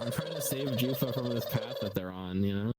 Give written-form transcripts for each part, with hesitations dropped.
I'm trying to save Jouffa from this path that they're on, you know?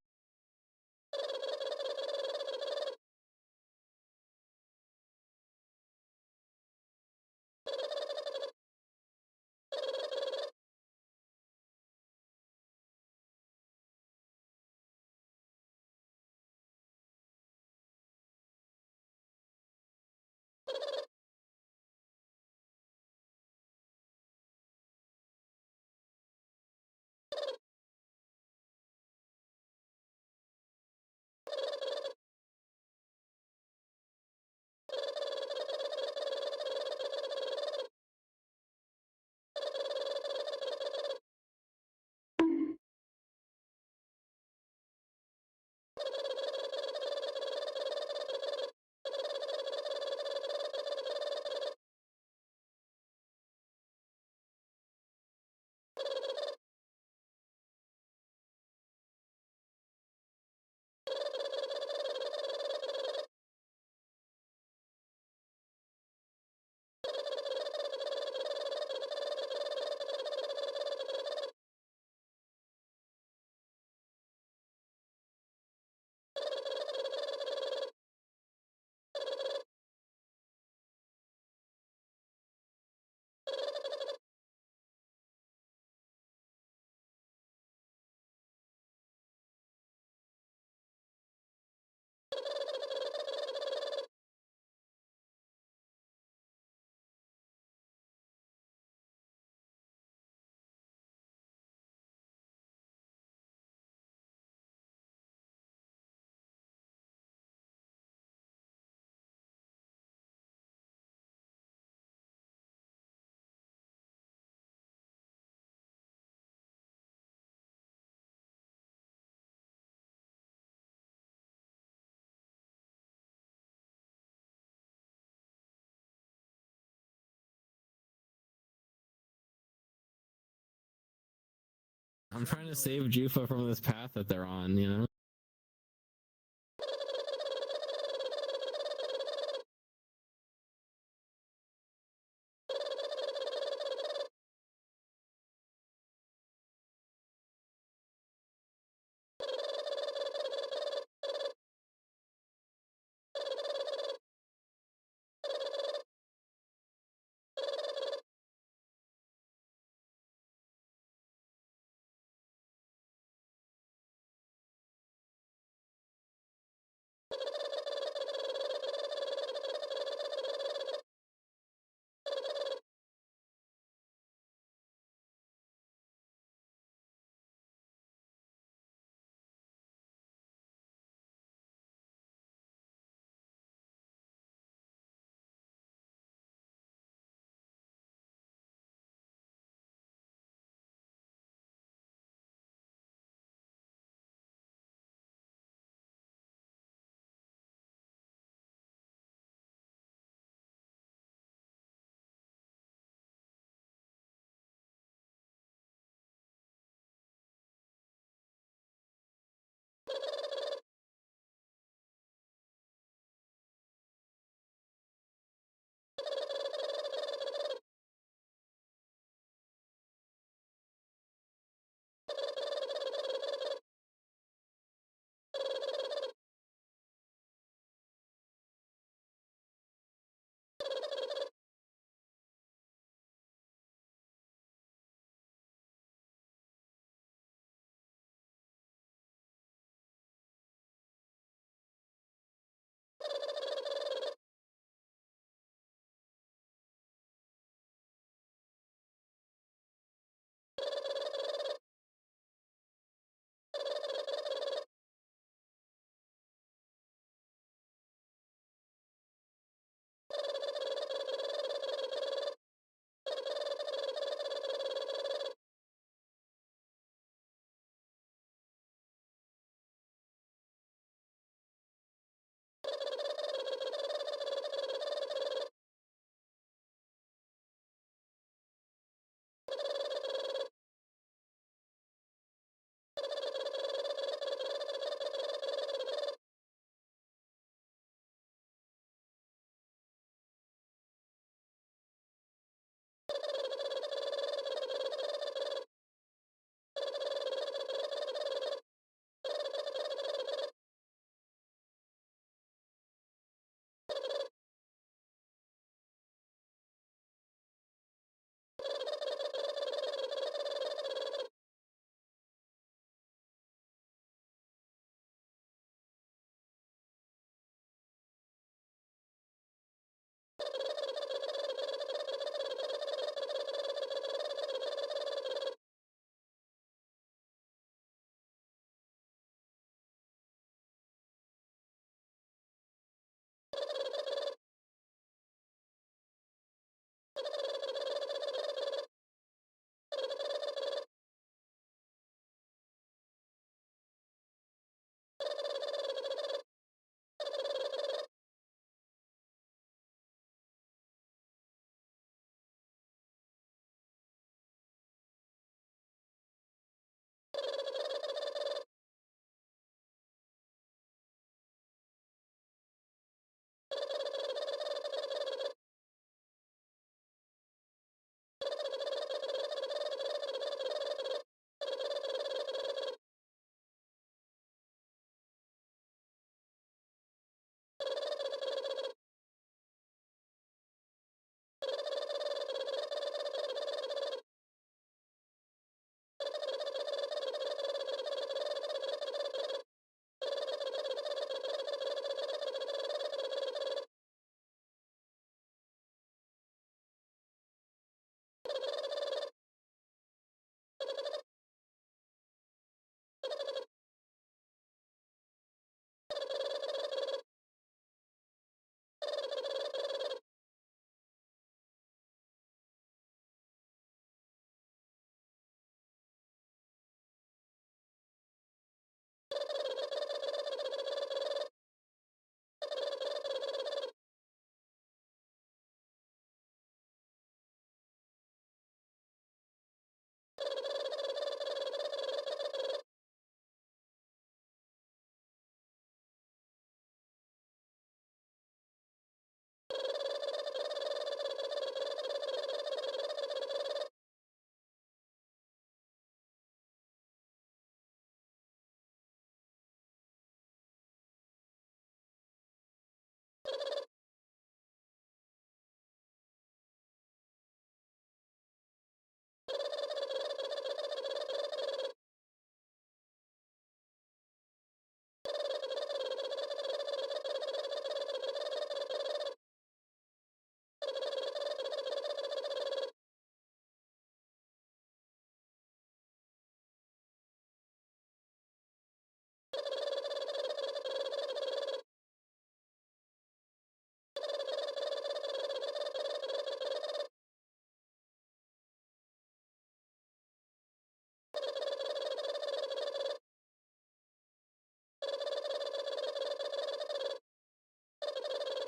I'm trying to save jouffa from this path that they're on, you know?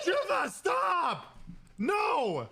Jouffa, stop! No!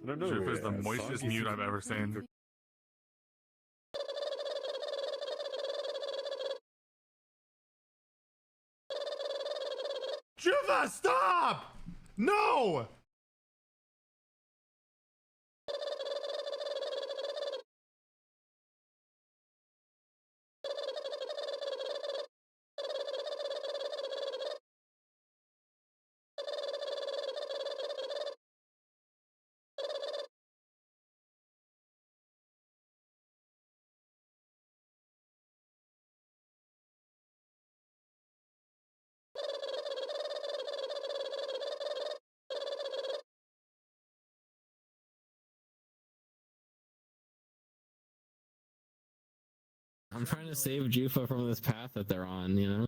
Jouffa is the moistest mute I've ever seen. Jouffa, stop! No! I'm trying to save Jouffa from this path that they're on, you know?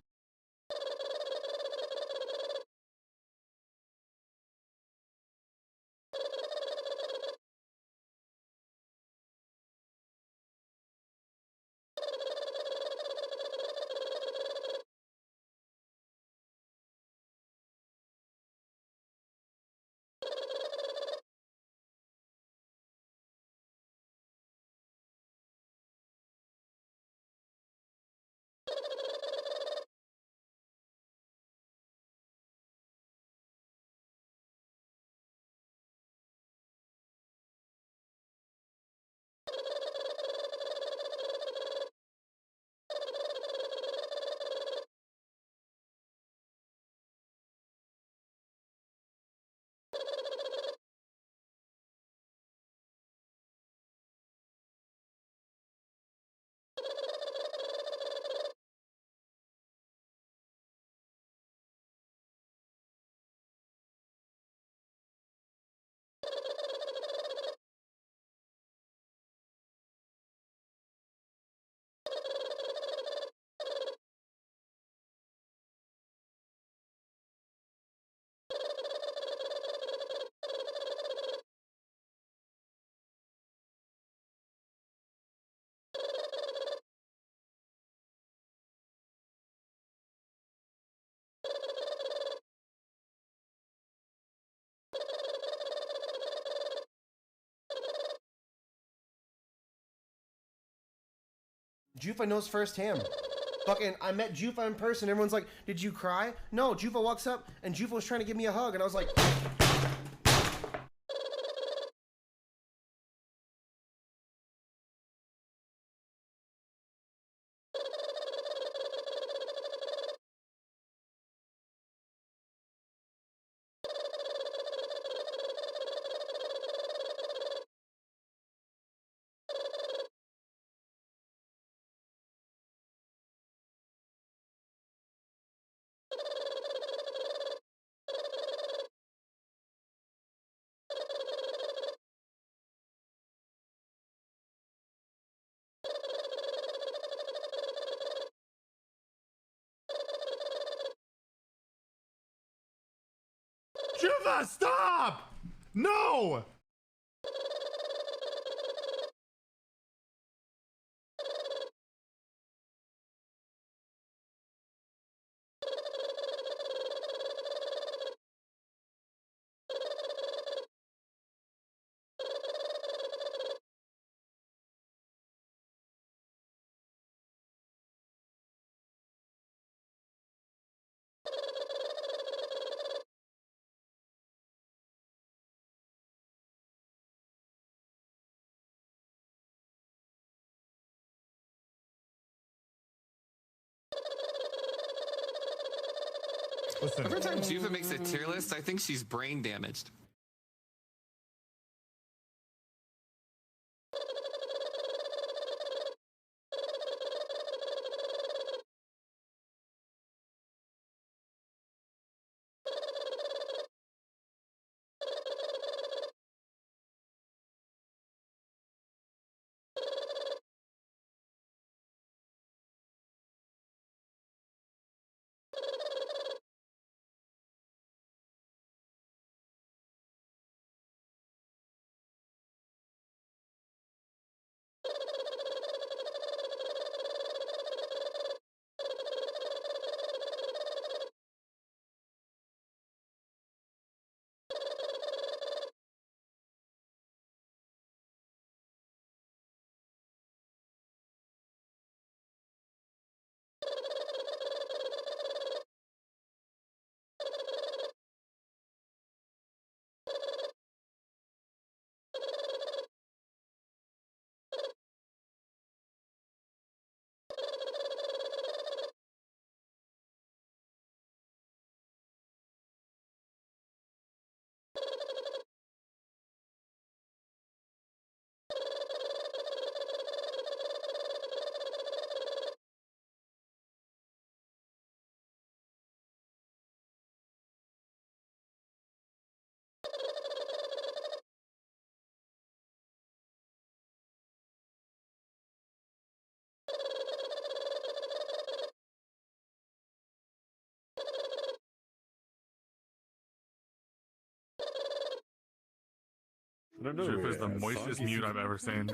Jouffa knows firsthand. Fucking, I met Jouffa in person. Everyone's like, "Did you cry?" No. Jouffa walks up and Jouffa was trying to give me a hug, and I was like, Jouffa, stop! No! Listen. Every time Jouffa makes a tier list, I think she's brain damaged. Jouffa is the moistest mute I've ever seen.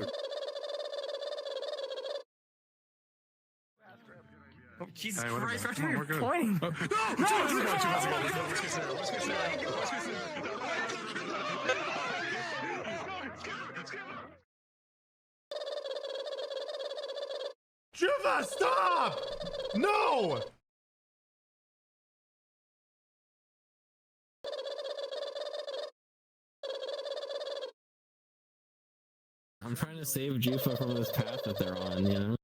Oh, Jesus Hey, whatever. Christ, Come on, we're good. pointing. Jouffa, stop! No! I'm trying to save Jouffa from this path that they're on, you know?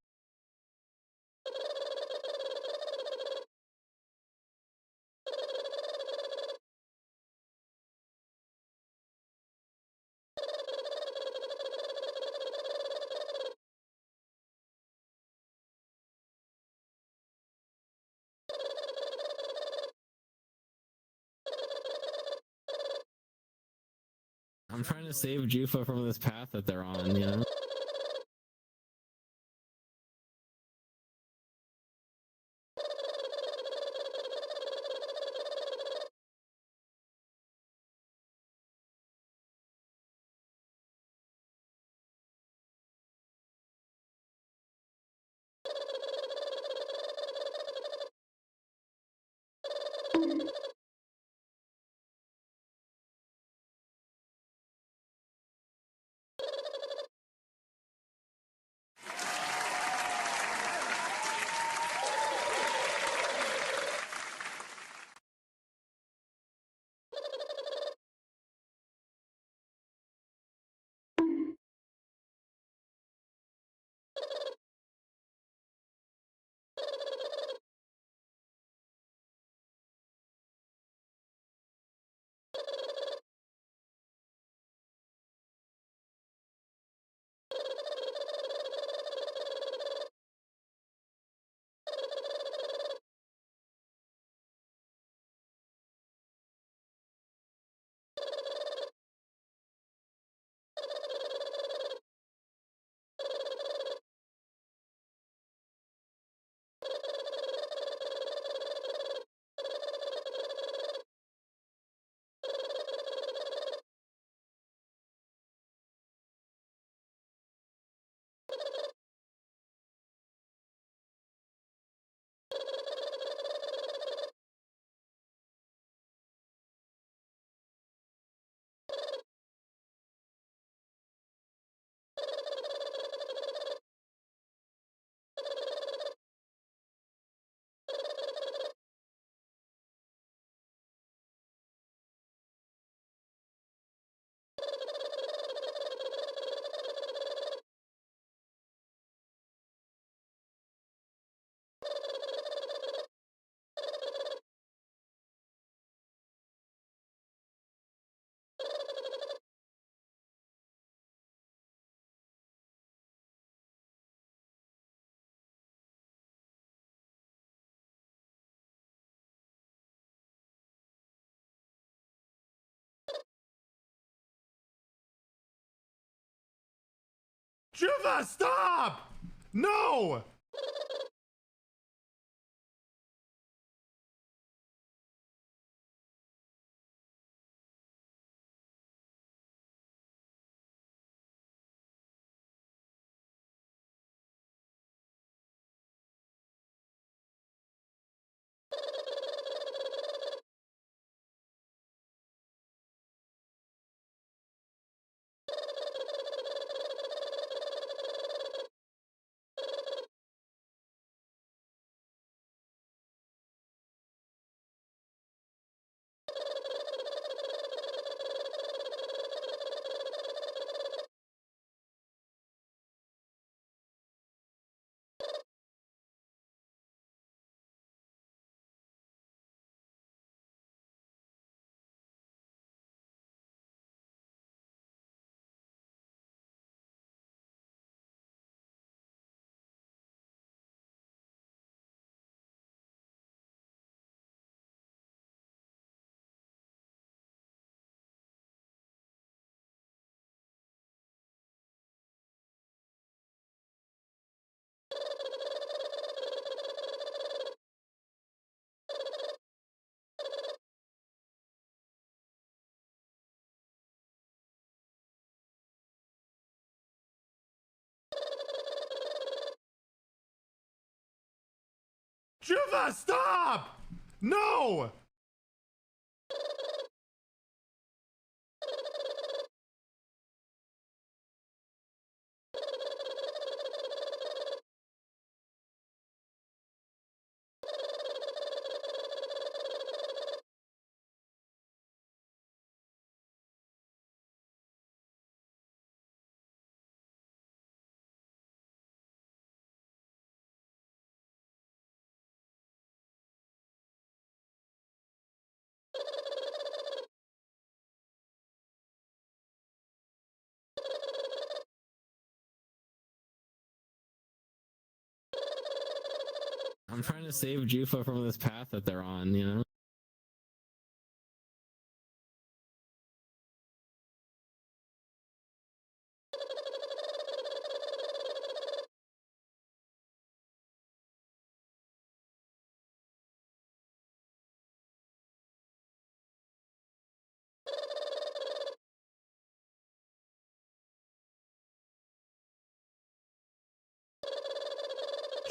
I'm trying to save Jouffa from this path that they're on, you know? Jouffa, stop! No! Jouffa, stop! No! I'm trying to save Jouffa from this path that they're on, you know?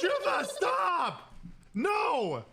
Jouffa, stop! No!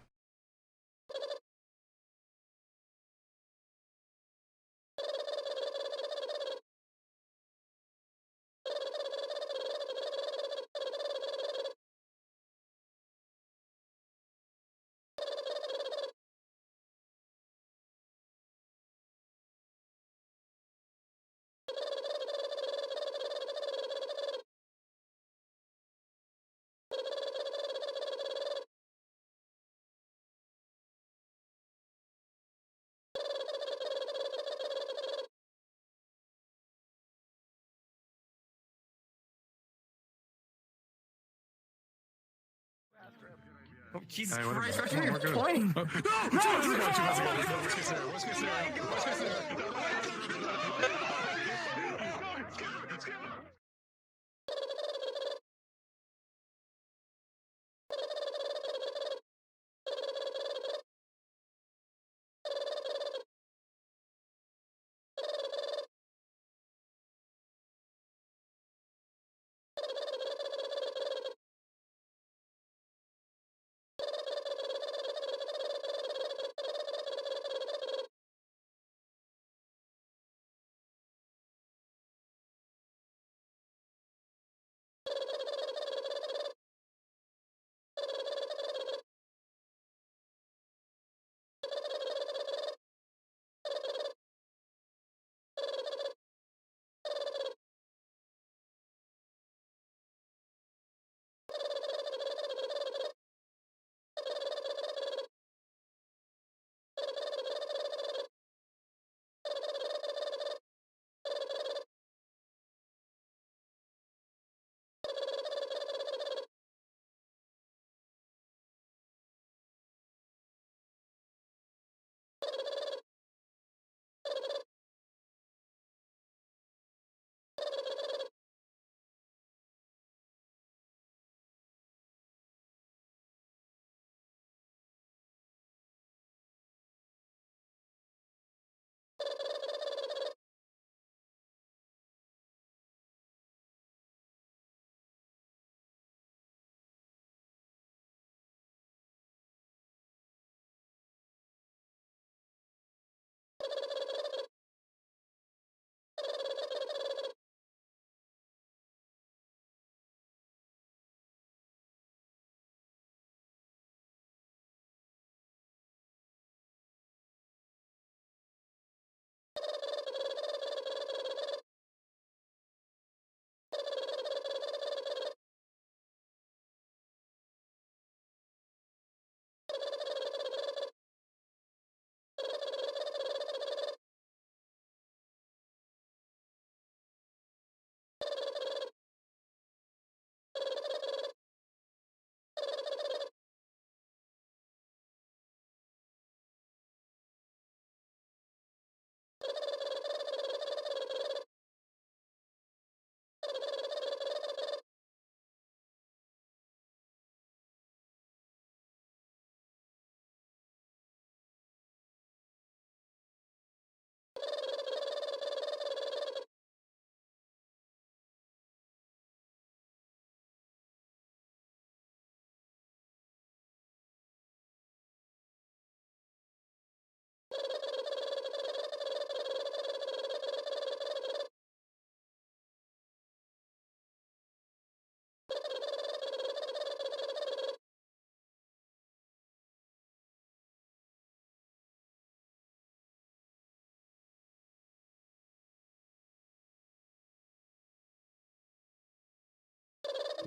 Oh, Jesus Hey, Christ, whatever. what are We're you good. playing? No!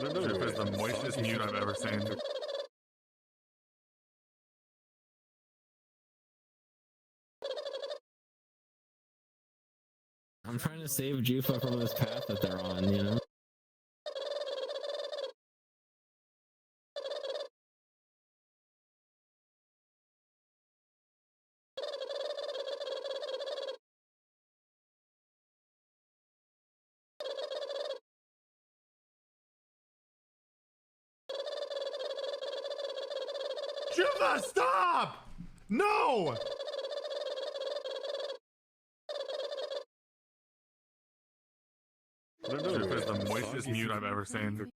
Jouffa is the moistest mute I've ever seen. I'm trying to save Jouffa from this path that they're on, you know? Jouffa, stop! No! Jouffa is the moistest mute I've ever seen.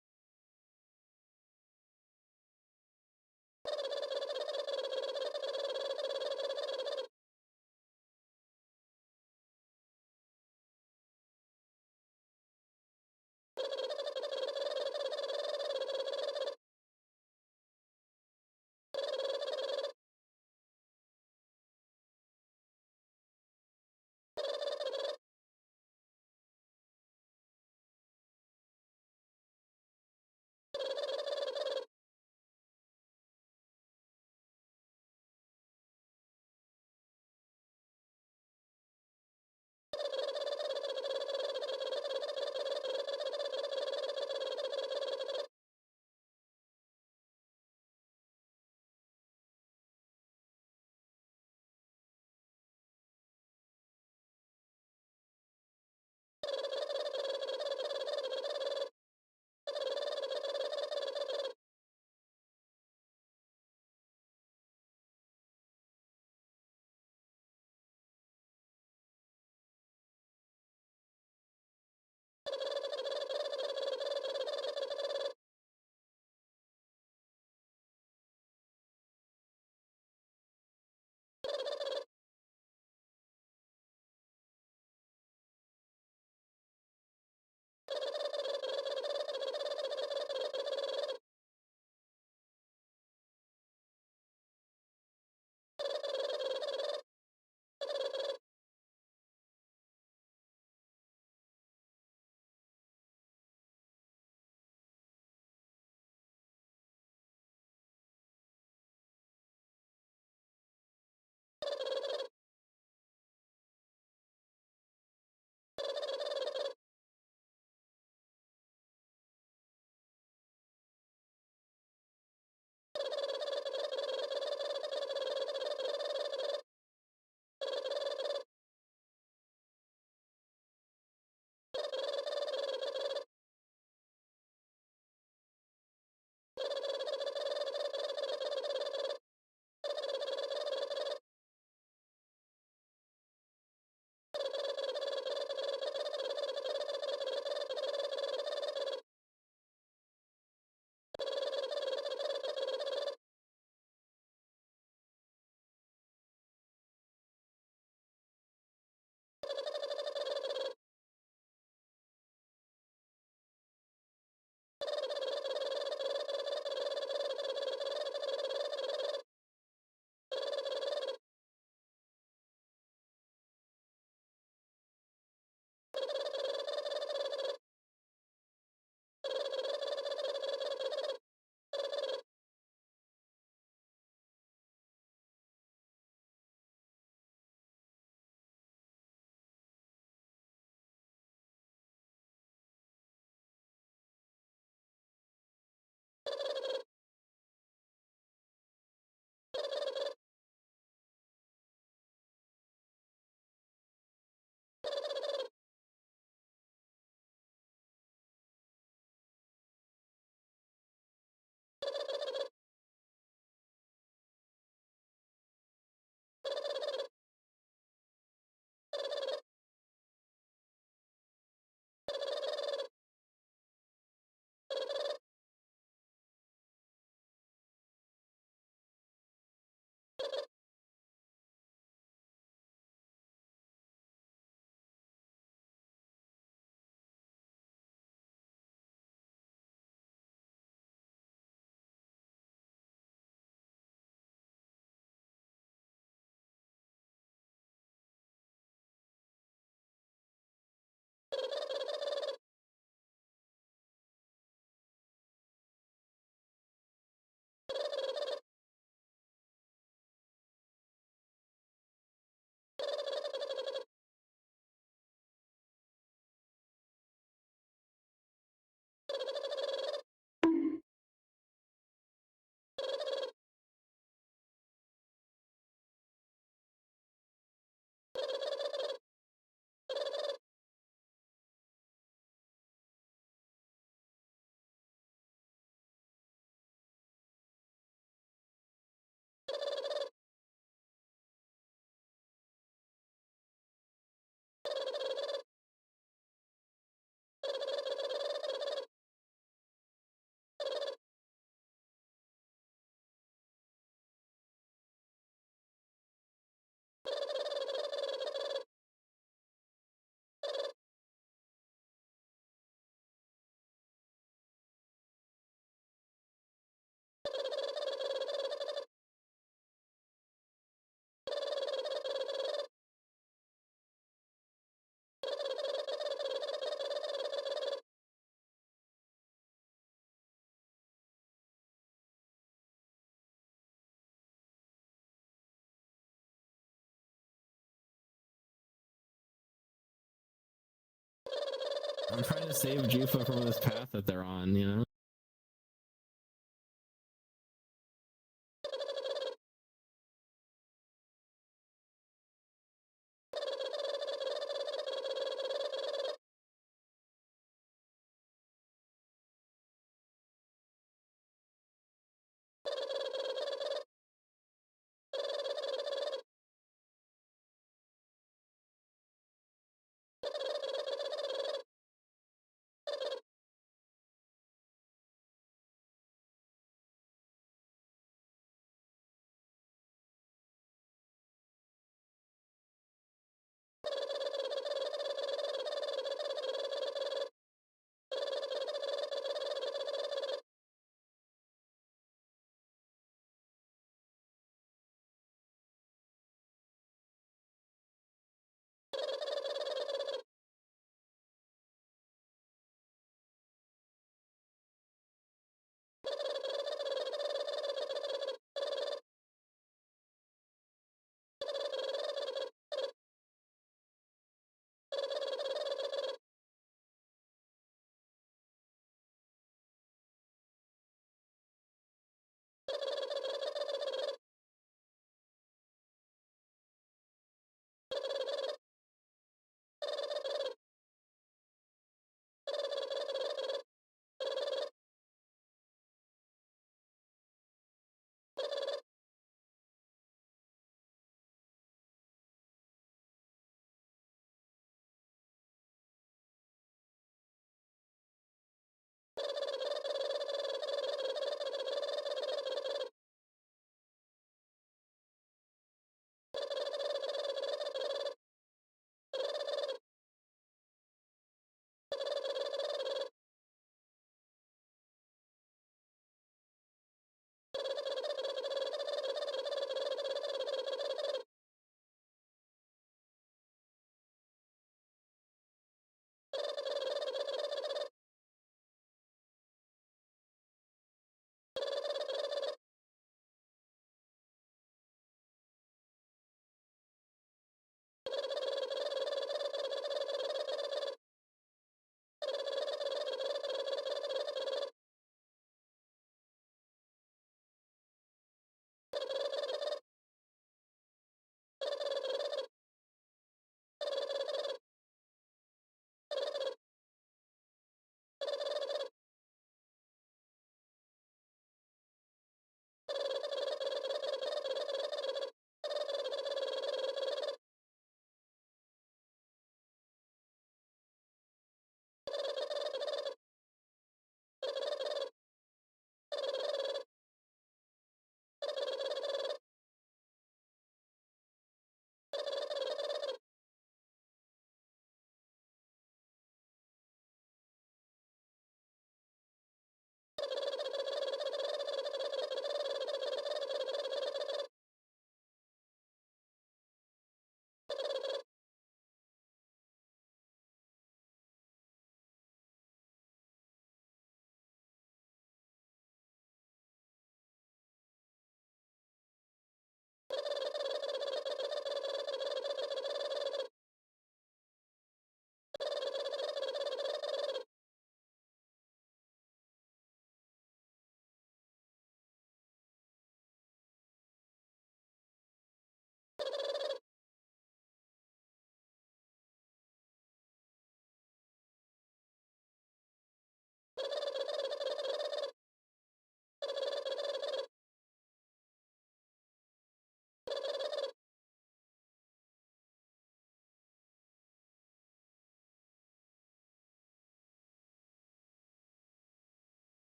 I'm trying to save jouffa from this path that they're on, you know?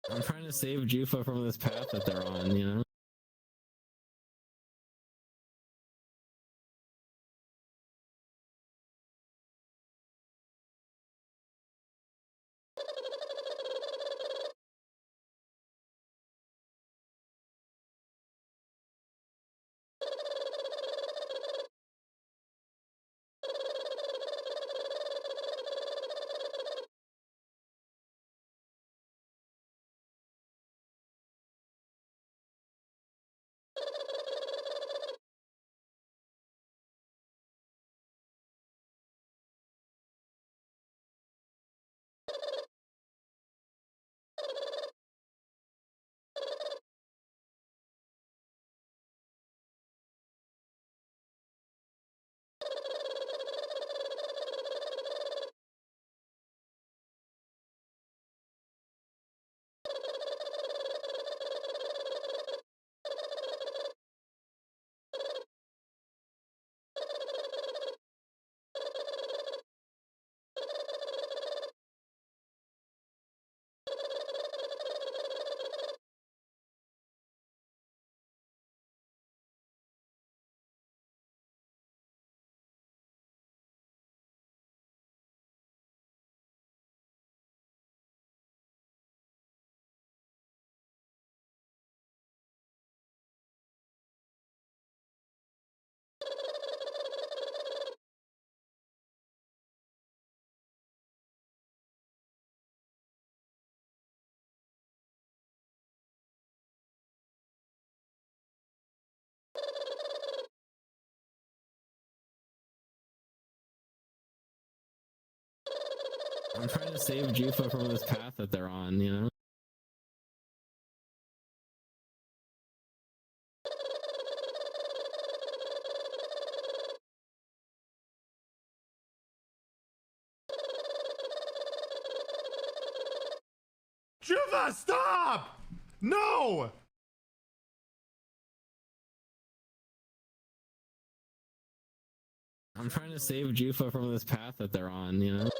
I'm trying to save Jouffa from this path that they're on, you know? I'm trying to save Jouffa from this path that they're on, you know? Jouffa, stop! No! I'm trying to save Jouffa from this path that they're on, you know?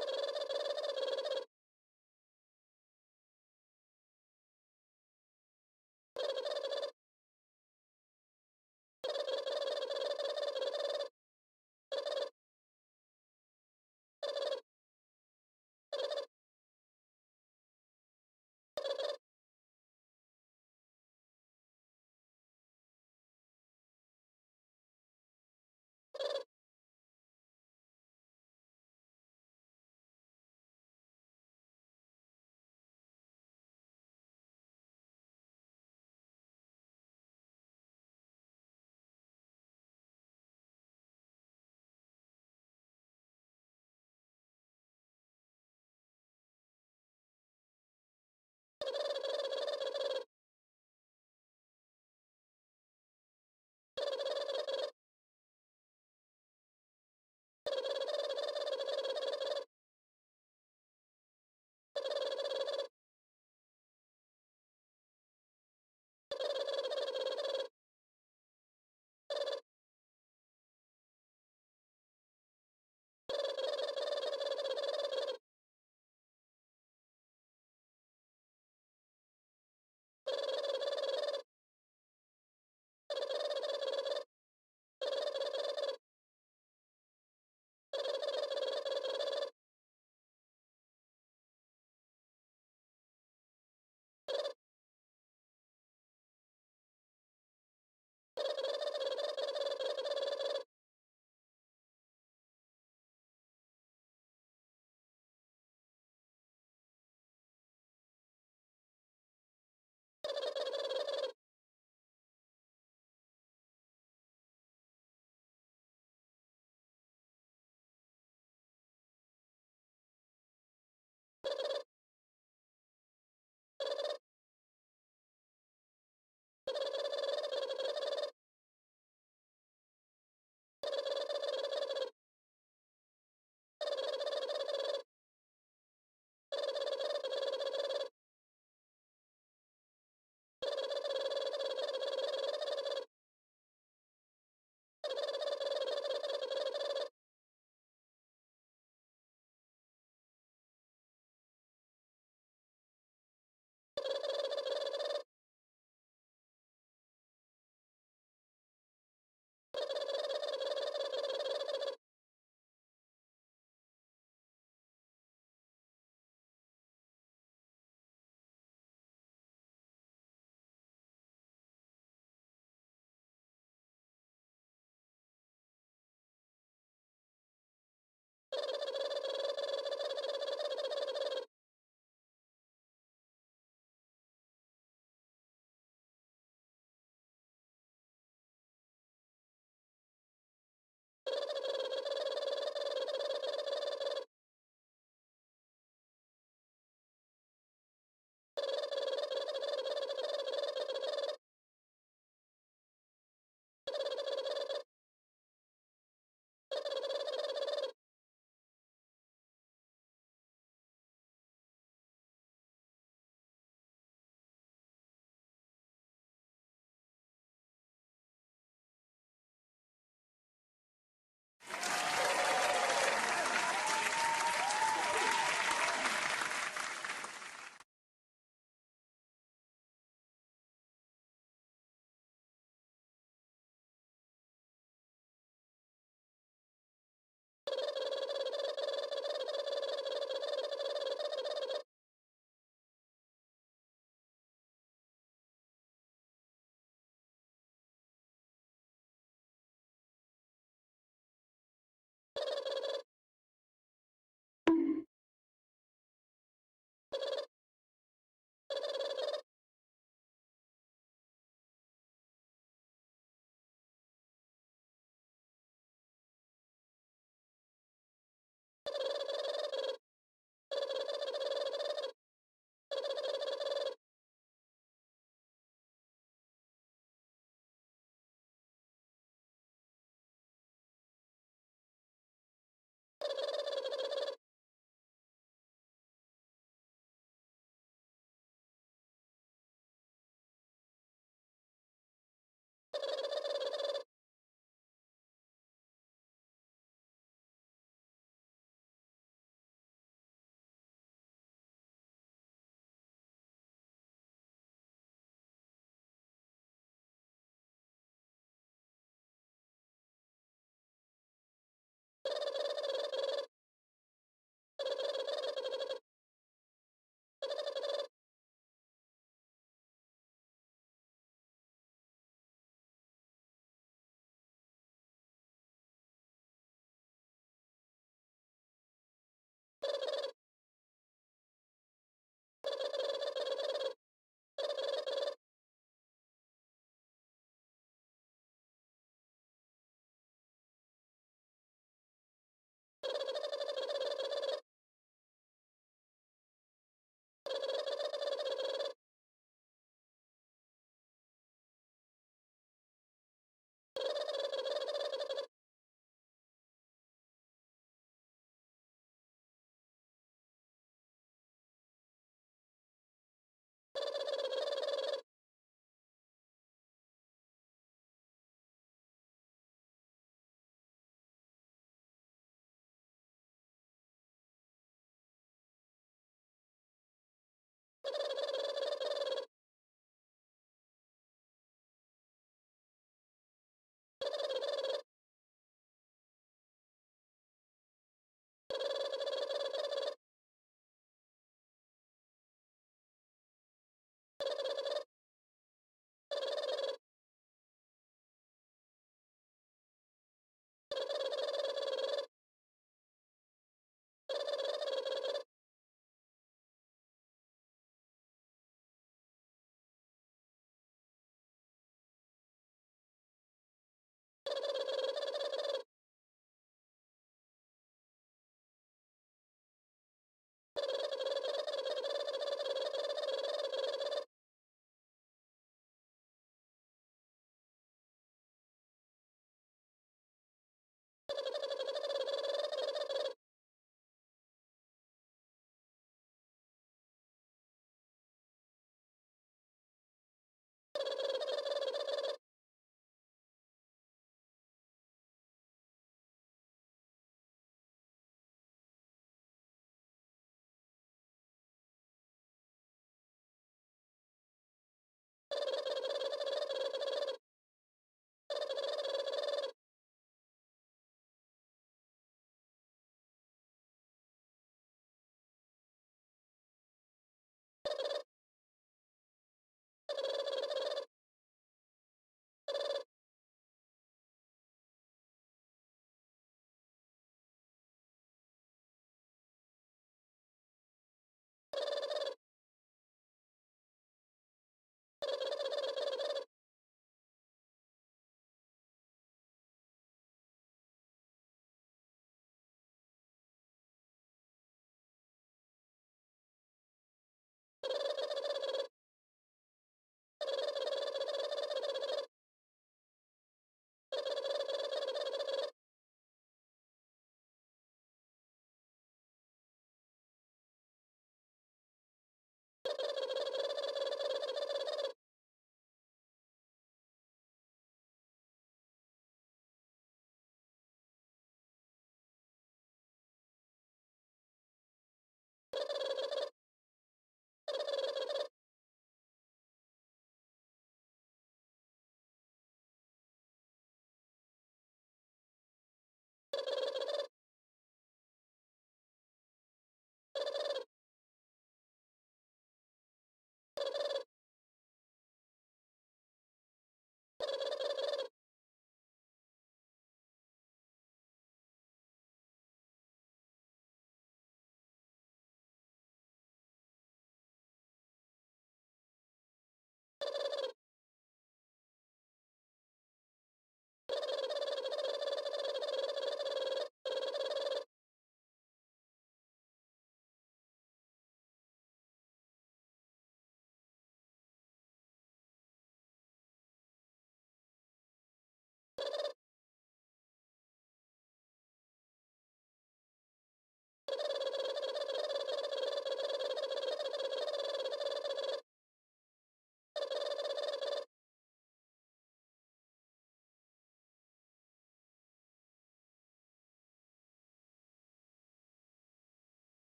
you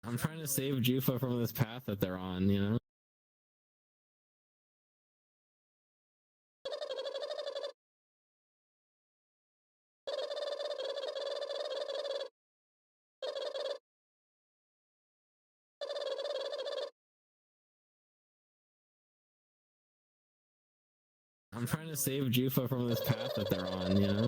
I'm trying to save Jufa from this path that they're on, you know? I'm trying to save Jufa from this path that they're on, you know?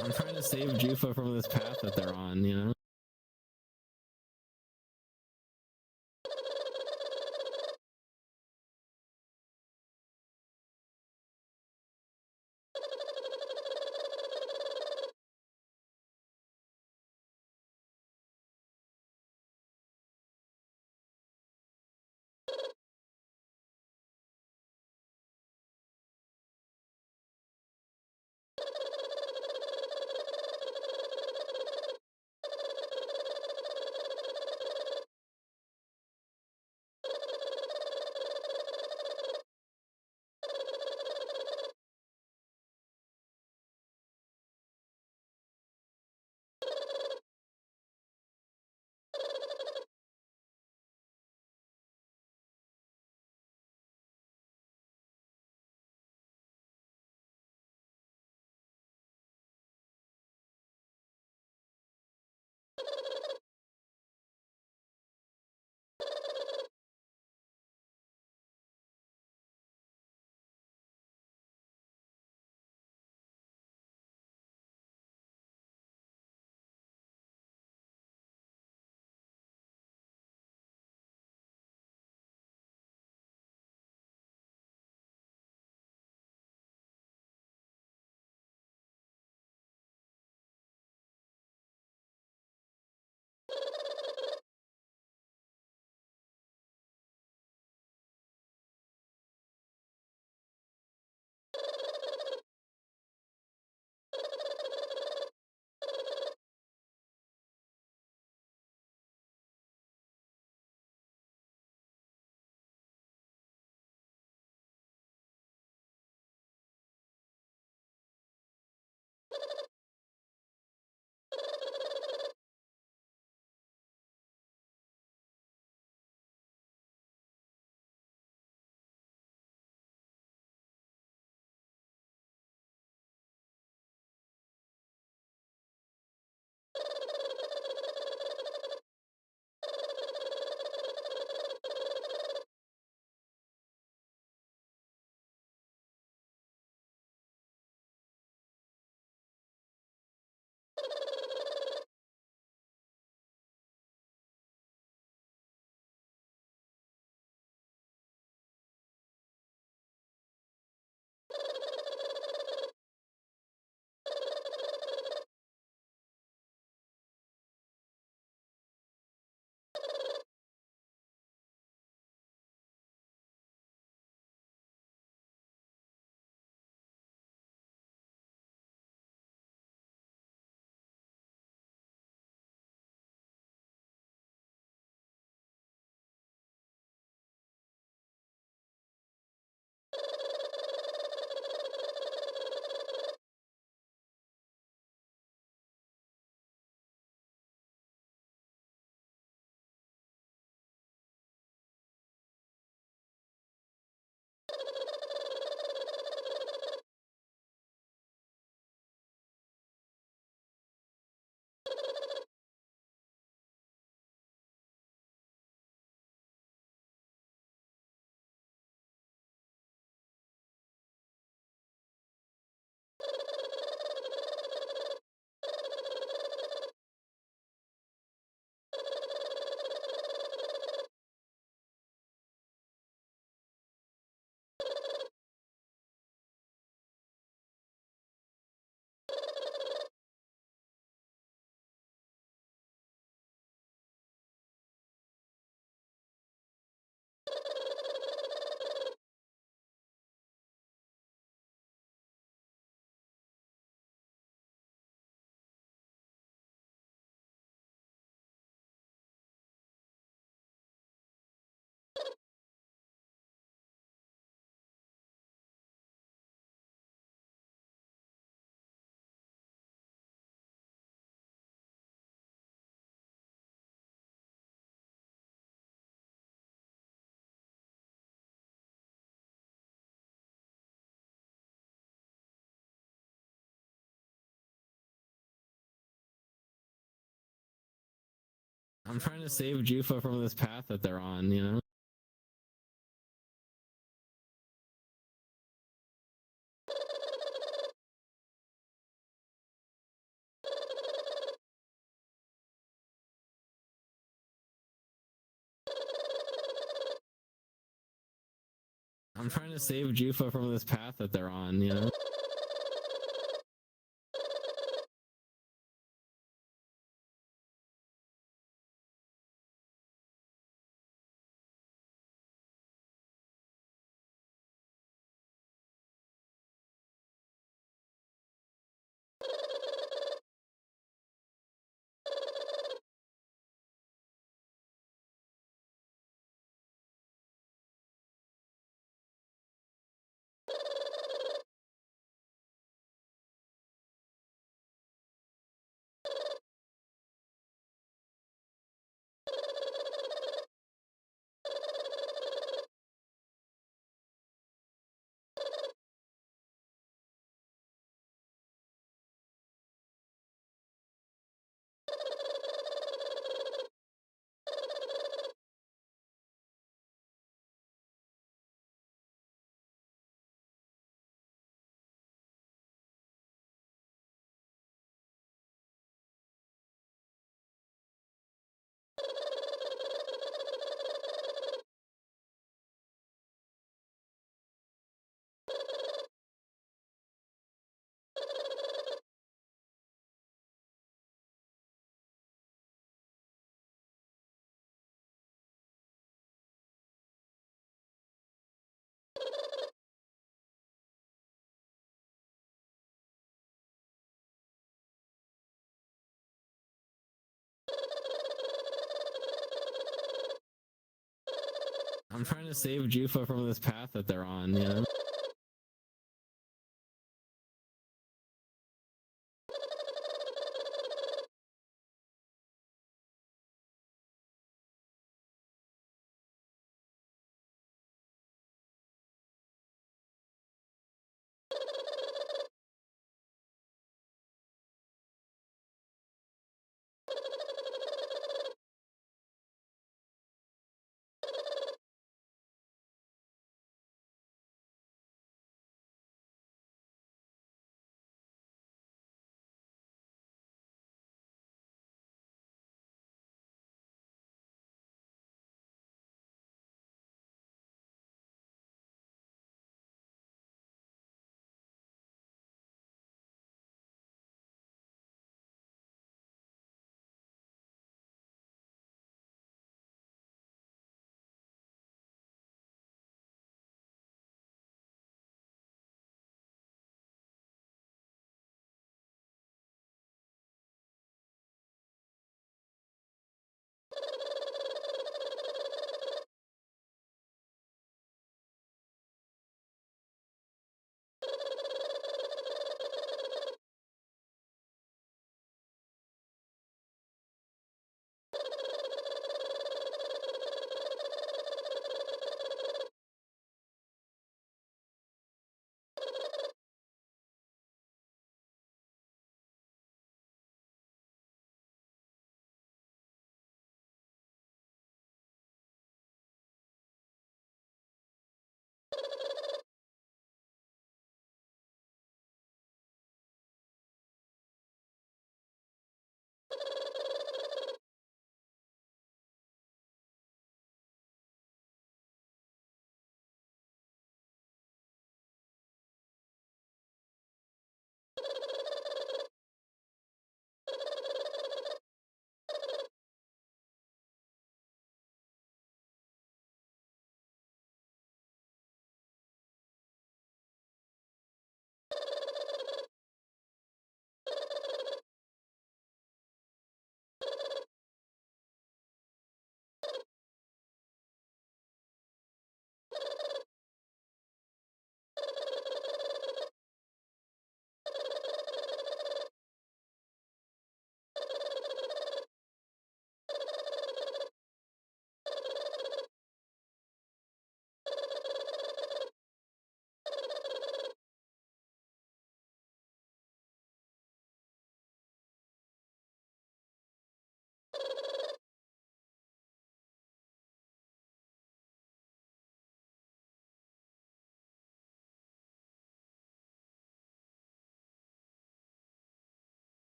I'm trying to save Jufa from this path that they're on, you know? I'm trying to save Jufa from this path that they're on, you know? I'm trying to save Jouffa from this path that they're on, you know? I'm trying to save Jouffa from this path that they're on, you know?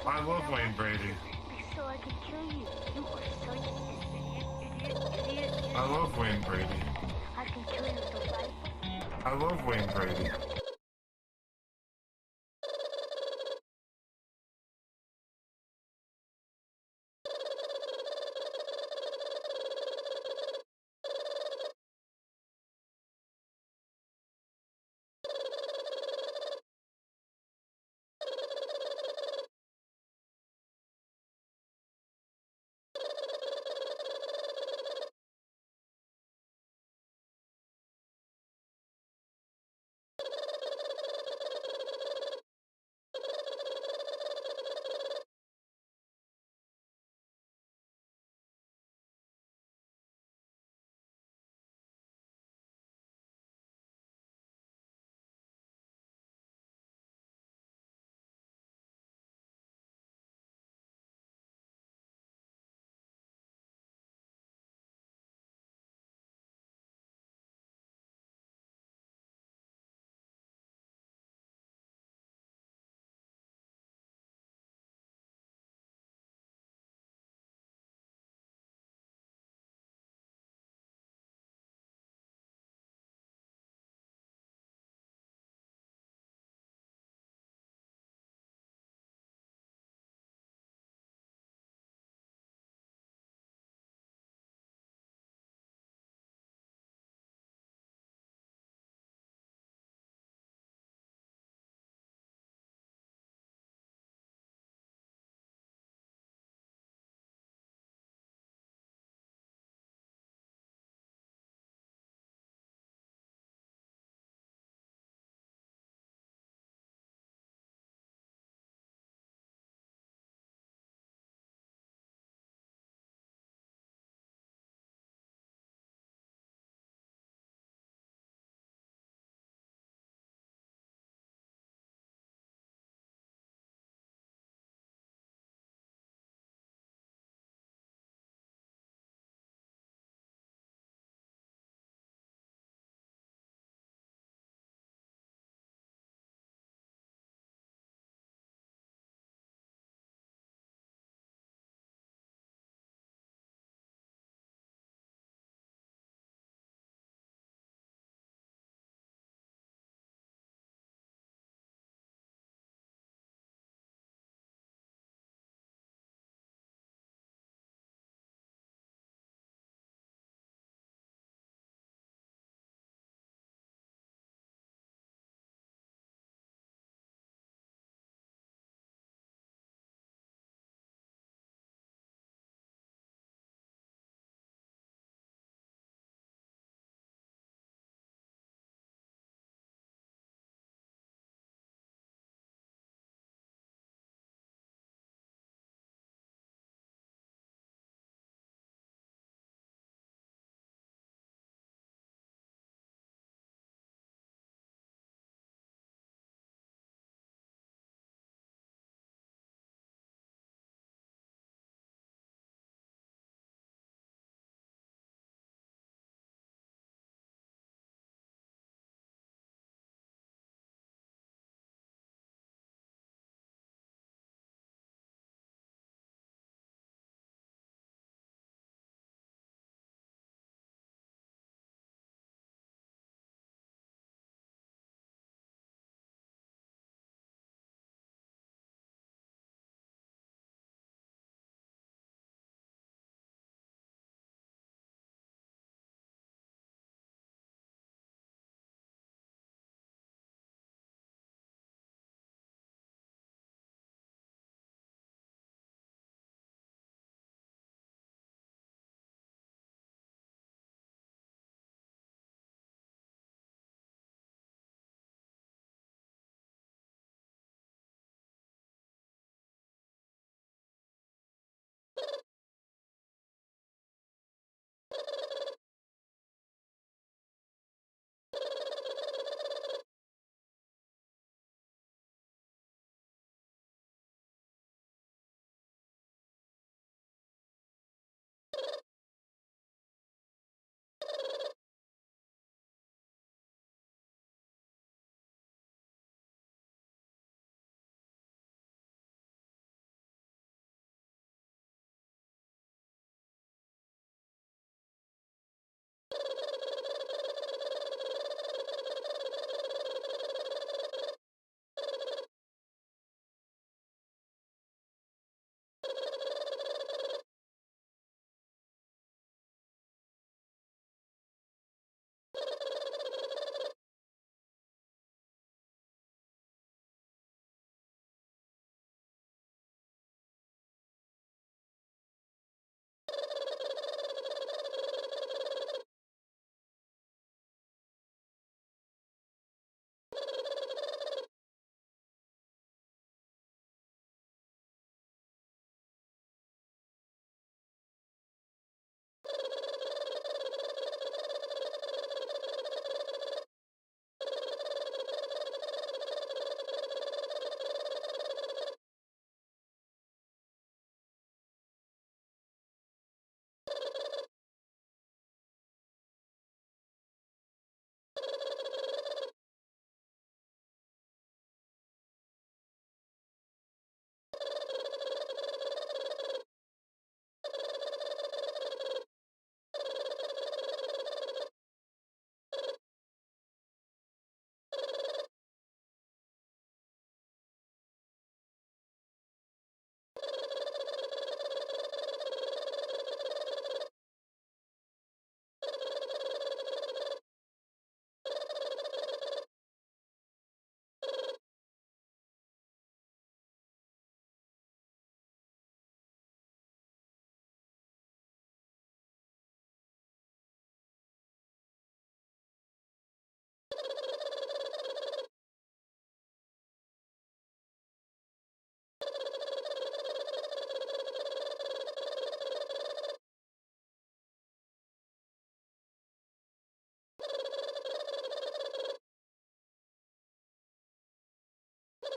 I love Wayne Brady. So I could kill you. You are such an idiot. I love Wayne Brady. I can kill you with a rifle. I love Wayne Brady.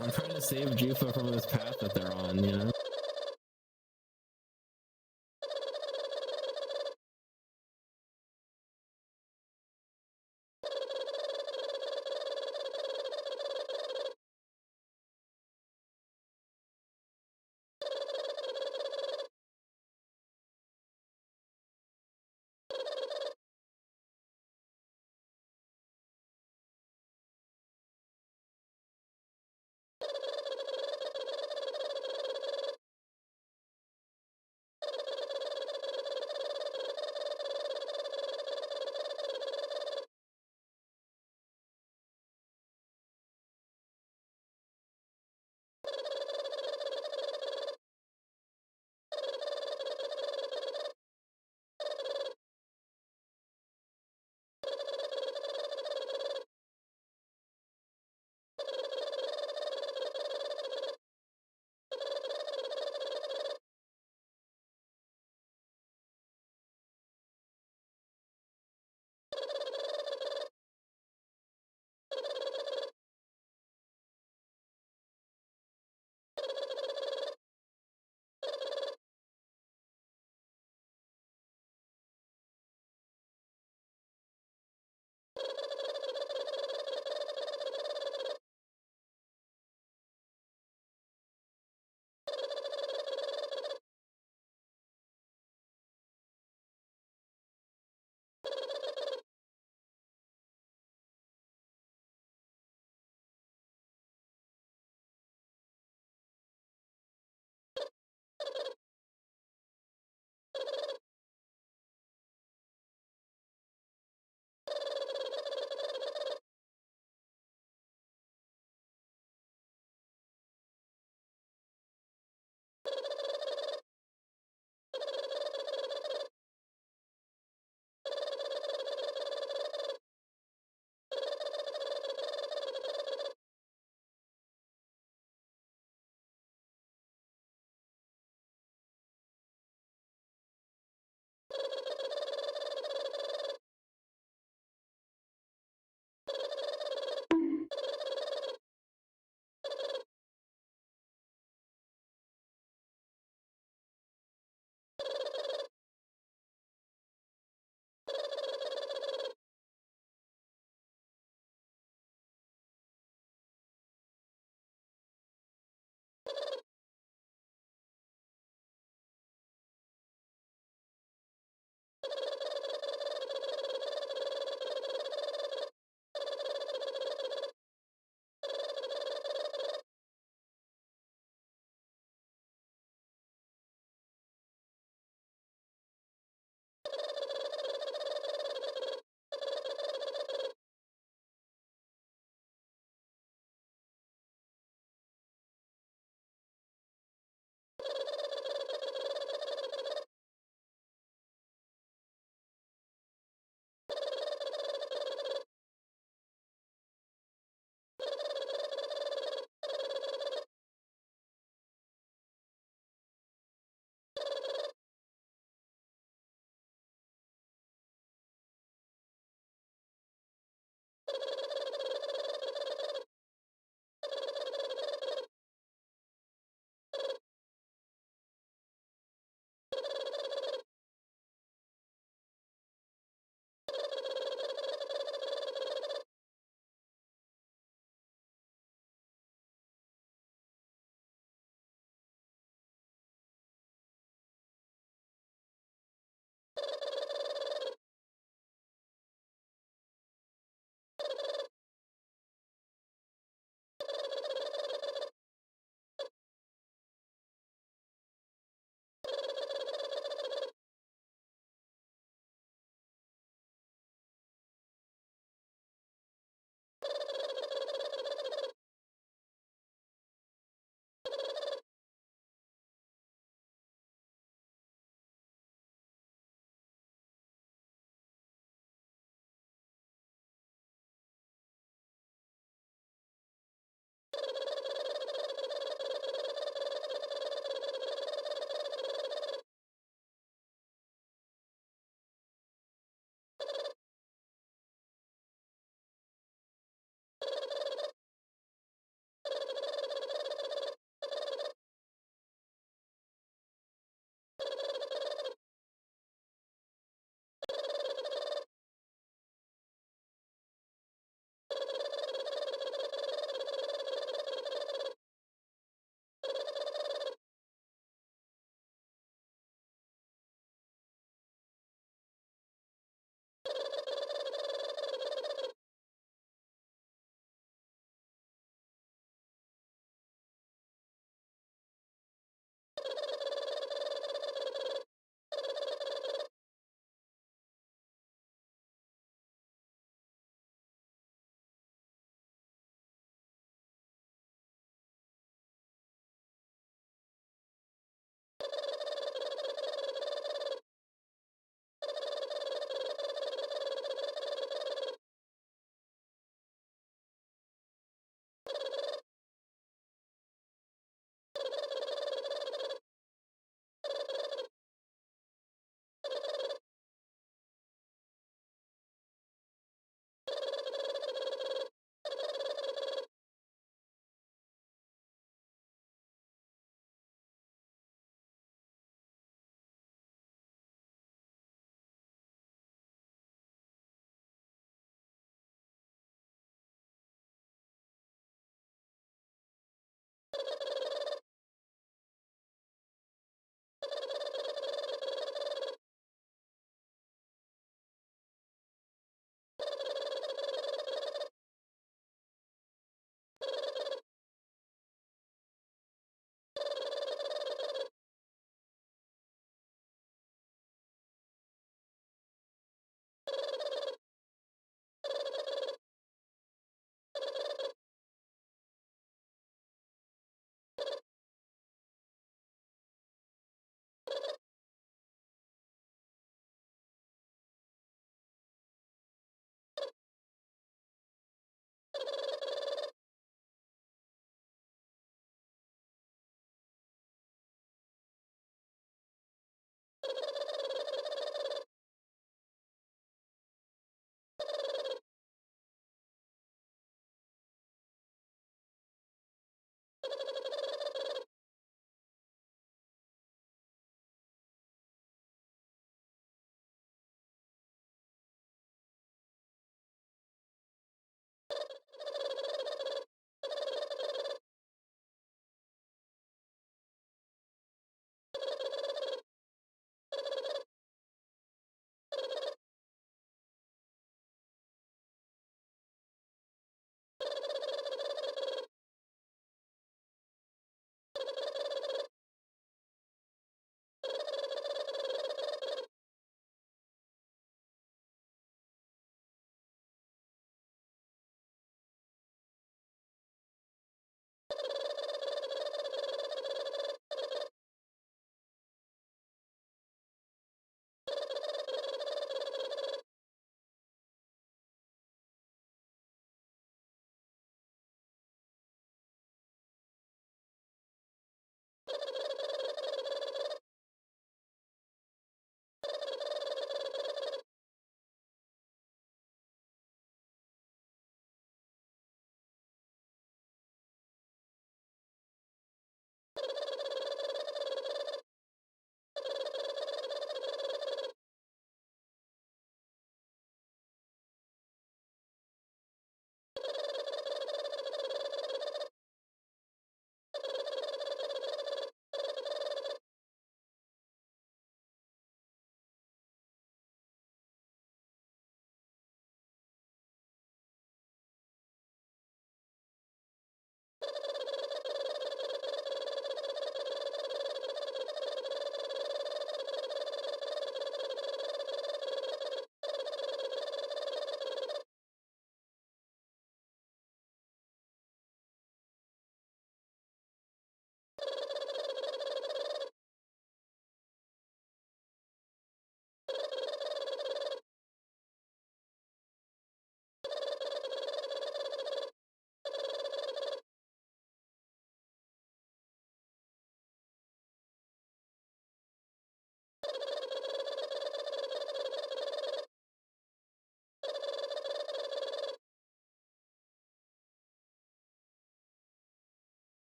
I'm trying to save Jufa from this path that they're on, you know?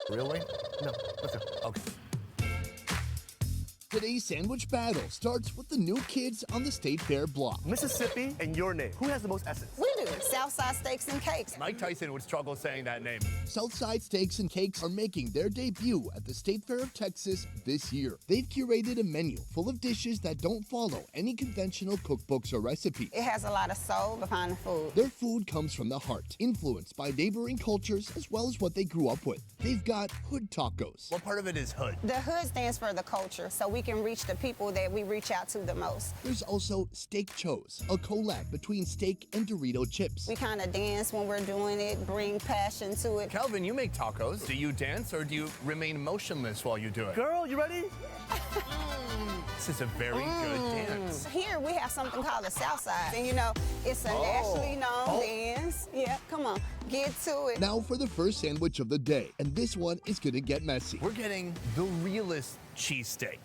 Really? No. Let's go. Okay. Today's sandwich battle starts with the new kids on the State Fair block. Mississippi and your name. Who has the most S's? We do. Southside Steaks and Cakes. Mike Tyson would struggle saying that name. Southside Steaks and Cakes are making their debut at the State Fair of Texas this year. They've curated a menu full of dishes that don't follow any conventional cookbooks or recipes. It has a lot of soul behind the food. Their food comes from the heart, influenced by neighboring cultures as well as what they grew up with. They've got hood tacos. What part of it is hood? The hood stands for the culture, so we can reach the people that we reach out to the most. There's also Steak Chos, a collab between steak and Dorito chips. We kind of dance when we're doing it, bring passion to it. Calvin, you make tacos. Do you dance or do you remain motionless while you do it? Girl, you ready? This is a very good dance. Here we have something called the Southside, and you know, it's a nationally known dance. Yeah, come on, get to it. Now for the first sandwich of the day, and this one is gonna get messy. We're getting the realest cheesesteak.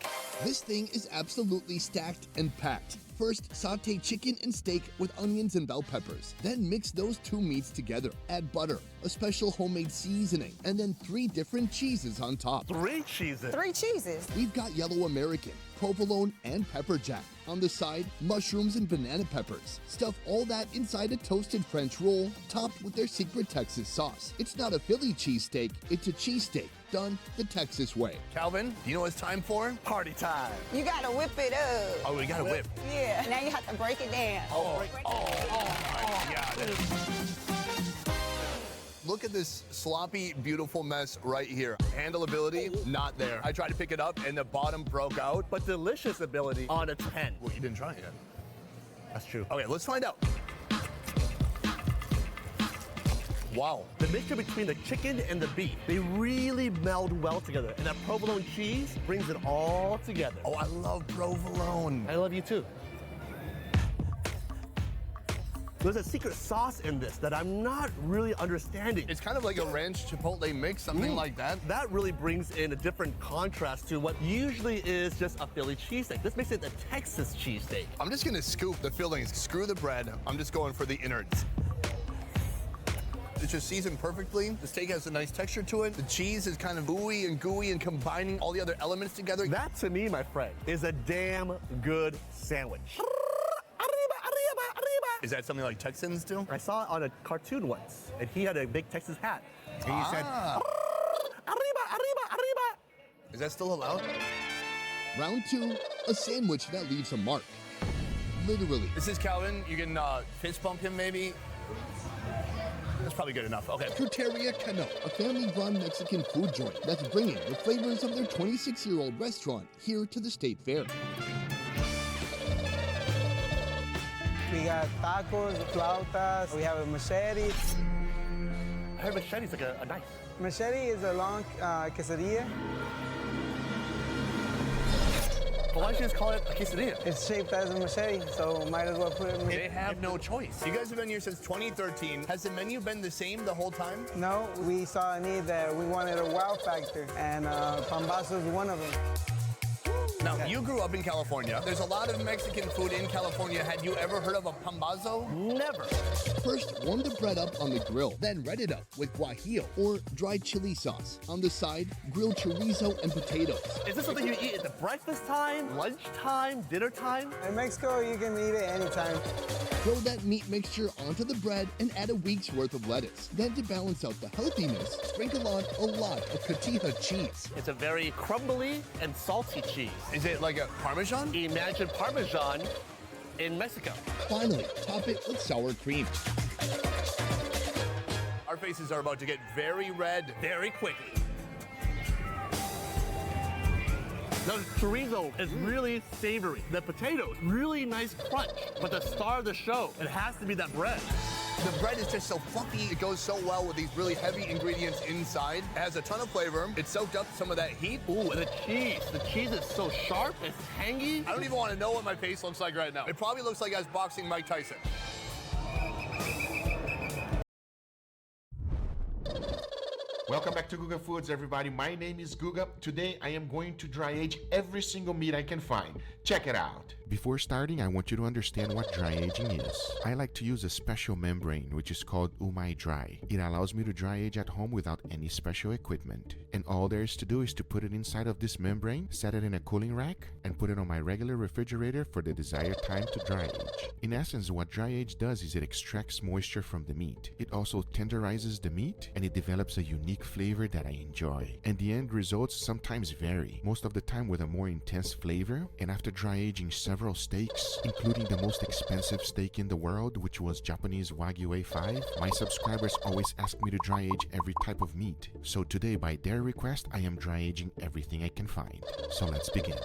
This thing is absolutely stacked and packed. First, saute chicken and steak with onions and bell peppers. Then mix those two meats together. Add butter, a special homemade seasoning, and then 3 different cheeses on top. 3 cheeses. 3 cheeses. We've got yellow American, provolone, and pepper jack. On the side, mushrooms and banana peppers. Stuff all that inside a toasted French roll, topped with their secret Texas sauce. It's not a Philly cheesesteak, it's a cheesesteak done the Texas way. Calvin, do you know what it's time for? Party time. You gotta whip it up. Oh, we got to whip. Yeah, now you have to break it down. Look at this sloppy, beautiful mess right here. Handleability, not there. I tried to pick it up and the bottom broke out. But delicious ability on a 10. Well, you didn't try it yet. That's true. Okay, let's find out. Wow. The mixture between the chicken and the beef, they really meld well together. And that provolone cheese brings it all together. Oh, I love provolone. I love you too. There's a secret sauce in this that I'm not really understanding. It's kind of like a ranch chipotle mix, something like that. That really brings in a different contrast to what usually is just a Philly cheesesteak. This makes it a Texas cheesesteak. I'm just gonna scoop the fillings, screw the bread. I'm just going for the innards. It's just seasoned perfectly. The steak has a nice texture to it. The cheese is kind of ooey and gooey and combining all the other elements together. That, to me, my friend, is a damn good sandwich. Is that something like Texans do? I saw it on a cartoon once, and he had a big Texas hat. And he said, arriba, arriba, arriba. Is that still allowed? Round 2, a sandwich that leaves a mark. Literally. This is Calvin. You can fist bump him maybe. That's probably good enough. Okay. Fruteria Cano, a family-run Mexican food joint that's bringing the flavors of their 26-year-old restaurant here to the State Fair. We got tacos, flautas, we have a machete. I heard machete's like a knife. Machete is a long quesadilla. But why don't you just call it a quesadilla? It's shaped as a machete, so might as well put it in. They have no choice. You guys have been here since 2013. Has the menu been the same the whole time? No, we saw a need that we wanted a wow factor, and pambazo is one of them. Now, you grew up in California. There's a lot of Mexican food in California. Had you ever heard of a pambazo? Never. First, warm the bread up on the grill, then red it up with guajillo or dried chili sauce. On the side, grilled chorizo and potatoes. Is this something you eat at the breakfast time, lunchtime, dinner time? In Mexico, you can eat it anytime. Throw that meat mixture onto the bread and add a week's worth of lettuce. Then to balance out the healthiness, sprinkle on a lot of cotija cheese. It's a very crumbly and salty cheese. Is it like a Parmesan? Imagine Parmesan in Mexico. Finally, top it with sour cream. Our faces are about to get very red. Very quickly. The chorizo is really savory. The potatoes, really nice crunch. But the star of the show, it has to be that bread. The bread is just so fluffy. It goes so well with these really heavy ingredients inside. It has a ton of flavor. It soaked up some of that heat. Ooh, and the cheese. The cheese is so sharp, it's tangy. I don't even want to know what my face looks like right now. It probably looks like I was boxing Mike Tyson. Welcome back to Guga Foods, everybody. My name is Guga. Today I am going to dry age every single meat I can find. Check it out. Before starting, I want you to understand what dry aging is. I like to use a special membrane, which is called Umai Dry. It allows me to dry age at home without any special equipment. And all there is to do is to put it inside of this membrane, set it in a cooling rack, and put it on my regular refrigerator for the desired time to dry age. In essence, what dry age does is it extracts moisture from the meat. It also tenderizes the meat, and it develops a unique flavor that I enjoy. And the end results sometimes vary, most of the time with a more intense flavor. And after dry aging several steaks, including the most expensive steak in the world, which was Japanese Wagyu A5, my subscribers always ask me to dry age every type of meat. So today, by their request, I am dry aging everything I can find. So let's begin.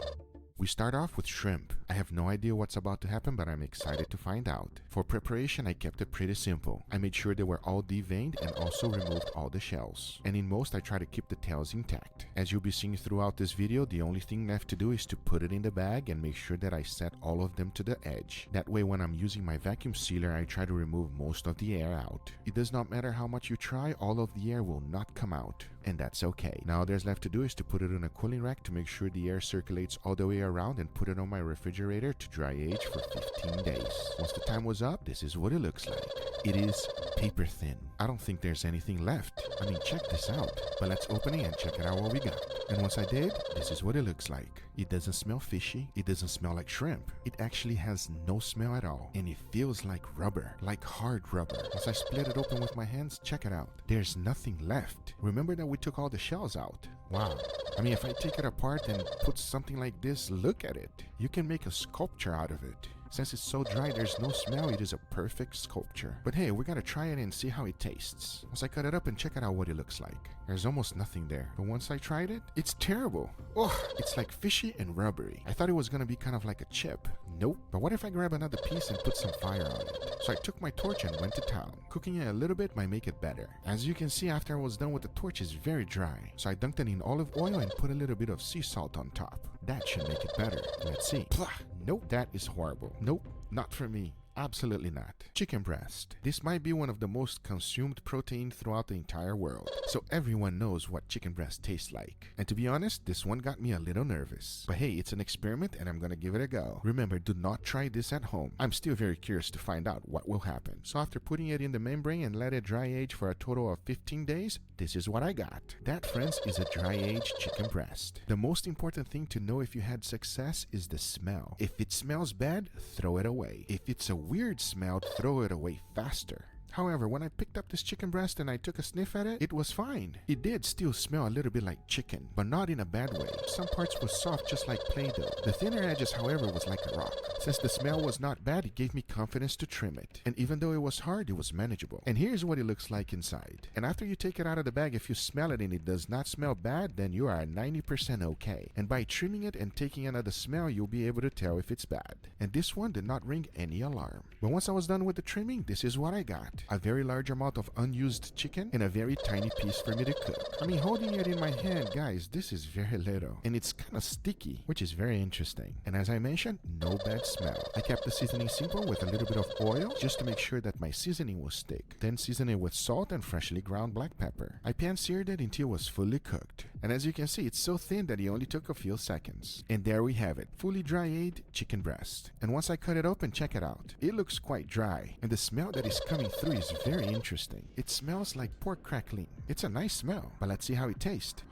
We start off with shrimp. I have no idea what's about to happen, but I'm excited to find out. For preparation, I kept it pretty simple. I made sure they were all deveined and also removed all the shells. And in most, I try to keep the tails intact. As you'll be seeing throughout this video, the only thing left to do is to put it in the bag and make sure that I set all of them to the edge. That way, when I'm using my vacuum sealer, I try to remove most of the air out. It does not matter how much you try, all of the air will not come out. And that's okay. Now all there's left to do is to put it in a cooling rack to make sure the air circulates all the way around and put it on my refrigerator to dry age for 15 days. Once the time was up, this is what it looks like. It is paper thin. I don't think there's anything left. I mean, check this out. But let's open it and check it out what we got. And once I did, this is what it looks like. It doesn't smell fishy. It doesn't smell like shrimp. It actually has no smell at all. And it feels like rubber, like hard rubber. Once I split it open with my hands, check it out. There's nothing left. Remember that we took all the shells out. Wow. I mean, if I take it apart and put something like this, look at it. You can make a sculpture out of it. Since it's so dry, there's no smell, it is a perfect sculpture. But hey, we're gonna try it and see how it tastes. Once I cut it up and check it out what it looks like. There's almost nothing there. But once I tried it, it's terrible. Oh, it's like fishy and rubbery. I thought it was gonna be kind of like a chip. Nope. But what if I grab another piece and put some fire on it? So I took my torch and went to town. Cooking it a little bit might make it better. As you can see, after I was done with the torch, it's very dry. So I dunked it in olive oil and put a little bit of sea salt on top. That should make it better. Let's see. Plah! Nope, that is horrible. Nope, not for me. Absolutely not. Chicken breast. This might be one of the most consumed protein throughout the entire world. So everyone knows what chicken breast tastes like. And to be honest, this one got me a little nervous. But hey, it's an experiment and I'm gonna give it a go. Remember, do not try this at home. I'm still very curious to find out what will happen. So after putting it in the membrane and let it dry age for a total of 15 days, this is what I got. That, friends, is a dry aged chicken breast. The most important thing to know if you had success is the smell. If it smells bad, throw it away. If it's a weird smell, throw it away faster. However, when I picked up this chicken breast and I took a sniff at it, it was fine. It did still smell a little bit like chicken, but not in a bad way. Some parts were soft just like Play-Doh. The thinner edges, however, was like a rock. Since the smell was not bad, it gave me confidence to trim it. And even though it was hard, it was manageable. And here's what it looks like inside. And after you take it out of the bag, if you smell it and it does not smell bad, then you are 90% okay. And by trimming it and taking another smell, you'll be able to tell if it's bad. And this one did not ring any alarm. But once I was done with the trimming, this is what I got. A very large amount of unused chicken and a very tiny piece for me to cook. I mean, holding it in my hand, guys, this is very little. And it's kind of sticky, which is very interesting. And as I mentioned, no bad smell. I kept the seasoning simple with a little bit of oil just to make sure that my seasoning will stick. Then season it with salt and freshly ground black pepper. I pan-seared it until it was fully cooked. And as you can see, it's so thin that it only took a few seconds. And there we have it, fully dry-aged chicken breast. And once I cut it open, check it out. It looks quite dry, and the smell that is coming through is very interesting. It smells like pork crackling. It's a nice smell, but let's see how it tastes.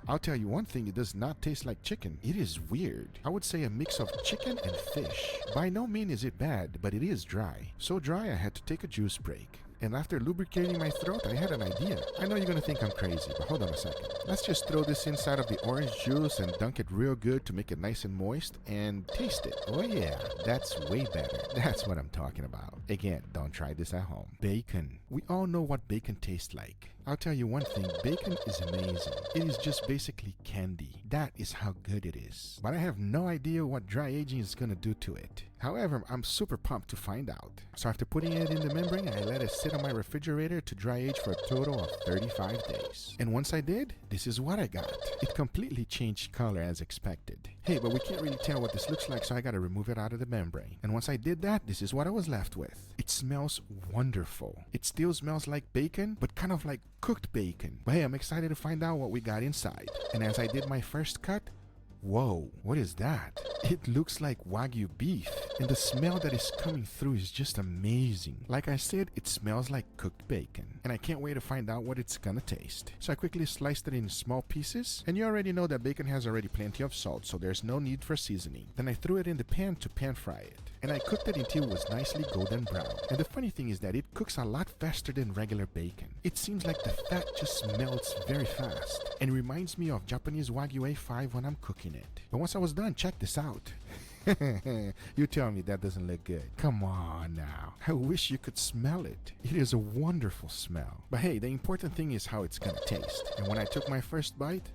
I'll tell you one thing, it does not taste like chicken. It is weird. I would say a mix of chicken and fish. By no means is it bad, but it is dry. So dry I had to take a juice break. And after lubricating my throat, I had an idea. I know you're gonna think I'm crazy, but hold on a second. Let's just throw this inside of the orange juice and dunk it real good to make it nice and moist and taste it. Oh yeah, that's way better. That's what I'm talking about. Again, don't try this at home. Bacon. We all know what bacon tastes like. I'll tell you one thing, bacon is amazing. It is just basically candy. That is how good it is. But I have no idea what dry aging is gonna do to it. However, I'm super pumped to find out. So after putting it in the membrane, I let it sit on my refrigerator to dry age for a total of 35 days. And once I did, this is what I got. It completely changed color as expected. Hey, but we can't really tell what this looks like, so I gotta remove it out of the membrane. And once I did that, this is what I was left with. It smells wonderful. It still smells like bacon, but kind of like cooked bacon. But hey, I'm excited to find out what we got inside. And as I did my first cut, whoa, what is that? It looks like Wagyu beef, and the smell that is coming through is just amazing. Like I said, it smells like cooked bacon, and I can't wait to find out what it's gonna taste. So I quickly sliced it in small pieces, and you already know that bacon has already plenty of salt, so there's no need for seasoning. Then I threw it in the pan to pan fry it, and I cooked it until it was nicely golden brown. And the funny thing is that it cooks a lot faster than regular bacon. It seems like the fat just melts very fast, and reminds me of Japanese Wagyu A5 when I'm cooking it. But once I was done, check this out. You tell me that doesn't look good. Come on now. I wish you could smell it. It is a wonderful smell. But hey, the important thing is how it's gonna taste. And when I took my first bite,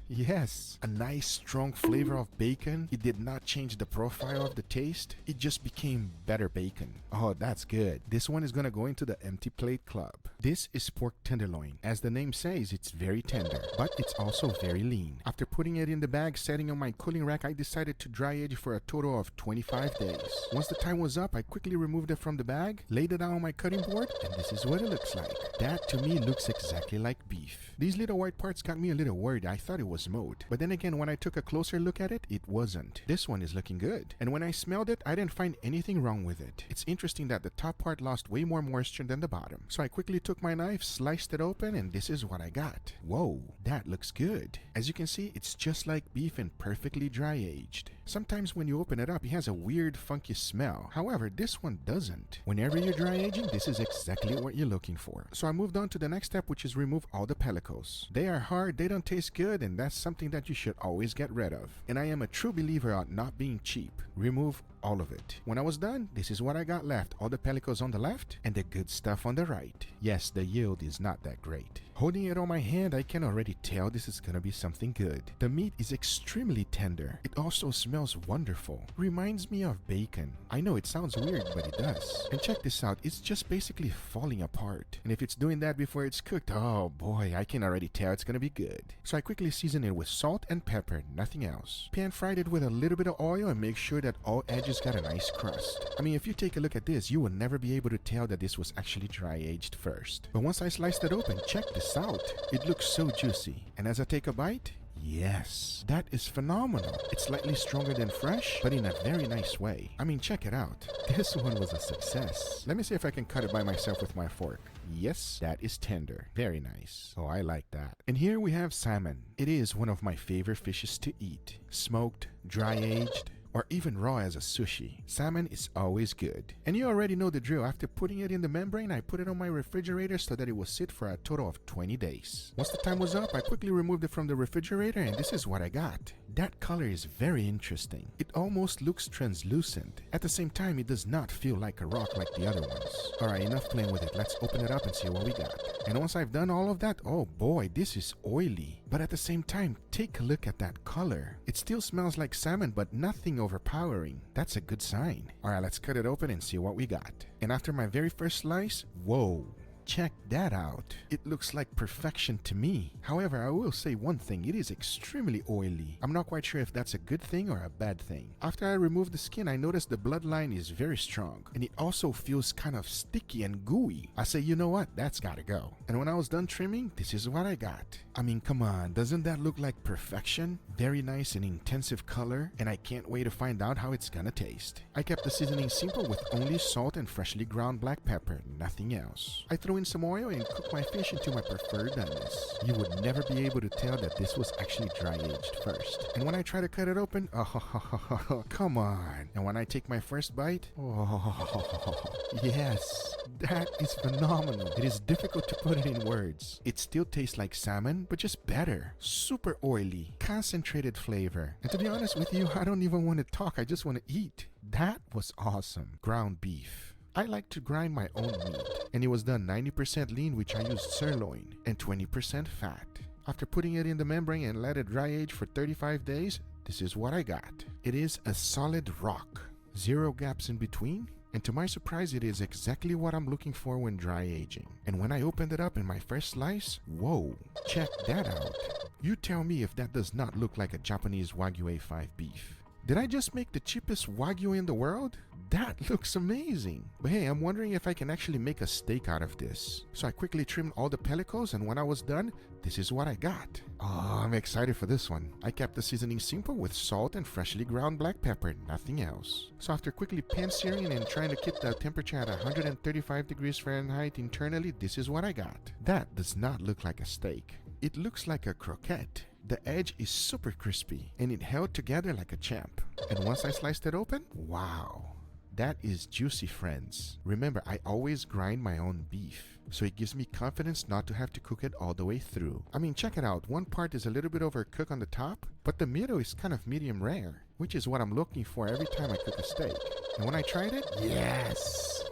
yes, a nice strong flavor of bacon. It did not change the profile of the taste. It just became better bacon. Oh, that's good. This one is gonna go into the empty plate club. This is pork tenderloin. As the name says, it's very tender, but it's also very lean. After putting it in the bag, setting on my cooling rack, I decided to dry age for a total of 25 days. Once the time was up, I quickly removed it from the bag, laid it on my cutting board, and this is what it looks like. That to me looks exactly like beef. These little white parts got me a little worried. I thought it was smoked. But then again, when I took a closer look at it, it wasn't. This one is looking good. And when I smelled it, I didn't find anything wrong with it. It's interesting that the top part lost way more moisture than the bottom. So I quickly took my knife, sliced it open, and this is what I got. Whoa, that looks good. As you can see, it's just like beef and perfectly dry aged. Sometimes when you open it up, it has a weird funky smell. However, this one doesn't. Whenever you're dry aging, this is exactly what you're looking for. So I moved on to the next step, which is remove all the pellicles. They are hard, they don't taste good, and that's something that you should always get rid of. And I am a true believer on not being cheap. Remove all of it. When I was done, this is what I got left. All the pellicles on the left and the good stuff on the right. Yes, the yield is not that great. Holding it on my hand, I can already tell this is gonna be something good. The meat is extremely tender. It also smells wonderful. Reminds me of bacon. I know it sounds weird, but it does. And check this out, it's just basically falling apart. And if it's doing that before it's cooked, oh boy, I can already tell it's gonna be good. So I quickly seasoned it with salt and pepper, nothing else. Pan fried it with a little bit of oil and make sure that all edges got a nice crust. I mean, if you take a look at this, you will never be able to tell that this was actually dry aged first. But once I sliced it open, check this out. It looks so juicy. And as I take a bite, yes, that is phenomenal. It's slightly stronger than fresh, but in a very nice way. I mean, check it out. This one was a success. Let me see if I can cut it by myself with my fork. Yes, that is tender. Very nice. Oh, I like that. And here we have salmon. It is one of my favorite fishes to eat. Smoked, dry aged, or even raw as a sushi. Salmon is always good. And you already know the drill. After putting it in the membrane, I put it on my refrigerator so that it will sit for a total of 20 days. Once the time was up, I quickly removed it from the refrigerator, and this is what I got. That color is very interesting. It almost looks translucent. At the same time, it does not feel like a rock like the other ones. Alright, enough playing with it. Let's open it up and see what we got. And once I've done all of that, oh boy, this is oily. But at the same time, take a look at that color. It still smells like salmon, but nothing overpowering. That's a good sign. Alright, let's cut it open and see what we got. And after my very first slice, whoa. Check that out. It looks like perfection to me. However, I will say one thing, it is extremely oily. I'm not quite sure if that's a good thing or a bad thing. After I removed the skin, I noticed the bloodline is very strong, and it also feels kind of sticky and gooey. I say, you know what, that's gotta go. And when I was done trimming, this is what I got. I mean, come on, doesn't that look like perfection? Very nice and intensive color, and I can't wait to find out how it's gonna taste. I kept the seasoning simple with only salt and freshly ground black pepper, nothing else. I threw in some oil and cooked my fish into my preferred doneness. You would never be able to tell that this was actually dry aged first. And when I try to cut it open, oh, come on. And when I take my first bite, oh, yes, that is phenomenal. It is difficult to put it in words. It still tastes like salmon, but just better. Super oily, concentrated flavor. And to be honest with you, I don't even want to talk, I just want to eat. That was awesome. Ground beef. I like to grind my own meat, and it was done 90% lean, which I used sirloin, and 20% fat. After putting it in the membrane and let it dry age for 35 days, this is what I got. It is a solid rock, 0 gaps in between, and to my surprise, it is exactly what I'm looking for when dry aging. And when I opened it up in my first slice, whoa, check that out. You tell me if that does not look like a Japanese Wagyu A5 beef. Did I just make the cheapest Wagyu in the world? That looks amazing. But hey, I'm wondering if I can actually make a steak out of this. So I quickly trimmed all the pellicles, and when I was done, this is what I got. Oh, I'm excited for this one. I kept the seasoning simple with salt and freshly ground black pepper, nothing else. So after quickly pan searing and trying to keep the temperature at 135 degrees Fahrenheit internally, this is what I got. That does not look like a steak. It looks like a croquette. The edge is super crispy, and it held together like a champ. And once I sliced it open, wow. That is juicy, friends. Remember, I always grind my own beef, so it gives me confidence not to have to cook it all the way through. I mean, check it out. One part is a little bit overcooked on the top, but the middle is kind of medium rare, which is what I'm looking for every time I cook a steak. And when I tried it, yes!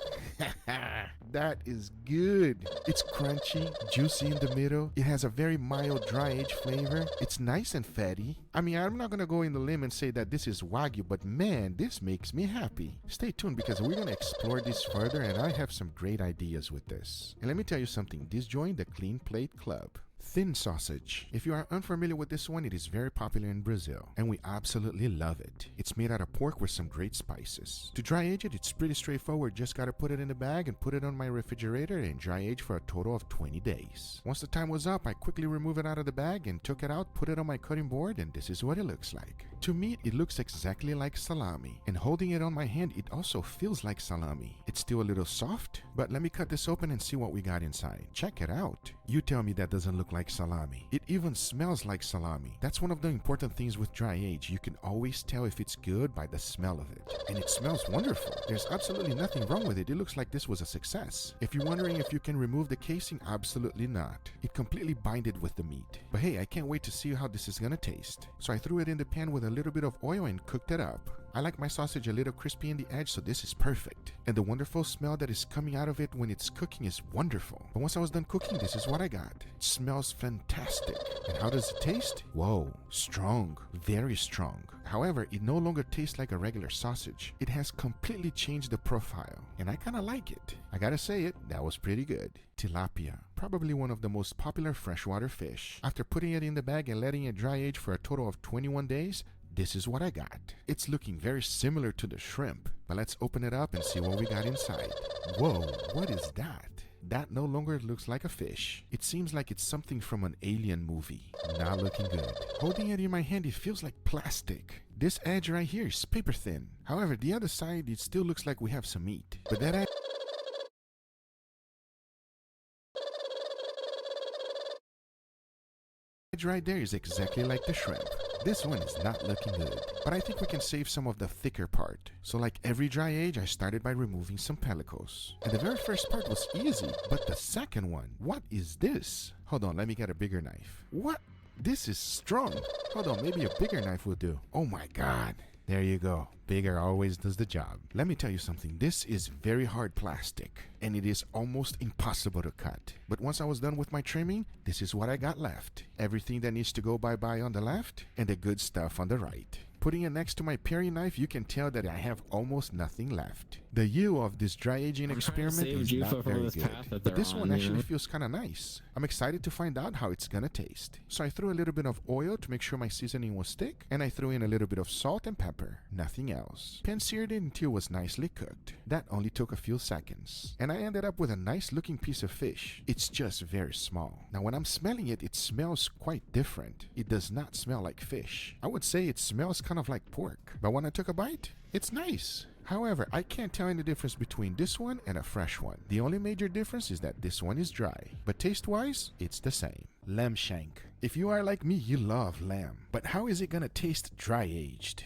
That is good. It's crunchy, juicy in the middle. It has a very mild dry aged flavor. It's nice and fatty. I mean, I'm not gonna go in the limb and say that this is Wagyu, but man, this makes me happy. Stay tuned because we're gonna explore this further, and I have some great ideas with this. And let me tell you something, this joined the Clean Plate Club. Thin sausage. If you are unfamiliar with this one, it is very popular in Brazil, and we absolutely love it. It's made out of pork with some great spices. To dry age it, it's pretty straightforward. Just gotta put it in a bag and put it on my refrigerator and dry age for a total of 20 days. Once the time was up, I quickly removed it out of the bag and took it out, put it on my cutting board, and this is what it looks like. To me, it looks exactly like salami, and holding it on my hand, it also feels like salami. It's still a little soft, but let me cut this open and see what we got inside. Check it out. You tell me that doesn't look like salami. It even smells like salami. That's one of the important things with dry age. You can always tell if it's good by the smell of it. And it smells wonderful. There's absolutely nothing wrong with it. It looks like this was a success. If you're wondering if you can remove the casing, absolutely not. It completely binded with the meat. But hey, I can't wait to see how this is gonna taste. So I threw it in the pan with a little bit of oil and cooked it up. I like my sausage a little crispy in the edge, so this is perfect. And the wonderful smell that is coming out of it when it's cooking is wonderful. But once I was done cooking, this is what I got. It smells fantastic. And how does it taste? Whoa, strong, very strong. However, it no longer tastes like a regular sausage. It has completely changed the profile, and I kinda like it. I gotta say it, that was pretty good. Tilapia, probably one of the most popular freshwater fish. After putting it in the bag and letting it dry age for a total of 21 days, this is what I got. It's looking very similar to the shrimp, but let's open it up and see what we got inside. Whoa, what is that? That no longer looks like a fish. It seems like it's something from an alien movie. Not looking good. Holding it in my hand, it feels like plastic. This edge right here is paper thin. However, the other side, it still looks like we have some meat. But that edge right there is exactly like the shrimp. This one is not looking good, but I think we can save some of the thicker part. So like every dry age, I started by removing some pellicles. And the very first part was easy, but the second one, what is this? Hold on, let me get a bigger knife. What? This is strong. Hold on, maybe a bigger knife will do. Oh my God. There you go. Bigger always does the job. Let me tell you something. This is very hard plastic, and it is almost impossible to cut. But once I was done with my trimming, this is what I got left. Everything that needs to go bye-bye on the left, and the good stuff on the right. putting it next to my paring knife, you can tell that I have almost nothing left. The hue of this dry aging experiment is not very good, but this one actually feels kind of nice. I'm excited to find out how it's gonna taste. So I threw a little bit of oil to make sure my seasoning was thick, and I threw in a little bit of salt and pepper, nothing else. Pan seared it until it was nicely cooked. That only took a few seconds, and I ended up with a nice looking piece of fish. It's just very small. Now when I'm smelling it, it smells quite different. It does not smell like fish. I would say it smells kind of like pork, but when I took a bite, it's nice. However, I can't tell any difference between this one and a fresh one. The only major difference is that this one is dry, but taste-wise, it's the same. Lamb shank. If you are like me, you love lamb, but how is it gonna taste dry-aged?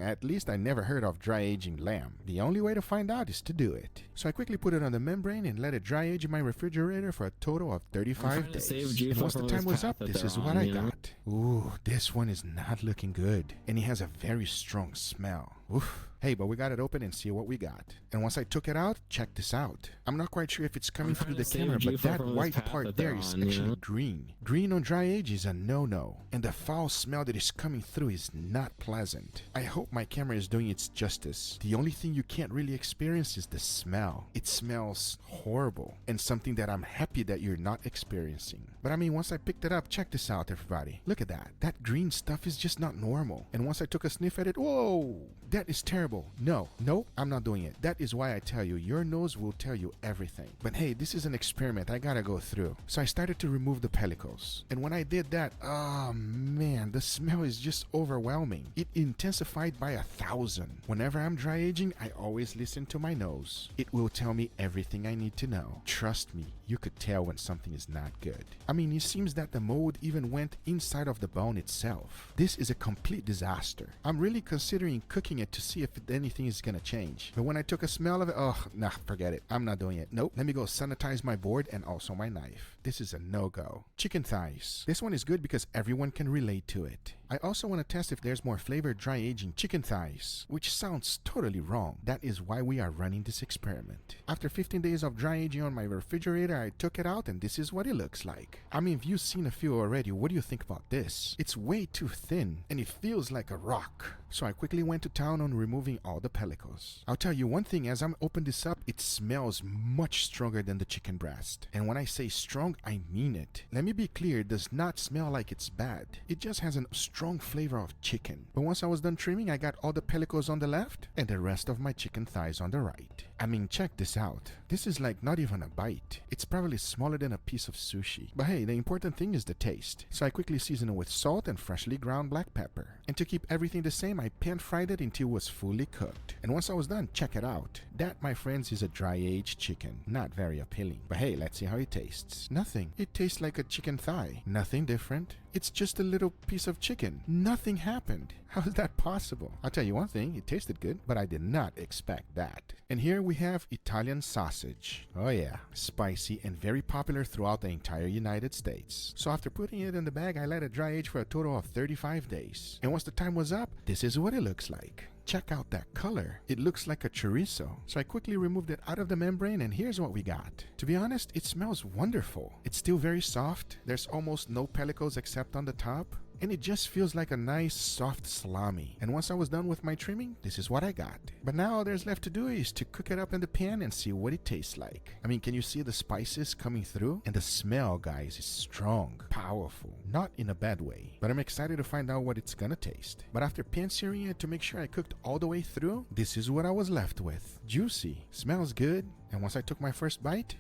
At least I never heard of dry aging lamb. The only way to find out is to do it. So I quickly put it on the membrane and let it dry age in my refrigerator for a total of 35 days. And once the time was up, this is what I got. Ooh, this one is not looking good. And it has a very strong smell. Oof. Hey, but we got it open and see what we got. And once I took it out, check this out. I'm not quite sure if it's coming through the camera, but that white part there is actually green. Green on dry age is a no-no. And the foul smell that is coming through is not pleasant. I hope my camera is doing its justice. The only thing you can't really experience is the smell. It smells horrible, and something that I'm happy that you're not experiencing. But I mean, once I picked it up, check this out, everybody. Look at that. That green stuff is just not normal. And once I took a sniff at it, whoa, that is terrible. No, I'm not doing it. That is why I tell you, your nose will tell you everything. But hey, this is an experiment I gotta go through. So I started to remove the pellicles. And when I did that, oh man, the smell is just overwhelming. It intensified by 1,000. Whenever I'm dry aging, I always listen to my nose. It will tell me everything I need to know. Trust me, you could tell when something is not good. I mean, it seems that the mold even went inside of the bone itself. This is a complete disaster. I'm really considering cooking it to see if anything is gonna change. But when I took a smell of it, oh, nah, forget it. I'm not doing it. Nope. Let me go sanitize my board and also my knife. This is a no-go. Chicken thighs. This one is good because everyone can relate to it. I also want to test if there's more flavored dry aging chicken thighs, which sounds totally wrong. That is why we are running this experiment. After 15 days of dry aging on my refrigerator, I took it out and this is what it looks like. I mean, if you've seen a few already, what do you think about this? It's way too thin and it feels like a rock. So I quickly went to town on removing all the pellicles. I'll tell you one thing, as I'm opening this up, it smells much stronger than the chicken breast. And when I say strong, I mean it. Let me be clear, it does not smell like it's bad. It just has a strong flavor of chicken. But once I was done trimming, I got all the pellicles on the left and the rest of my chicken thighs on the right. I mean, check this out. This is like not even a bite. It's probably smaller than a piece of sushi. But hey, the important thing is the taste. So I quickly seasoned it with salt and freshly ground black pepper. And to keep everything the same, I pan fried it until it was fully cooked. And once I was done, check it out. That, my friends, is a dry-aged chicken. Not very appealing. But hey, let's see how it tastes. Nothing. It tastes like a chicken thigh. Nothing different. It's just a little piece of chicken. Nothing happened. How is that possible? I'll tell you one thing, it tasted good, but I did not expect that. And here we have Italian sausage. Oh yeah, spicy and very popular throughout the entire United States. So after putting it in the bag, I let it dry age for a total of 35 days. And once the time was up, this is what it looks like. Check out that color. It looks like a chorizo. So I quickly removed it out of the membrane and here's what we got. To be honest, it smells wonderful. It's still very soft. There's almost no pellicles except on the top. And it just feels like a nice soft salami. And once I was done with my trimming, this is what I got. But now all there's left to do is to cook it up in the pan and see what it tastes like. I mean, can you see the spices coming through? And the smell, guys, is strong, powerful, not in a bad way. But I'm excited to find out what it's gonna taste. But after pan searing it to make sure I cooked all the way through, this is what I was left with. Juicy, smells good. And once I took my first bite,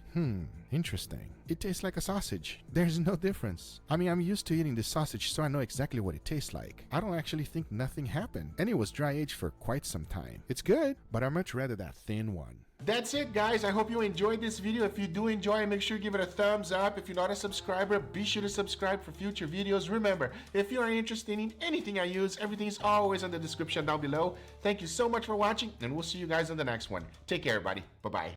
interesting. It tastes like a sausage. There's no difference. I mean, I'm used to eating this sausage, so I know exactly what it tastes like. I don't actually think nothing happened. And it was dry aged for quite some time. It's good, but I much rather that thin one. That's it, guys. I hope you enjoyed this video. If you do enjoy, make sure you give it a thumbs up. If you're not a subscriber, be sure to subscribe for future videos. Remember, if you are interested in anything I use, everything is always in the description down below. Thank you so much for watching, and we'll see you guys on the next one. Take care, everybody. Bye-bye.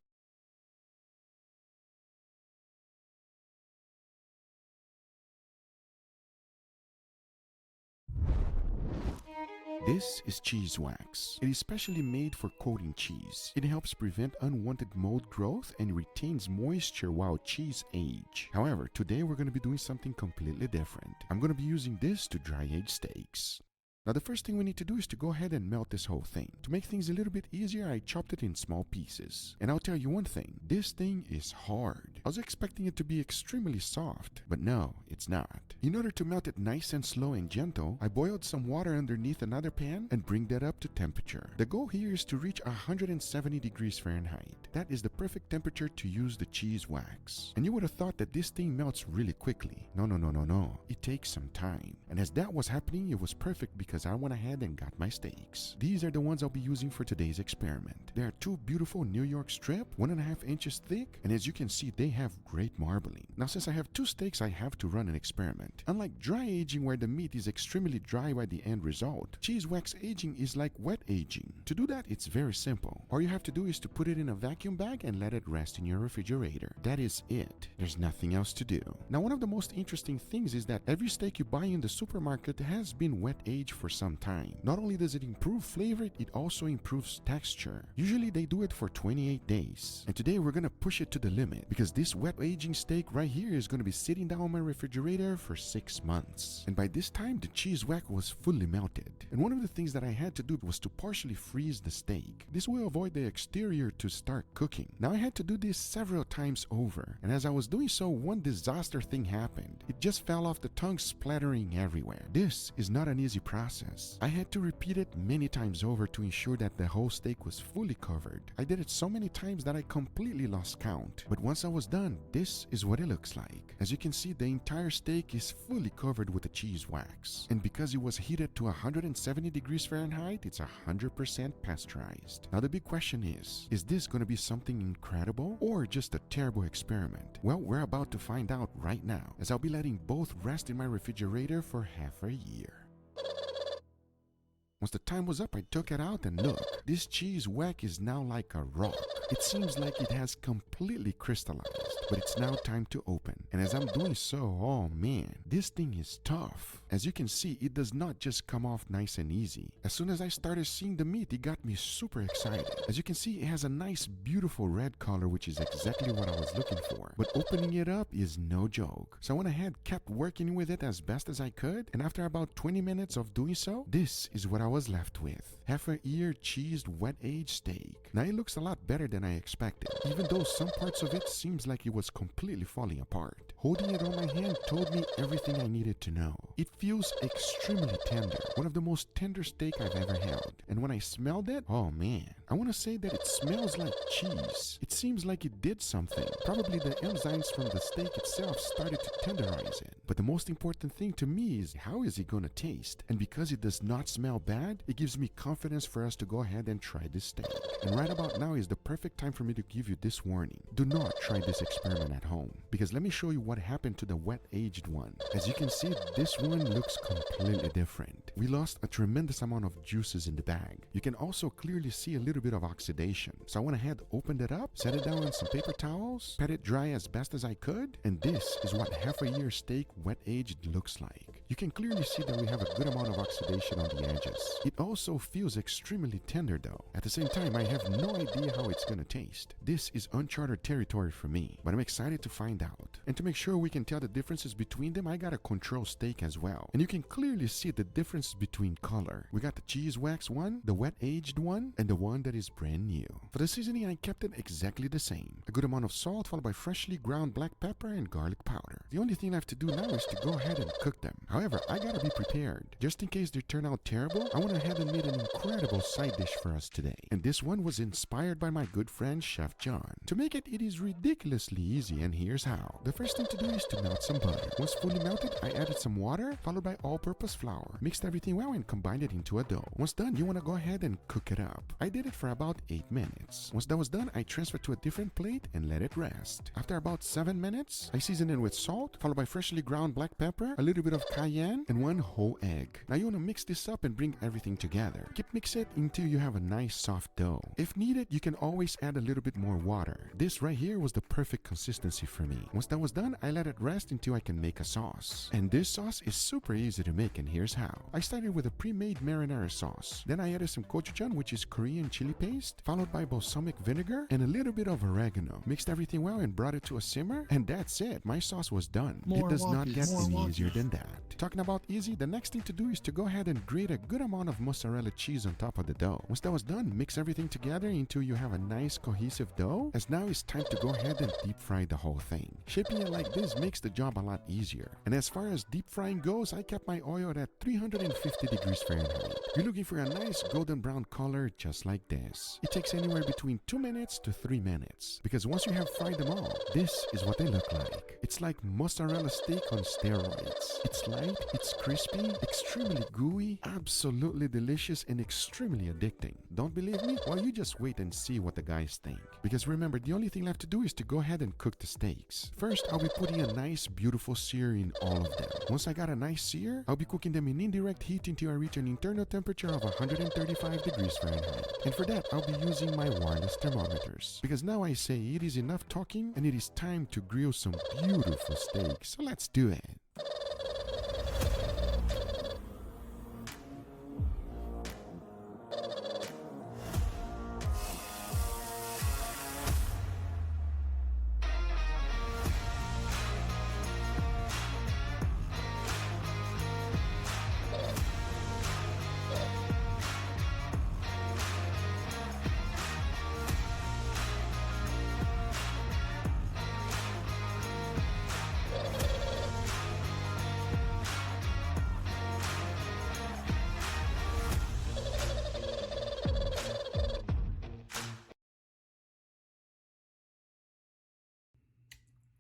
This is cheese wax. It is specially made for coating cheese. It helps prevent unwanted mold growth and retains moisture while cheese age. However, today we're going to be doing something completely different. I'm going to be using this to dry age steaks. Now the first thing we need to do is to go ahead and melt this whole thing. To make things a little bit easier, I chopped it in small pieces. And I'll tell you one thing, this thing is hard. I was expecting it to be extremely soft, but no, it's not. In order to melt it nice and slow and gentle, I boiled some water underneath another pan and bring that up to temperature. The goal here is to reach 170 degrees Fahrenheit. That is the perfect temperature to use the cheese wax. And you would have thought that this thing melts really quickly. No. It takes some time. And as that was happening, it was perfect because I went ahead and got my steaks. These are the ones I'll be using for today's experiment. They are two beautiful New York strip, 1.5 inches thick, and as you can see, they have great marbling. Now since I have two steaks, I have to run an experiment. Unlike dry aging where the meat is extremely dry by the end result, cheese wax aging is like wet aging. To do that, it's very simple. All you have to do is to put it in a vacuum bag and let it rest in your refrigerator. That is it. There's nothing else to do. Now one of the most interesting things is that every steak you buy in the supermarket has been wet aged for some time. Not only does it improve flavor, it also improves texture. Usually they do it for 28 days. And today we're gonna push it to the limit because this wet aging steak right here is gonna be sitting down in my refrigerator for 6 months. And by this time the cheese wax was fully melted. And one of the things that I had to do was to partially freeze the steak. This will avoid the exterior to start cooking. Now I had to do this several times over. And as I was doing so, one disaster thing happened. It just fell off the tongue, splattering everywhere. This is not an easy process. I had to repeat it many times over to ensure that the whole steak was fully covered. I did it so many times that I completely lost count. But once I was done, this is what it looks like. As you can see, the entire steak is fully covered with the cheese wax. And because it was heated to 170 degrees Fahrenheit, it's 100% pasteurized. Now the big question is this going to be something incredible or just a terrible experiment? Well, we're about to find out right now, as I'll be letting both rest in my refrigerator for half a year. Once the time was up, I took it out and look, this cheese wax is now like a rock. It seems like it has completely crystallized, but it's now time to open. And as I'm doing so, oh man, this thing is tough. As you can see, it does not just come off nice and easy. As soon as I started seeing the meat, it got me super excited. As you can see, it has a nice, beautiful red color, which is exactly what I was looking for. But opening it up is no joke. So I went ahead, kept working with it as best as I could, and after about 20 minutes of doing so, this is what I was left with. Half a year cheesed wet aged steak. Now it looks a lot better than I expected, even though some parts of it seems like it was completely falling apart. Holding it on my hand told me everything I needed to know. It feels extremely tender, one of the most tender steak I've ever held. And when I smelled it, oh man, I want to say that it smells like cheese. It seems like it did something. Probably the enzymes from the steak itself started to tenderize it. But the most important thing to me is how is it gonna taste? And because it does not smell bad, it gives me confidence for us to go ahead and try this steak. And right about now is the perfect time for me to give you this warning. Do not try this experiment at home, because let me show you what happened to the wet aged one. As you can see, this one looks completely different. We lost a tremendous amount of juices in the bag. You can also clearly see a little bit of oxidation. So I went ahead, opened it up, set it down on some paper towels, pat it dry as best as I could, and this is what half a year steak wet aged looks like. You can clearly see that we have a good amount of oxidation on the edges. It also feels extremely tender though. At the same time, I have no idea how it's gonna taste. This is uncharted territory for me, but I'm excited to find out. And to make sure we can tell the differences between them, I got a control steak as well. And you can clearly see the difference between color. We got the cheese wax one, the wet aged one, and the one that is brand new. For the seasoning, I kept it exactly the same. A good amount of salt followed by freshly ground black pepper and garlic powder. The only thing I have to do now is to go ahead and cook them. However, I gotta be prepared. Just in case they turn out terrible, I went ahead and made an incredible side dish for us today. And this one was inspired by my good friend Chef John. To make it, it is ridiculously easy, and here's how. The first thing to do is to melt some butter. Once fully melted, I added some water, followed by all-purpose flour. Mixed everything well and combined it into a dough. Once done, you want to go ahead and cook it up. I did it for about 8 minutes. Once that was done, I transferred to a different plate and let it rest. After about 7 minutes, I seasoned it with salt, followed by freshly ground black pepper, a little bit of cayenne, and 1 whole egg. Now you want to mix this up and bring everything together. Keep mixing it until you have a nice soft dough. If needed, you can always add a little bit more water. This right here was the perfect consistency for me. Once that was done, I let it rest until I can make a sauce. And this sauce is super easy to make, and here's how. I started with a pre-made marinara sauce. Then I added some gochujang, which is Korean chili paste, followed by balsamic vinegar and a little bit of oregano. Mixed everything well and brought it to a simmer, and that's it. My sauce was done. It does not get any easier than that. Talking about easy, the next thing to do is to go ahead and grate a good amount of mozzarella cheese on top of the dough. Once that was done, mix everything together until you have a nice cohesive dough, as now it's time to go ahead and deep fry the whole thing. Shaping it like this makes the job a lot easier. And as far as deep frying goes, I kept my oil at 350 degrees Fahrenheit. You're looking for a nice golden brown color just like this. It takes anywhere between 2 minutes to 3 minutes, because once you have fried them all, this is what they look like. It's like mozzarella steak on steroids. It's light, it's crispy, extremely gooey, absolutely delicious, and extremely addicting. Don't believe me? Well, you just wait and see what the guys think. Because remember, the only thing left to do is to go ahead and cook the steaks. First, I'll be putting a nice, beautiful sear in all of them. Once I got a nice sear, I'll be cooking them in indirect heat until I reach an internal temperature of 135 degrees Fahrenheit. And for that, I'll be using my wireless thermometers. Because now I say it is enough talking and it is time to grill some beautiful steaks. So let's do it.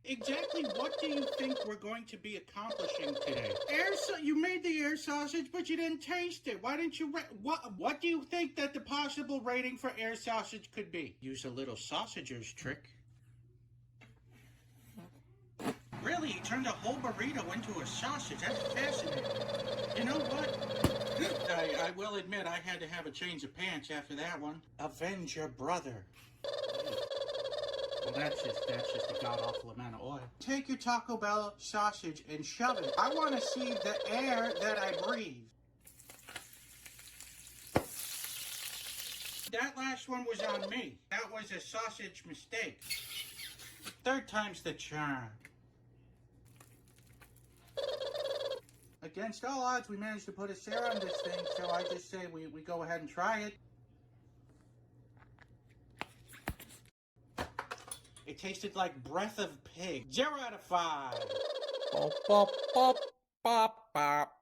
Exactly what do you think we're going to be accomplishing today? You made the air sausage, but you didn't taste it. Why didn't you what do you think that the possible rating for air sausage could be? Use a little sausager's trick. Really, he turned a whole burrito into a sausage. That's fascinating. You know what? I will admit I had to have a change of pants after that one. Avenge your brother. Well, that's just a god-awful amount of oil. Take your Taco Bell sausage and shove it. I want to see the air that I breathe. That last one was on me. That was a sausage mistake. Third time's the charm. Against all odds, we managed to put a sear on this thing, so I just say we go ahead and try it. It tasted like breath of pig. 0 out of 5. Bop, bop, bop, bop, bop.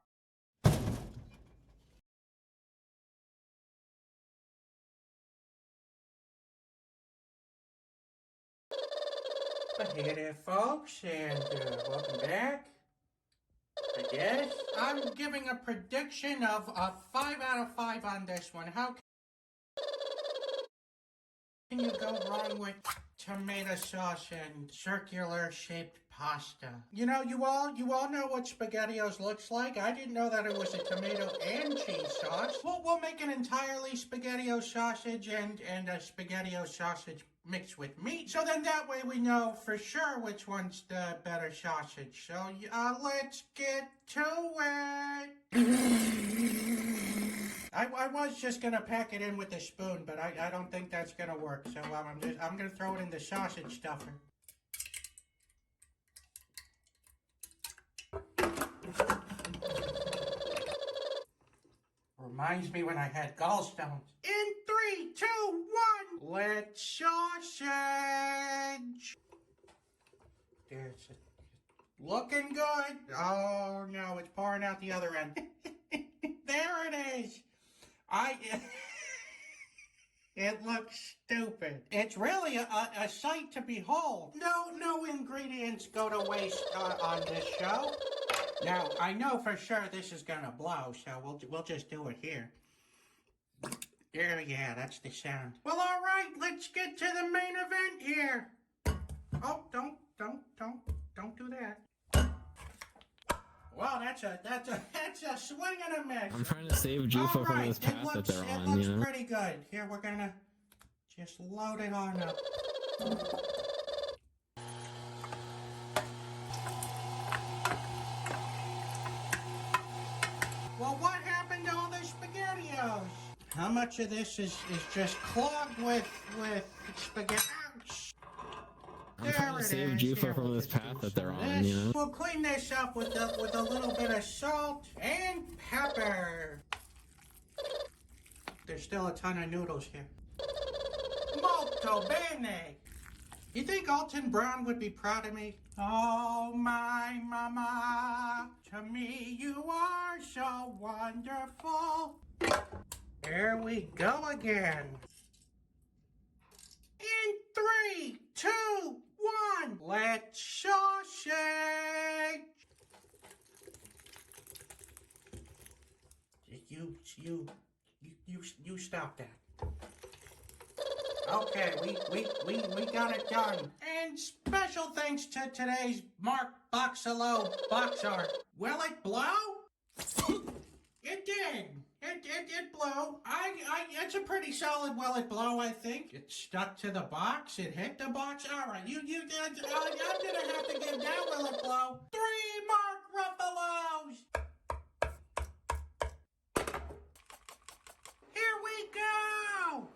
Hey there, folks, and welcome back. I guess I'm giving a prediction of a 5 out of 5 on this one. How can you go wrong with tomato sauce and circular-shaped pasta? You know, you all know what SpaghettiOs looks like. I didn't know that it was a tomato and cheese sauce. We'll make an entirely SpaghettiO sausage and a SpaghettiO sausage mixed with meat. So then that way we know for sure which one's the better sausage. So let's get to it. I was just gonna pack it in with a spoon, but I don't think that's gonna work. So I'm gonna throw it in the sausage stuffer. Reminds me when I had gallstones. In 3, 2, 1, let's sausage. There's it. Looking good. Oh no, it's pouring out the other end. There it is. It looks stupid. It's really a sight to behold. No ingredients go to waste on this show. Now, I know for sure this is gonna blow, so we'll just do it here. Yeah, that's the sound. Well, all right, let's get to the main event here. Oh, don't do that. Wow, that's a swing and a miss. I'm trying to save jouffa from this path that they're on, It looks pretty good. Here, we're gonna just load it on up. Well, what happened to all the SpaghettiOs? How much of this is just clogged with spaghetti? Ouch! I'm trying to save Jufa from this path that they're on, you know? We'll clean this up with a little bit of salt and pepper. There's still a ton of noodles here. Molto bene. You think Alton Brown would be proud of me? Oh, my mama, to me you are so wonderful. Here we go again. In 3, 2, 1, let's sausage. You stop that. Okay, we got it done. And special thanks to today's Mark Boxalo box art. Will it blow? It did. It blew. It's a pretty solid will it blow, I think. It stuck to the box. It hit the box. All right, you did. I'm gonna have to give that will it blow 3 Mark Ruffalos. Here we go.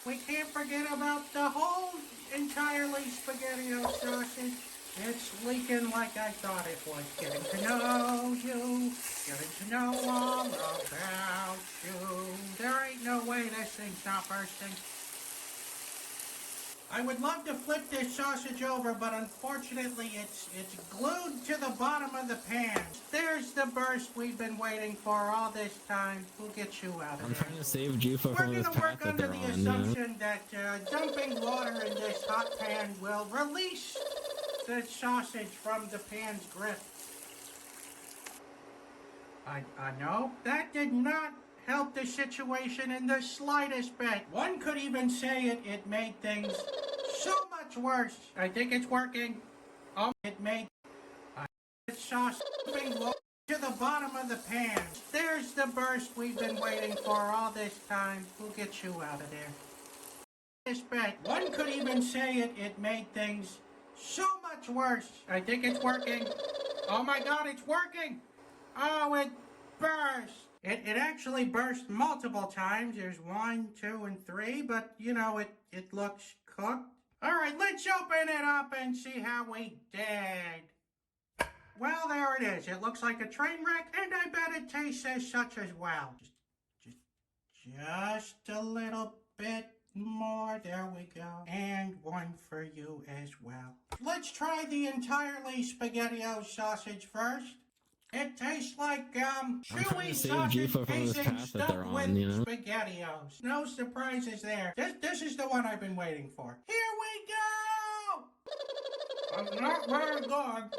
We can't forget about the whole entirely SpaghettiO sausage. It's leaking like I thought it was. Getting to know you, getting to know all about you. There ain't no way this thing's not bursting. I would love to flip this sausage over, but unfortunately it's glued to the bottom of the pan. There's the burst we've been waiting for all this time. We'll get you out of I'm trying to save Jufa from this path work that under they're the on, you know? assumption that dumping water in this hot pan will release the sausage from the pan's grip. I know that did not help the situation in the slightest bit. One could even say it made things so much worse. I think it's working. It made the sauce dumping water to the bottom of the pan. There's the burst we've been waiting for all this time. We'll get you out of there. This bit. One could even say it made things so much worse. I think it's working. Oh my God, it's working. Oh, it burst. It actually burst multiple times. There's 1, 2, and 3, but you know, it looks cooked. All right, let's open it up and see how we did. Well, there it is. It looks like a train wreck, and I bet it tastes as such as well. Just a little bit more. There we go. And one for you as well. Let's try the entirely SpaghettiO sausage first. It tastes like chewy sausage casing stuffed with SpaghettiOs. No surprises there. This is the one I've been waiting for. Here we go. Not very good.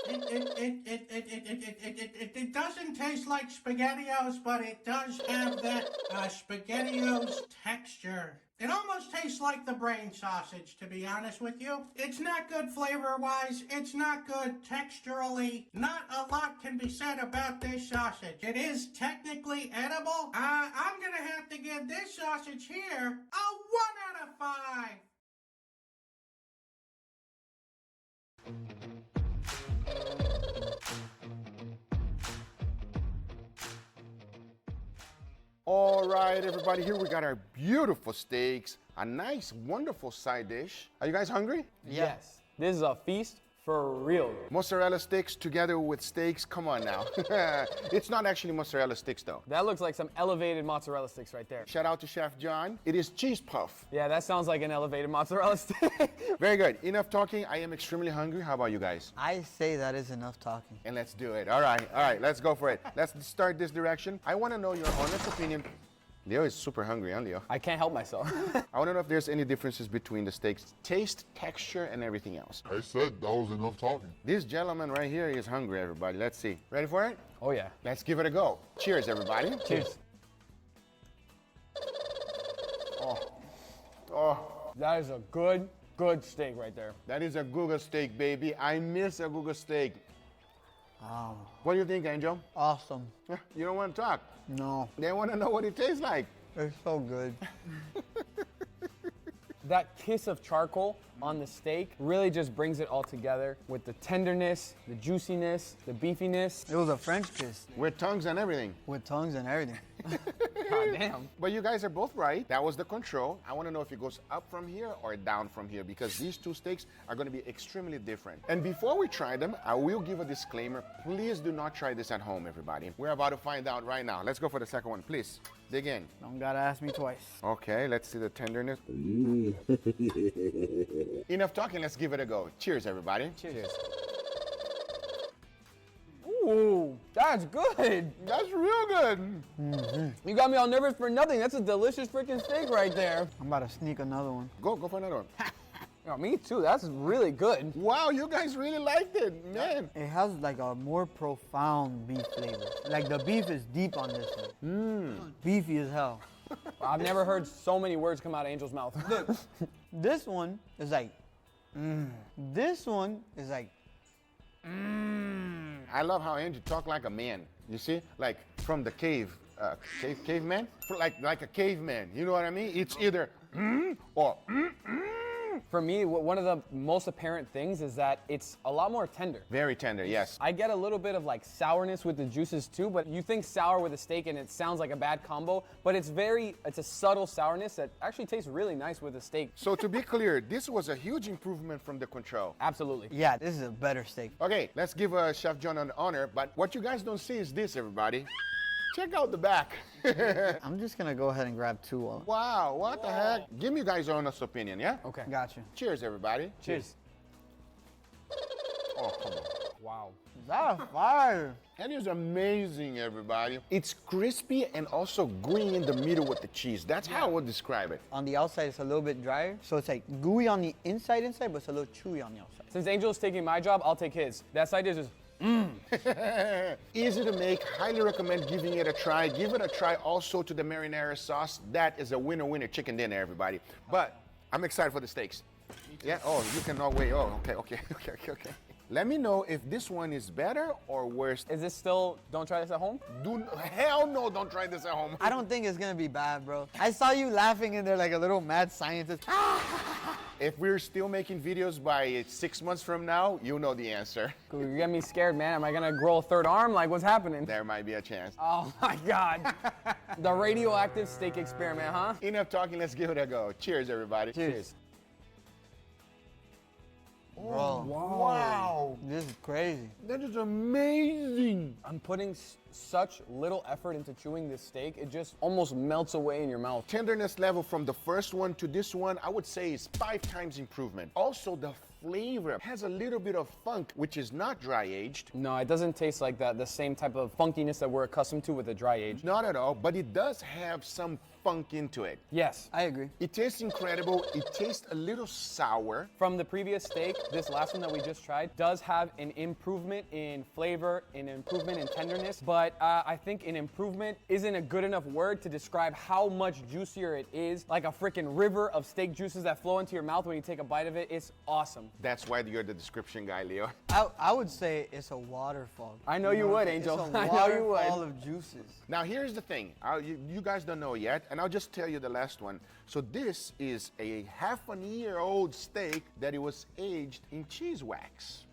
It doesn't taste like SpaghettiOs, but it does have that SpaghettiOs texture. It almost tastes like the brain sausage, to be honest with you. It's not good flavor-wise. It's not good texturally. Not a lot can be said about this sausage. It is technically edible. I'm gonna have to give this sausage here a 1 out of 5. All right, everybody, here we got our beautiful steaks, a nice, wonderful side dish. Are you guys hungry? Yes. This is a feast for real. Mozzarella sticks together with steaks, come on now. It's not actually mozzarella sticks though. That looks like some elevated mozzarella sticks right there. Shout out to Chef John. It is cheese puff. Yeah, that sounds like an elevated mozzarella stick. Very good. Enough talking. I am extremely hungry. How about you guys? I say that is enough talking. And let's do it. All right, let's go for it. Let's start this direction. I want to know your honest opinion. Leo is super hungry, huh, Leo? I can't help myself. I want to know if there's any differences between the steaks, taste, texture, and everything else. I said that was enough talking. This gentleman right here is hungry, everybody. Let's see. Ready for it? Oh, yeah. Let's give it a go. Cheers, everybody. Cheers. Oh. That is a good steak right there. That is a Guga steak, baby. I miss a Guga steak. What do you think, Angel? Awesome. You don't want to talk? No. They want to know what it tastes like. It's so good. That kiss of charcoal on the steak really just brings it all together with the tenderness, the juiciness, the beefiness. It was a French kiss. With tongues and everything. With tongues and everything. God damn. But you guys are both right. That was the control. I want to know if it goes up from here or down from here, because these two steaks are going to be extremely different. And before we try them, I will give a disclaimer. Please do not try this at home, everybody. We're about to find out right now. Let's go for the second one, please. Dig in. Don't gotta ask me twice. Okay, let's see the tenderness. Enough talking, let's give it a go. Cheers, everybody. Cheers. Ooh, that's good. That's real good. You got me all nervous for nothing. That's a delicious freaking steak right there. I'm about to sneak another one. Go for another one. Oh, me too. That's really good. Wow, you guys really liked it, man. It has like a more profound beef flavor. Like the beef is deep on this one. Beefy as hell. I've never heard so many words come out of Angel's mouth. Look, this one is like, This one is like, I love how Angie talk like a man. You see, like from the caveman, like a caveman. You know what I mean? It's either or. For me, one of the most apparent things is that it's a lot more tender. Very tender, yes. I get a little bit of like sourness with the juices too, but you think sour with a steak and it sounds like a bad combo, but it's a subtle sourness that actually tastes really nice with a steak. So to be clear, this was a huge improvement from the control. Absolutely. Yeah, this is a better steak. Okay, let's give Chef John an honor, but what you guys don't see is this, everybody. Check out the back. I'm just gonna go ahead and grab two. Wow, what the heck? Give me you guys your honest opinion, yeah? Okay. Gotcha. Cheers, everybody. Cheers. Oh, come on. Wow. That's fire. That is amazing, everybody. It's crispy and also gooey in the middle with the cheese. That's how I would describe it. On the outside, it's a little bit drier. So it's like gooey on the inside, but it's a little chewy on the outside. Since Angel's taking my job, I'll take his. That side is just Easy to make, highly recommend giving it a try. Give it a try also to the marinara sauce. That is a winner chicken dinner, everybody. But I'm excited for the steaks. Yeah, oh, you cannot wait. Oh, okay. Let me know if this one is better or worse. Is this still, don't try this at home? Hell no, don't try this at home. I don't think it's gonna be bad, bro. I saw you laughing in there like a little mad scientist. If we're still making videos by 6 months from now, you know the answer. You get me scared, man. Am I gonna grow a third arm? Like, what's happening? There might be a chance. Oh my God. The radioactive steak experiment, huh? Enough talking, let's give it a go. Cheers, everybody. Cheers. Bro, wow. This is crazy. That is amazing. I'm putting such little effort into chewing this steak. It just almost melts away in your mouth. Tenderness level from the first one to this one, I would say is 5 times improvement. Also, the flavor has a little bit of funk, which is not dry aged. No, it doesn't taste like that, the same type of funkiness that we're accustomed to with the dry age. Not at all, but it does have some funk into it. Yes. I agree. It tastes incredible. It tastes a little sour. From the previous steak, this last one that we just tried does have an improvement in flavor, an improvement in tenderness, but I think an improvement isn't a good enough word to describe how much juicier it is. Like a freaking river of steak juices that flow into your mouth when you take a bite of it. It's awesome. That's why you're the description guy, Leo. I would say it's a waterfall. I know you would, Angel. It's a I know you would. waterfall of juices. Now here's the thing. You guys don't know yet, and I'll just tell you the last one. So this is a half-a-year-old steak that it was aged in cheese wax.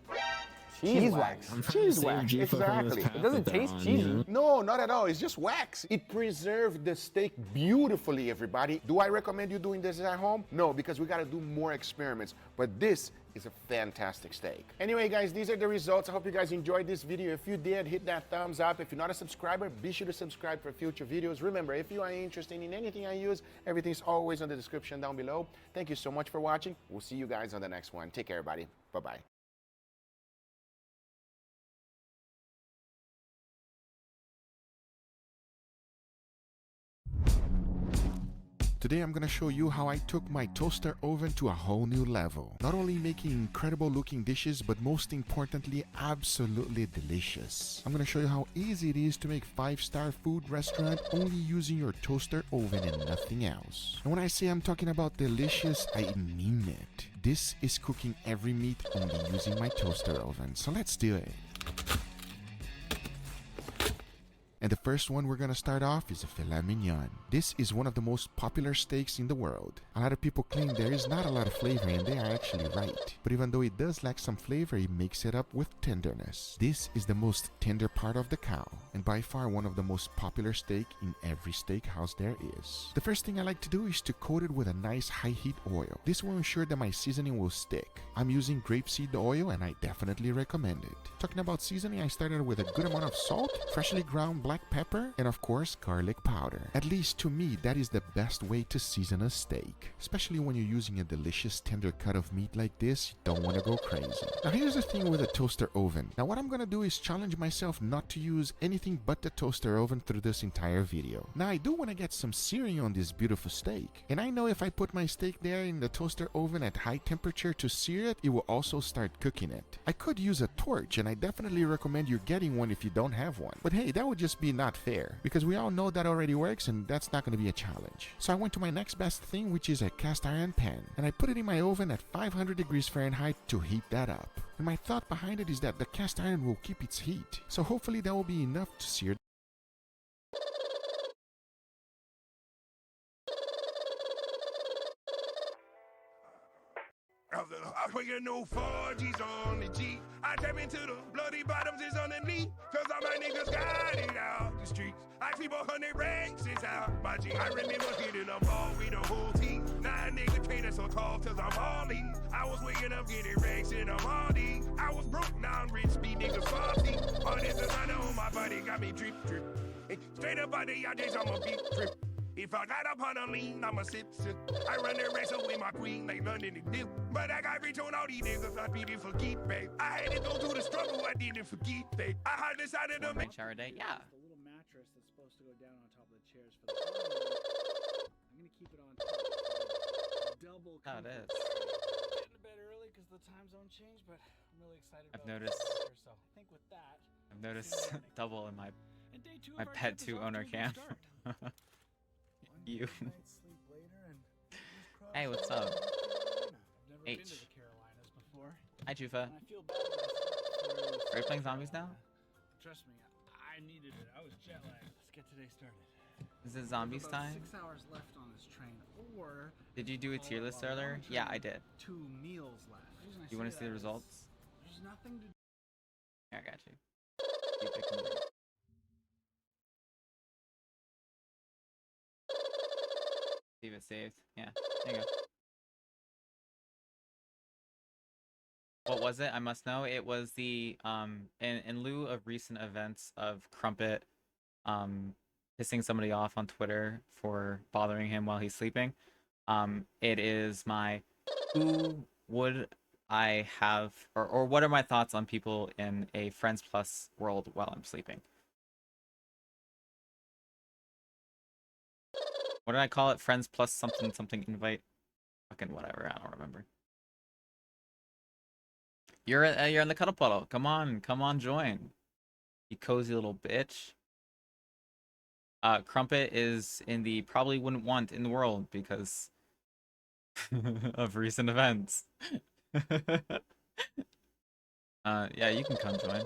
Cheese wax. Cheese wax, exactly. It doesn't taste cheesy. No, not at all. It's just wax. It preserved the steak beautifully, everybody. Do I recommend you doing this at home? No, because we got to do more experiments. But this is a fantastic steak. Anyway, guys, these are the results. I hope you guys enjoyed this video. If you did, hit that thumbs up. If you're not a subscriber, be sure to subscribe for future videos. Remember, if you are interested in anything I use, everything's always in the description down below. Thank you so much for watching. We'll see you guys on the next one. Take care, everybody. Bye-bye. Today I'm gonna show you how I took my toaster oven to a whole new level. Not only making incredible looking dishes, but most importantly, absolutely delicious. I'm gonna show you how easy it is to make 5-star food restaurant only using your toaster oven and nothing else. And when I say I'm talking about delicious, I mean it. This is cooking every meat only using my toaster oven. So let's do it. And the first one we're gonna start off is a filet mignon. This is one of the most popular steaks in the world. A lot of people claim there is not a lot of flavor, and they are actually right. But even though it does lack some flavor, it makes it up with tenderness. This is the most tender part of the cow. and by far one of the most popular steak in every steakhouse there is. The first thing I like to do is to coat it with a nice high heat oil. This will ensure that my seasoning will stick. I'm using grapeseed oil and I definitely recommend it. Talking about seasoning, I started with a good amount of salt, freshly ground black pepper, and of course garlic powder. At least to me, that is the best way to season a steak. Especially when you're using a delicious tender cut of meat like this, you don't want to go crazy. Now here's the thing with a toaster oven. Now what I'm gonna do is challenge myself not to use anything but the toaster oven through this entire video. Now I do want to get some searing on this beautiful steak, and I know if I put my steak there in the toaster oven at high temperature to sear it, it will also start cooking it. I could use a torch, and I definitely recommend you getting one if you don't have one. But hey, that would just be not fair, because we all know that already works and that's not going to be a challenge. So I went to my next best thing, which is a cast iron pan, and I put it in my oven at 500 degrees Fahrenheit to heat that up. And my thought behind it is that the cast iron will keep its heat, so hopefully that will be enough to sear. I fucking know 4G's on the G. I tap into the bloody bottoms is underneath. Cause all my niggas got it out the streets. I keep 100 racks inside my G. I remember hitting them all with the whole team. Now a nigga can't so called cause I'm all in. I was waking up getting racks in the morning. I was broke, now I'm rich, speed niggas salty. All this designer on my body got me drip, drip. Straight up out the yard, I'm a big trip. If I got up on a lean, I'ma sip. I run the race with my queen, like London and dip. But I got rich on all these niggas, I beat it for keep, babe. I had to go through the struggle, I didn't forget, babe. I had decided to make shower day, yeah. The little mattress that's supposed to go down on top of the chairs for the I'm gonna keep it on top. Double comfort. Oh, it is. Getting to bed early because the time zone changed, but I'm really excited about I've noticed. So I think with that, I've noticed double in my Pet 2 owner cam. You. Hey, what's up? H. Hi, Jufa. Are you playing zombies now? Trust me, I needed it. I was jet lagged. Let's get today started. Is it zombies time? 6 hours left on this train, or Did you do a tier list earlier? Yeah, I did. 2 meals left. Do you want to see the results? There's nothing to. Here, I got you. Keep picking it. Leave it saved. Yeah, there you go. What was it? I must know. It was the in lieu of recent events of Crumpet pissing somebody off on Twitter for bothering him while he's sleeping. It is my who would I have or what are my thoughts on people in a Friends Plus world while I'm sleeping? What did I call it? Friends plus something something invite? Fucking whatever. I don't remember. You're in the cuddle puddle. Come on, join. You cozy little bitch. Crumpet is in the probably wouldn't want in the world because of recent events. Yeah, you can come join.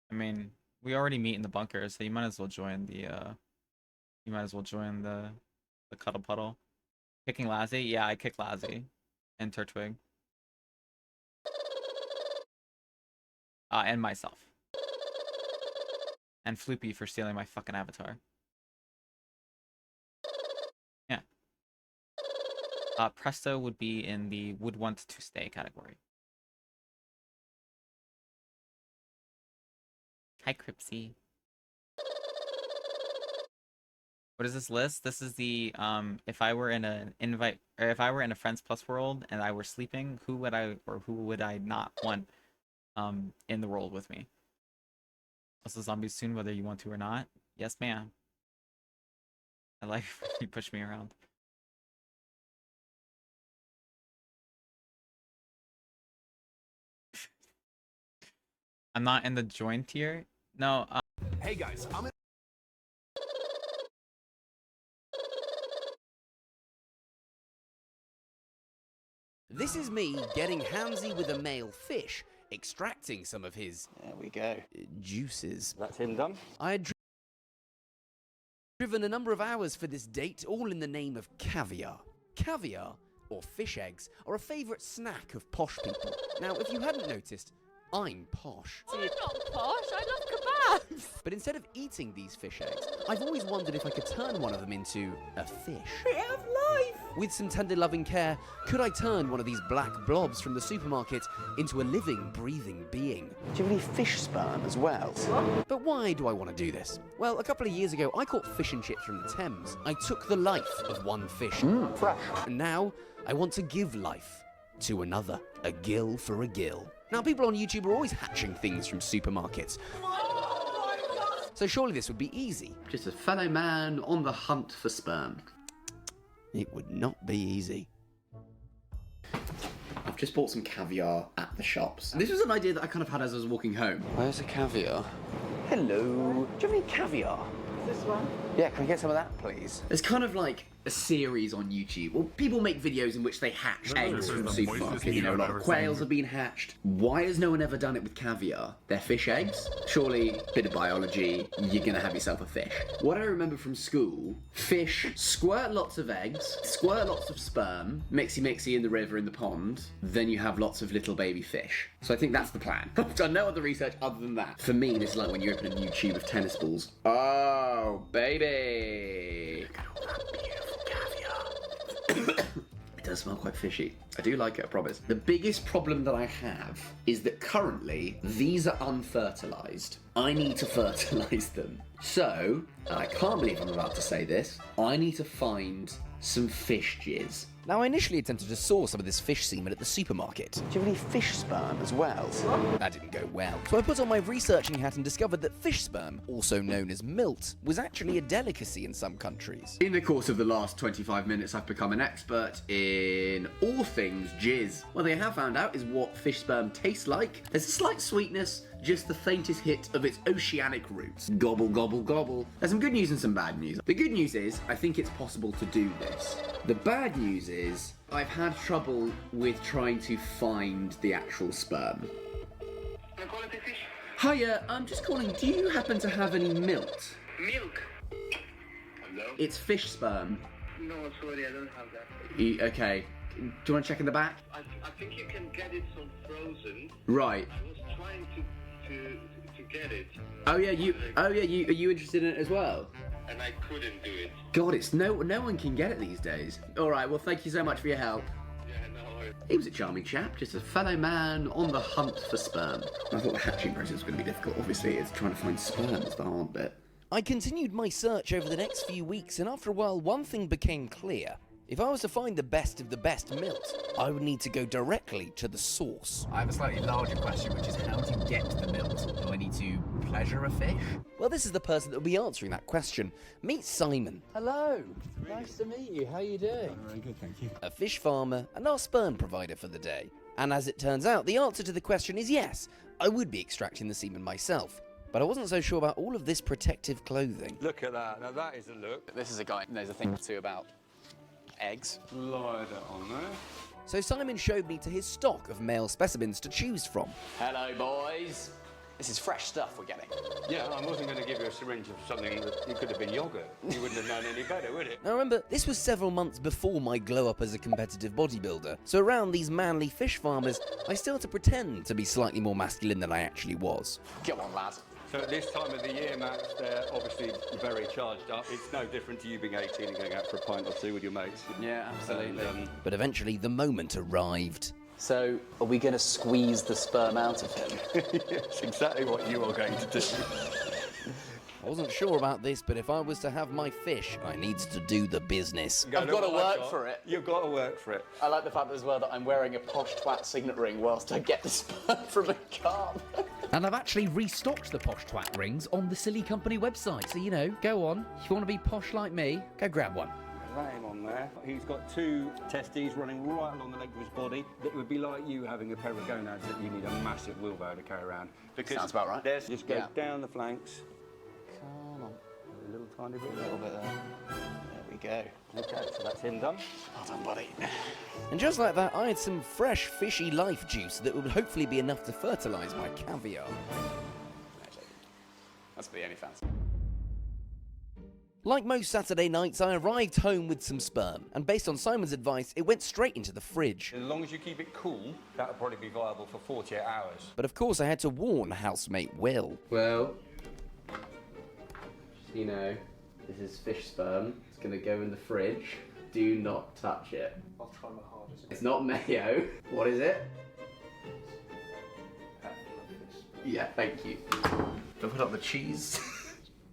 I mean, we already meet in the bunker, so you might as well join the the cuddle puddle. Kicking Lazzy? Yeah, I kick Lazzy. And Turtwig. And myself. And Floopy for stealing my fucking avatar. Yeah. Presto would be in the would want to stay category. Hi, Cripsy. What is this list? This is the if I were in an invite or if I were in a Friends Plus world and I were sleeping, who would I not want in the world with me? Also zombies soon, whether you want to or not. Yes, ma'am. I like you push me around. I'm not in the join tier. No. Hey guys, I'm in. This is me getting handsy with a male fish, extracting some of his, there we go, juices. That's him done. I had driven a number of hours for this date, all in the name of caviar. Caviar, or fish eggs, are a favourite snack of posh people. Now, if you hadn't noticed, I'm posh. I'm not posh, I love But instead of eating these fish eggs, I've always wondered if I could turn one of them into a fish. They have life. With some tender loving care, could I turn one of these black blobs from the supermarket into a living, breathing being? Do you have any fish sperm as well? But why do I want to do this? Well, a couple of years ago, I caught fish and chips from the Thames. I took the life of one fish. Fresh. And now, I want to give life to another. A gill for a gill. Now, people on YouTube are always hatching things from supermarkets. So surely this would be easy. Just a fellow man on the hunt for sperm. It would not be easy. I've just bought some caviar at the shops. This was an idea that I kind of had as I was walking home. Where's the caviar? Hello. Do you have any caviar? This one? Yeah, can we get some of that, please? There's kind of like a series on YouTube. Well, people make videos in which they hatch eggs from the supermarket. You know, a lot of quails have been hatched. Why has no one ever done it with caviar? They're fish eggs? Surely, bit of biology, you're gonna have yourself a fish. What I remember from school, fish squirt lots of eggs, squirt lots of sperm, mixy in the river, in the pond, then you have lots of little baby fish. So I think that's the plan. I've done no other research other than that. For me, this is like when you open a new tube of tennis balls. Oh, baby. Look at all that beautiful caviar. It does smell quite fishy. I do like it, I promise. The biggest problem that I have is that currently these are unfertilized. I need to fertilize them. So, and I can't believe I'm about to say this, I need to find some fish jizz. Now, I initially attempted to source some of this fish semen at the supermarket. Do you have any fish sperm as well? That didn't go well. So I put on my researching hat and discovered that fish sperm, also known as milt, was actually a delicacy in some countries. In the course of the last 25 minutes, I've become an expert in all things jizz. What they have found out is what fish sperm tastes like. There's a slight sweetness, just the faintest hit of its oceanic roots. Gobble, gobble, gobble. There's some good news and some bad news. The good news is, I think it's possible to do this. The bad news is, I've had trouble with trying to find the actual sperm. Hiya, I'm just calling, do you happen to have any milt? Milk? Hello? It's fish sperm. No, sorry, I don't have that. Okay. Do you want to check in the back? I think you can get it from frozen. Right. I was trying to get it. Are you interested in it as well? And I couldn't do it. God, it's no one can get it these days. Alright, well thank you so much for your help. Yeah, no worries. He was a charming chap, just a fellow man on the hunt for sperm. I thought the hatching process was going to be difficult. Obviously, it's trying to find sperm is the hard bit. I continued my search over the next few weeks, and after a while, one thing became clear. If I was to find the best of the best milt, I would need to go directly to the source. I have a slightly larger question, which is how to get the milt. Do I need to pleasure a fish? Well, this is the person that will be answering that question. Meet Simon. Hello. Nice to meet you. How are you doing? Very good, thank you. A fish farmer and our sperm provider for the day. And as it turns out, the answer to the question is yes. I would be extracting the semen myself. But I wasn't so sure about all of this protective clothing. Look at that. Now that is a look. This is a guy who knows a thing or two about eggs. Lie that on there. So Simon showed me to his stock of male specimens to choose from. Hello, boys. This is fresh stuff we're getting. Yeah, I wasn't going to give you a syringe of something that it could have been yogurt. You wouldn't have known any better, would it? Now remember, this was several months before my glow up as a competitive bodybuilder. So around these manly fish farmers, I still had to pretend to be slightly more masculine than I actually was. Come on, lad. So at this time of the year, Max, they're obviously very charged up. It's no different to you being 18 and going out for a pint or two with your mates. Yeah, absolutely. But eventually the moment arrived. So, are we going to squeeze the sperm out of him? Yes, exactly what you are going to do. I wasn't sure about this, but if I was to have my fish, I needed to do the business. I've got to work for it. You've got to work for it. I like the fact as well that I'm wearing a posh twat signet ring whilst I get the sperm from a carp. And I've actually restocked the posh twat rings on the Silly Company website. So, you know, go on. If you want to be posh like me, go grab one. Lay him on there. He's got two testes running right along the length of his body. It would be like you having a pair of gonads that you need a massive wheelbarrow to carry around. Because sounds about right. Just go down the flanks. Come on. A little tiny bit. A little bit there. There we go. Okay, so that's him done. Well done, buddy. And just like that, I had some fresh fishy life juice that would hopefully be enough to fertilise my caviar. That's the only fancy. Like most Saturday nights, I arrived home with some sperm, and based on Simon's advice, it went straight into the fridge. As long as you keep it cool, that'll probably be viable for 48 hours. But of course I had to warn housemate Will. Well, you know, this is fish sperm. It's gonna go in the fridge. Do not touch it. I'll try my hardest. It's not mayo. What is it? Yeah, thank you. Do I put up the cheese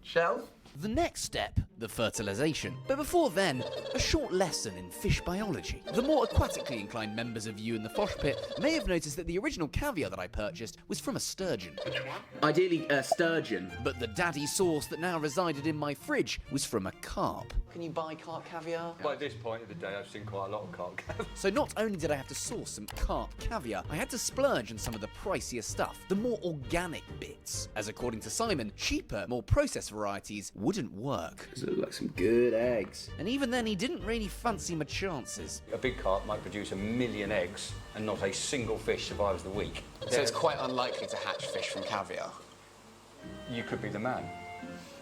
shelf? The next step, the fertilization. But before then, a short lesson in fish biology. The more aquatically inclined members of you in the Fosh Pit may have noticed that the original caviar that I purchased was from a sturgeon. Which one? Ideally, a sturgeon. But the daddy sauce that now resided in my fridge was from a carp. Can you buy carp caviar? By this point of the day, I've seen quite a lot of carp caviar. So not only did I have to source some carp caviar, I had to splurge on some of the pricier stuff, the more organic bits. As according to Simon, cheaper, more processed varieties wouldn't work. Those look like some good eggs. And even then, he didn't really fancy my chances. A big carp might produce 1 million eggs and not a single fish survives the week. So it's quite unlikely to hatch fish from caviar? You could be the man.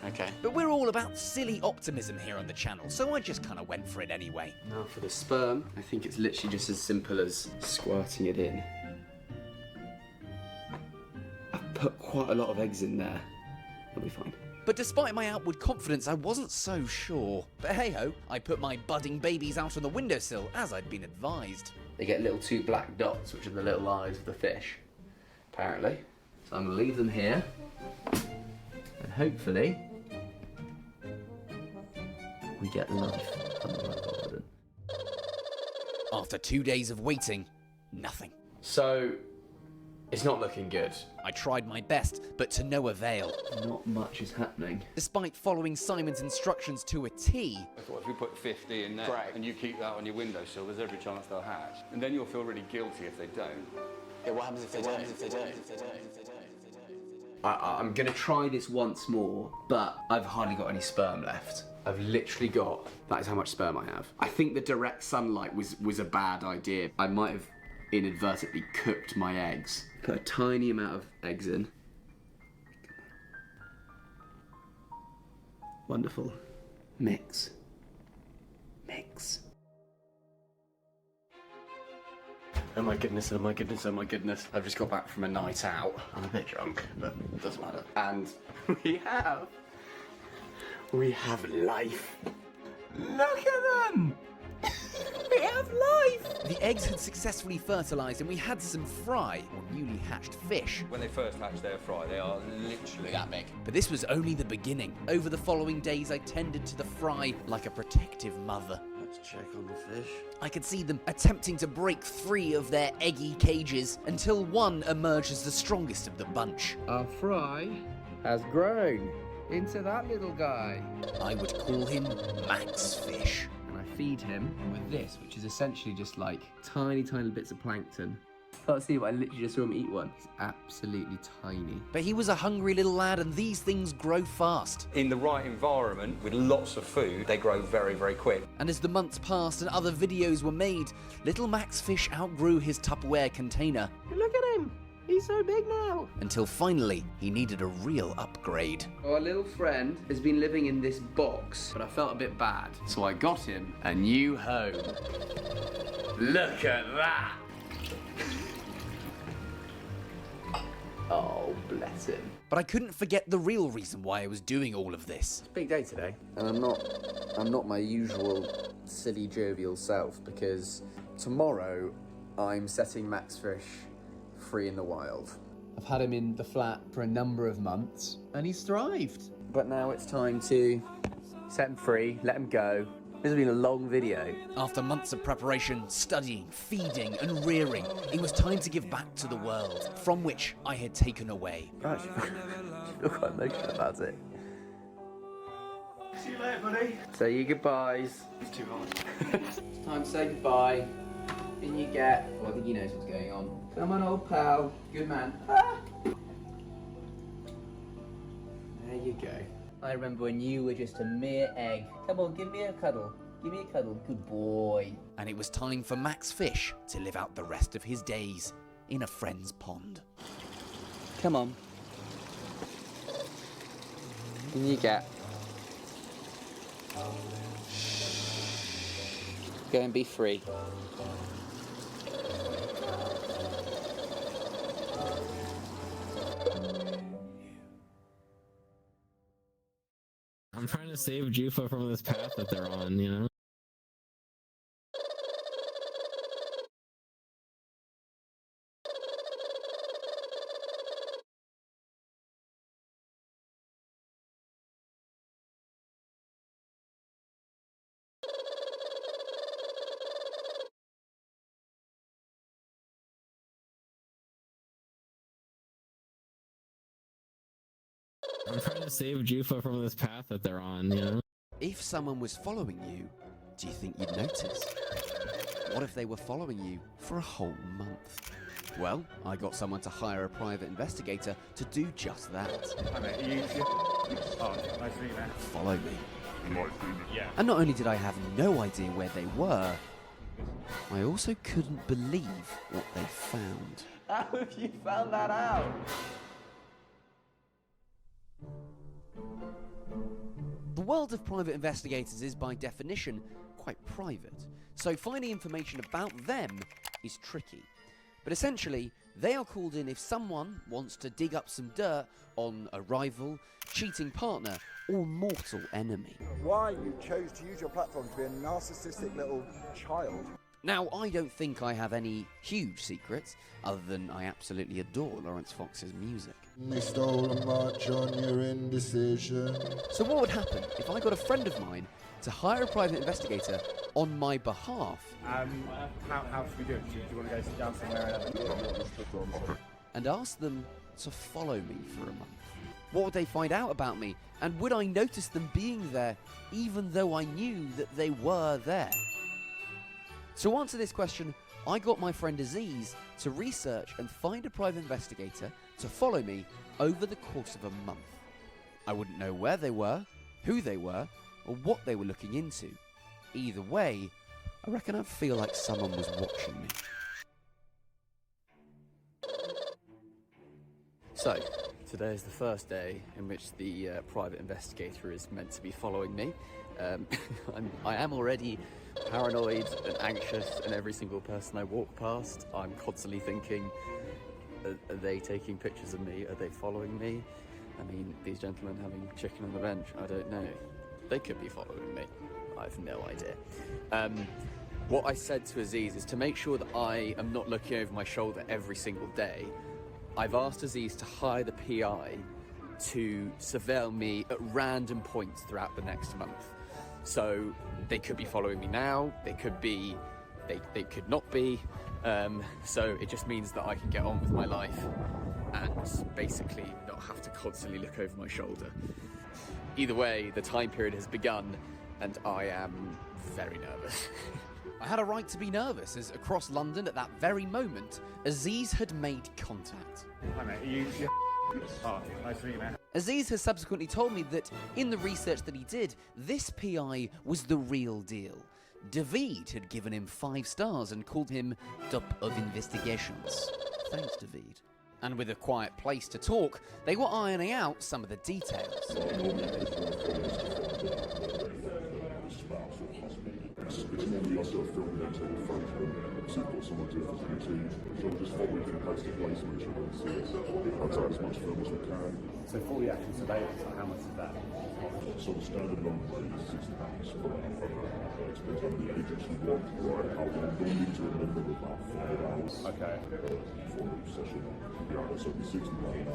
Okay. But we're all about silly optimism here on the channel, so I just kind of went for it anyway. Now for the sperm, I think it's literally just as simple as squirting it in. I've put quite a lot of eggs in there. It'll be fine. But despite my outward confidence, I wasn't so sure. But hey-ho, I put my budding babies out on the windowsill, as I'd been advised. They get little 2 black dots, which are the little eyes of the fish, apparently. So I'm gonna leave them here, and hopefully, we get life. I'm quite confident. After 2 days of waiting, nothing. So, it's not looking good. I tried my best, but to no avail. Not much is happening. Despite following Simon's instructions to a T. I thought if we put 50 in there and you keep that on your windowsill, there's every chance they'll hatch. And then you'll feel really guilty if they don't. Yeah, what happens if they don't? I'm gonna try this once more, but I've hardly got any sperm left. I've literally got, that is how much sperm I have. I think the direct sunlight was a bad idea. I might have inadvertently cooked my eggs. Put a tiny amount of eggs in. Wonderful. Mix. Mix. Oh my goodness, oh my goodness, oh my goodness. I've just got back from a night out. I'm a bit drunk, but it doesn't matter. And we have life. Look at them! We have life! The eggs had successfully fertilized and we had some fry, or newly hatched fish. When they first hatch their fry, they are literally that big. But this was only the beginning. Over the following days, I tended to the fry like a protective mother. Let's check on the fish. I could see them attempting to break 3 of their eggy cages until one emerged as the strongest of the bunch. Our fry has grown into that little guy. I would call him Max Fish. And I feed him with this, which is essentially just like tiny bits of plankton. Can't see, but I literally just saw him eat one. He's absolutely tiny. But he was a hungry little lad, and these things grow fast. In the right environment, with lots of food, they grow very, very quick. And as the months passed and other videos were made, little Max Fish outgrew his Tupperware container. Look at him! He's so big now! Until finally, he needed a real upgrade. Our little friend has been living in this box, but I felt a bit bad. So I got him a new home. Look at that! Oh, bless him. But I couldn't forget the real reason why I was doing all of this. It's a big day today. And I'm not my usual silly, jovial self, because tomorrow I'm setting Max Fish free in the wild. I've had him in the flat for a number of months, and he's thrived. But now it's time to set him free, let him go. This has been a long video. After months of preparation, studying, feeding, and rearing, it was time to give back to the world, from which I had taken away. I feel quite emotional about it. See you later, buddy. Say your goodbyes. It's too hard. It's time to say goodbye. In you get. Well, I think he knows what's going on. Come on, old pal. Good man. Ah! There you go. I remember when you were just a mere egg. Come on, give me a cuddle. Give me a cuddle. Good boy. And it was time for Max Fish to live out the rest of his days in a friend's pond. Come on. In you get. Go and be free. I'm trying to save jouffa from this path that they're on, you know? I'm trying to save jouffa from this path that they're on, you know? If someone was following you, do you think you'd notice? What if they were following you for a whole month? Well, I got someone to hire a private investigator to do just that. Follow me. Yeah. And not only did I have no idea where they were, I also couldn't believe what they found. How have you found that out? The world of private investigators is by definition quite private, so finding information about them is tricky. But essentially, they are called in if someone wants to dig up some dirt on a rival, cheating partner, or mortal enemy. Why you chose to use your platform to be a narcissistic little child? Now, I don't think I have any huge secrets, other than I absolutely adore Lawrence Fox's music. They stole a march on your indecision. So what would happen if I got a friend of mine to hire a private investigator on my behalf? How should we do it? Do you want to go sit down somewhere And ask them to follow me for a month? What would they find out about me? And would I notice them being there, even though I knew that they were there? To answer this question, I got my friend Aziz to research and find a private investigator to follow me over the course of a month. I wouldn't know where they were, who they were, or what they were looking into. Either way, I reckon I'd feel like someone was watching me. So, today is the first day in which the private investigator is meant to be following me. I am already paranoid and anxious, and every single person I walk past, I'm constantly thinking, are they taking pictures of me? Are they following me? I mean, these gentlemen having chicken on the bench, I don't know. They could be following me. I have no idea. What I said to Aziz is to make sure that I am not looking over my shoulder every single day. I've asked Aziz to hire the PI to surveil me at random points throughout the next month. So they could be following me now, they could be, they could not be. So it just means that I can get on with my life and basically not have to constantly look over my shoulder. Either way, the time period has begun and I am very nervous. I had a right to be nervous, as across London at that very moment, Aziz had made contact. Hi mate, Oh, nice to meet you, man. Aziz has subsequently told me that in the research that he did, this PI was the real deal. David had given him 5 stars and called him top of investigations. Thanks, David. And with a quiet place to talk, they were ironing out some of the details. It's normally us that are filming them taking a photo, so you've got someone to physically team. So we're just following from place to place to make sure we see it. I'll take as much film as we can. So for the actual surveillance, how much is that? So the standard number rate is £60 per photo. It depends on the agents you want, right? How long you need to remember about 5 hours. Okay. For the session. Yeah, so it'd be £60 an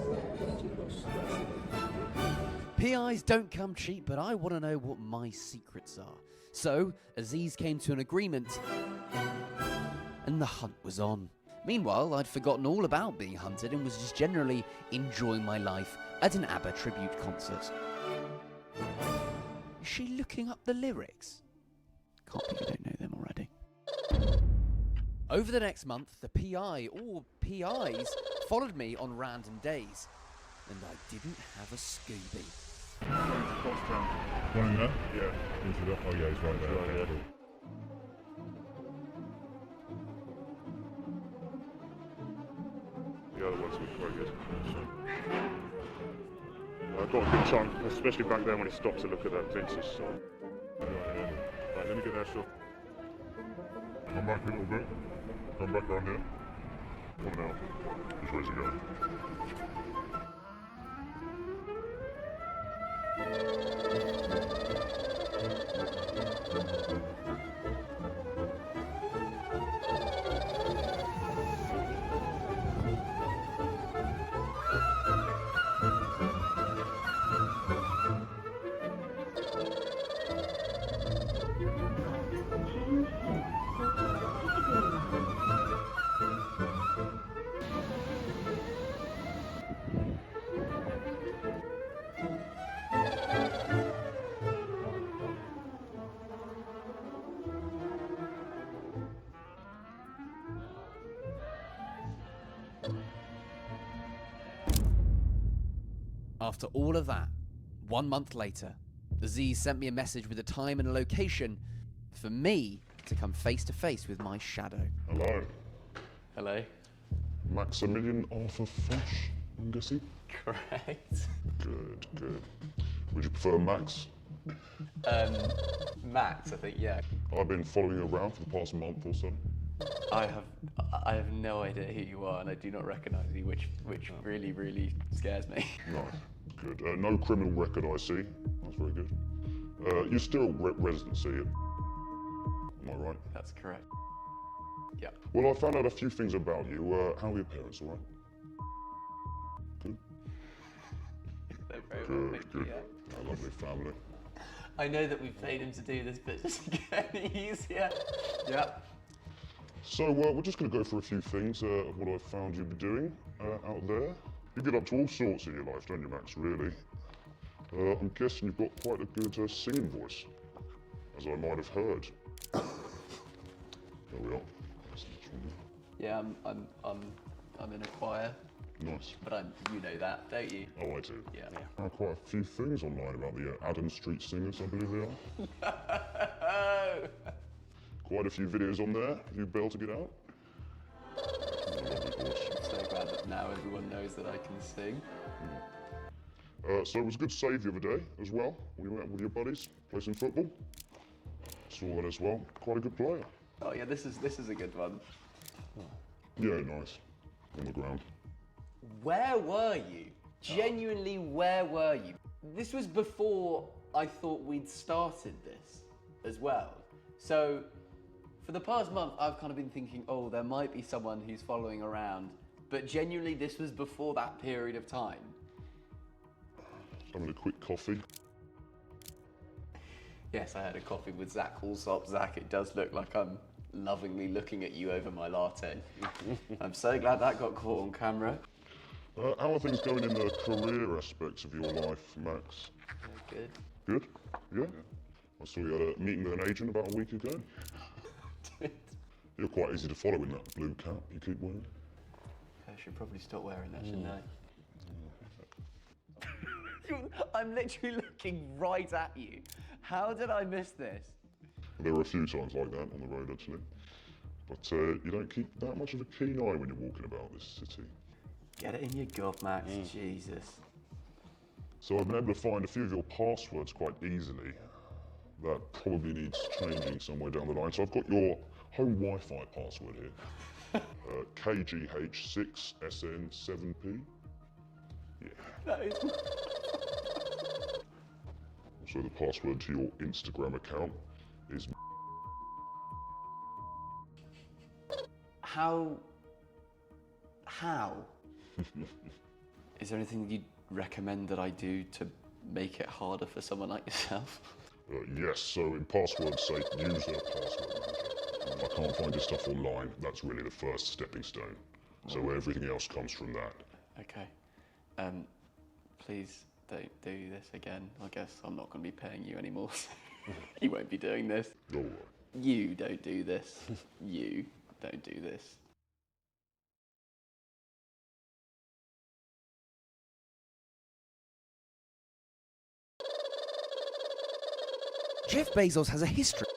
hour. PIs don't come cheap, but I want to know what my secrets are. So, Aziz came to an agreement, and the hunt was on. Meanwhile, I'd forgotten all about being hunted and was just generally enjoying my life at an ABBA tribute concert. Is she looking up the lyrics? Can't believe you don't know them already. Over the next month, the PI, or PIs, followed me on random days, and I didn't have a Scooby. Running there? Yeah. Into that? Oh yeah, he's right there. Right, yeah. The other ones were quite good. I've got a good chunk, especially back there when it stopped to look at that vintage song. Right, let me get that shot. Come back a little bit. Come back around here. Come now. Which way to go? After all of that, 1 month later, Aziz sent me a message with a time and a location for me to come face to face with my shadow. Hello. Hello. Maximilian Arthur Foch, I'm guessing? Correct. Good, good. Would you prefer Max? Max, I think, yeah. I've been following you around for the past month or so. I have no idea who you are, and I do not recognise you, which really, really scares me. Nice, good. No criminal record, I see. That's very good. You're still residency, am I right? That's correct. Yeah. Well, I found out a few things about you. How are your parents, all right? Good? They're very well, Good, thank you, good. yeah. A lovely family. I know that we've paid him to do this, but just to get any easier. Yeah. So, we're just going to go through a few things of what I found you be doing out there. You get up to all sorts in your life, don't you, Max, really? I'm guessing you've got quite a good singing voice, as I might have heard. There we are. Yeah, I'm in a choir. Nice. But you know that, don't you? Oh, I do. Yeah. Quite a few things online about the Adam Street Singers, I believe they are. Quite a few videos on there. Have you bailed to get out? I'm so glad that now everyone knows that I can sing. So it was a good save the other day as well, when you went out with your buddies, play some football. Saw that as well. Quite a good player. Oh yeah, this is a good one. Yeah, nice. On the ground. Where were you? Genuinely, where were you? This was before I thought we'd started this as well. So, for the past month, I've kind of been thinking, oh, there might be someone who's following around. But genuinely, this was before that period of time. Having a quick coffee. Yes, I had a coffee with Zach Allsop. Zach, it does look like I'm lovingly looking at you over my latte. I'm so glad that got caught on camera. How are things going in the career aspects of your life, Max? Good. Good? Yeah? I saw you had a meeting with an agent about a week ago. You're quite easy to follow in that blue cap you keep wearing. I should probably stop wearing that, shouldn't I? I'm literally looking right at you. How did I miss this? There were a few times like that on the road, actually. But you don't keep that much of a keen eye when you're walking about this city. Get it in your gob, Max. Jesus. So I've been able to find a few of your passwords quite easily. That probably needs changing somewhere down the line. So I've got your home Wi-Fi password here. KGH6SN7P. Yeah. That is... So the password to your Instagram account is... How? Is there anything you'd recommend that I do to make it harder for someone like yourself? Yes, so in password safe, use a password manager. If I can't find your stuff online, that's really the first stepping stone. So everything else comes from that. Okay. Please don't do this again. I guess I'm not going to be paying you anymore. You won't be doing this. All right. You don't do this. You don't do this. Jeff Bezos has a history.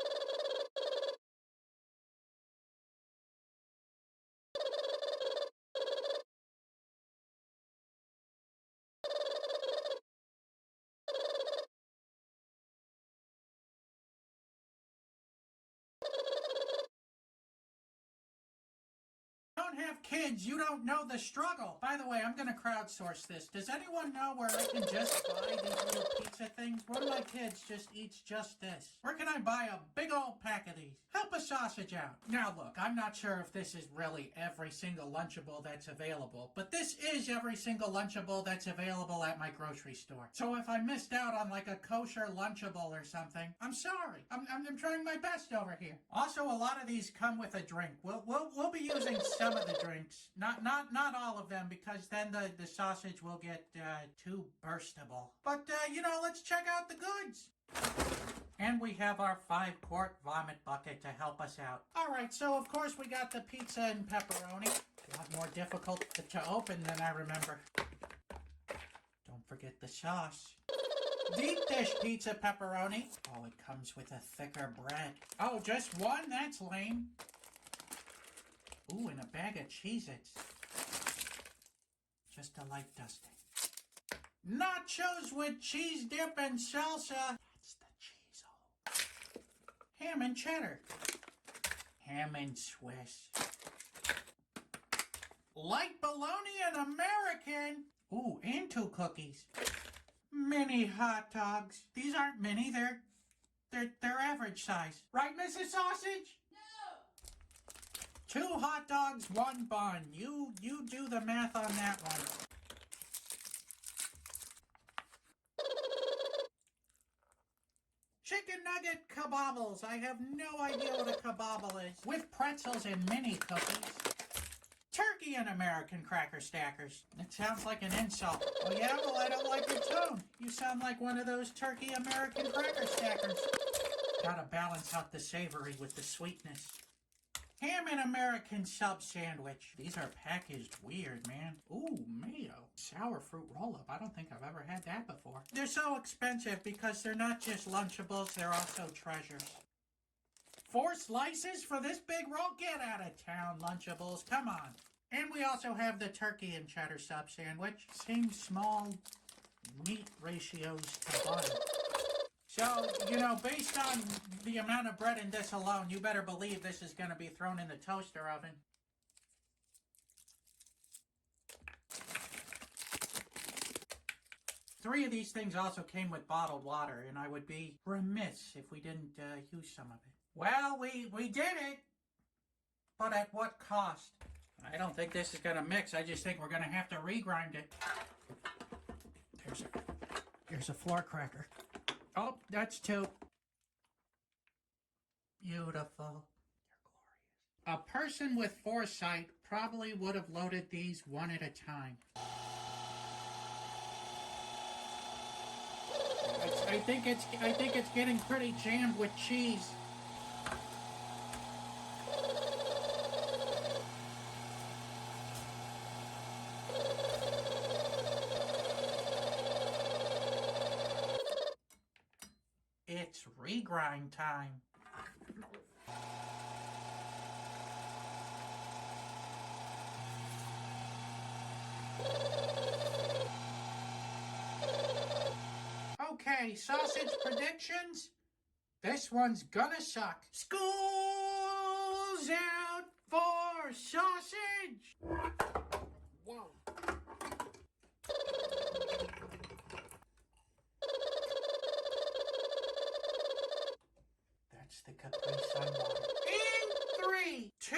Don't have kids, you don't know the struggle. By the way, I'm gonna crowdsource this. Does anyone know where I can just buy these little pizza things? One of my kids just eats just this. Where can I buy a big old pack of these? Help a sausage out. Now look, I'm not sure if this is really every single Lunchable that's available, but this is every single Lunchable that's available at my grocery store. So if I missed out on like a kosher Lunchable or something, I'm sorry. I'm trying my best over here. Also, a lot of these come with a drink. We'll be using some of the drinks. Not all of them, because then the sausage will get too burstable. But you know, let's check out the goods. And we have our 5-quart vomit bucket to help us out. Alright, so of course we got the pizza and pepperoni. A lot more difficult to open than I remember. Don't forget the sauce. Deep dish pizza pepperoni. Oh, it comes with a thicker bread. Oh, just one? That's lame. Ooh, and a bag of Cheez-Its. Just a light dusting. Nachos with cheese dip and salsa. That's the cheese-o. Ham and cheddar. Ham and Swiss. Light bologna and American. Ooh, and 2 cookies. Mini hot dogs. These aren't mini, they're average size. Right, Mrs. Sausage? No! 2 hot dogs, 1 bun. You do the math on that one. Chicken nugget kebabbles. I have no idea what a kebabble is. With pretzels and mini cookies. Turkey and American cracker stackers. It sounds like an insult. Oh yeah? Well, I don't like your tone. You sound like one of those turkey American cracker stackers. Gotta balance out the savory with the sweetness. Ham and American sub sandwich. These are packaged weird, man. Ooh, mayo. Sour fruit roll-up. I don't think I've ever had that before. They're so expensive because they're not just Lunchables, they're also treasures. 4 slices for this big roll? Get out of town, Lunchables. Come on. And we also have the turkey and cheddar sub sandwich. Same small meat ratios to bun. So, you know, based on the amount of bread in this alone, you better believe this is going to be thrown in the toaster oven. Three of these things also came with bottled water, and I would be remiss if we didn't use some of it. Well, we did it, but at what cost? I don't think this is going to mix. I just think we're going to have to regrind it. There's a floor cracker. Oh, that's 2. Beautiful. A person with foresight probably would have loaded these one at a time. I think it's getting pretty jammed with cheese. It's regrind time. Okay, sausage predictions. This one's gonna suck. School's out for sausage! Whoa. That's the Capri Sun water. In 3, 2,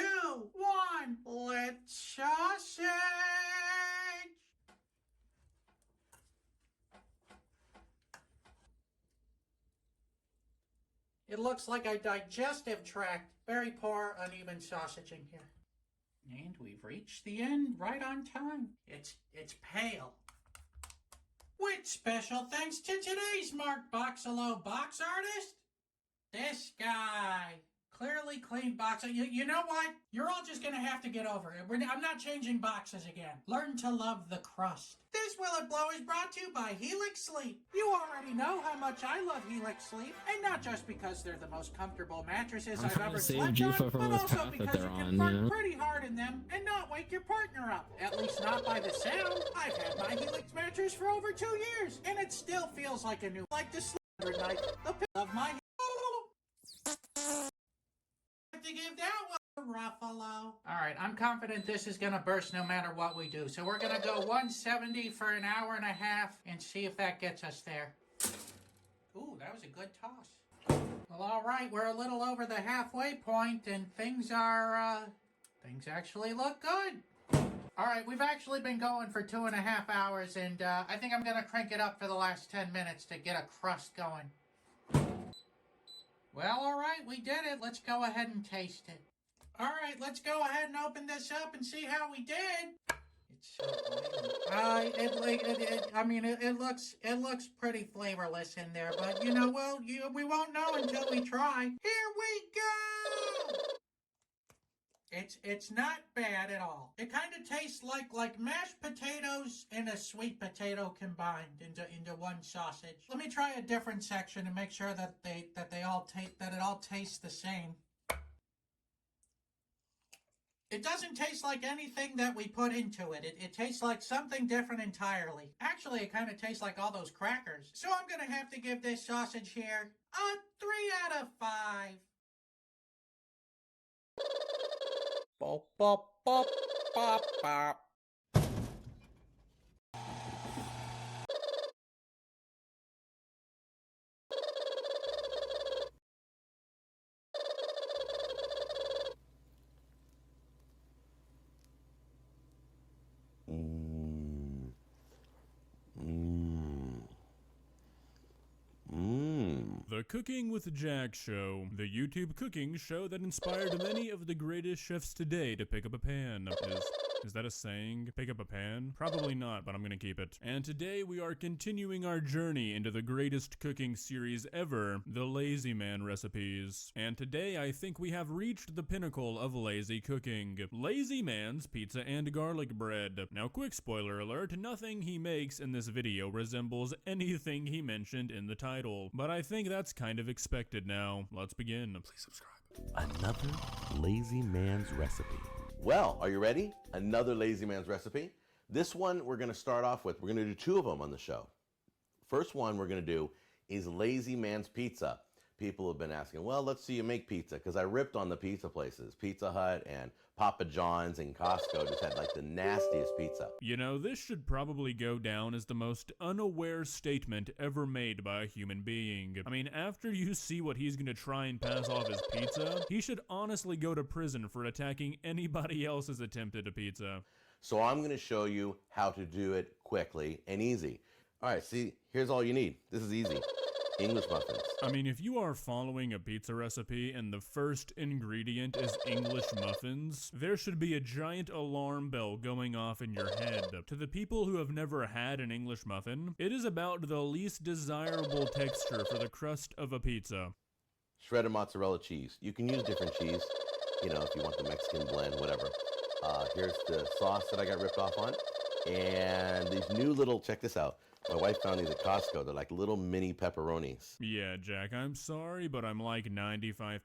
1, let's sausage! It looks like a digestive tract. Very poor, uneven sausaging here. And we've reached the end right on time. It's pale. With special thanks to today's Mark Boxalo box artist, this guy. Clearly clean box. You know what? You're all just gonna have to get over it. I'm not changing boxes again. Learn to love the crust. This Will It Blow is brought to you by Helix Sleep. You already know how much I love Helix Sleep, and not just because they're the most comfortable mattresses I've ever slept on, but also because you can fart pretty hard in them and not wake your partner up. At least not by the sound. I've had my Helix mattress for over 2 years, and it still feels like a new. Like to sleep every night. The pill of my. To give that one a Ruffalo. Alright, I'm confident this is gonna burst no matter what we do. So we're gonna go 170 for an hour and a half and see if that gets us there. Ooh, that was a good toss. Well, all right, we're a little over the halfway point, and things actually look good. All right, we've actually been going for 2.5 hours, and I think I'm gonna crank it up for the last 10 minutes to get a crust going. Well, all right, we did it. Let's go ahead and taste it. All right, let's go ahead and open this up and see how we did. It's so it looks pretty flavorless in there, but you know, we won't know until we try. Here we go. It's not bad at all. It kind of tastes like mashed potatoes and a sweet potato combined into one sausage. Let me try a different section and make sure that it all tastes the same. It doesn't taste like anything that we put into it. It tastes like something different entirely. Actually, it kind of tastes like all those crackers. So I'm gonna have to give this sausage here a 3 out of 5. Bop, bop, bop, bop, bop. The Cooking with Jack show, the YouTube cooking show that inspired many of the greatest chefs today to pick up a pan. Is that a saying? Pick up a pan? Probably not, but I'm gonna keep it. And today we are continuing our journey into the greatest cooking series ever, the Lazy Man recipes. And today I think we have reached the pinnacle of lazy cooking. Lazy Man's Pizza and Garlic Bread. Now quick spoiler alert, nothing he makes in this video resembles anything he mentioned in the title. But I think that's kind of expected now. Let's begin. Please subscribe. Another Lazy Man's recipe. Well, are you ready? Another Lazy Man's recipe. This one we're going to start off with. We're going to do 2 of them on the show. First one we're going to do is Lazy Man's Pizza. People have been asking, well, let's see you make pizza, because I ripped on the pizza places. Pizza Hut and Papa John's and Costco just had like the nastiest pizza. You know, this should probably go down as the most unaware statement ever made by a human being. I mean, after you see what he's gonna try and pass off as pizza, he should honestly go to prison for attacking anybody else's attempt at a pizza. So I'm gonna show you how to do it quickly and easy. All right, see, here's all you need. This is easy. English muffins. I mean, if you are following a pizza recipe and the first ingredient is English muffins, there should be a giant alarm bell going off in your head. To the people who have never had an English muffin, it is about the least desirable texture for the crust of a pizza. Shredded mozzarella cheese. You can use different cheese, you know, if you want the Mexican blend, whatever. Here's the sauce that I got ripped off on. And these new little, check this out. My wife found these at Costco. They're like little mini pepperonis. Yeah, Jack, I'm sorry, but I'm like 95%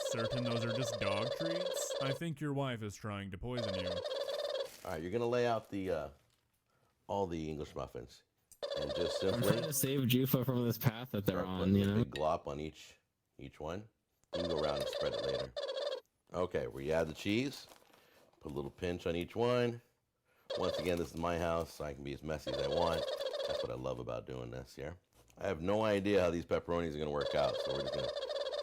certain those are just dog treats. I think your wife is trying to poison you. All right, you're going to lay out the all the English muffins. And just simply... I'm trying to save jouffa from this path that they're on, you know? Big glop on each one. You can go around and spread it later. Okay, we add the cheese. Put a little pinch on each one. Once again, this is my house, so I can be as messy as I want. That's what I love about doing this here. I have no idea how these pepperonis are going to work out, so we're just going to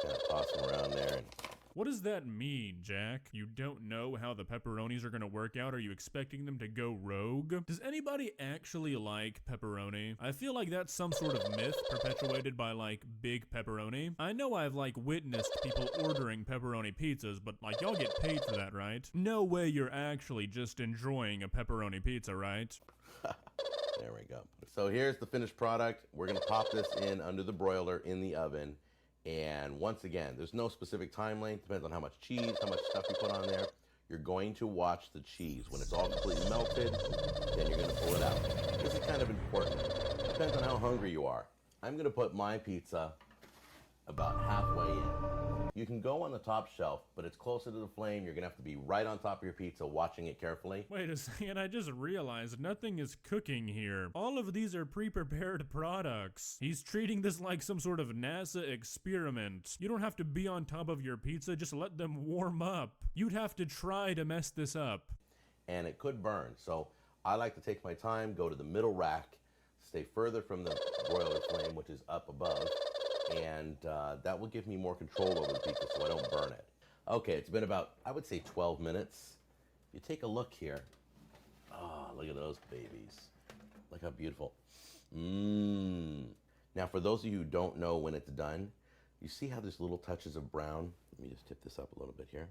kind of toss them around there. And what does that mean, Jack? You don't know how the pepperonis are going to work out? Are you expecting them to go rogue? Does anybody actually like pepperoni? I feel like that's some sort of myth perpetuated by, like, big pepperoni. I know I've, like, witnessed people ordering pepperoni pizzas, but, like, y'all get paid for that, right? No way you're actually just enjoying a pepperoni pizza, right? There we go. So here's the finished product. We're going to pop this in under the broiler in the oven. And once again, there's no specific time length. Depends on how much cheese, how much stuff you put on there. You're going to watch the cheese. When it's all completely melted, then you're going to pull it out. This is kind of important. Depends on how hungry you are. I'm going to put my pizza about halfway in. You can go on the top shelf, but it's closer to the flame. You're going to have to be right on top of your pizza, watching it carefully. Wait a second, I just realized nothing is cooking here. All of these are pre-prepared products. He's treating this like some sort of NASA experiment. You don't have to be on top of your pizza, just let them warm up. You'd have to try to mess this up. And it could burn, so I like to take my time, go to the middle rack, stay further from the broiler flame, which is up above, and that will give me more control over the pizza so I don't burn it. Okay, it's been about, I would say 12 minutes. If you take a look here, oh, look at those babies. Look how beautiful. Now, for those of you who don't know when it's done, you see how there's little touches of brown? Let me just tip this up a little bit here.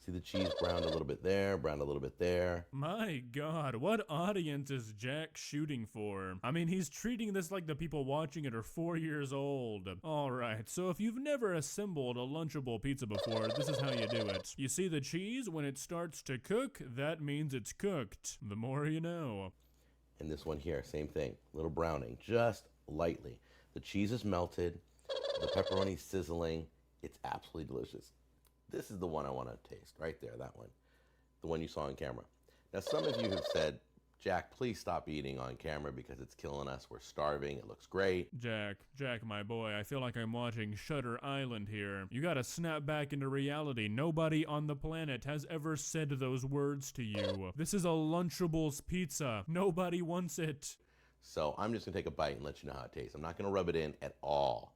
See the cheese browned a little bit there, browned a little bit there. My God, what audience is Jack shooting for? I mean, he's treating this like the people watching it are 4 years old. Alright, so if you've never assembled a Lunchable pizza before, this is how you do it. You see the cheese, when it starts to cook, that means it's cooked. The more you know. And this one here, same thing, little browning, just lightly. The cheese is melted, the pepperoni's sizzling, it's absolutely delicious. This is the one I want to taste, right there, that one. The one you saw on camera. Now, some of you have said, Jack, please stop eating on camera because it's killing us. We're starving. It looks great. Jack, my boy, I feel like I'm watching Shutter Island here. You gotta snap back into reality. Nobody on the planet has ever said those words to you. This is a Lunchables pizza. Nobody wants it. So I'm just going to take a bite and let you know how it tastes. I'm not going to rub it in at all.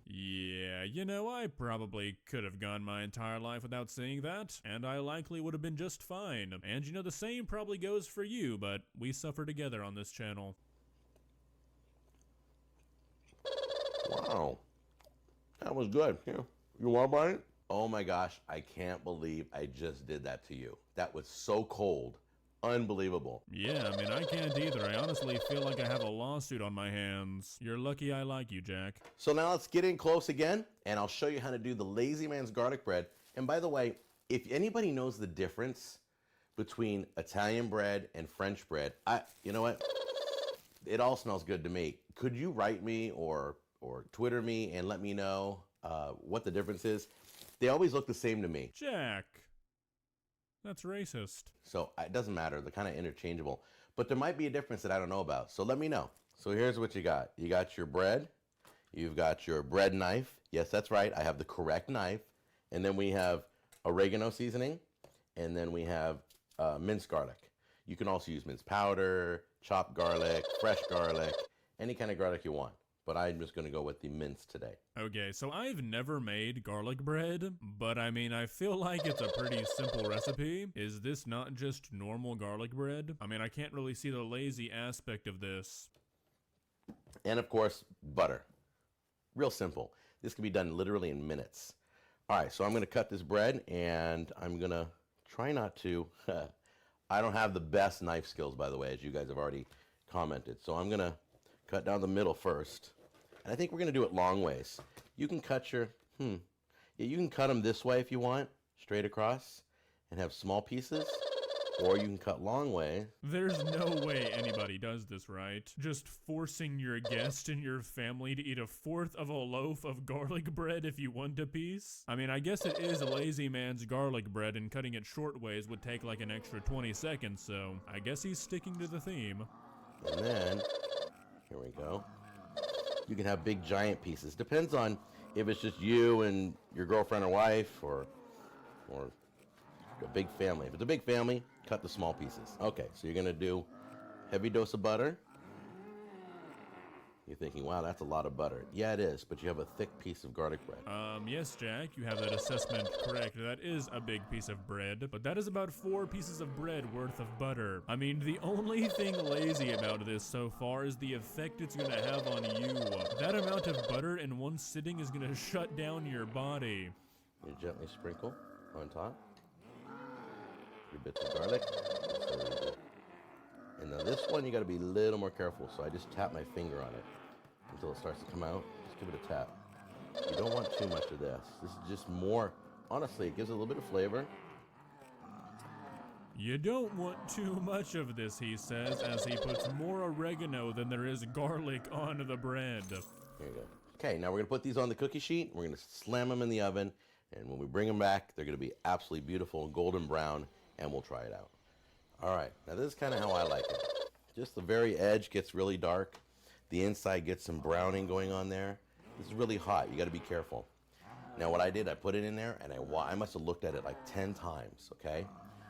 Yeah, you know, I probably could have gone my entire life without seeing that, and I likely would have been just fine. And you know, the same probably goes for you, but we suffer together on this channel. Wow. That was good. Here, you want to bite? Oh my gosh, I can't believe I just did that to you. That was so cold. Unbelievable. Yeah, I mean, I can't either. I honestly feel like I have a lawsuit on my hands. You're lucky I like you, Jack. So now let's get in close again, and I'll show you how to do the Lazy Man's garlic bread. And by the way, if anybody knows the difference between Italian bread and French bread, you know what? It all smells good to me. Could you write me or Twitter me and let me know what the difference is? They always look the same to me. Jack. That's racist. So it doesn't matter. They're kind of interchangeable. But there might be a difference that I don't know about. So let me know. So here's what you got. You got your bread. You've got your bread knife. Yes, that's right. I have the correct knife. And then we have oregano seasoning. And then we have minced garlic. You can also use minced powder, chopped garlic, fresh garlic, any kind of garlic you want. But I'm just going to go with the minced today. Okay, so I've never made garlic bread, but I mean, I feel like it's a pretty simple recipe. Is this not just normal garlic bread? I mean, I can't really see the lazy aspect of this. And of course, butter. Real simple. This can be done literally in minutes. All right, so I'm going to cut this bread, and I'm going to try not to... I don't have the best knife skills, by the way, as you guys have already commented. So I'm going to cut down the middle first. And I think we're going to do it long ways. You can cut your, yeah, you can cut them this way if you want, straight across, and have small pieces. Or you can cut long way. There's no way anybody does this, right? Just forcing your guest and your family to eat a fourth of a loaf of garlic bread if you want a piece? I mean, I guess it is a lazy man's garlic bread, and cutting it short ways would take like an extra 20 seconds, so I guess he's sticking to the theme. And then, here we go. You can have big giant pieces. Depends on if it's just you and your girlfriend or wife or a big family. If it's a big family, cut the small pieces. Okay, so you're gonna do heavy dose of butter. You're thinking, wow, that's a lot of butter. Yeah, it is, but you have a thick piece of garlic bread. Yes, Jack, you have that assessment correct. That is a big piece of bread, but that is about 4 pieces of bread worth of butter. I mean, the only thing lazy about this so far is the effect it's gonna have on you. That amount of butter in one sitting is gonna shut down your body. You gently sprinkle on top. Your bits of garlic. And now this one, you gotta be a little more careful, so I just tap my finger on it until it starts to come out. Just give it a tap. You don't want too much of this. This is just more, honestly, it gives it a little bit of flavor. You don't want too much of this, he says, as he puts more oregano than there is garlic on the bread. Here you go. Okay, now we're gonna put these on the cookie sheet. We're gonna slam them in the oven, and when we bring them back, they're gonna be absolutely beautiful, golden brown, and we'll try it out. All right, now this is kind of how I like it. Just the very edge gets really dark. The inside gets some browning going on there. This is really hot. You got to be careful. Now what I did, I put it in there and I must have looked at it like 10 times, okay?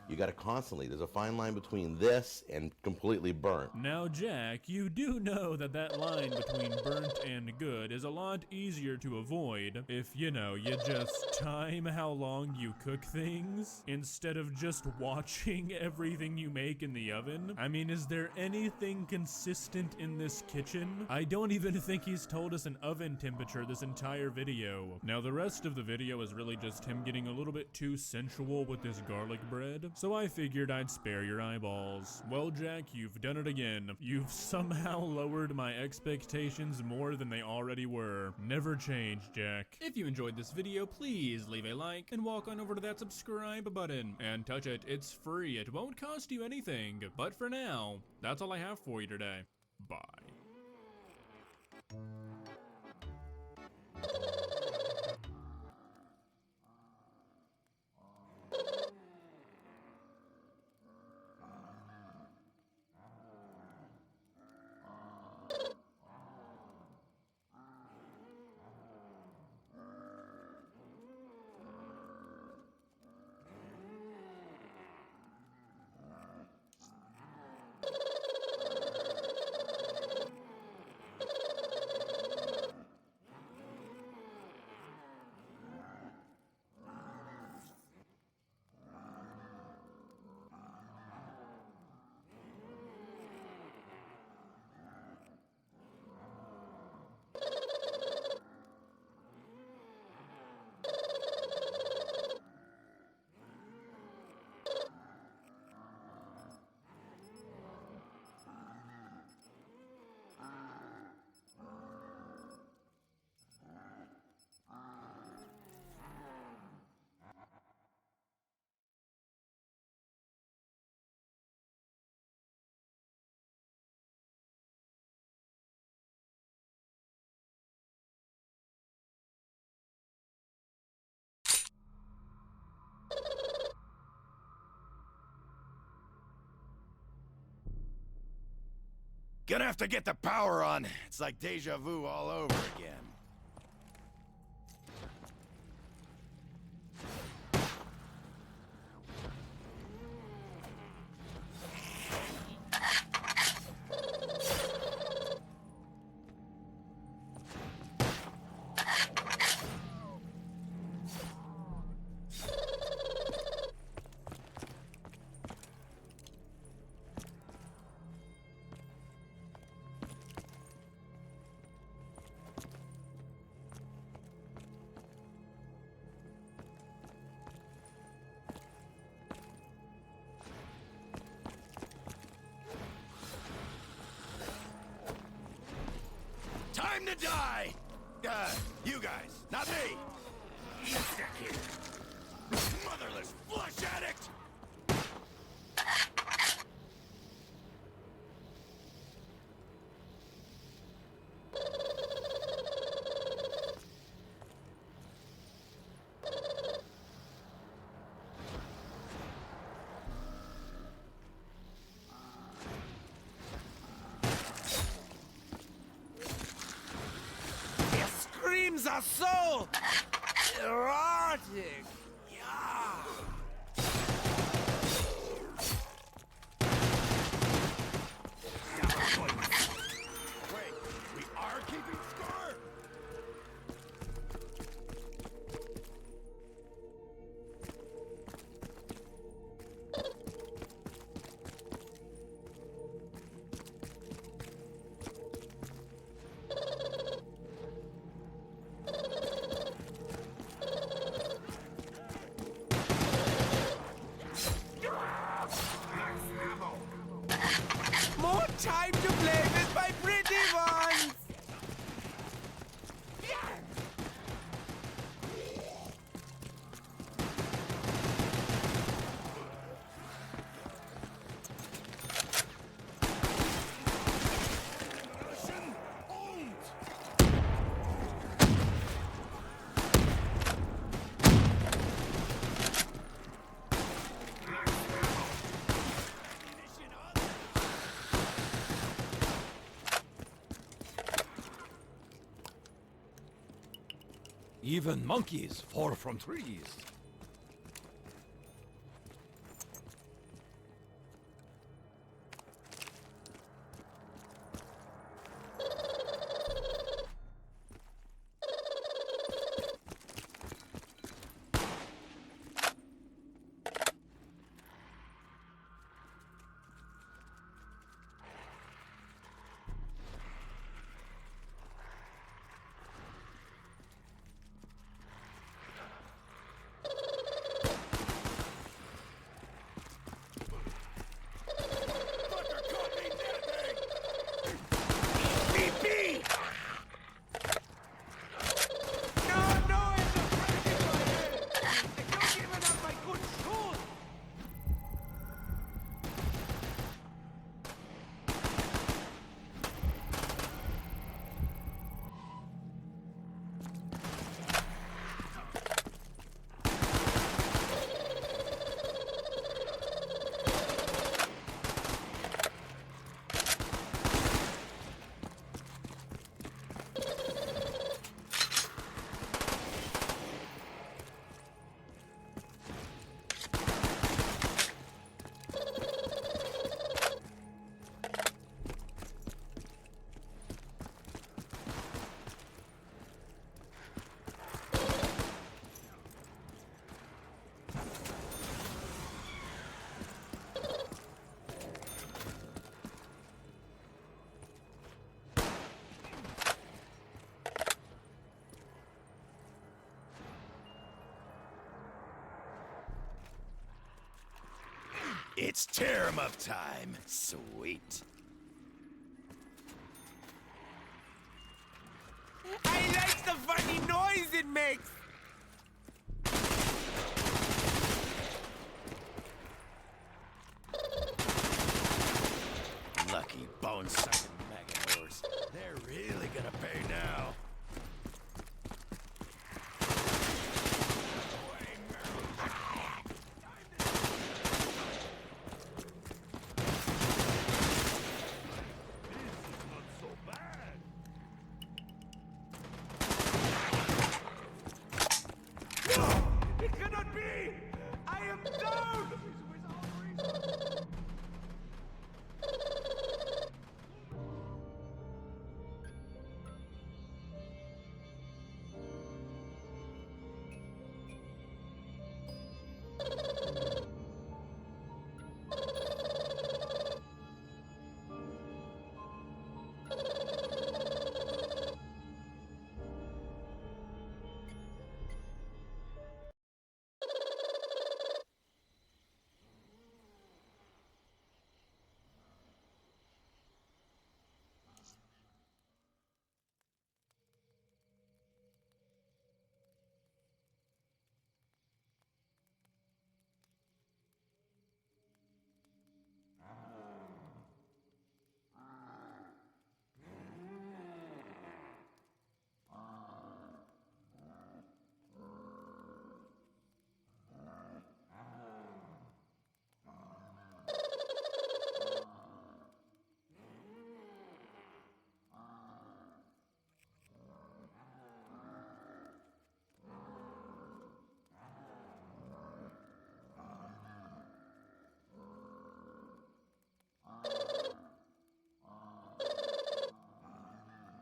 You gotta constantly, there's a fine line between this and completely burnt. Now, Jack, you do know that that line between burnt and good is a lot easier to avoid if, you know, you just time how long you cook things instead of just watching everything you make in the oven. I mean, is there anything consistent in this kitchen? I don't even think he's told us an oven temperature this entire video. Now, the rest of the video is really just him getting a little bit too sensual with this garlic bread. So I figured I'd spare your eyeballs. Well, Jack, you've done it again. You've somehow lowered my expectations more than they already were. Never change, Jack. If you enjoyed this video, please leave a like and walk on over to that subscribe button and touch it. It's free. It won't cost you anything. But for now, that's all I have for you today. Bye. Gonna have to get the power on. It's like deja vu all over again. Time to die! You guys, not me! Eat that kid! Motherless flush addict! Screams are so erotic. Yeah. Wait, we are keeping score? Even monkeys fall from trees. It's tear 'em up time. Sweet. I like the funny noise it makes. Lucky bone-sucking maggots. They're really gonna pay now. It cannot be! I am down!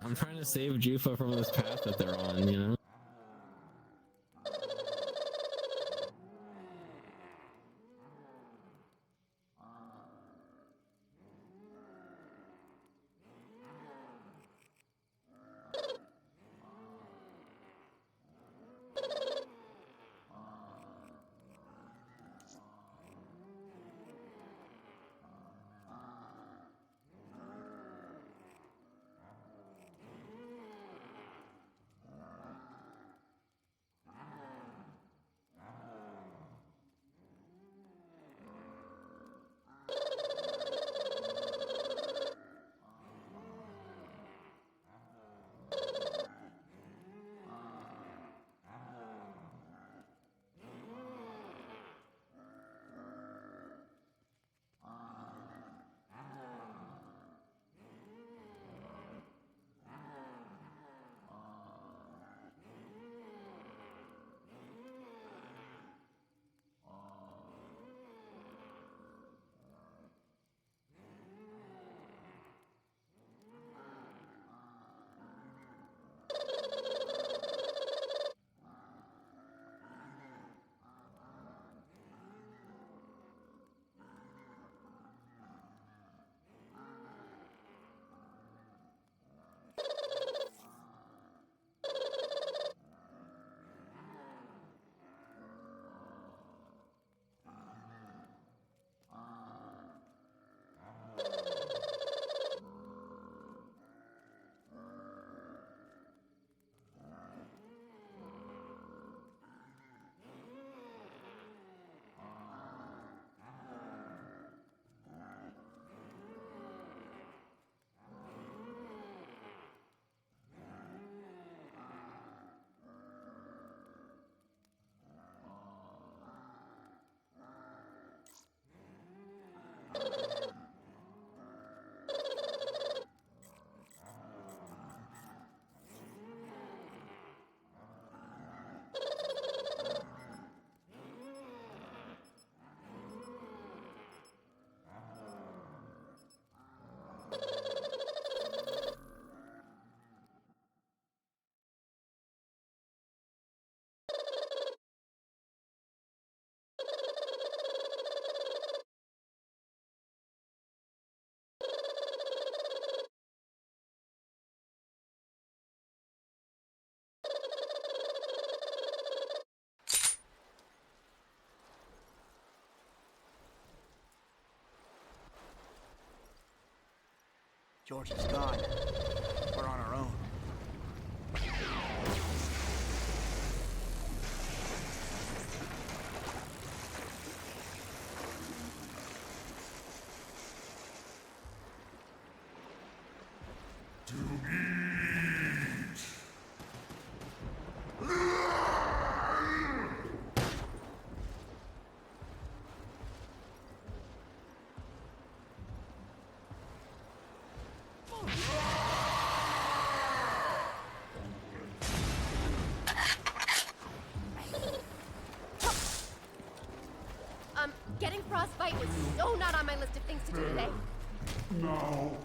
I'm trying to save jouffa from this path that they're on, you know? George is gone. We're on our own. To eat. Getting frostbite was so not on my list of things to do today. No.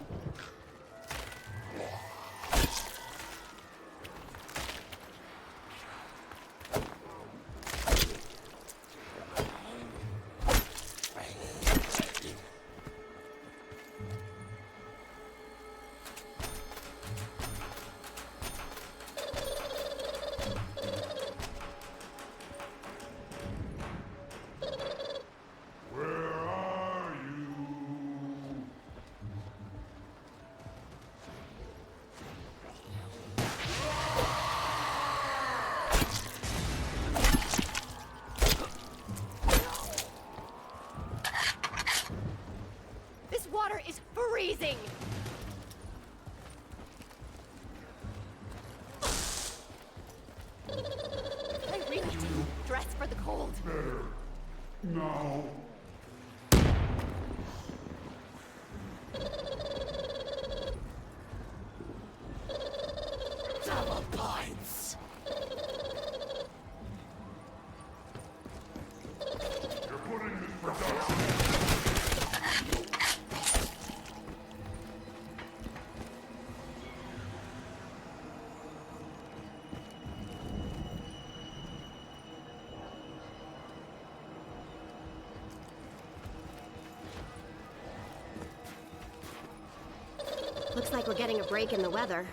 This water is freezing! I really do dress for the cold. Better. No. Double points. You're putting this production. Looks like we're getting a break in the weather.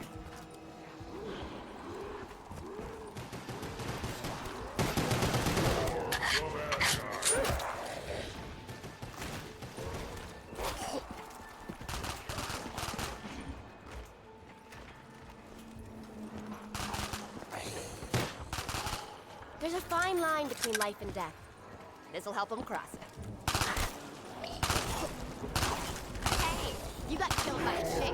There's a fine line between life and death. This'll help them cross it. Hey, you got killed by a chick.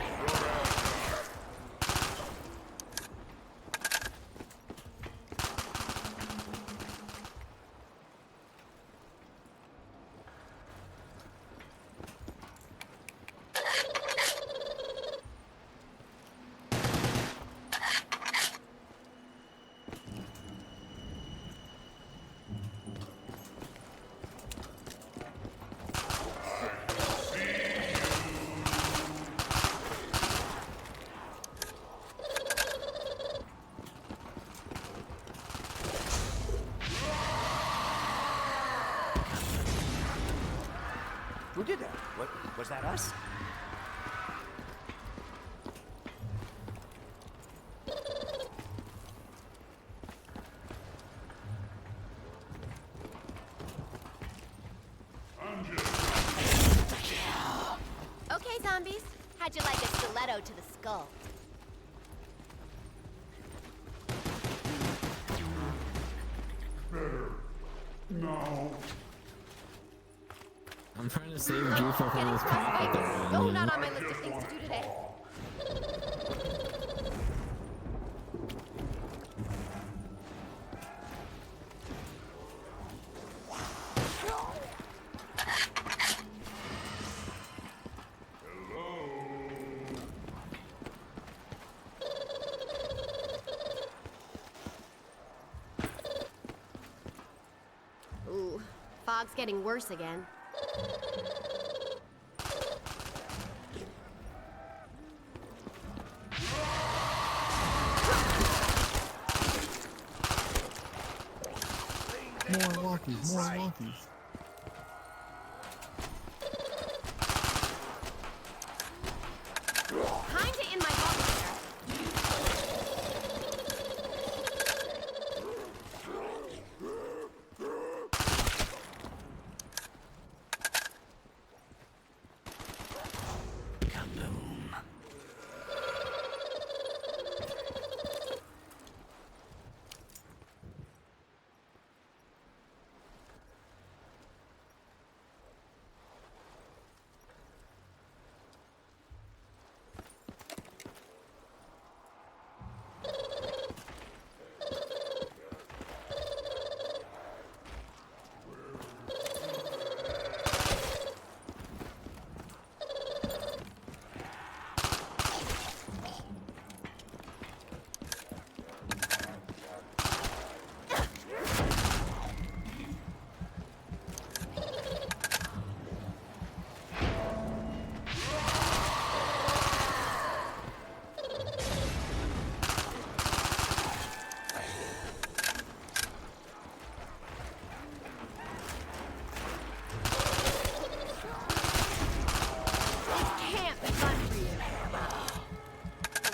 Who did that? What was that us? Okay, zombies. How'd you like a stiletto to the skull? Better. No. I'm trying to save jouffa from this path that they're on. No, you not know? on my list of things to do today. Ooh, fog's getting worse again. More walkies, more walkies. Kinda in my pocket there.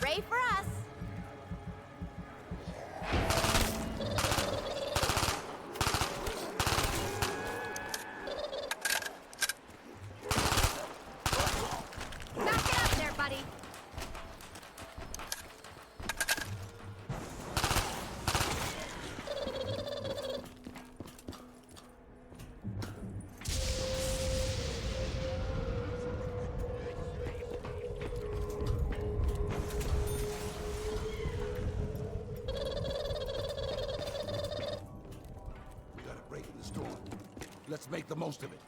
Hooray for us! Knock it up there, buddy! Let's make the most of it.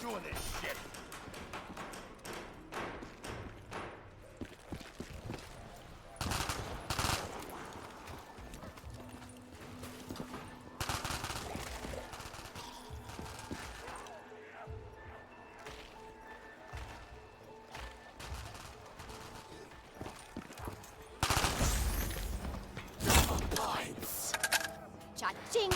Doing this shit. Points. Cha-ching.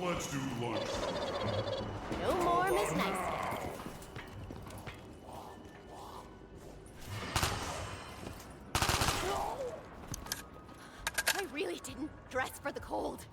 Let's do lunch sometime. No more Miss Nice. I really didn't dress for the cold.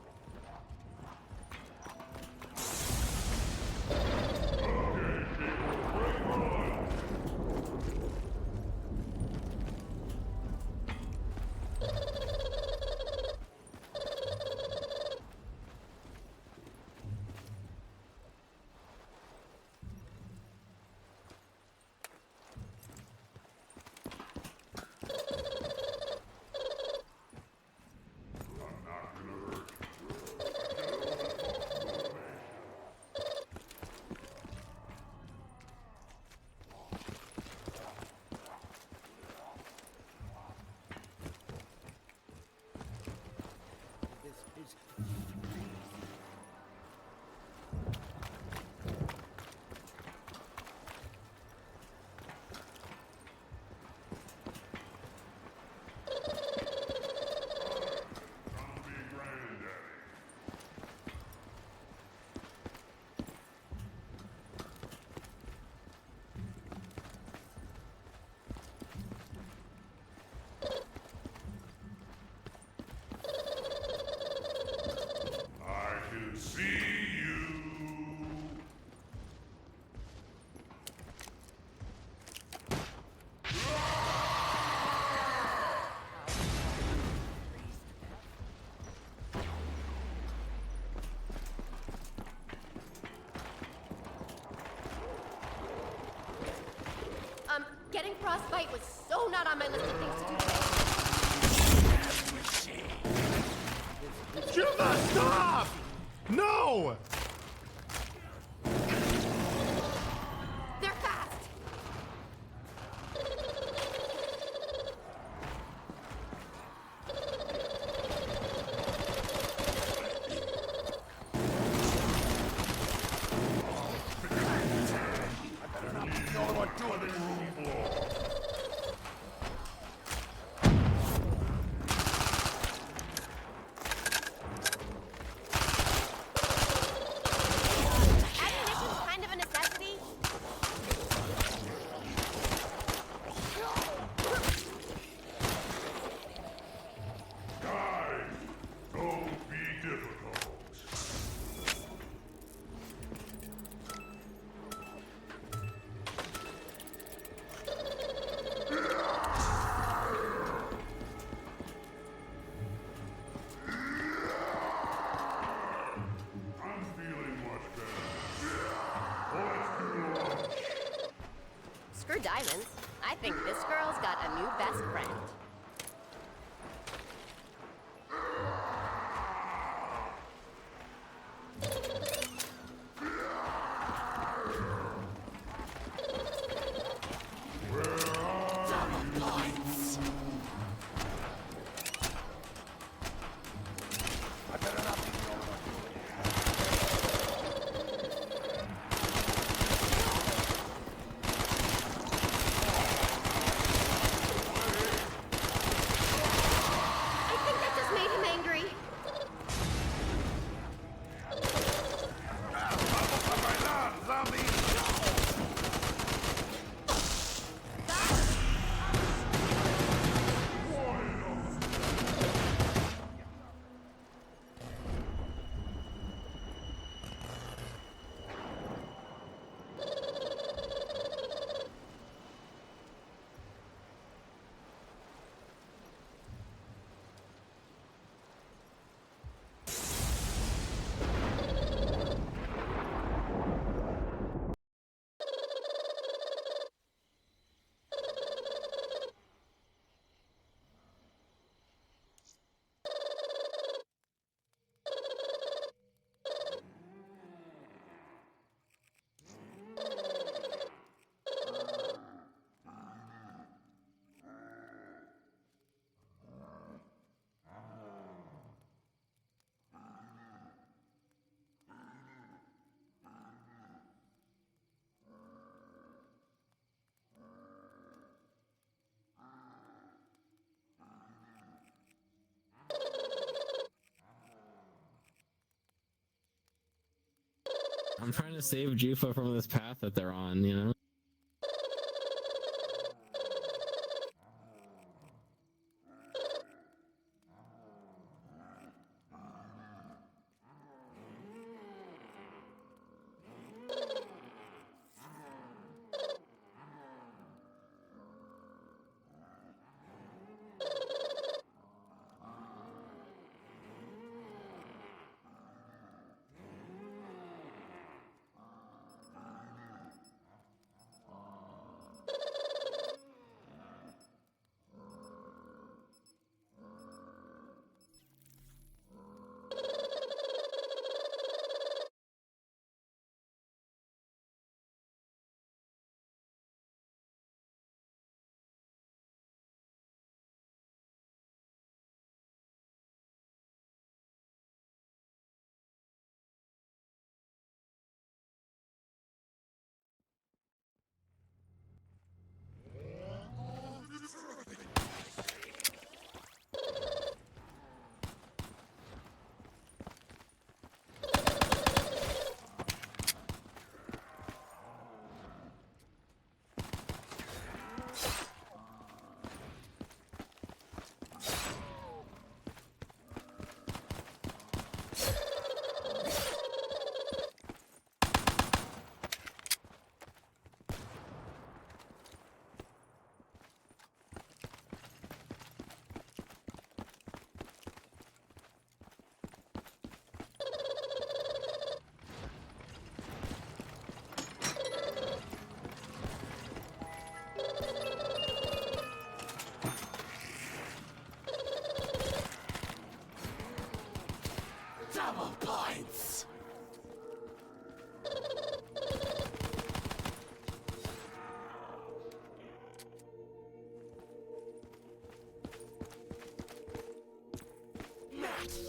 I can see you Getting frostbite was so not on my list of things to do today. Jouffa, stop! No! They're fast. Ammunition's kind of a necessity. Guys, don't be difficult. I'm feeling much better. Let's do lunch. Screw diamonds. I think this girl's got a new best friend. I think that just made him angry. I'm trying to save Jouffa from this path that they're on, you know?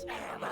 ammo.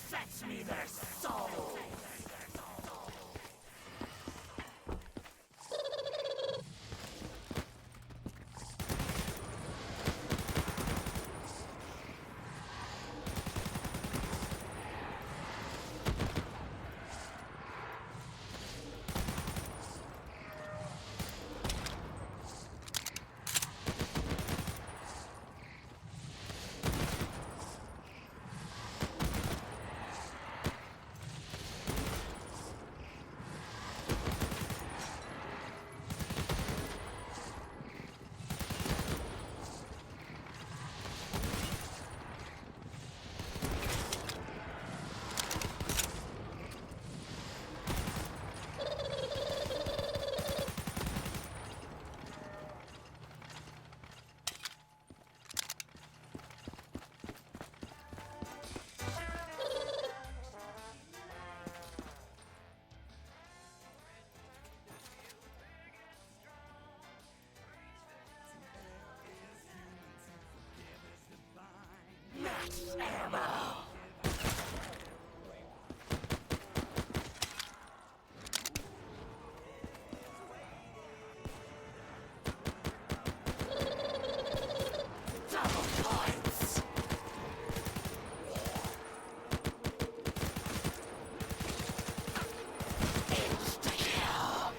Fetch me their souls! Ammo! Double points! Insta-kill!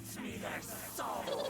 Fetch me their soul!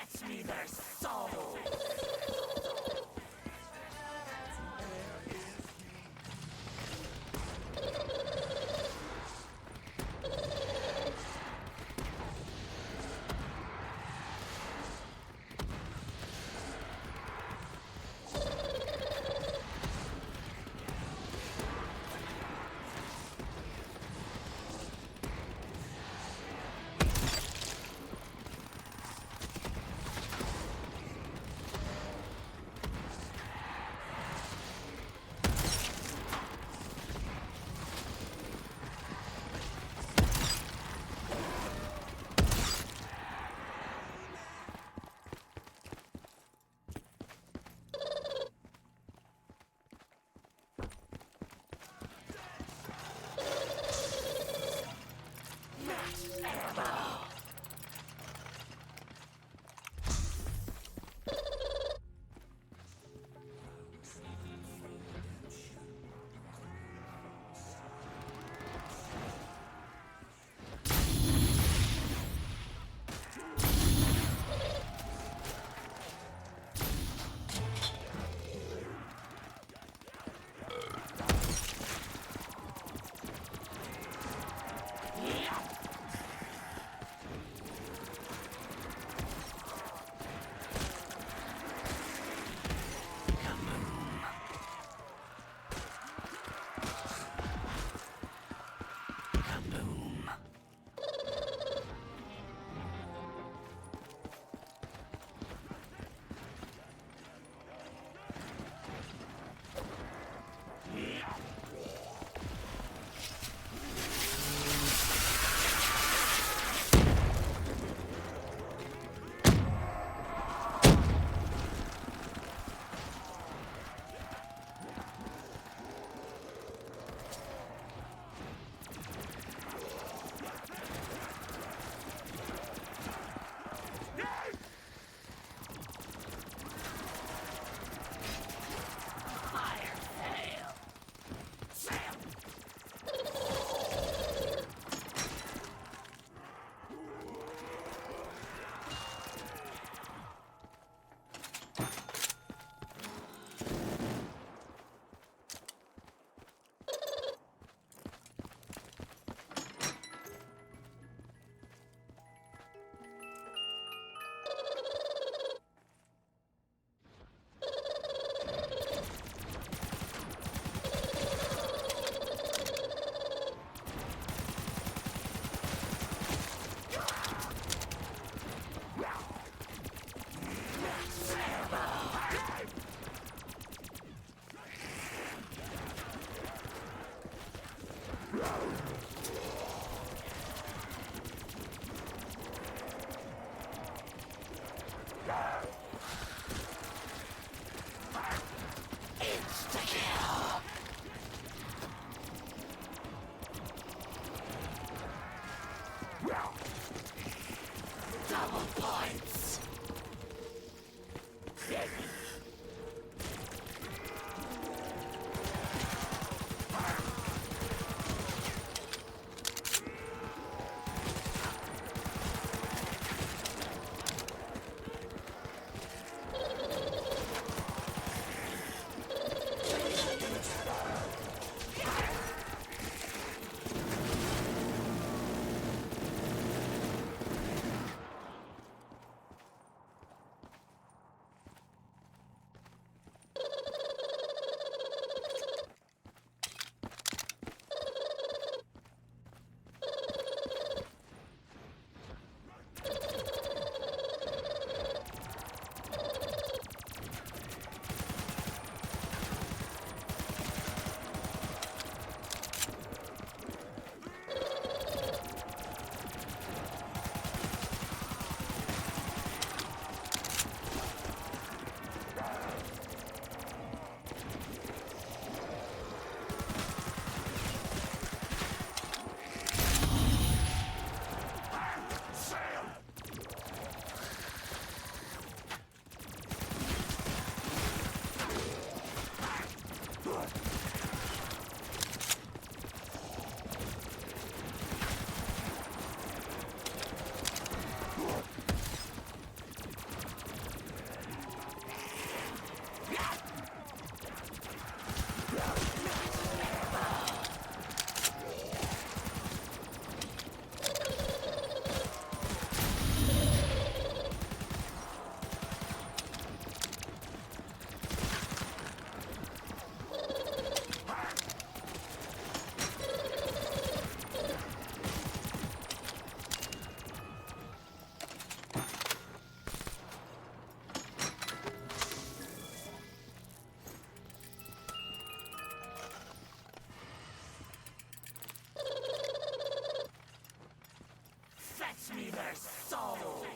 Fetch me their souls. Double points. me their souls.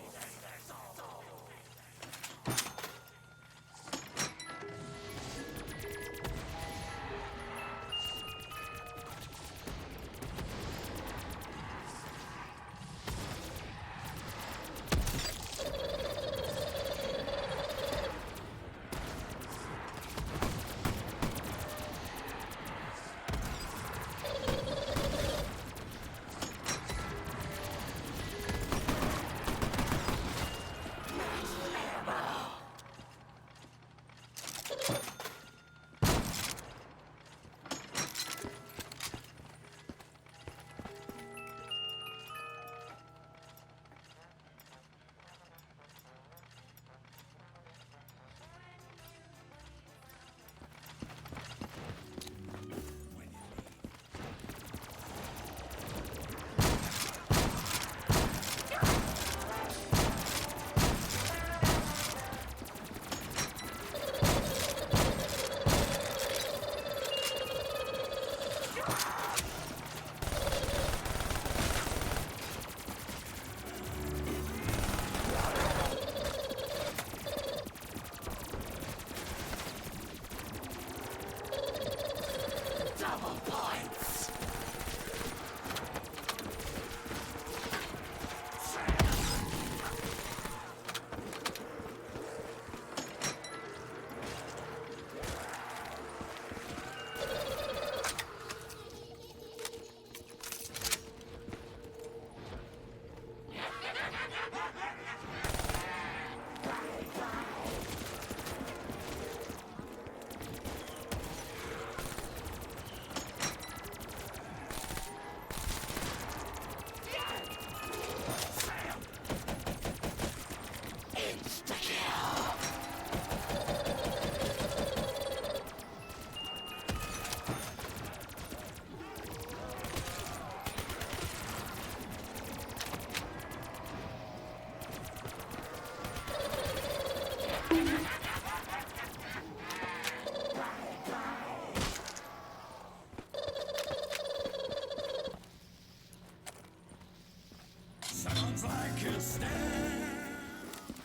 Sounds like a stand.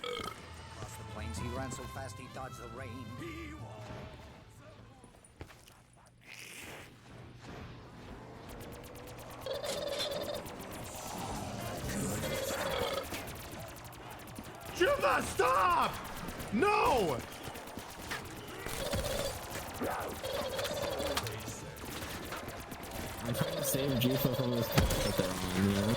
Across the plains, he ran so fast he dodged the rain. He was. Jouffa, stop! No! I'm trying to save jouffa from this path that they're on, you know?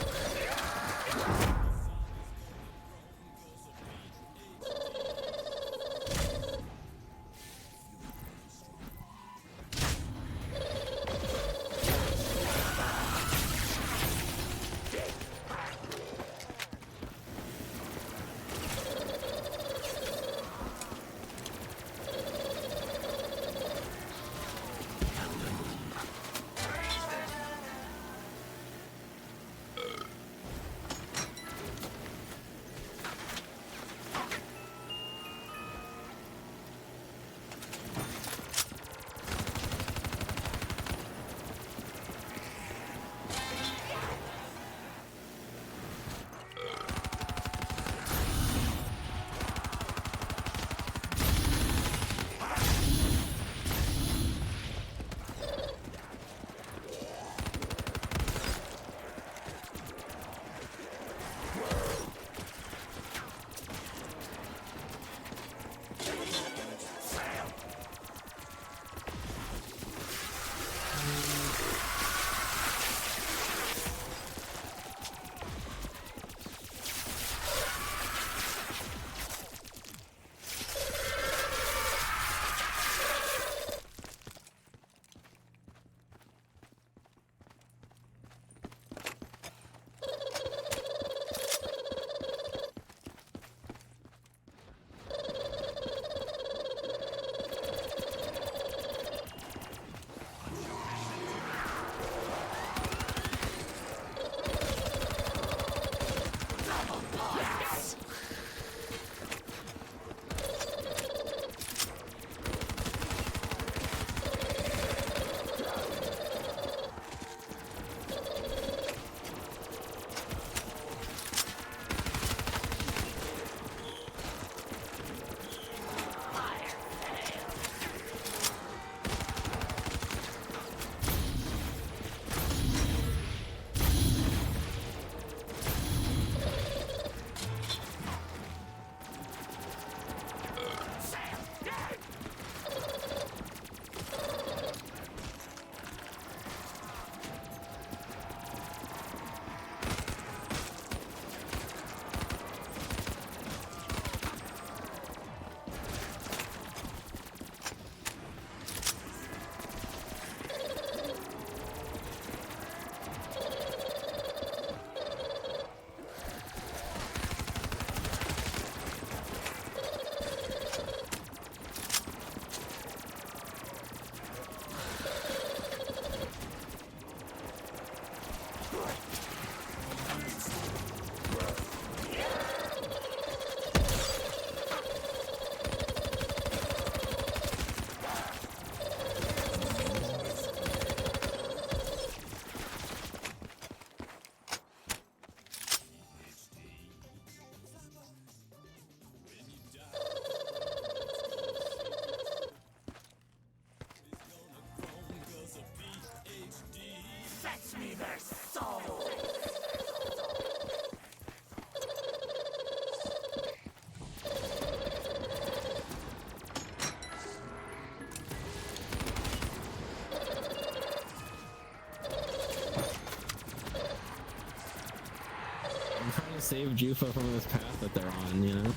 to save jouffa from this path that they're on, you know?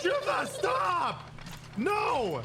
Jouffa, stop! No!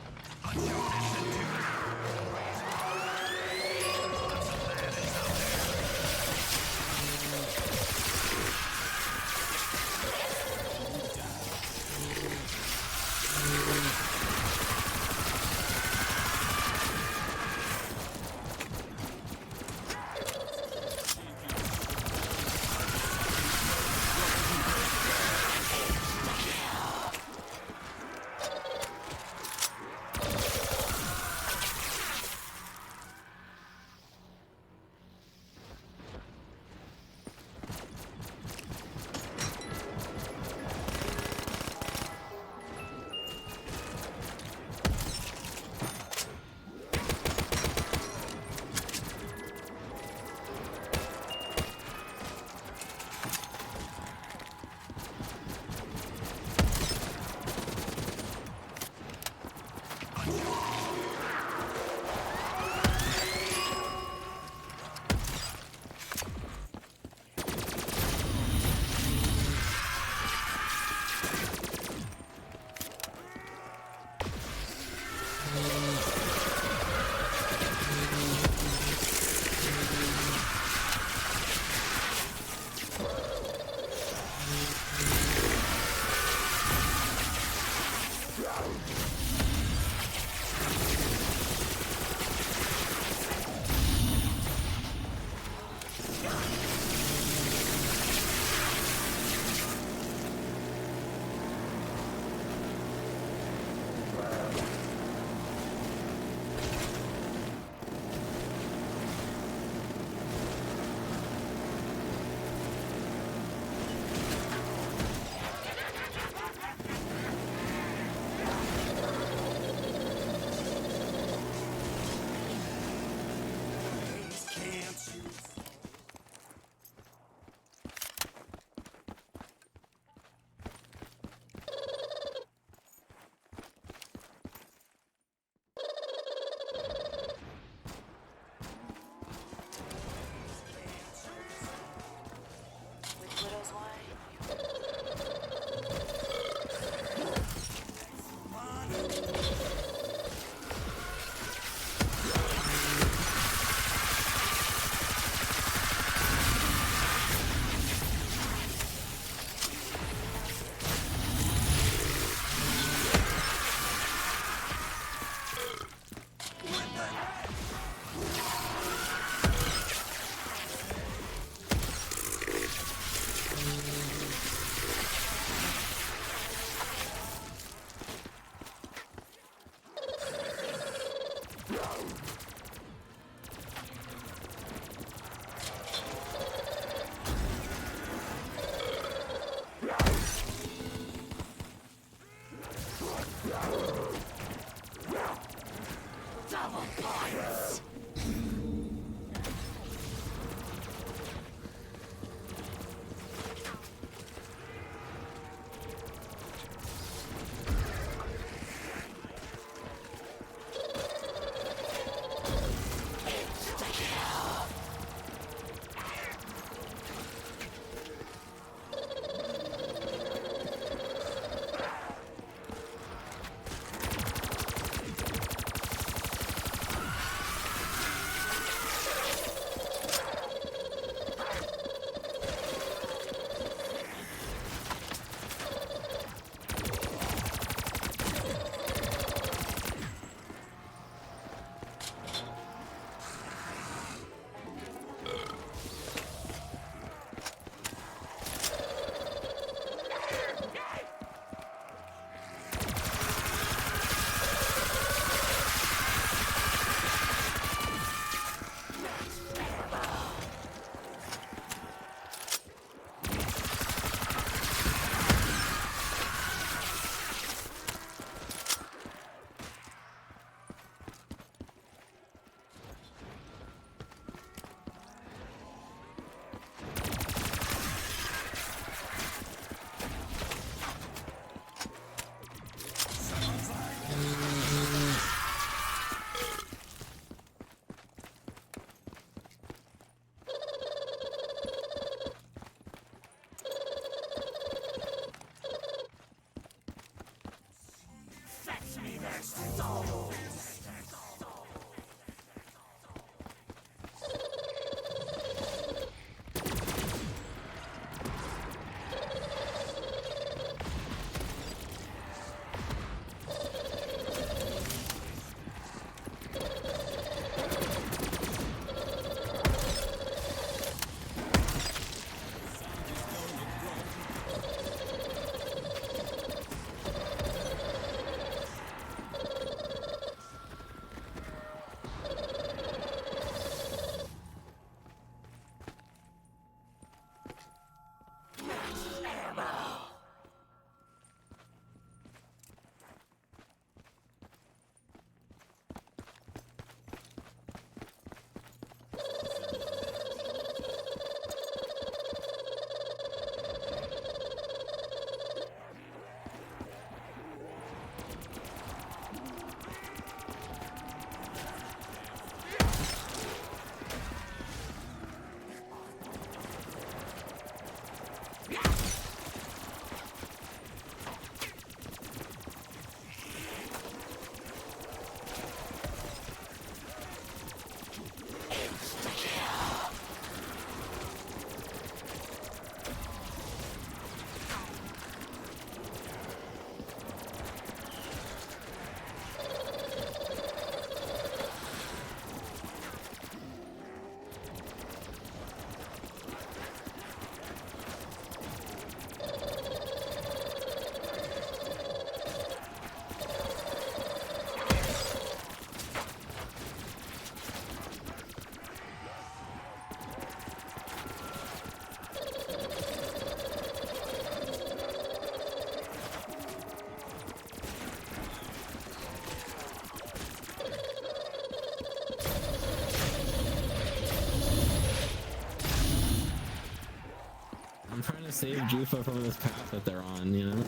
I'm trying to save jouffa from this path that they're on, you know?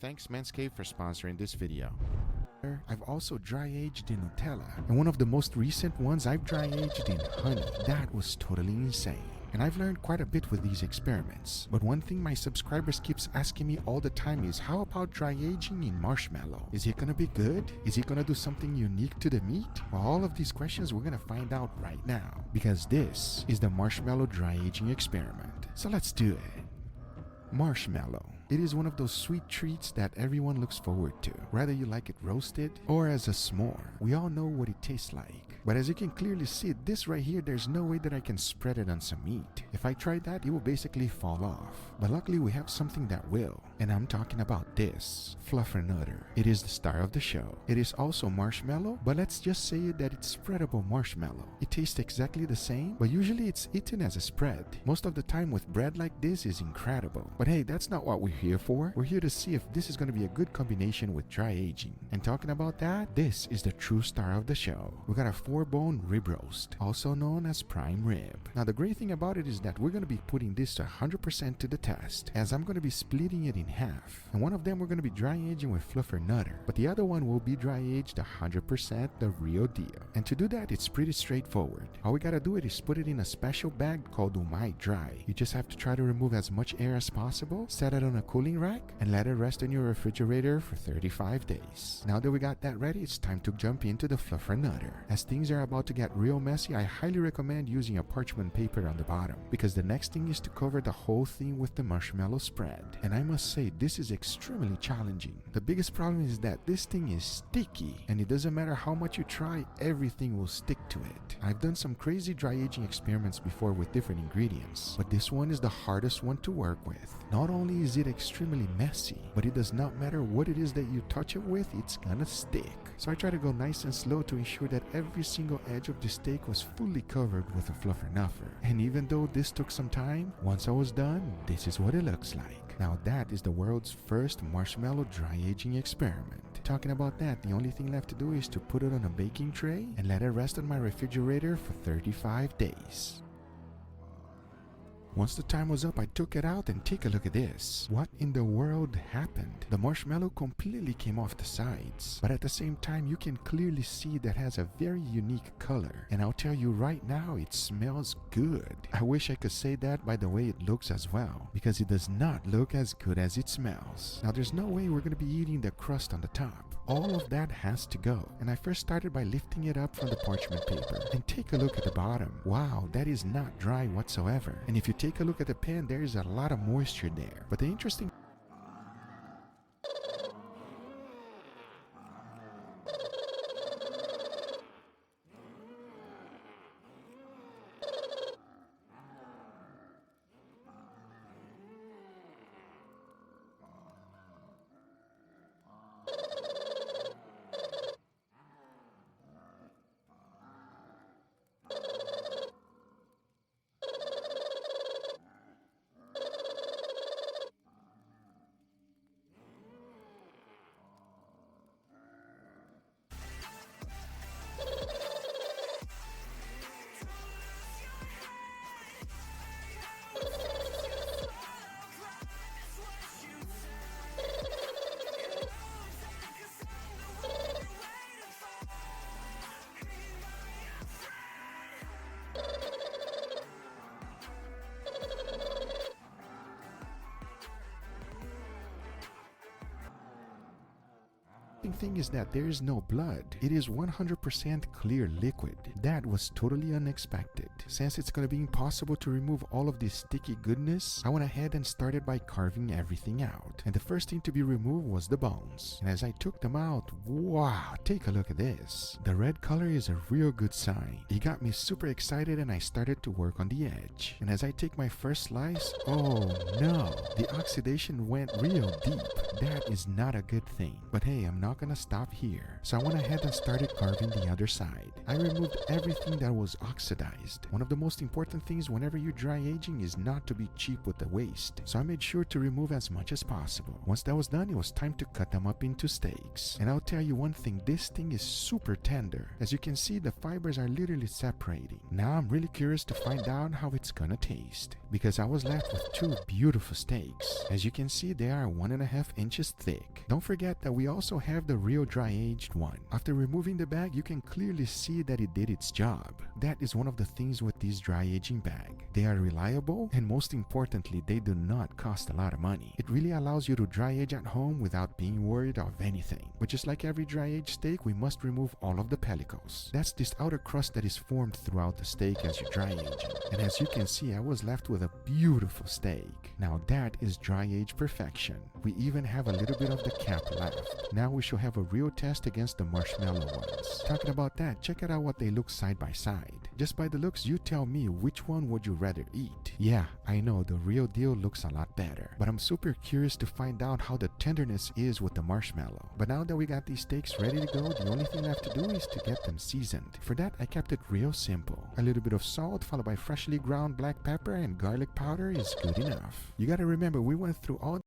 Thanks Manscaped for sponsoring this video. I've also dry aged in Nutella, and one of the most recent ones I've dry aged in honey. That was totally insane. And I've learned quite a bit with these experiments. But one thing my subscribers keeps asking me all the time is, how about dry aging in marshmallow? Is it gonna be good? Is it gonna do something unique to the meat? Well, all of these questions we're gonna find out right now, because this is the marshmallow dry aging experiment. So let's do it. Marshmallow. It is one of those sweet treats that everyone looks forward to, whether you like it roasted or as a s'more. We all know what it tastes like. But as you can clearly see, this right here, there's no way that I can spread it on some meat. If I tried that, it will basically fall off. But luckily we have something that will, and I'm talking about this, Fluffernutter. It is the star of the show. It is also marshmallow, but let's just say that it's spreadable marshmallow. It tastes exactly the same, but usually it's eaten as a spread. Most of the time with bread like this is incredible. But hey, that's not what we're here for. We're here to see if this is going to be a good combination with dry aging. And talking about that, this is the true star of the show. We got a 4-bone rib roast, also known as prime rib. Now the great thing about it is that we're going to be putting this to 100% to the test, as I'm going to be splitting it in half. And one of them we're going to be dry aging with Fluffernutter, but the other one will be dry aged 100% the real deal. And to do that, it's pretty straightforward. All we got to do is put it in a special bag called Umai Dry. You just have to try to remove as much air as possible, set it on a cooling rack, and let it rest in your refrigerator for 35 days. Now that we got that ready, it's time to jump into the Fluffernutter. As things are about to get real messy, I highly recommend using a parchment paper on the bottom, because the next thing is to cover the whole thing with the marshmallow spread. And I must say, this is extremely challenging. The biggest problem is that this thing is sticky, and it doesn't matter how much you try, everything will stick to it. I've done some crazy dry aging experiments before with different ingredients, but this one is the hardest one to work with. Not only is it extremely messy, but it does not matter what it is that you touch it with, it's gonna stick. So I try to go nice and slow to ensure that every single edge of the steak was fully covered with a Fluffernutter. And even though this took some time, once I was done, this is what it looks like. Now that is the world's first marshmallow dry aging experiment. Talking about that, the only thing left to do is to put it on a baking tray and let it rest in my refrigerator for 35 days. Once the time was up, I took it out and take a look at this. What in the world happened? The marshmallow completely came off the sides, but at the same time you can clearly see that has a very unique color. And I'll tell you right now, it smells good. I wish I could say that by the way it looks as well, because it does not look as good as it smells. Now there's no way we're going to be eating the crust on the top. All of that has to go. And I first started by lifting it up from the parchment paper. And take a look at the bottom. Wow, that is not dry whatsoever. And if you take a look at the pan, there is a lot of moisture there. But the interesting thing is that there is no blood. It is 100% clear liquid. That was totally unexpected. Since it's going to be impossible to remove all of this sticky goodness, I went ahead and started by carving everything out. And the first thing to be removed was the bones. And as I took them out, wow, take a look at this. The red color is a real good sign. It got me super excited and I started to work on the edge. And as I take my first slice, oh no, the oxidation went real deep. That is not a good thing. But hey, I'm not gonna stop here. So I went ahead and started carving the other side. I removed everything that was oxidized. One of the most important things whenever you're dry aging is not to be cheap with the waste. So I made sure to remove as much as possible. Once that was done, it was time to cut them up into steaks. And I'll tell you one thing, this thing is super tender. As you can see, the fibers are literally separating. Now I'm really curious to find out how it's gonna taste, because I was left with two beautiful steaks. As you can see, they are 1.5 inches thick. Don't forget that we also have the real dry aged one. After removing the bag, you can clearly see that it did its job. That is one of the things with these dry aging bag. They are reliable, and most importantly, they do not cost a lot of money. It really allows you to dry age at home without being worried of anything. But just like every dry aged steak, we must remove all of the pellicles. That's this outer crust that is formed throughout the steak as you dry aging. And as you can see, I was left with a beautiful steak. Now that is dry age perfection. We even have a little bit of the cap left. Now we shall have a real test against the marshmallow ones. Talking about that, check out what they look side by side. Just by the looks, you tell me which one would you rather eat. Yeah, I know the real deal looks a lot better, but I'm super curious to find out how the tenderness is with the marshmallow. But now that we got these steaks ready to go, the only thing left to do is to get them seasoned. For that, I kept it real simple. A little bit of salt followed by freshly ground black pepper and garlic powder is good enough. You gotta remember, we went through all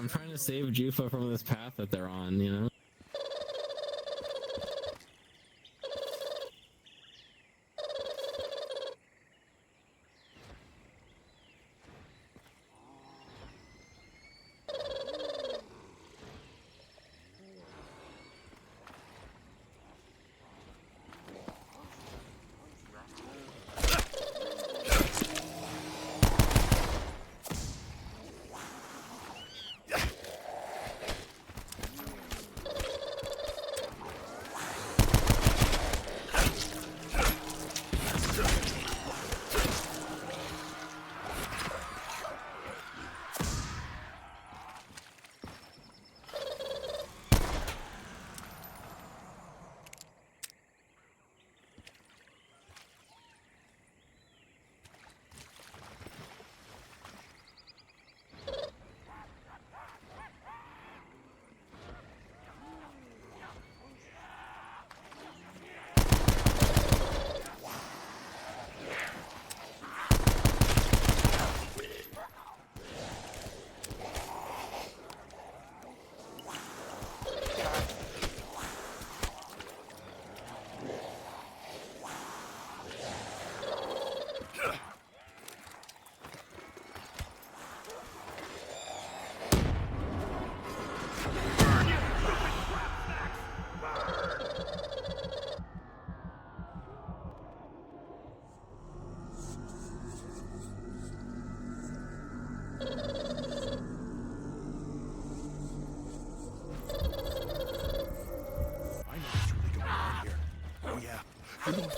I'm trying to save Jouffa from this path that they're on, you know?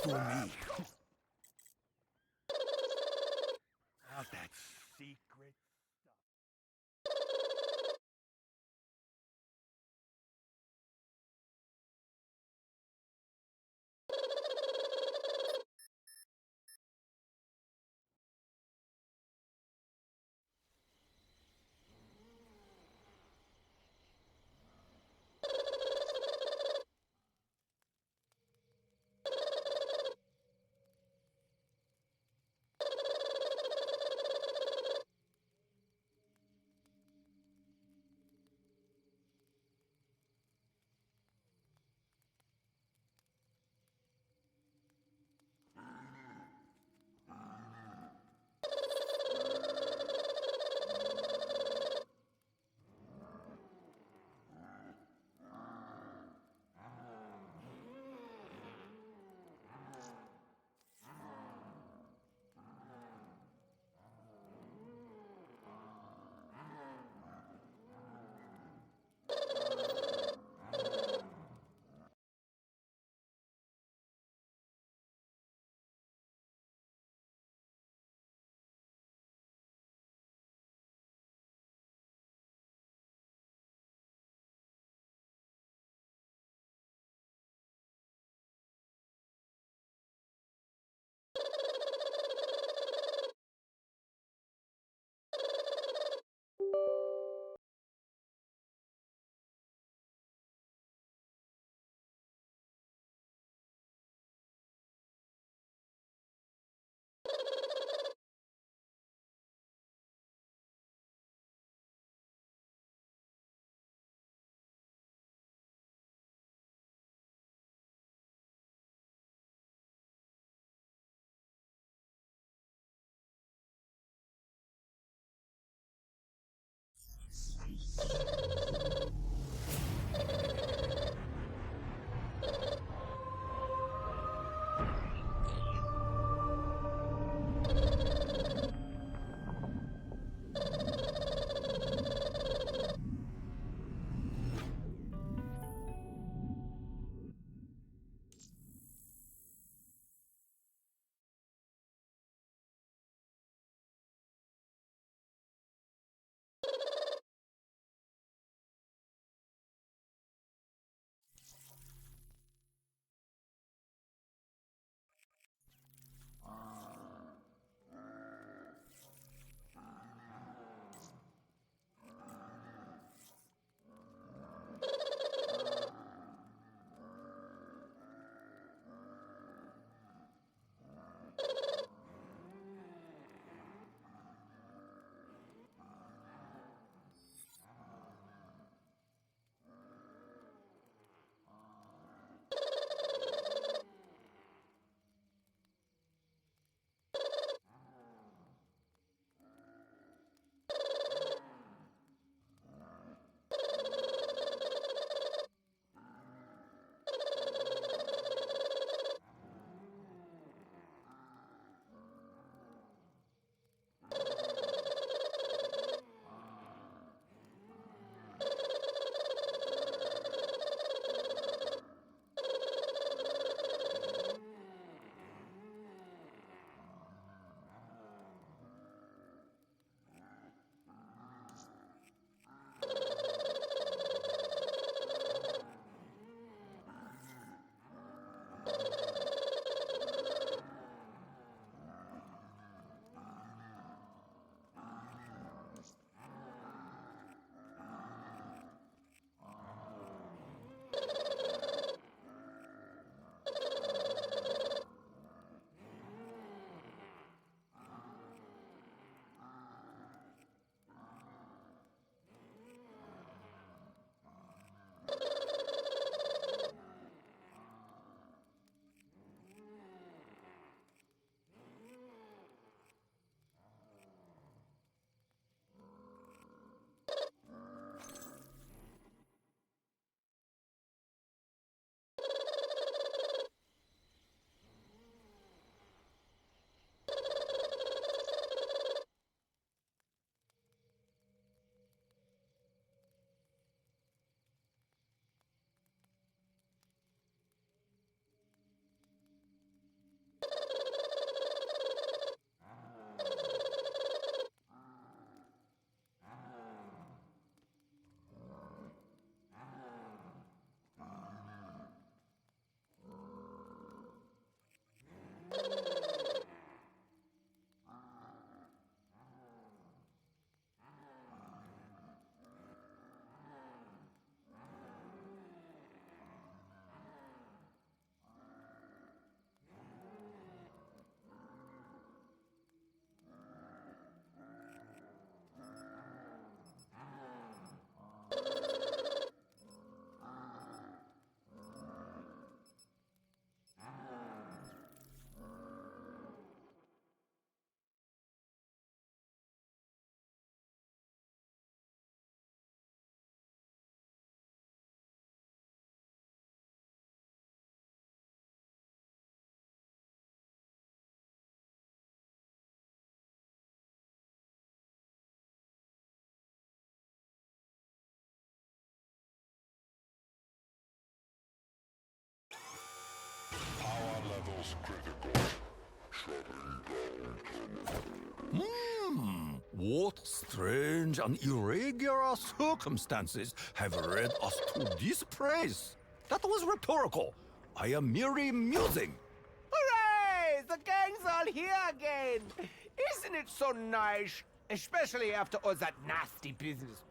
for me. Out that secret stuff. What strange and irregular circumstances have led us to this place? That was rhetorical. I am merely musing. Hooray! The gang's all here again. Isn't it so nice? Especially after all that nasty business.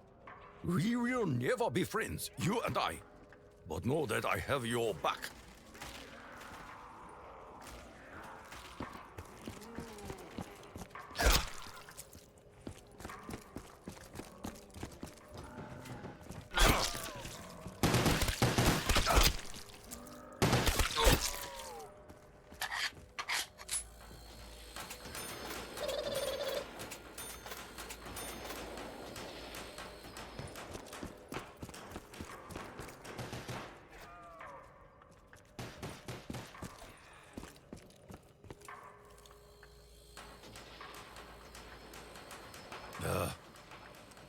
We will never be friends, you and I. But know that I have your back.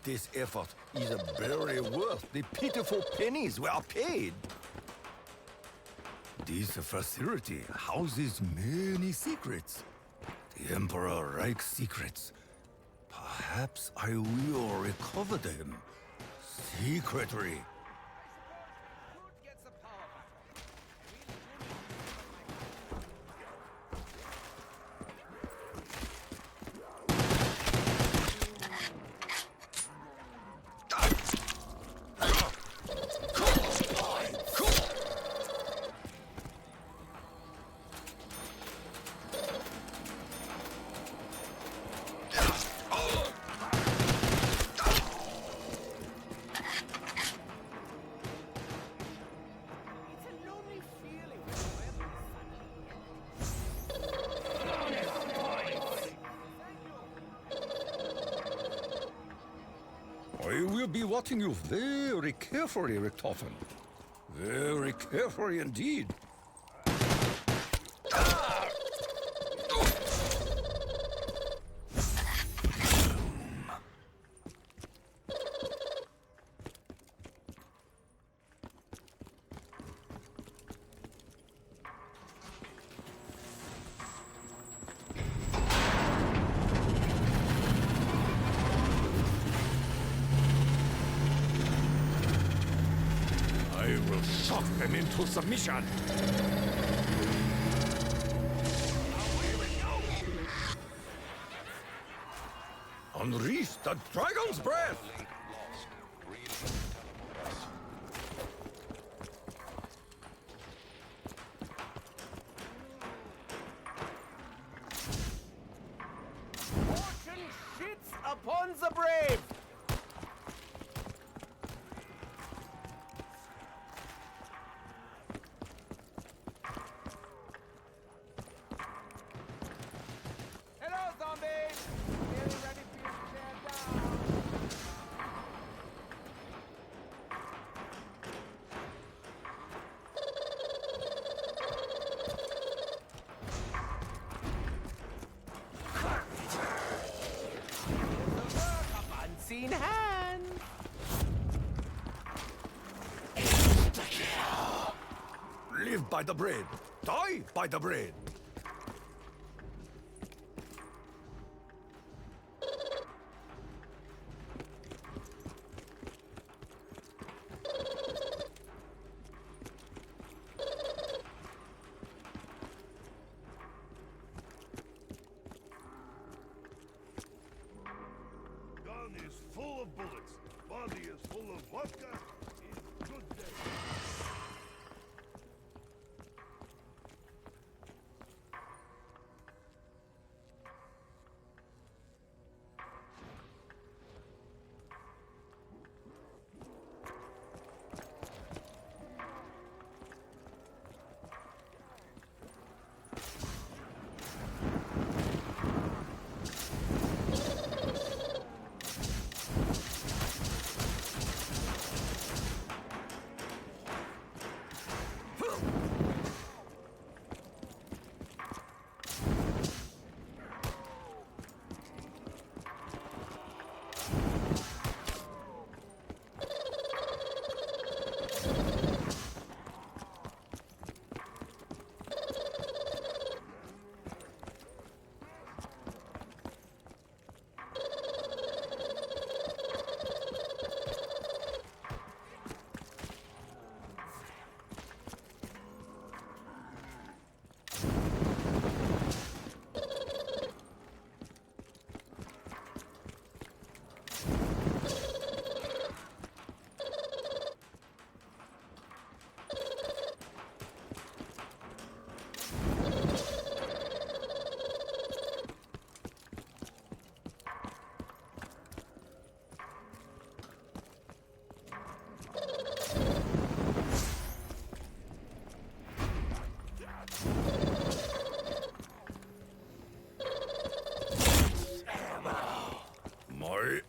This effort is barely worth the pitiful pennies we are paid. This facility houses many secrets. The Emperor likes secrets. Perhaps I will recover them secretly. I will be watching you very carefully, Richtofen. Very carefully indeed. I will shock them into submission. Unleash the dragon's breath! Fortune shits upon the brave! Hello, zombies! Nearly ready for you to stand down. Unseen hand. Live by the bread, die by the bread. Gun is full of bullets. Body is full of vodka. It's good day.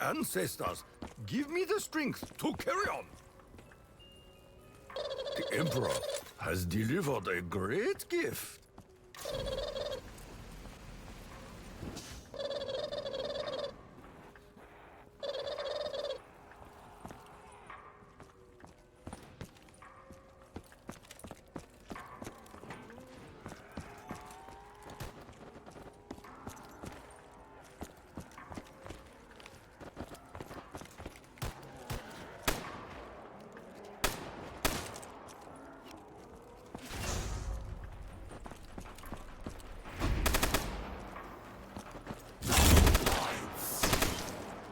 ancestors give me the strength to carry on. The Emperor has delivered a great gift.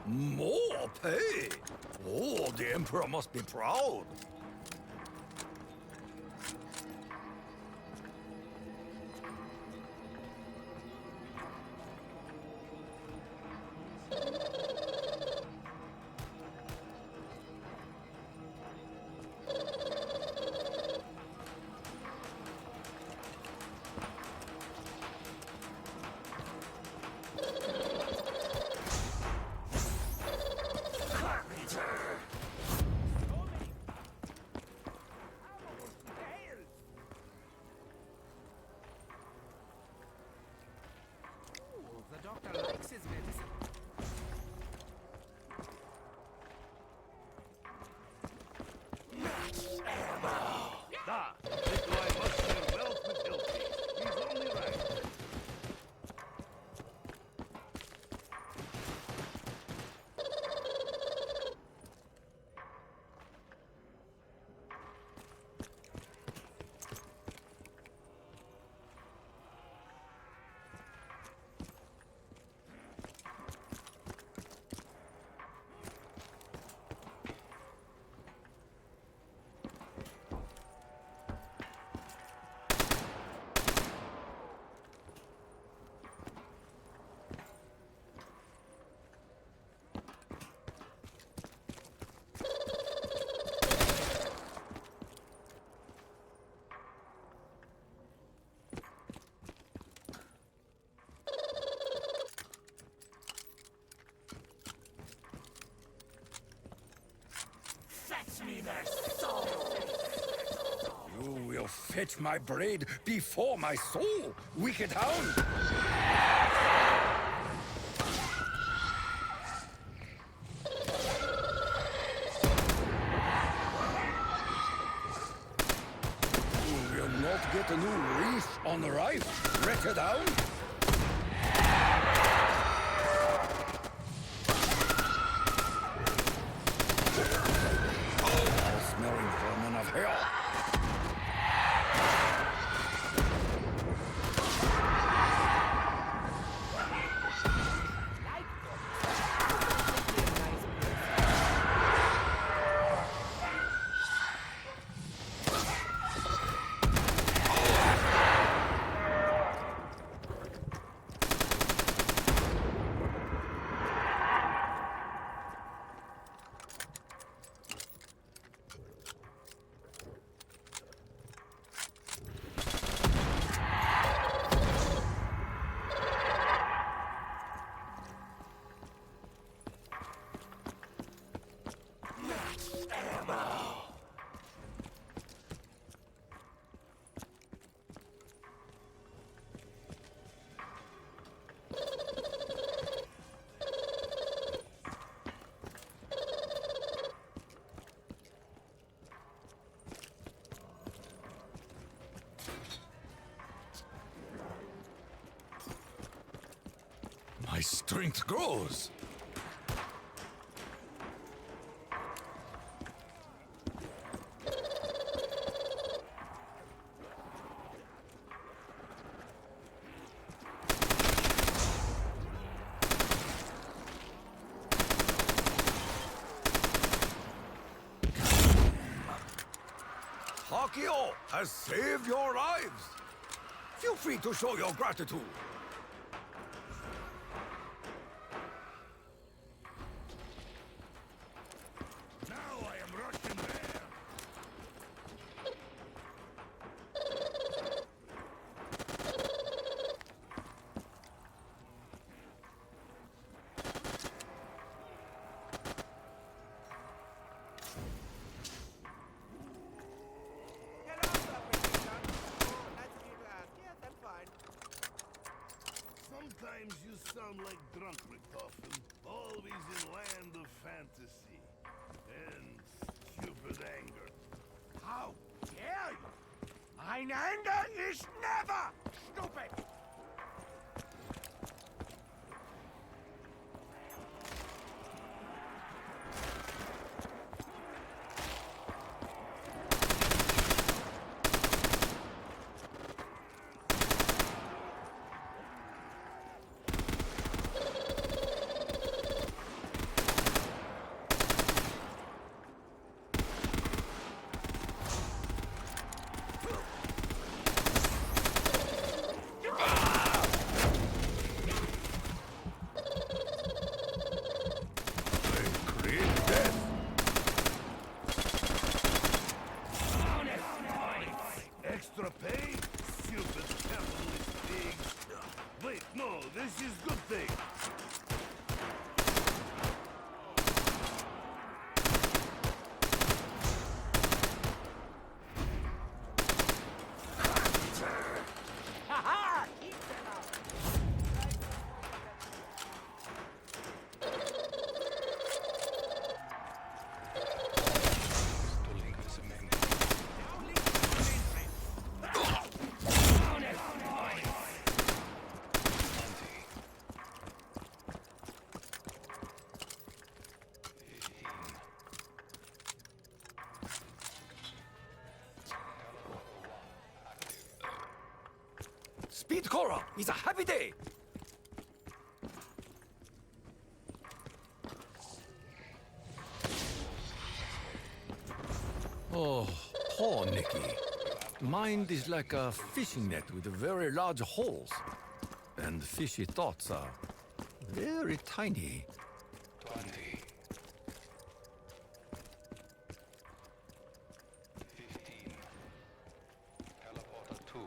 More pay? Oh, the Emperor must be proud. The doctor likes his medicine. Ah, this boy must share wealth with Hilti. He's only right. Fetch me their soul! You will fetch my braid before my soul, wicked hound! You will not get a new wreath on the rife, wretched hound! Smelling vermin of hell. My strength grows. Hakio has saved your lives. Feel free to show your gratitude. Now I am rushing there. like Drunkrichthofen, always in land of fantasy and stupid anger. How dare you? Ein anger is never stupid! Extra pay? Stupid capitalist pigs. Wait, no, this is good thing. Haha! Keep them out! Speed Cora, it's a happy day! Oh, poor Nicky. Mind is like a fishing net with very large holes. And fishy thoughts are very tiny. 20. 15. Teleporter 2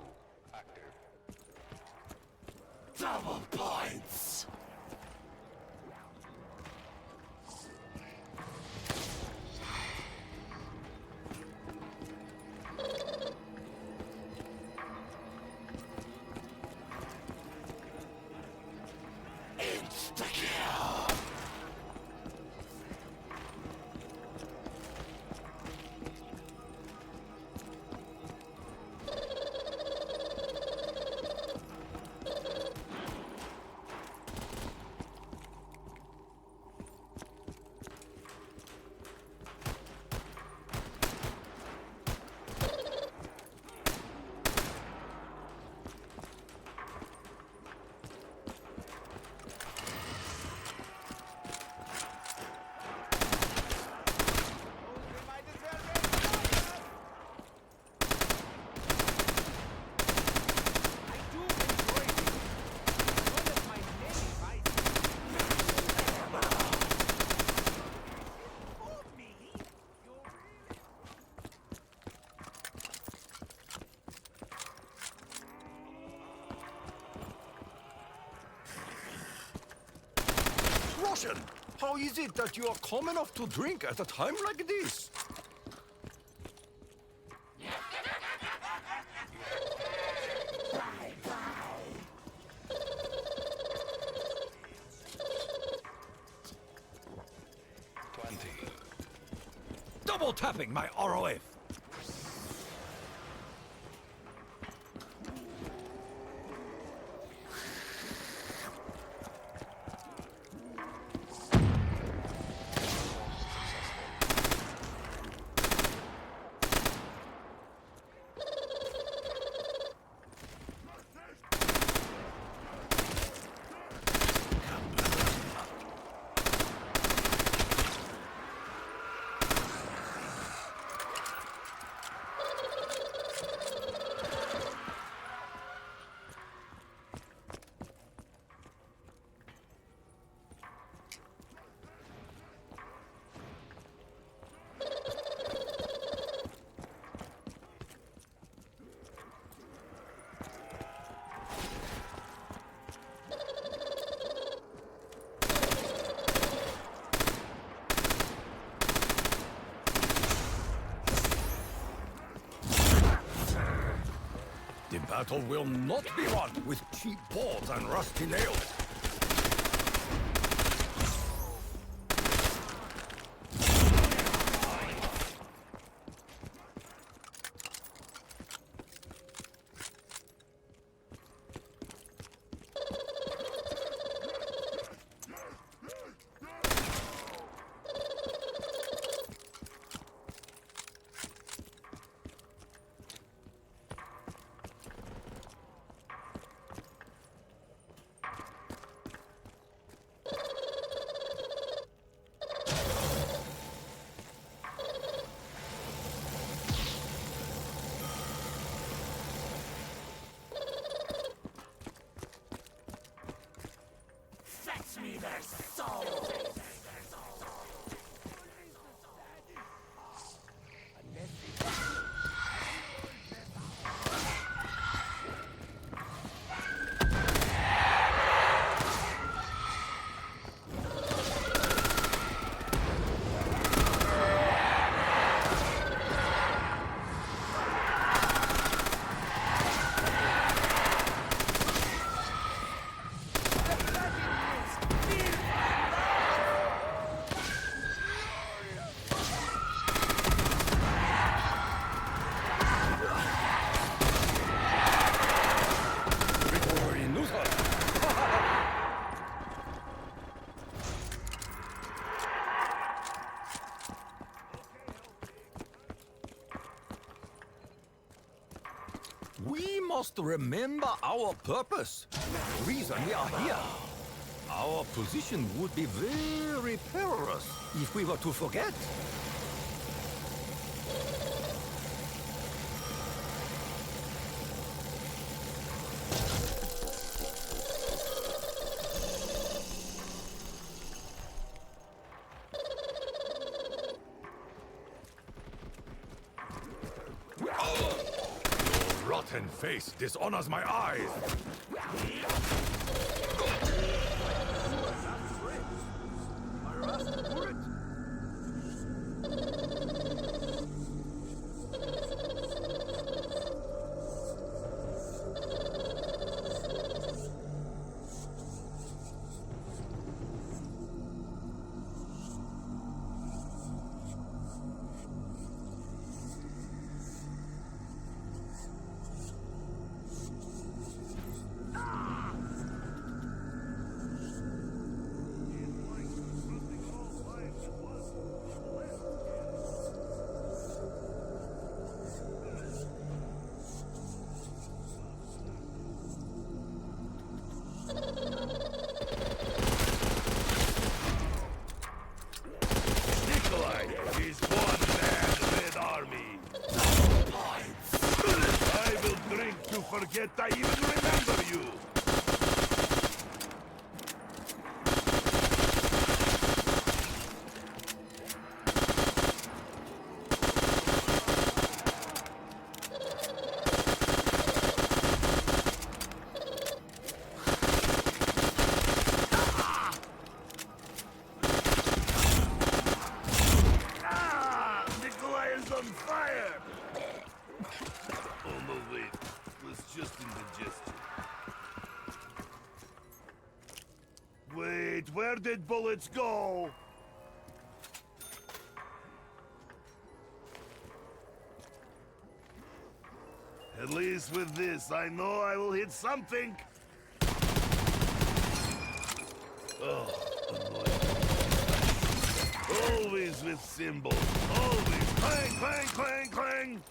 active. Double points! Insta-kill! Russian, how is it that you are calm enough to drink at a time like this? Double tapping my ROF. The battle will not be won with cheap boards and rusty nails. must remember our purpose. The reason we are here. Our position would be very perilous if we were to forget. Your rotten face dishonors my eyes. Nikolai is one man red army. I will drink to forget I even remember you. Nikolai is on fire! Oh no, wait. It was just indigestion. Wait, where did bullets go? At least with this, I know I will hit something. Oh, annoying. Always with symbols. Always. Clang, clang, clang, clang.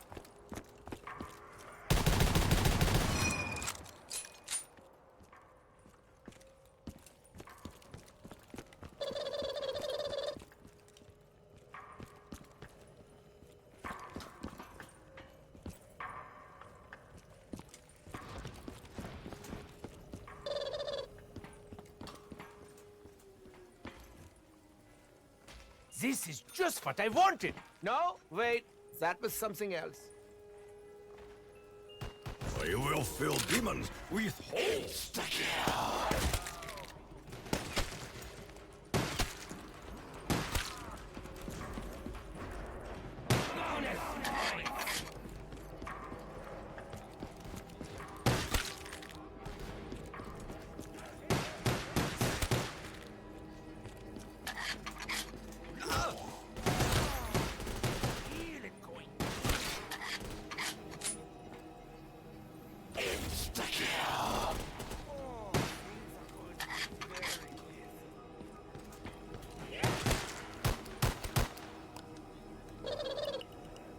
This is just what I wanted. No, wait, that was something else. I will fill demons with holes.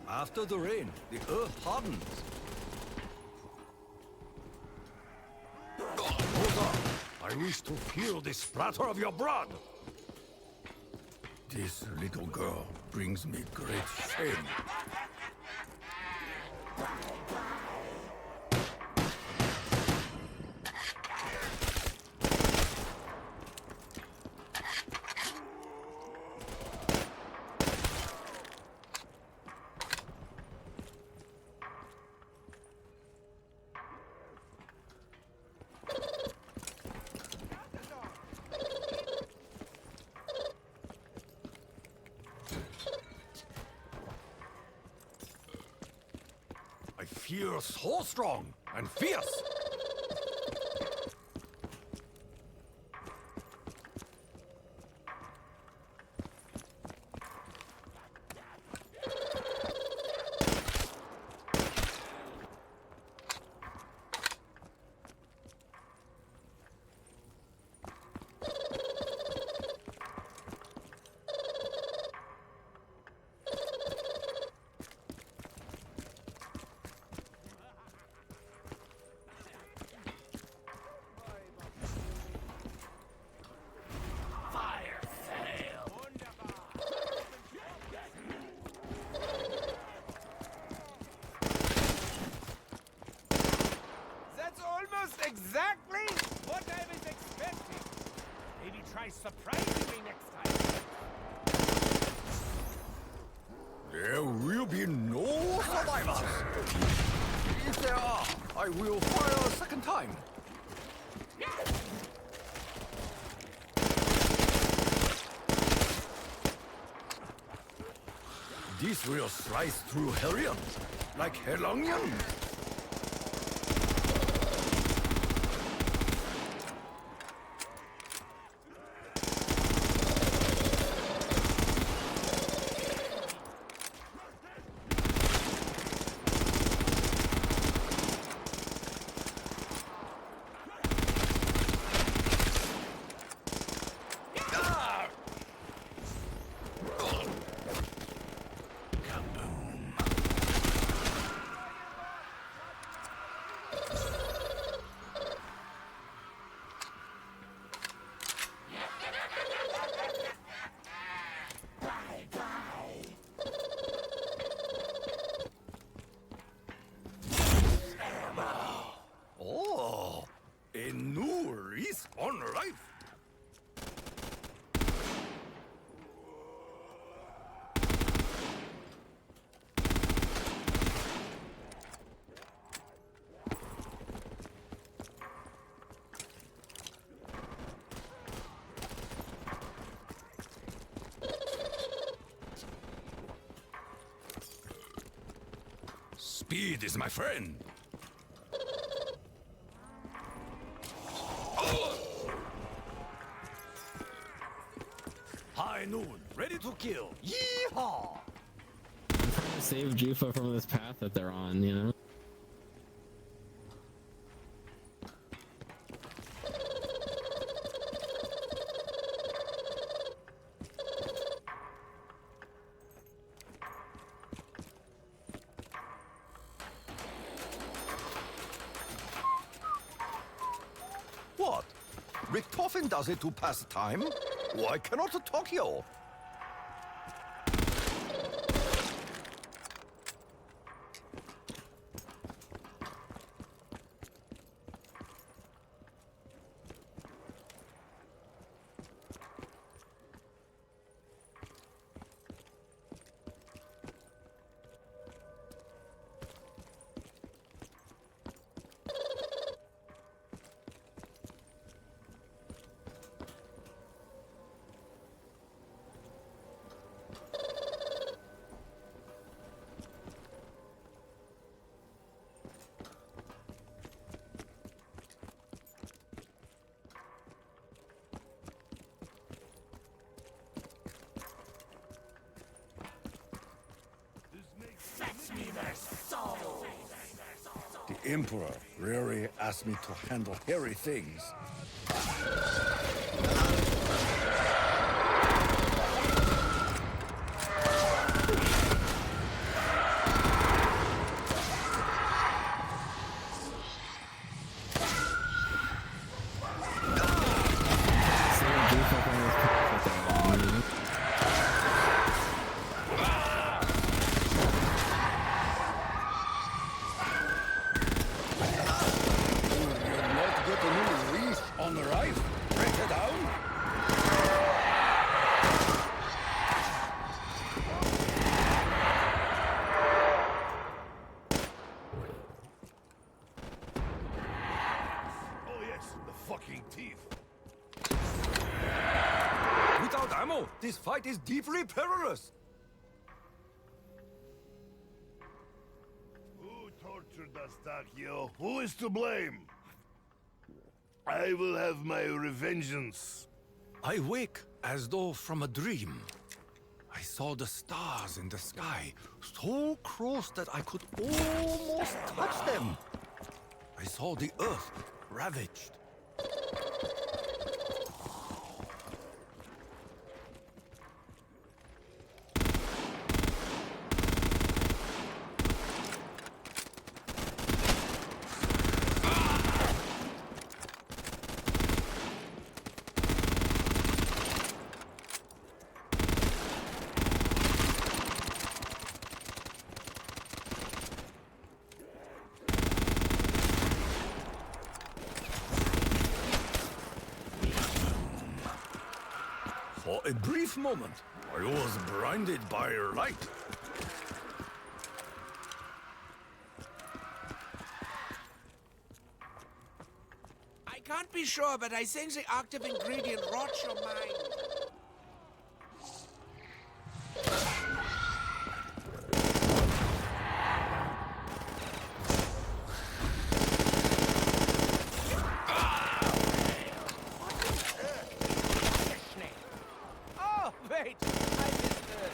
After the rain, the earth hardens. Mother, I wish to feel the splatter of your blood. This little girl brings me great shame. I feel so strong and fierce. If there are, I will fire a second time. This will slice through Hellion, like Helongian. Oh, a new lease on life. Speed is my friend. High noon, ready to kill. Yeehaw! I'm trying to save jouffa from this path that they're on, you know? What? Richtofen does it to pass time? Why cannot Tokyo? The Emperor rarely asks me to handle hairy things. Without ammo, this fight is deeply perilous. Who tortured us, Takio? Who is to blame? I will have my revengeance. I wake as though from a dream. I saw the stars in the sky, so close that I could almost touch them. I saw the earth ravaged. For a brief moment, I was blinded by light. be sure, but I think the active ingredient rots your mind. Oh, wait, I misheard.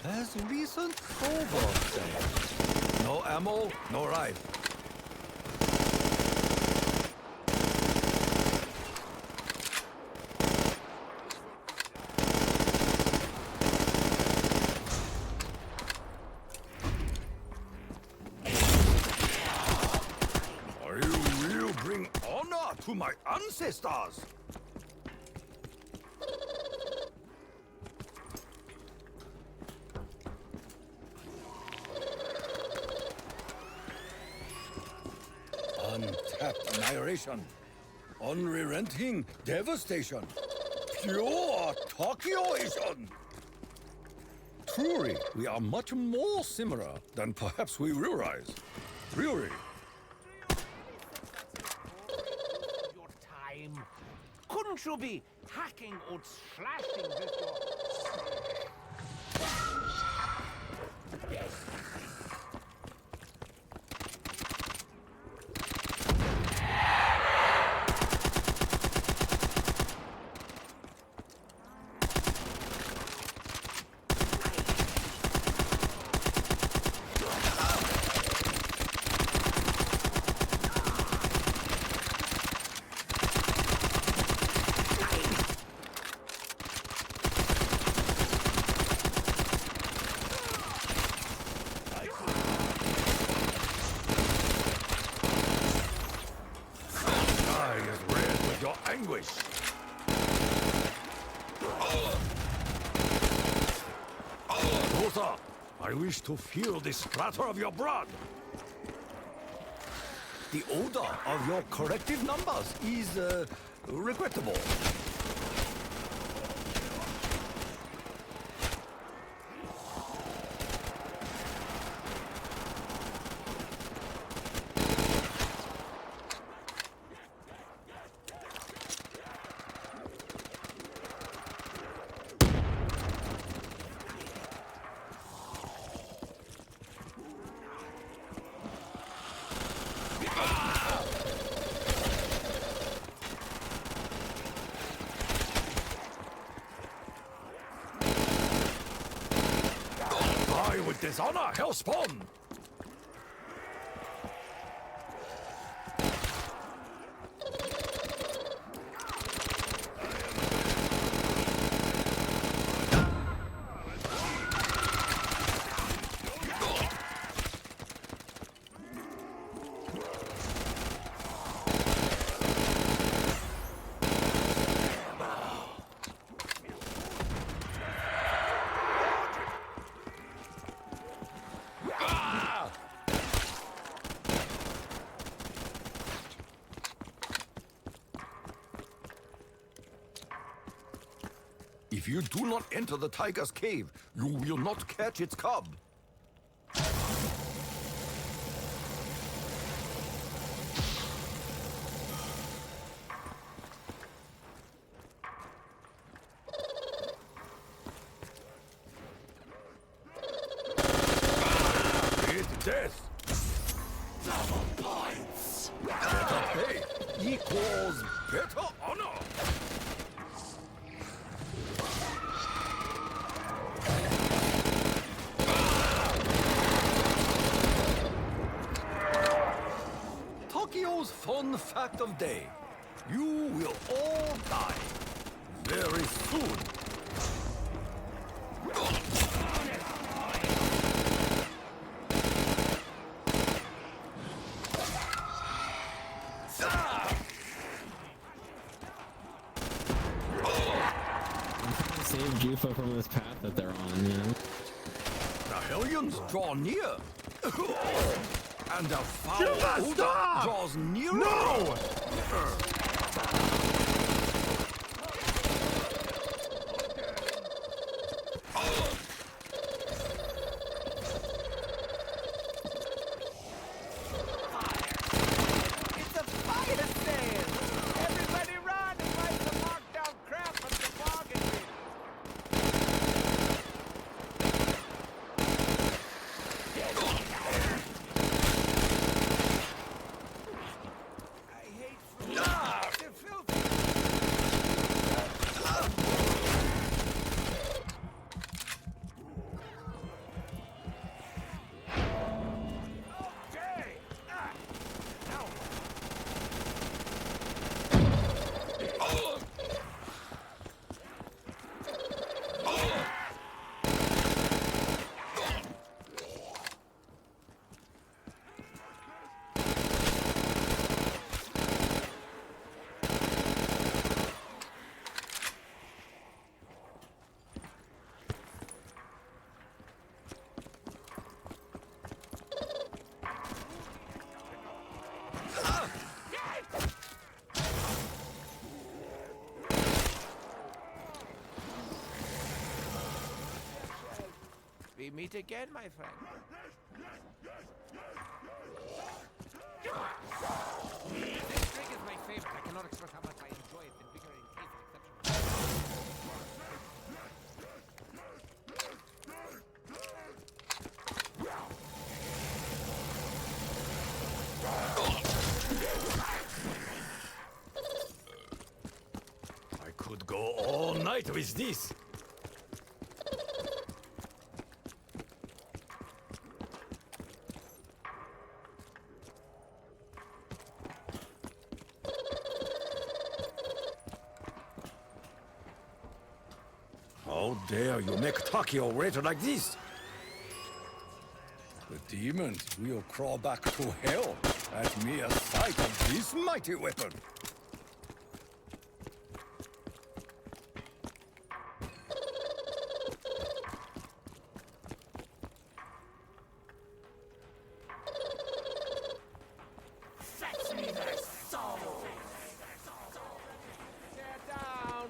As recent proverb say, no ammo, no rifle. You will bring honor to my ancestors. Untapped annihilation, unrelenting devastation, pure Tokyoism. Truly, we are much more similar than perhaps we realize. Really. Your time. Couldn't you be hacking or slashing with your... Anguish. Jouffa, I wish to feel the splatter of your blood. The odor of your corrective numbers is regrettable. Die with dishonor, hellspawn! If you do not enter the tiger's cave, you will not catch its cub. It's death. Double points. Better pay equals better honor. Tokyo's fun fact of day. You will all die very soon. I'm trying to save jouffa from this path that they're on, you know? The Hellions draw near. And the foul Jouffa, odor stop! draws nearer. No! we meet again, my friend. This drink is my favorite. I cannot express how much I enjoy it. It's bigger in taste and I could go all night with this. How dare you make Takio wait like this? The demons will crawl back to hell at mere sight of this mighty weapon. fetch me their soul. Get down.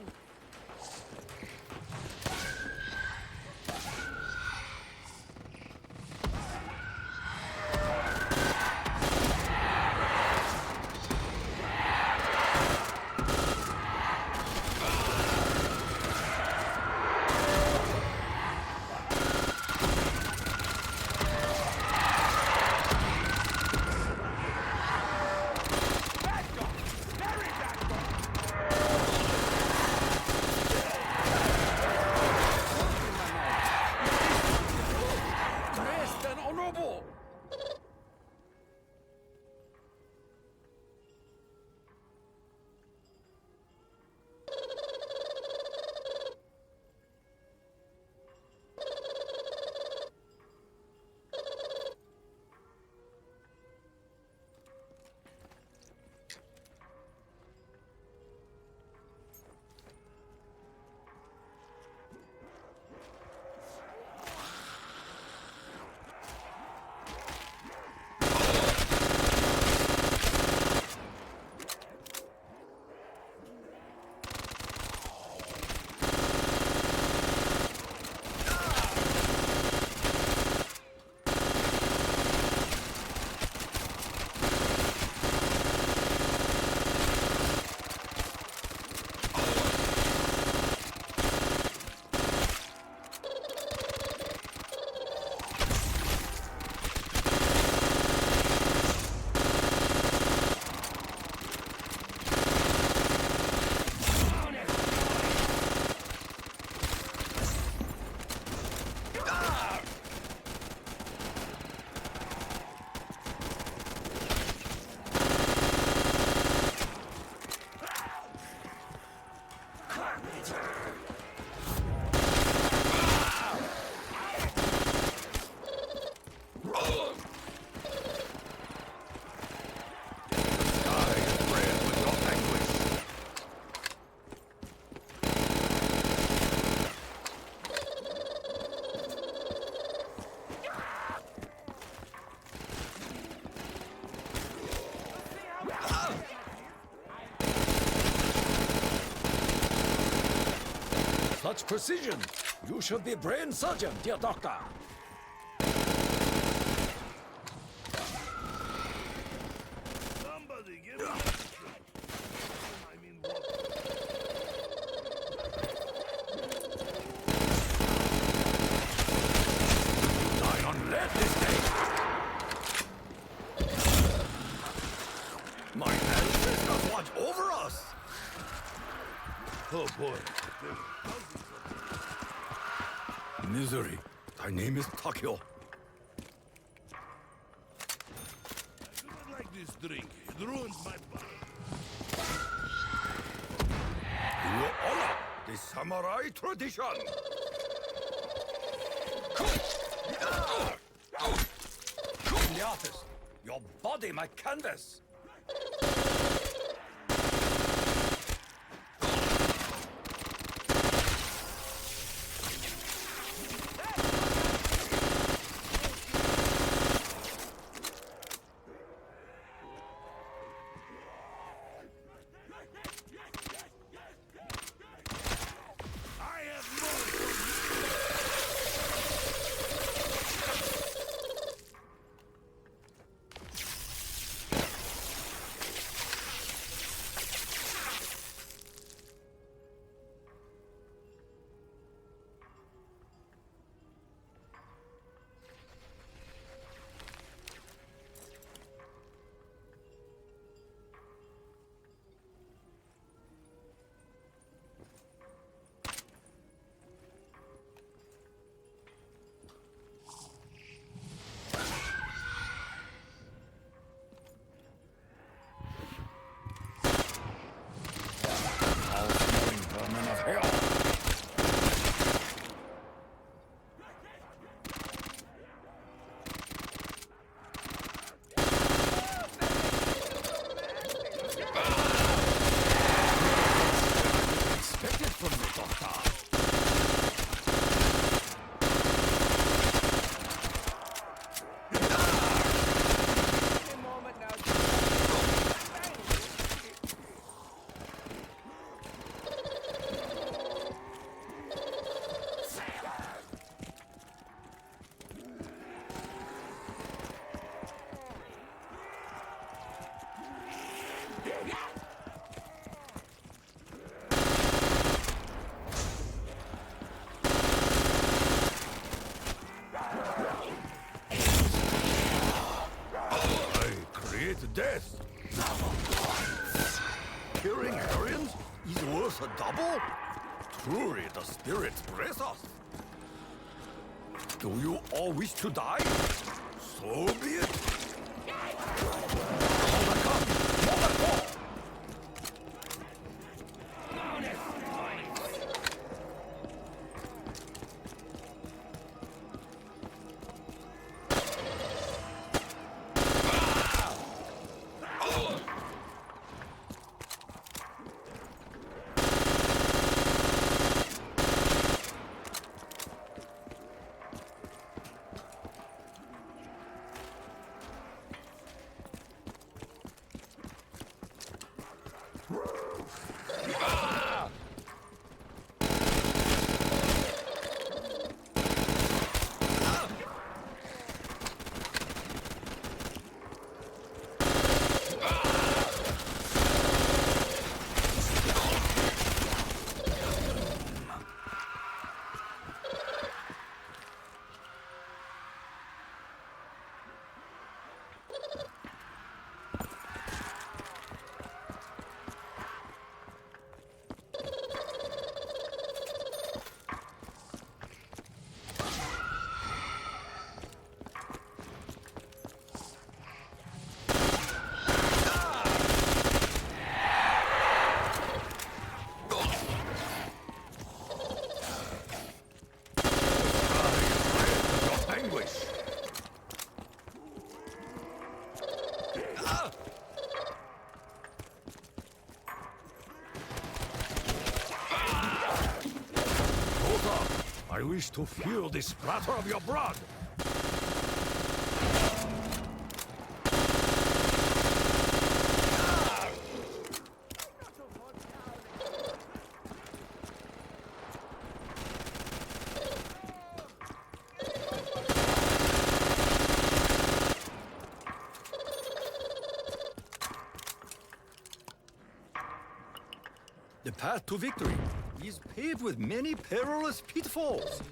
Dressed and honorable. Such precision! You should be brain surgeon, dear doctor! Somebody give me I mean, what? Die on lead this day! My ancestors watch over us! Oh boy. Misery, thy name is Takio. I do not like this drink. It ruins my body. You will honor the samurai tradition! The artist, your body my canvas! death. Killing Aryans is worth a double? Truly, the spirits bless us. Do you all wish to die? So be it. I wish to feel the splatter of your blood. The path to victory is paved with many perilous pitfalls.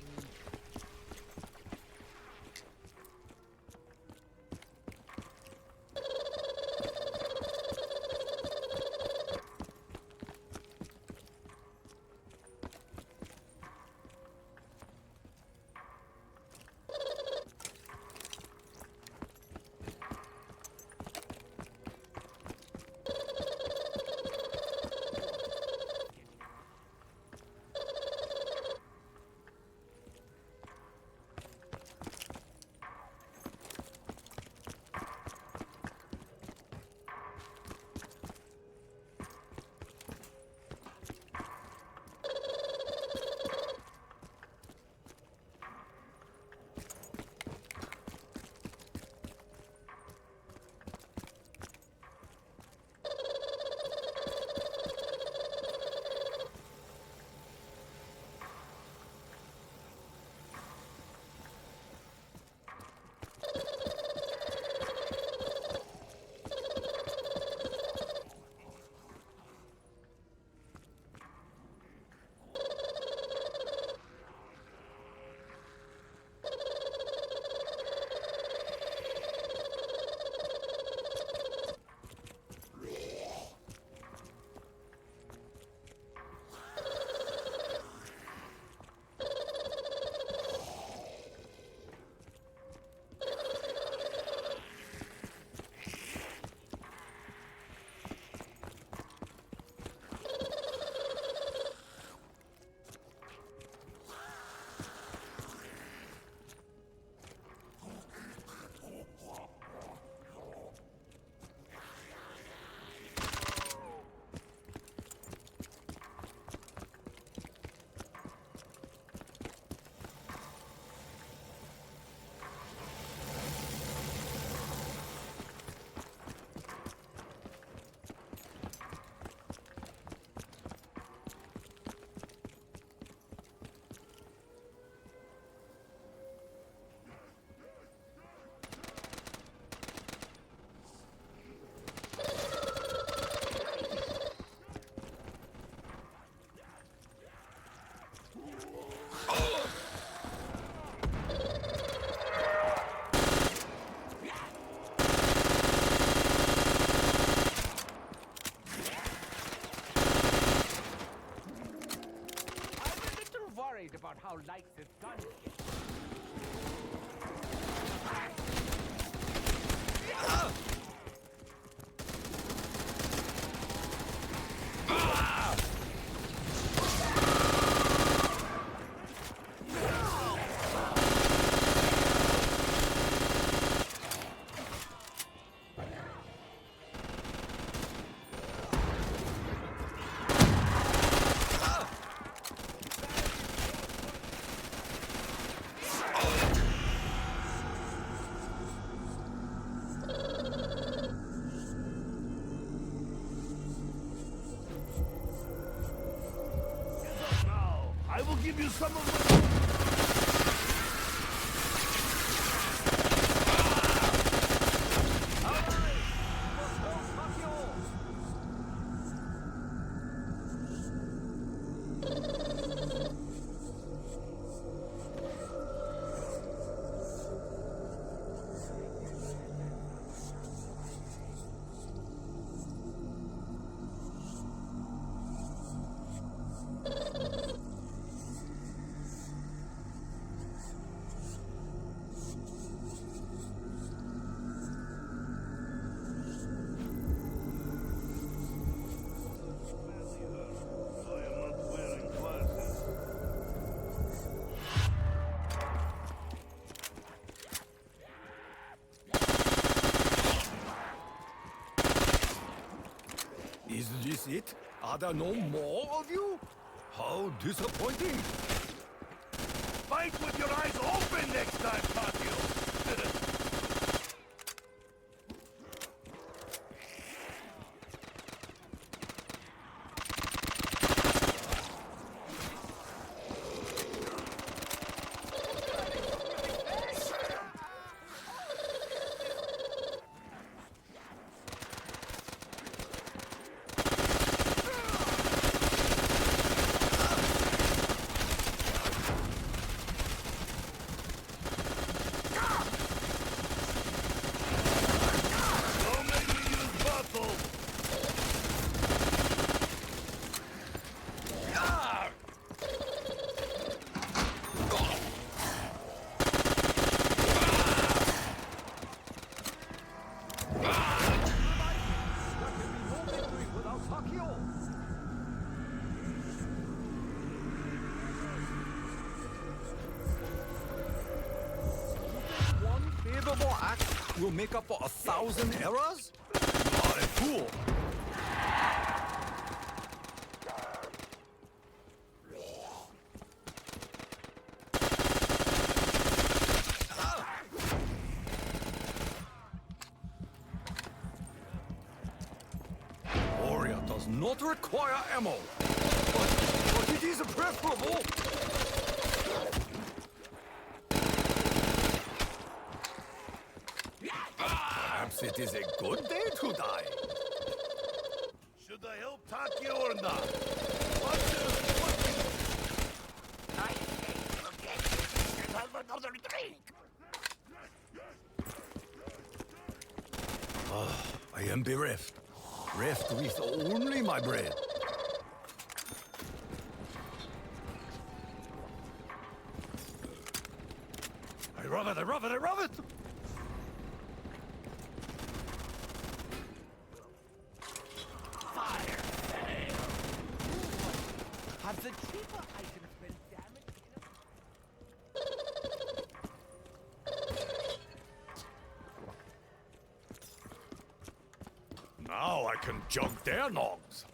about how light this gun is. I will give you some of my... Is this it? Are there no more of you? How disappointing! Fight with your eyes open next time, Patio! Favorable act will make up for 1,000 errors? You are a fool. Warrior does not require ammo, but it is preferable. Perhaps it is a good day to die. Should I help Takio or not? Another drink. I am bereft. Reft with only my bread. I rub it, I rub it, I rub it! Fire sale. Have the cheaper items been damaged? Now I can jug their nogs.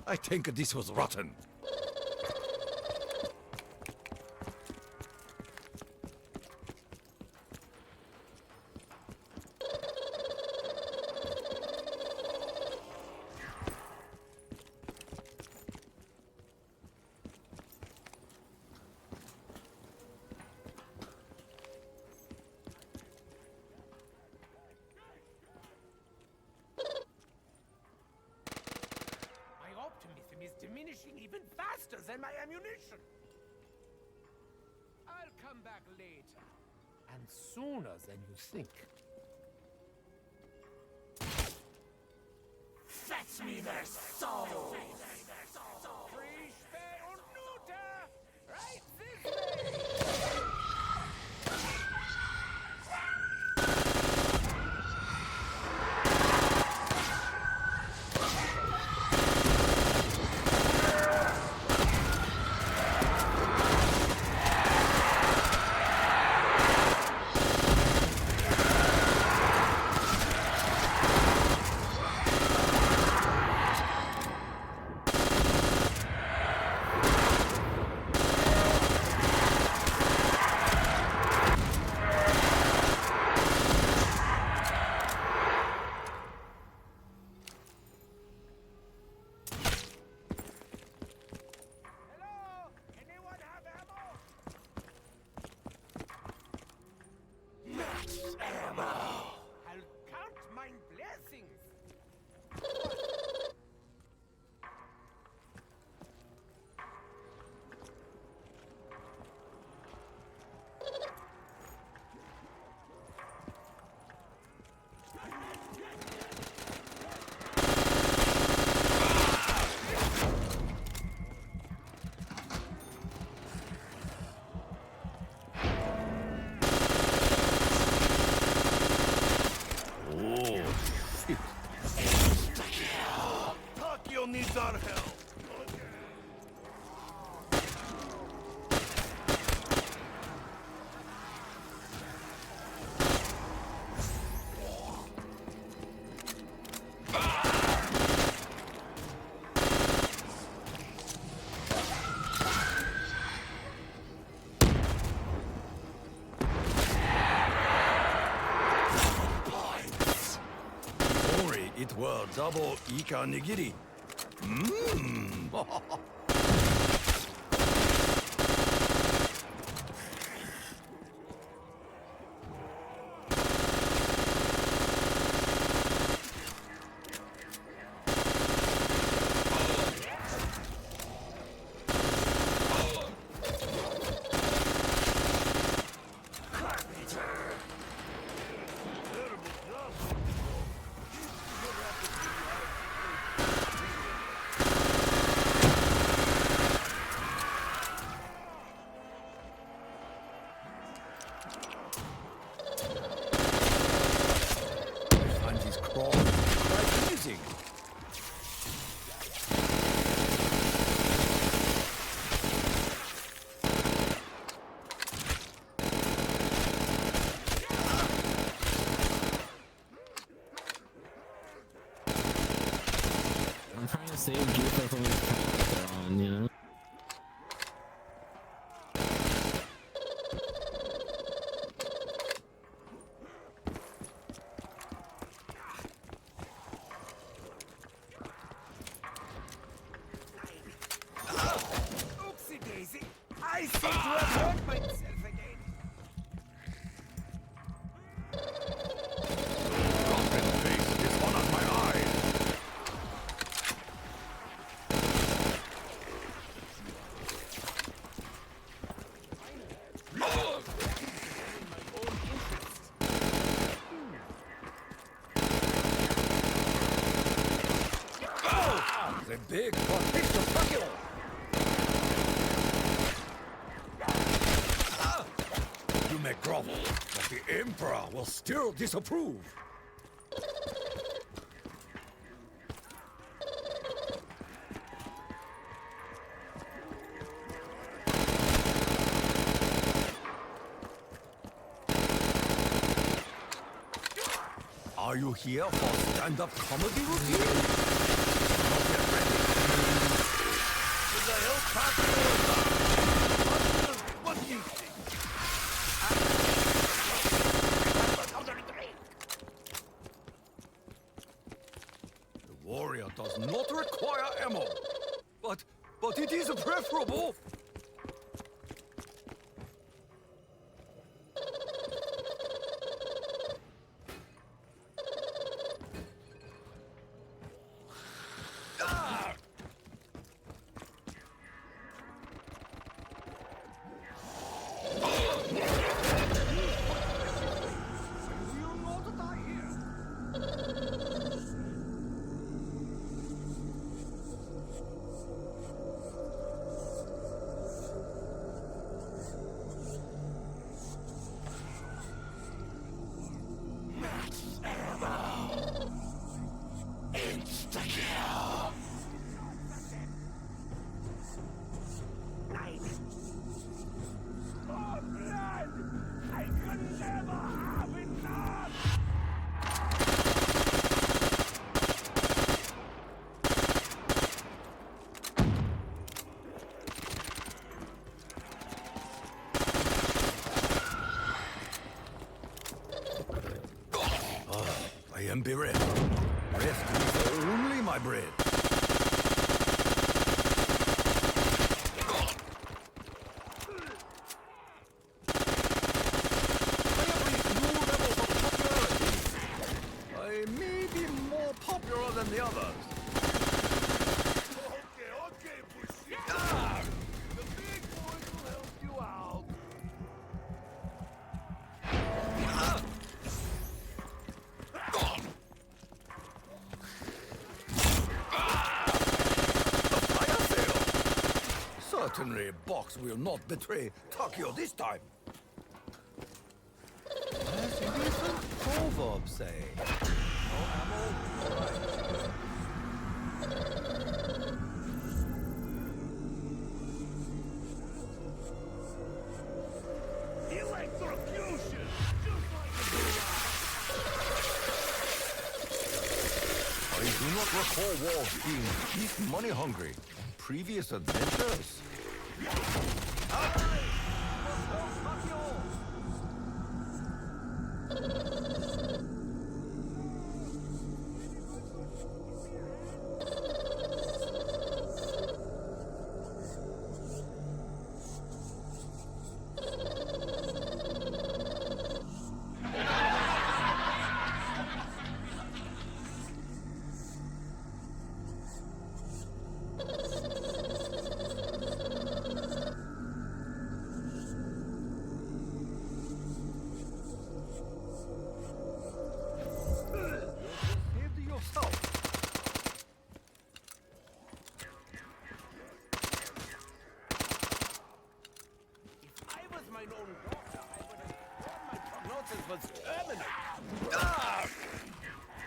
I think this was rotten. Is diminishing even faster than my ammunition. I'll come back later, and sooner than you think. Fetch me their souls! Frisch und Nutter! Right this way! Needs our help. Only it were double ika nigiri. Mmm. I'm trying to save jouffa from this path they're on, you know? Oopsie daisy! I seem to have hurt myself again. Rotten face is one of my eyes. The big Pistol. You may grovel, but the Emperor will still disapprove. Are you here for stand-up comedy routine? Not yet ready. El Paso. What do you think? The warrior does not require ammo, but it is preferable. I am bereft. Rest is only my bread. I may be more popular than the others. Okay, push. The big boys will help you out. Certainly, Box will not betray Takio this time. As the recent proverb say, no ammo. Electrocution! I do not recall Wolf being this money hungry in previous adventures.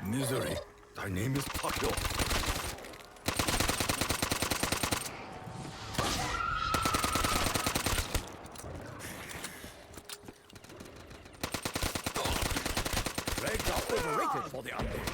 Misery, thy name is Takio. Legs are overrated for the undead.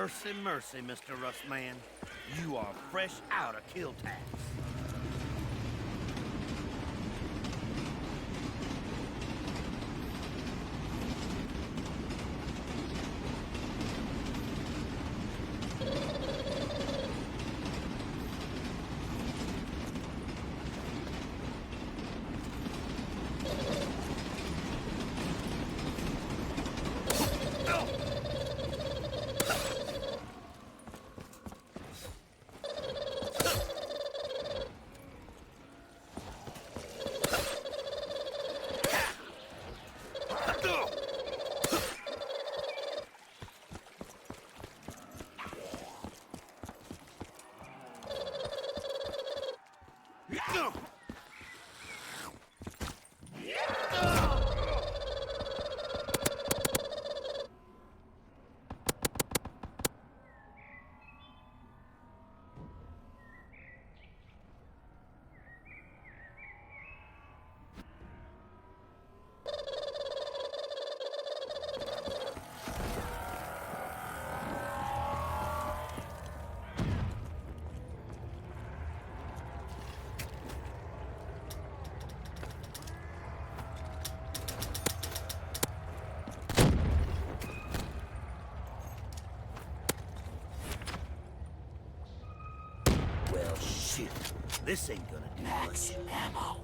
Mercy, mercy, Mr. Rustman. You are fresh out of kill tax. Well, shit. This ain't gonna do much. Ammo.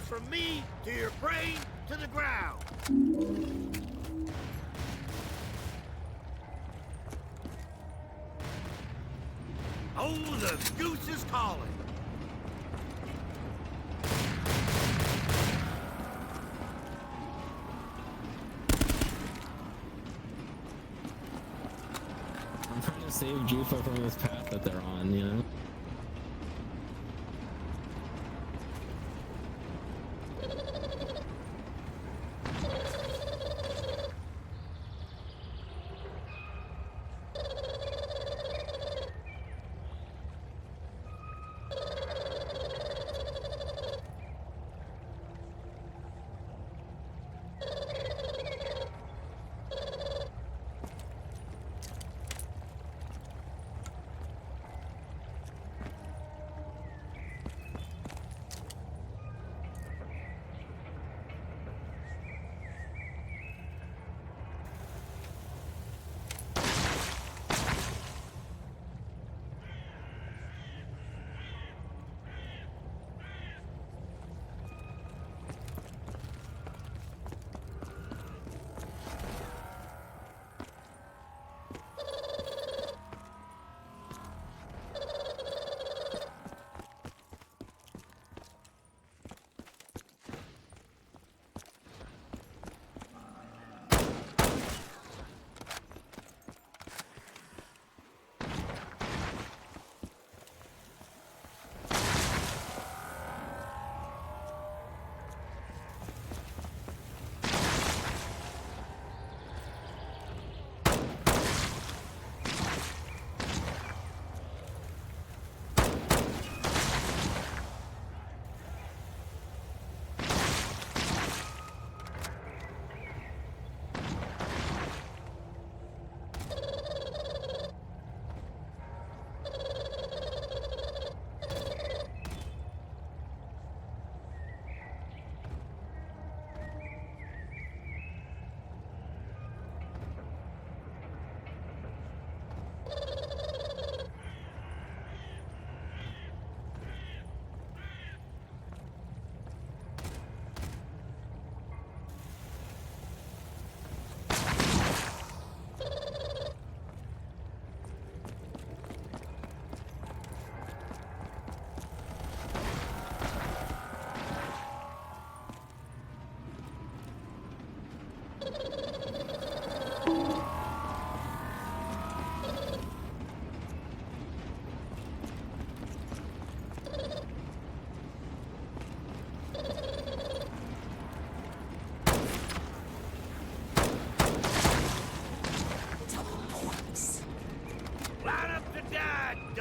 From me to your brain to the ground. Oh, the goose is calling. I'm trying to save jouffa from this path that they're on, you know?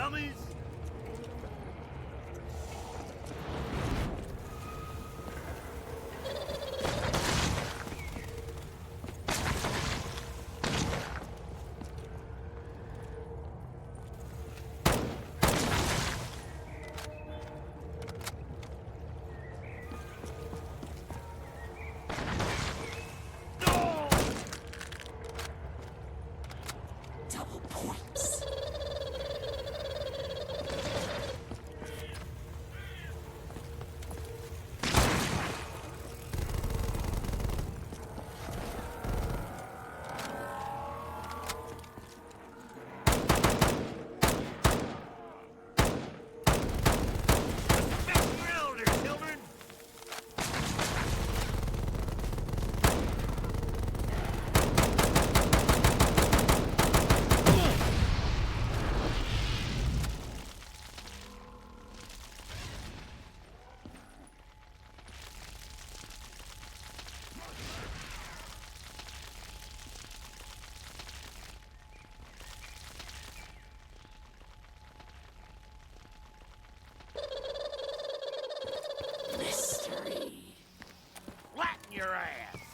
dummies! Double points. Mystery. Flatten your ass!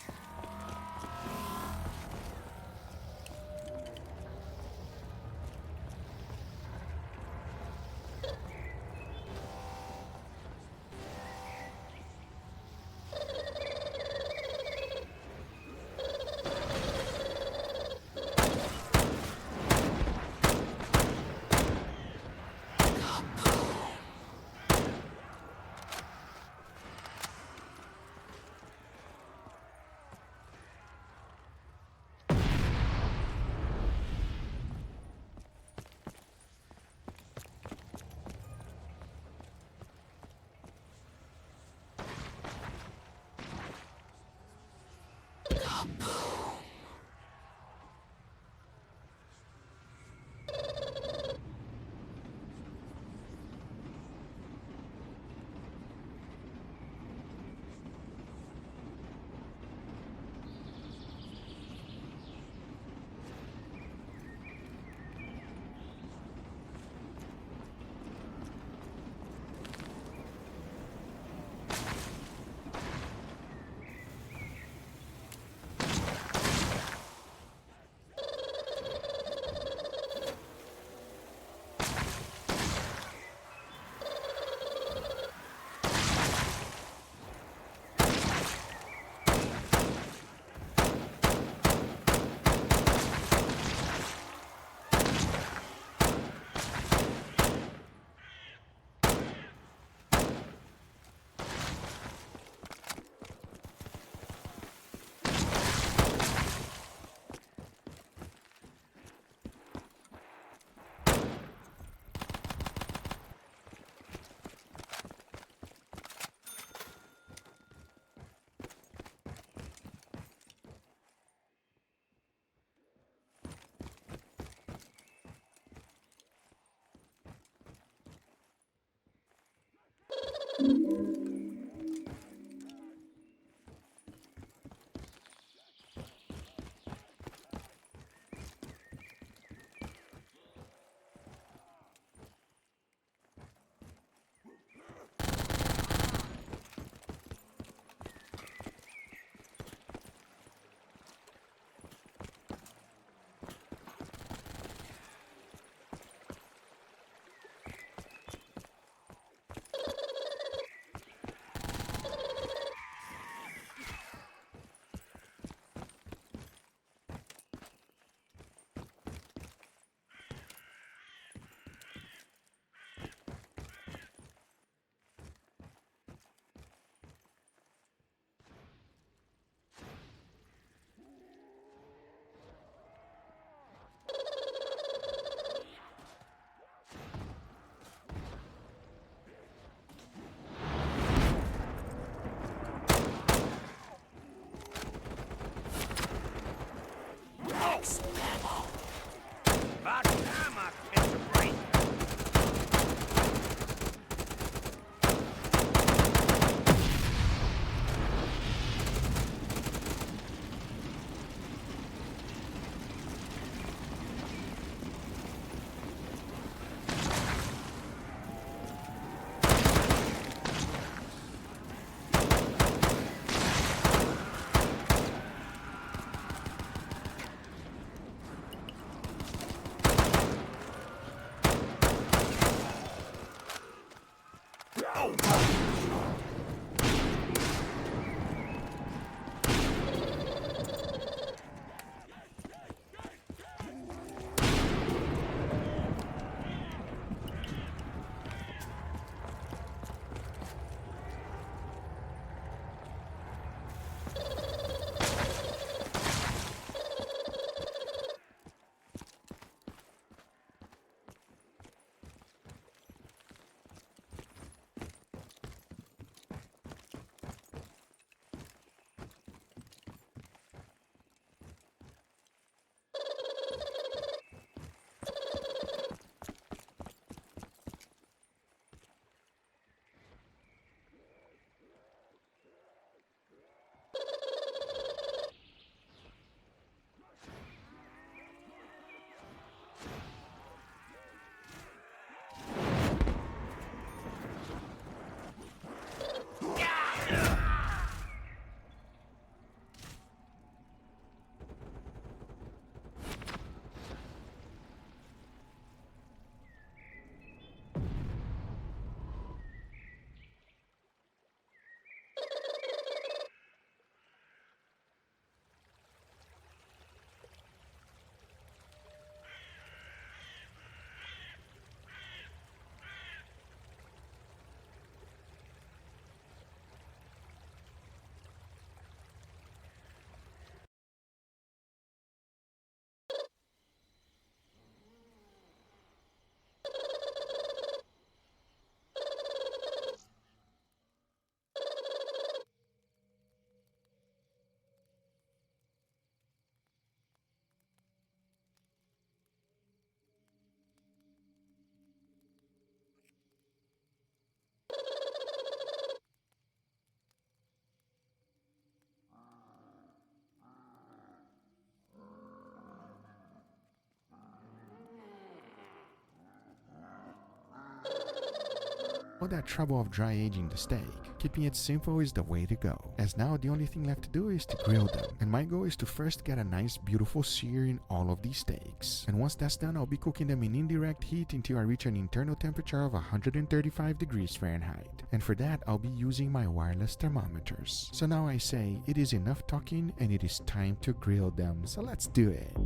All that trouble of dry aging the steak, keeping it simple is the way to go, as now the only thing left to do is to grill them. And my goal is to first get a nice beautiful sear in all of these steaks. And once that's done, I'll be cooking them in indirect heat until I reach an internal temperature of 135 degrees Fahrenheit. And for that, I'll be using my wireless thermometers. So now I say, it is enough talking and it is time to grill them, so let's do it.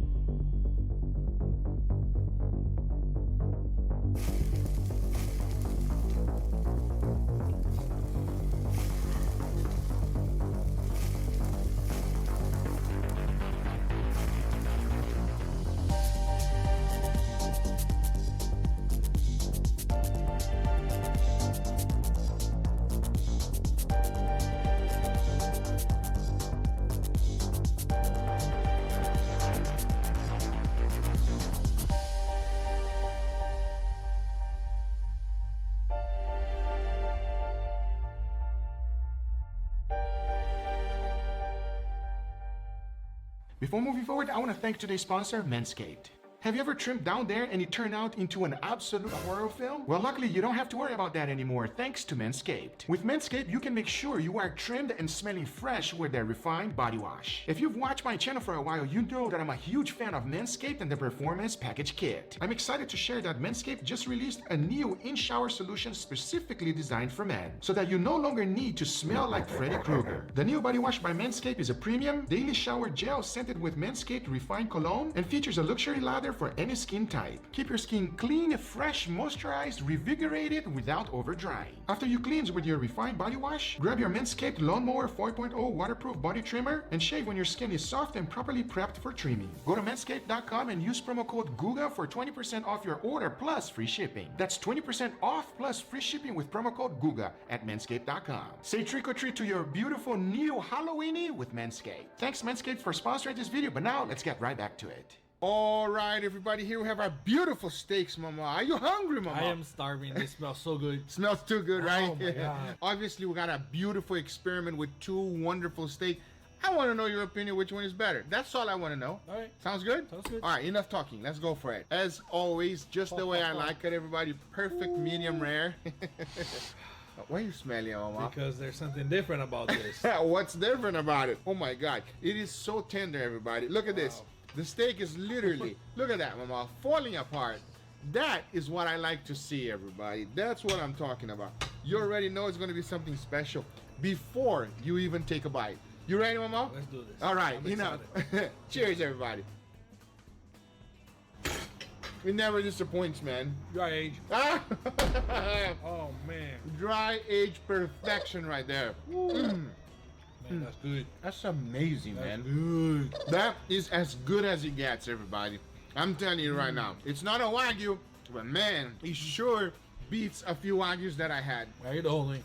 Before moving forward, I want to thank today's sponsor, Manscaped. Have you ever trimmed down there and it turned out into an absolute horror film? Well, luckily you don't have to worry about that anymore thanks to Manscaped. With Manscaped, you can make sure you are trimmed and smelling fresh with their refined body wash. If you've watched my channel for a while, you know that I'm a huge fan of Manscaped and the Performance Package Kit. I'm excited to share that Manscaped just released a new in-shower solution specifically designed for men, so that you no longer need to smell like Freddy Krueger. The new body wash by Manscaped is a premium daily shower gel scented with Manscaped refined cologne and features a luxury lather for any skin type. Keep your skin clean, fresh, moisturized, revigorated without over drying. After you cleanse with your refined body wash, grab your Manscaped Lawnmower 4.0 waterproof body trimmer and shave when your skin is soft and properly prepped for trimming. Go to manscaped.com and use promo code GUGA for 20% off your order plus free shipping. That's 20% off plus free shipping with promo code GUGA at manscaped.com. Say trick or treat to your beautiful new Halloweeny with Manscaped. Thanks Manscaped for sponsoring this video, but now let's get right back to it. All right, everybody, here we have our beautiful steaks, Mama. Are you hungry, Mama? I am starving. They smell so good. Smells too good, right? Oh my God. Obviously, we got a beautiful experiment with two wonderful steaks. I want to know your opinion, which one is better. That's all I want to know. All right. Sounds good? Sounds good. All right, enough talking. Let's go for it. As always, just the way I like it, everybody. Perfect medium rare. Why are you smelling, Mama? Because there's something different about this. What's different about it? Oh my God. It is so tender, everybody. Look at this. The steak is literally, look at that, Mama, falling apart. That is what I like to see, everybody. That's what I'm talking about. You already know it's going to be something special before you even take a bite. You ready, Mama? Let's do this. All right, enough. Cheers, everybody. It never disappoints, man. Dry age. Oh, man. Dry age perfection right there. Man, that's good. That's amazing, That's man. good. That is as good as it gets, everybody. I'm telling you right now. It's not a Wagyu, but man, it sure beats a few Wagyus that I had. I ain't only.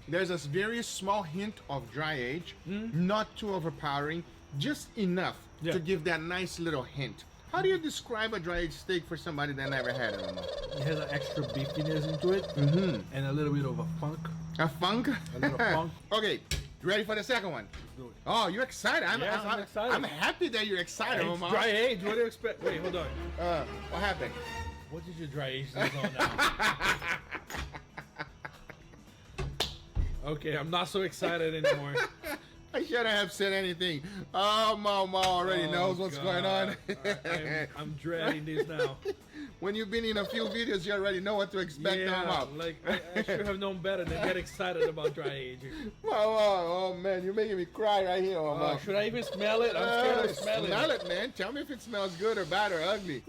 There's a very small hint of dry age, not too overpowering, just enough to give that nice little hint. How do you describe a dry aged steak for somebody that never had it? It has an extra beefiness into it, and a little bit of a funk. A funk? A little funk. Okay, you ready for the second one? Let's do it. Oh, you're excited. I'm excited. I'm happy that you're excited, It's Mama. dry age. What do you expect? Wait, hold on. What happened? What did your dry age on now? Okay, I'm not so excited anymore. I shouldn't have said anything. Oh, Mama already knows what's going on. I'm dreading this now. When you've been in a few videos, you already know what to expect. Yeah, like I should have known better than get excited about dry age. Oh man, you're making me cry right here, Mama. Should I even smell it? I'm scared of smelling. Smell it, man. Tell me if it smells good or bad or ugly.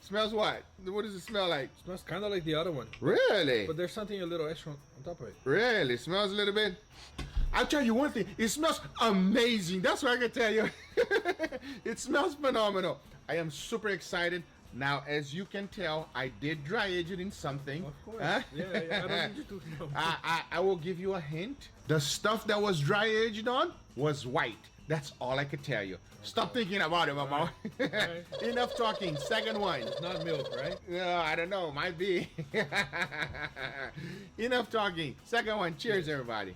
Smells what? What does it smell like? It smells kind of like the other one. Really? But there's something a little extra on top of it. Really? Smells a little bit? I'll tell you one thing. It smells amazing. That's what I can tell you. It smells phenomenal. I am super excited. Now, as you can tell, I did dry age it in something. Of course. Yeah, I don't need you to know. I will give you a hint. The stuff that was dry aged on was white. That's all I could tell you. Stop thinking about it, Mama. Right. Enough talking. Second one. It's not milk, right? No, I don't know. Might be. Enough talking. Second one. Cheers, everybody.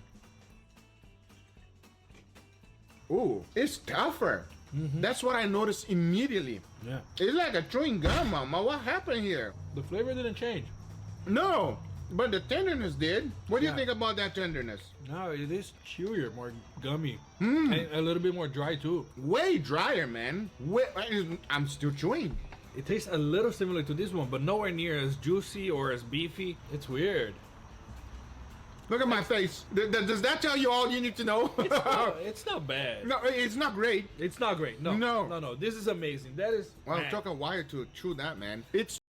Ooh, it's tougher. That's what I noticed immediately. Yeah. It's like a chewing gum, Mama. What happened here? The flavor didn't change. No, but the tenderness did. What do you think about that tenderness? No, it is chewier, more gummy. Mm. And a little bit more dry too. Way drier, man. I'm still chewing. It tastes a little similar to this one, but nowhere near as juicy or as beefy. It's weird. Look at my face. Does that tell you all you need to know? It's not bad. No, it's not great. It's not great. No. No. This is amazing. That is. Well, it took a while to chew that, man. It's.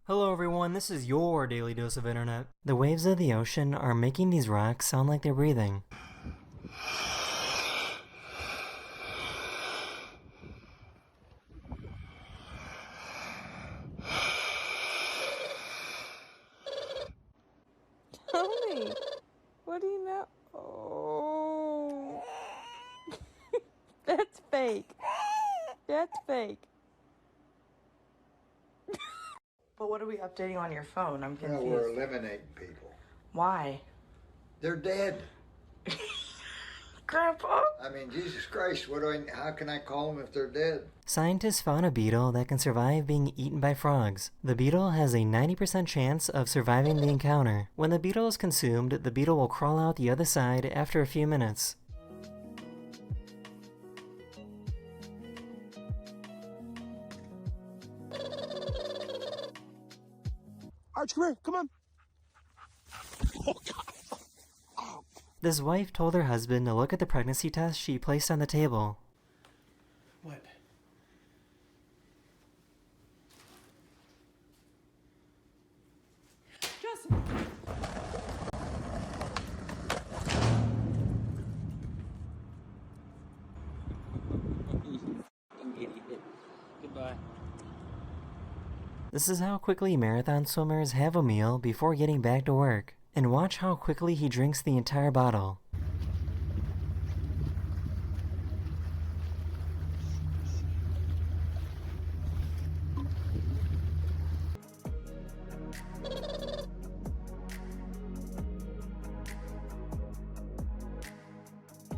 Hello everyone, this is your daily dose of internet. The waves of the ocean are making these rocks sound like they're breathing. Tony, what do you know? Oh, that's fake. That's fake. But what are we updating on your phone? I'm confused. Well, we're eliminating people. Why? They're dead. Grandpa? I mean, Jesus Christ, how can I call them if they're dead? Scientists found a beetle that can survive being eaten by frogs. The beetle has a 90% chance of surviving the encounter. When the beetle is consumed, the beetle will crawl out the other side after a few minutes. Arch, come here, come on. Oh, God. This wife told her husband to look at the pregnancy test she placed on the table. What? Justin. Goodbye. This is how quickly marathon swimmers have a meal before getting back to work. And watch how quickly he drinks the entire bottle.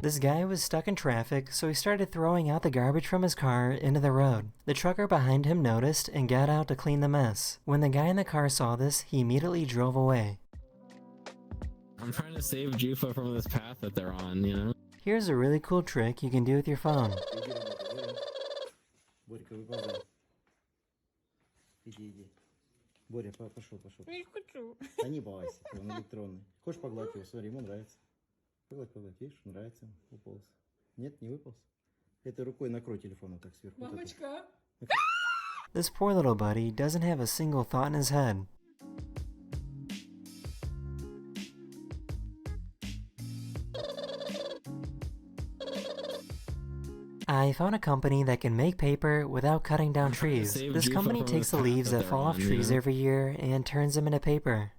This guy was stuck in traffic, so he started throwing out the garbage from his car into the road. The trucker behind him noticed and got out to clean the mess. When the guy in the car saw this, he immediately drove away. I'm trying to save jouffa from this path that they're on, you know? Here's a really cool trick you can do with your phone. Боря, пошел. Не хочу. Да не бойся, он электронный. Хочешь погладь его? Смотри, ему нравится. Погладь, видишь, нравится, уполз. Нет, не выполз. Этой рукой накрой телефон вот так сверху. Мамочка. This poor little buddy doesn't have a single thought in his head. I found a company that can make paper without cutting down trees. This company takes the leaves that fall off trees every year and turns them into paper.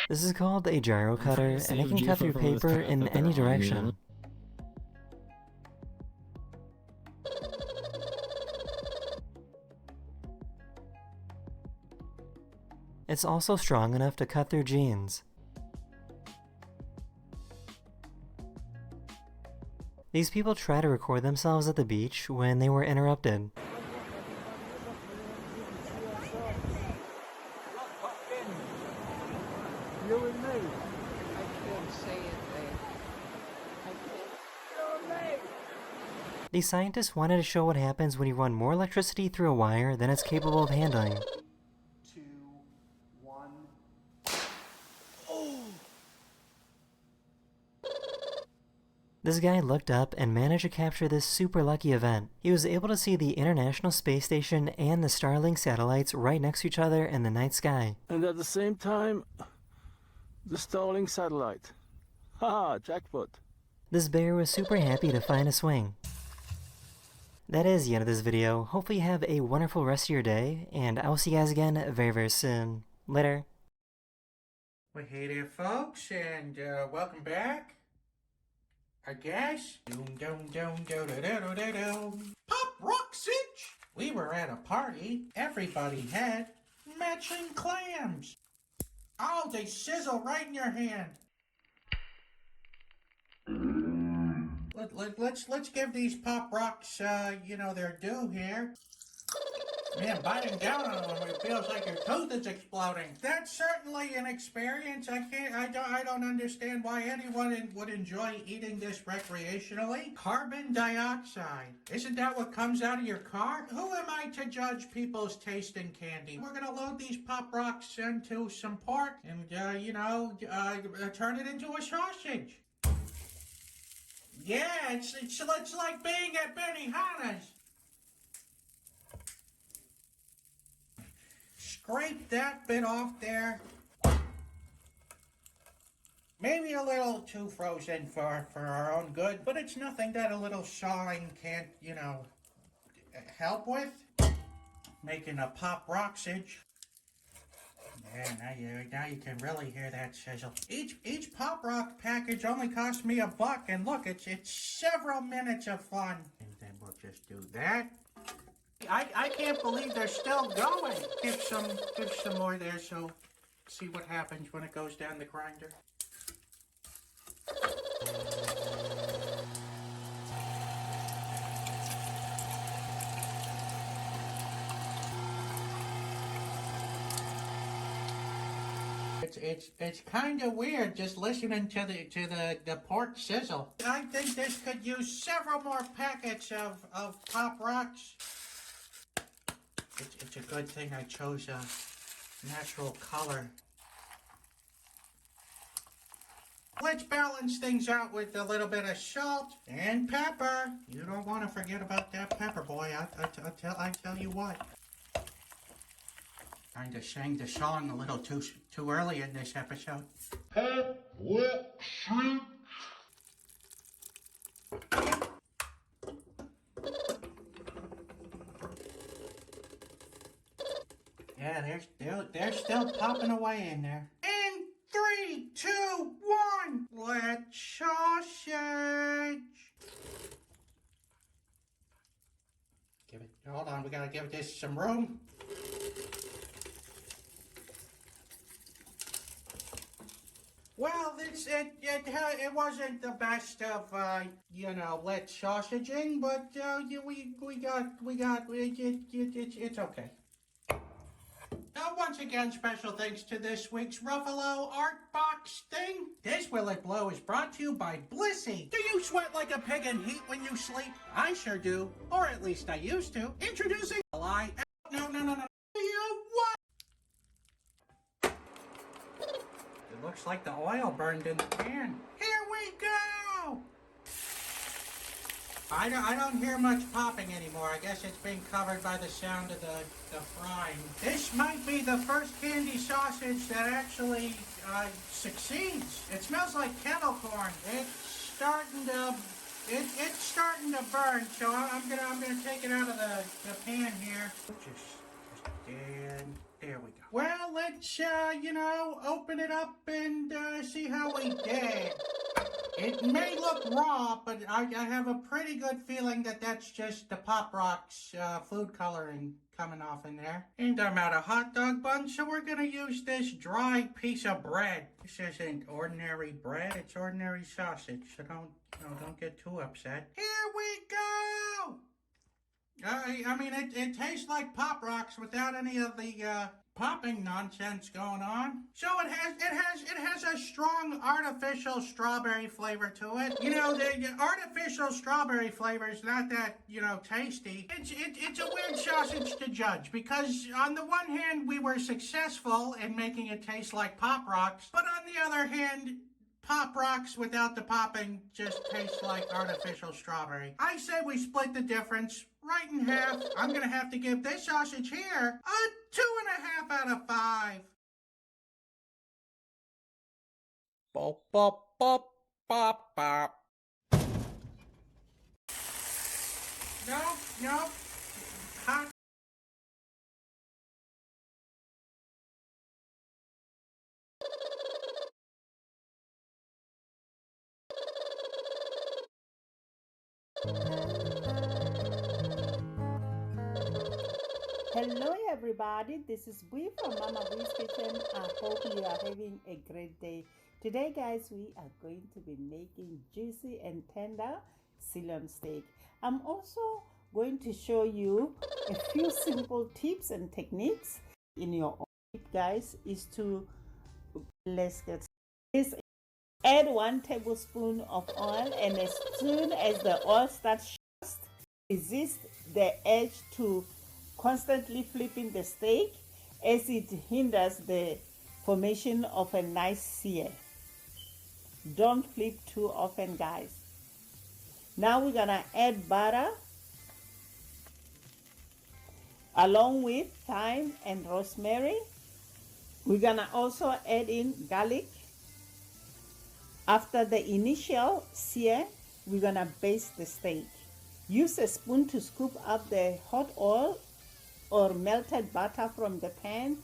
This is called a gyro cutter, and it can cut through paper in any direction. It's also strong enough to cut through jeans. These people try to record themselves at the beach when they were interrupted. You and me. I can't say it, babe. I can't. You and me. These scientists wanted to show what happens when you run more electricity through a wire than it's capable of handling. 2, 1. This guy looked up and managed to capture this super lucky event. He was able to see the International Space Station and the Starlink satellites right next to each other in the night sky. And at the same time, the Starlink satellite. Haha, jackpot. This bear was super happy to find a swing. That is the end of this video. Hopefully you have a wonderful rest of your day, and I will see you guys again very, very soon. Later. Well, hey there, folks, and welcome back. I guess. Doom, doom, doom, doom, doom, doom, doom, doom. Pop rock cinch. We were at a party. Everybody had matching clams. Oh, they sizzle right in your hand. Let's give these Pop Rocks, you know, their due here. Man, biting down on them, it feels like your tooth is exploding. That's certainly an experience. I don't understand why anyone would enjoy eating this recreationally. Carbon dioxide. Isn't that what comes out of your car? Who am I to judge people's taste in candy? We're gonna load these Pop Rocks into some pork and, turn it into a sausage. Yeah, it's like being at Benihana's. Scrape that bit off there. Maybe a little too frozen for our own good, but it's nothing that a little sawing can't, help with. Making a Pop Rocksage. Yeah, now you can really hear that sizzle. Each Pop Rock package only cost me $1, and look, it's several minutes of fun. And then we'll just do that. I can't believe they're still going. Give some more there, so see what happens when it goes down the grinder. It's kind of weird just listening to the pork sizzle. I think this could use several more packets of Pop Rocks. It's a good thing I chose a natural color. Let's balance things out with a little bit of salt and pepper. You don't want to forget about that pepper, boy. I tell you what. Kind of sang the song a little too early in this episode. Yeah, they're still popping away in there. In 3, 2, 1, let's sausage. Hold on, we gotta give this some room. Well, it wasn't the best of let's sausaging, but it's okay. Once again, special thanks to this week's Ruffalo Art Box thing. This Will It Blow is brought to you by Blissy. Do you sweat like a pig in heat when you sleep? I sure do, or at least I used to. Introducing a lie. No. You what? It looks like the oil burned in the pan. Here we go. I don't hear much popping anymore. I guess it's being covered by the sound of the frying. This might be the first candy sausage that actually succeeds. It smells like kettle corn. It's starting to burn. So I'm gonna take it out of the pan here. There we go. Well, let's open it up and see how we did. It may look raw, but I have a pretty good feeling that that's just the Pop Rocks food coloring coming off in there. And I'm out of hot dog buns, so we're gonna use this dry piece of bread. This isn't ordinary bread, it's ordinary sausage, so don't get too upset. Here we go! I mean, it tastes like Pop Rocks without any of the popping nonsense going on. So it has a strong artificial strawberry flavor to it. The artificial strawberry flavor is not that tasty. It's a weird sausage to judge because on the one hand we were successful in making it taste like Pop Rocks, but on the other hand, Pop Rocks without the popping just tastes like artificial strawberry. I say we split the difference right in half. I'm gonna have to give this sausage here a 2.5 out of 5. Bop, bop, bop, bop, bop. No. Hot. Hello everybody, this is Bui from Mama Bui's Kitchen. I hope you are having a great day. Today guys, we are going to be making juicy and tender sirloin steak. I'm also going to show you a few simple tips and techniques in your own tip, guys, is to, let's get started. Add 1 tablespoon of oil, and as soon as the oil starts resist the urge to constantly flipping the steak, as it hinders the formation of a nice sear. Don't flip too often, guys. Now we're gonna add butter along with thyme and rosemary. We're gonna also add in garlic. After the initial sear, we're gonna baste the steak. Use a spoon to scoop up the hot oil or melted butter from the pan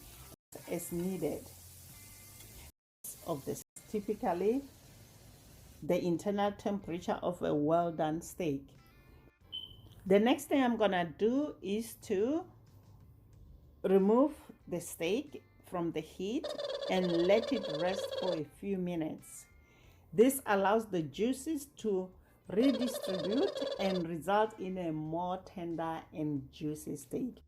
as needed. Of this, typically the internal temperature of a well done steak. The next thing I'm gonna do is to remove the steak from the heat and let it rest for a few minutes. This allows the juices to redistribute and result in a more tender and juicy steak.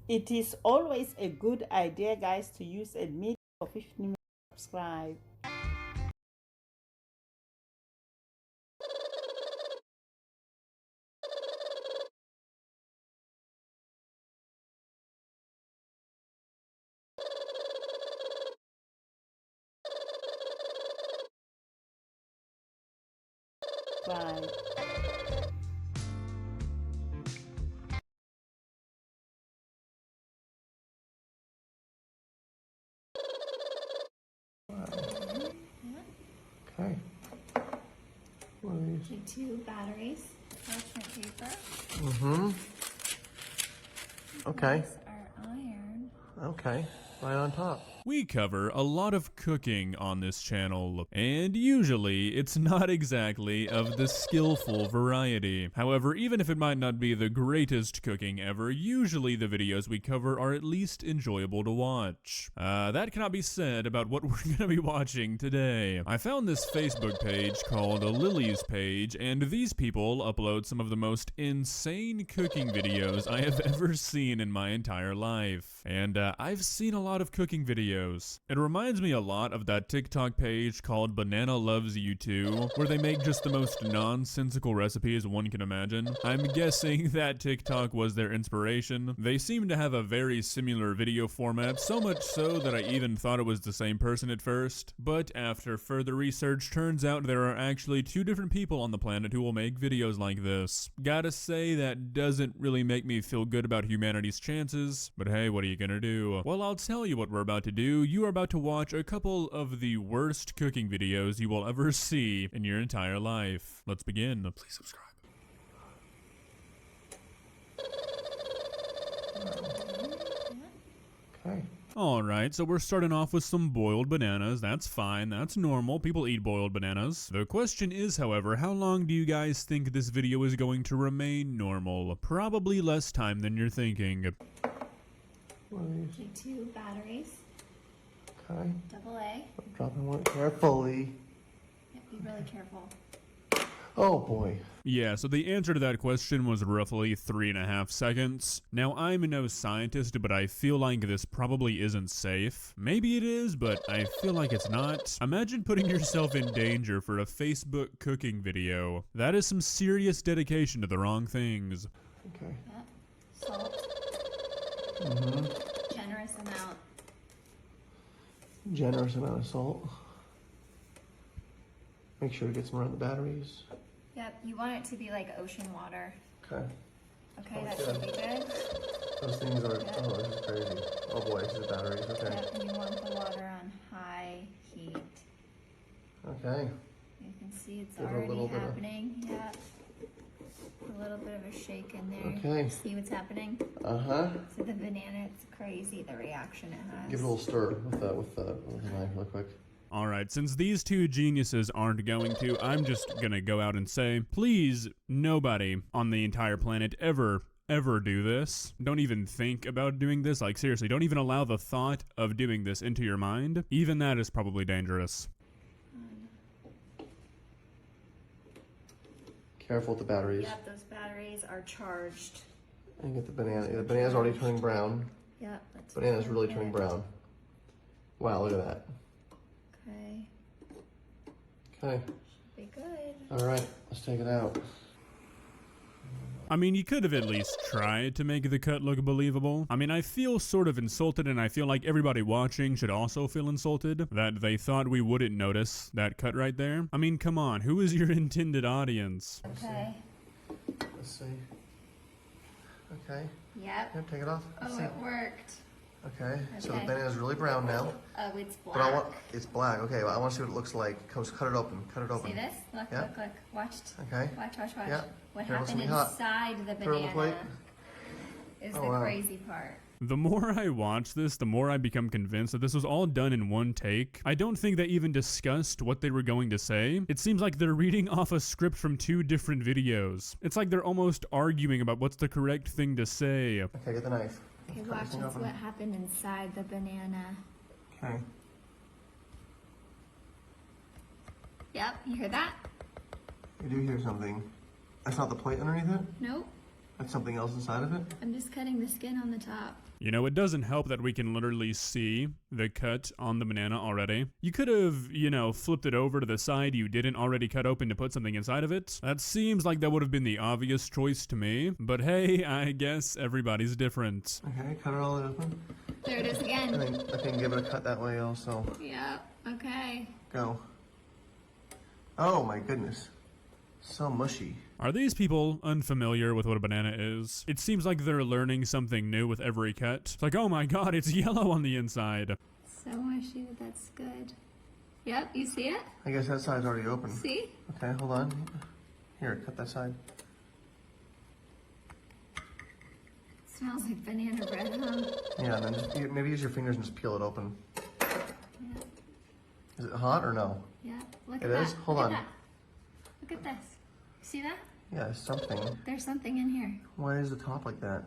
It is always a good idea, guys, to use a medium for 15 minutes. Subscribe. Bye. Okay. What are these? Need 2 batteries, parchment paper. Mm-hmm. Okay. These are iron. Okay. Right on top. We cover a lot of cooking on this channel, and usually it's not exactly of the skillful variety. However, even if it might not be the greatest cooking ever, usually the videos we cover are at least enjoyable to watch. That cannot be said about what we're gonna be watching today. I found this Facebook page called Lily's Page, and these people upload some of the most insane cooking videos I have ever seen in my entire life. And I've seen a lot of cooking videos. It reminds me a lot of that TikTok page called Banana Loves You Too, where they make just the most nonsensical recipes one can imagine. I'm guessing that TikTok was their inspiration. They seem to have a very similar video format, so much so that I even thought it was the same person at first. But after further research, turns out there are actually 2 different people on the planet who will make videos like this. Gotta say, that doesn't really make me feel good about humanity's chances, but hey, what are you gonna do? Well, I'll tell you what we're about to do. You are about to watch a couple of the worst cooking videos you will ever see in your entire life. Let's begin. Please subscribe. Okay. Alright, so we're starting off with some boiled bananas. That's fine, that's normal. People eat boiled bananas. The question is, however, how long do you guys think this video is going to remain normal? Probably less time than you're thinking. What are these? Need 2 batteries. Okay. AA. I'm dropping one carefully. Yep, be really careful. Oh boy. Yeah, so the answer to that question was roughly 3.5 seconds. Now, I'm no scientist, but I feel like this probably isn't safe. Maybe it is, but I feel like it's not. Imagine putting yourself in danger for a Facebook cooking video. That is some serious dedication to the wrong things. Okay. Yep. Salt. Mm-hmm. Generous amount. Generous amount of salt. Make sure it gets around the batteries. Yep, you want it to be like ocean water. Okay. Okay, that should be good. Those things are, oh, this is crazy. Oh boy, this is batteries, okay. Yep, and you want the water on high heat. Okay. You can see it's Give it a already little bit of- happening. Yep. A little bit of a shake in there. Okay. See what's happening? Uh-huh. So the banana, it's crazy the reaction it has. Give it a little stir with the knife real quick. Alright, since these 2 geniuses aren't going to, I'm just gonna go out and say, please, nobody on the entire planet ever ever do this. Don't even think about doing this. Like, seriously, don't even allow the thought of doing this into your mind. Even that is probably dangerous. Careful with the batteries. Yep, those batteries are charged. And get the banana. The banana's already turning brown. Yep, that's Banana's really turning brown. Wow, look at that. Okay. Okay. Should be good. All right, let's take it out. I mean, you could have at least tried to make the cut look believable. I mean, I feel sort of insulted, and I feel like everybody watching should also feel insulted that they thought we wouldn't notice that cut right there. I mean, come on, who is your intended audience? Okay. Let's see. Okay. Yep. Yep, take it off. Let's Oh, see. it worked. Okay. So the Okay. banana's really brown now. Oh, it's black. But I want, it's black. Okay, well, I want to see what it looks like. Cut it open. Cut it open. See this? Look, Yeah. look. Watch. Okay. Watch. Yeah. What Here, happened it's gonna be hot. inside the Put it on the plate. banana is Oh, the wow. crazy part. The more I watch this, the more I become convinced that this was all done in one take. I don't think they even discussed what they were going to say. It seems like they're reading off a script from 2 different videos. It's like they're almost arguing about what's the correct thing to say. Okay, get the knife. Okay, Cut watch. this thing That's open. what happened inside the banana. Okay. Yep, you hear that? You do hear something. That's not the plate underneath it? Nope. That's something else inside of it? I'm just cutting the skin on the top. You know, it doesn't help that we can literally see the cut on the banana already. You could have, you know, flipped it over to the side you didn't already cut open to put something inside of it. That seems like that would have been the obvious choice to me. But hey, I guess everybody's different. Okay, cut it all open. There it is again. I can give it a cut that way also. Yep, okay. Go. Oh my goodness. So mushy. Are these people unfamiliar with what a banana is? It seems like they're learning something new with every cut. It's like, oh my god, it's yellow on the inside. So mushy, but that's good. Yep, you see it? I guess that side's already open. See? Okay, hold on. Here, cut that side. Smells like banana bread, huh? Yeah, and then just, maybe use your fingers and just peel it open. Yeah. Is it hot or no? Yeah. Look It at is? that. Hold Look on. at that. Look at this. See that? Yeah, it's something. There's something in here. Why is the top like that?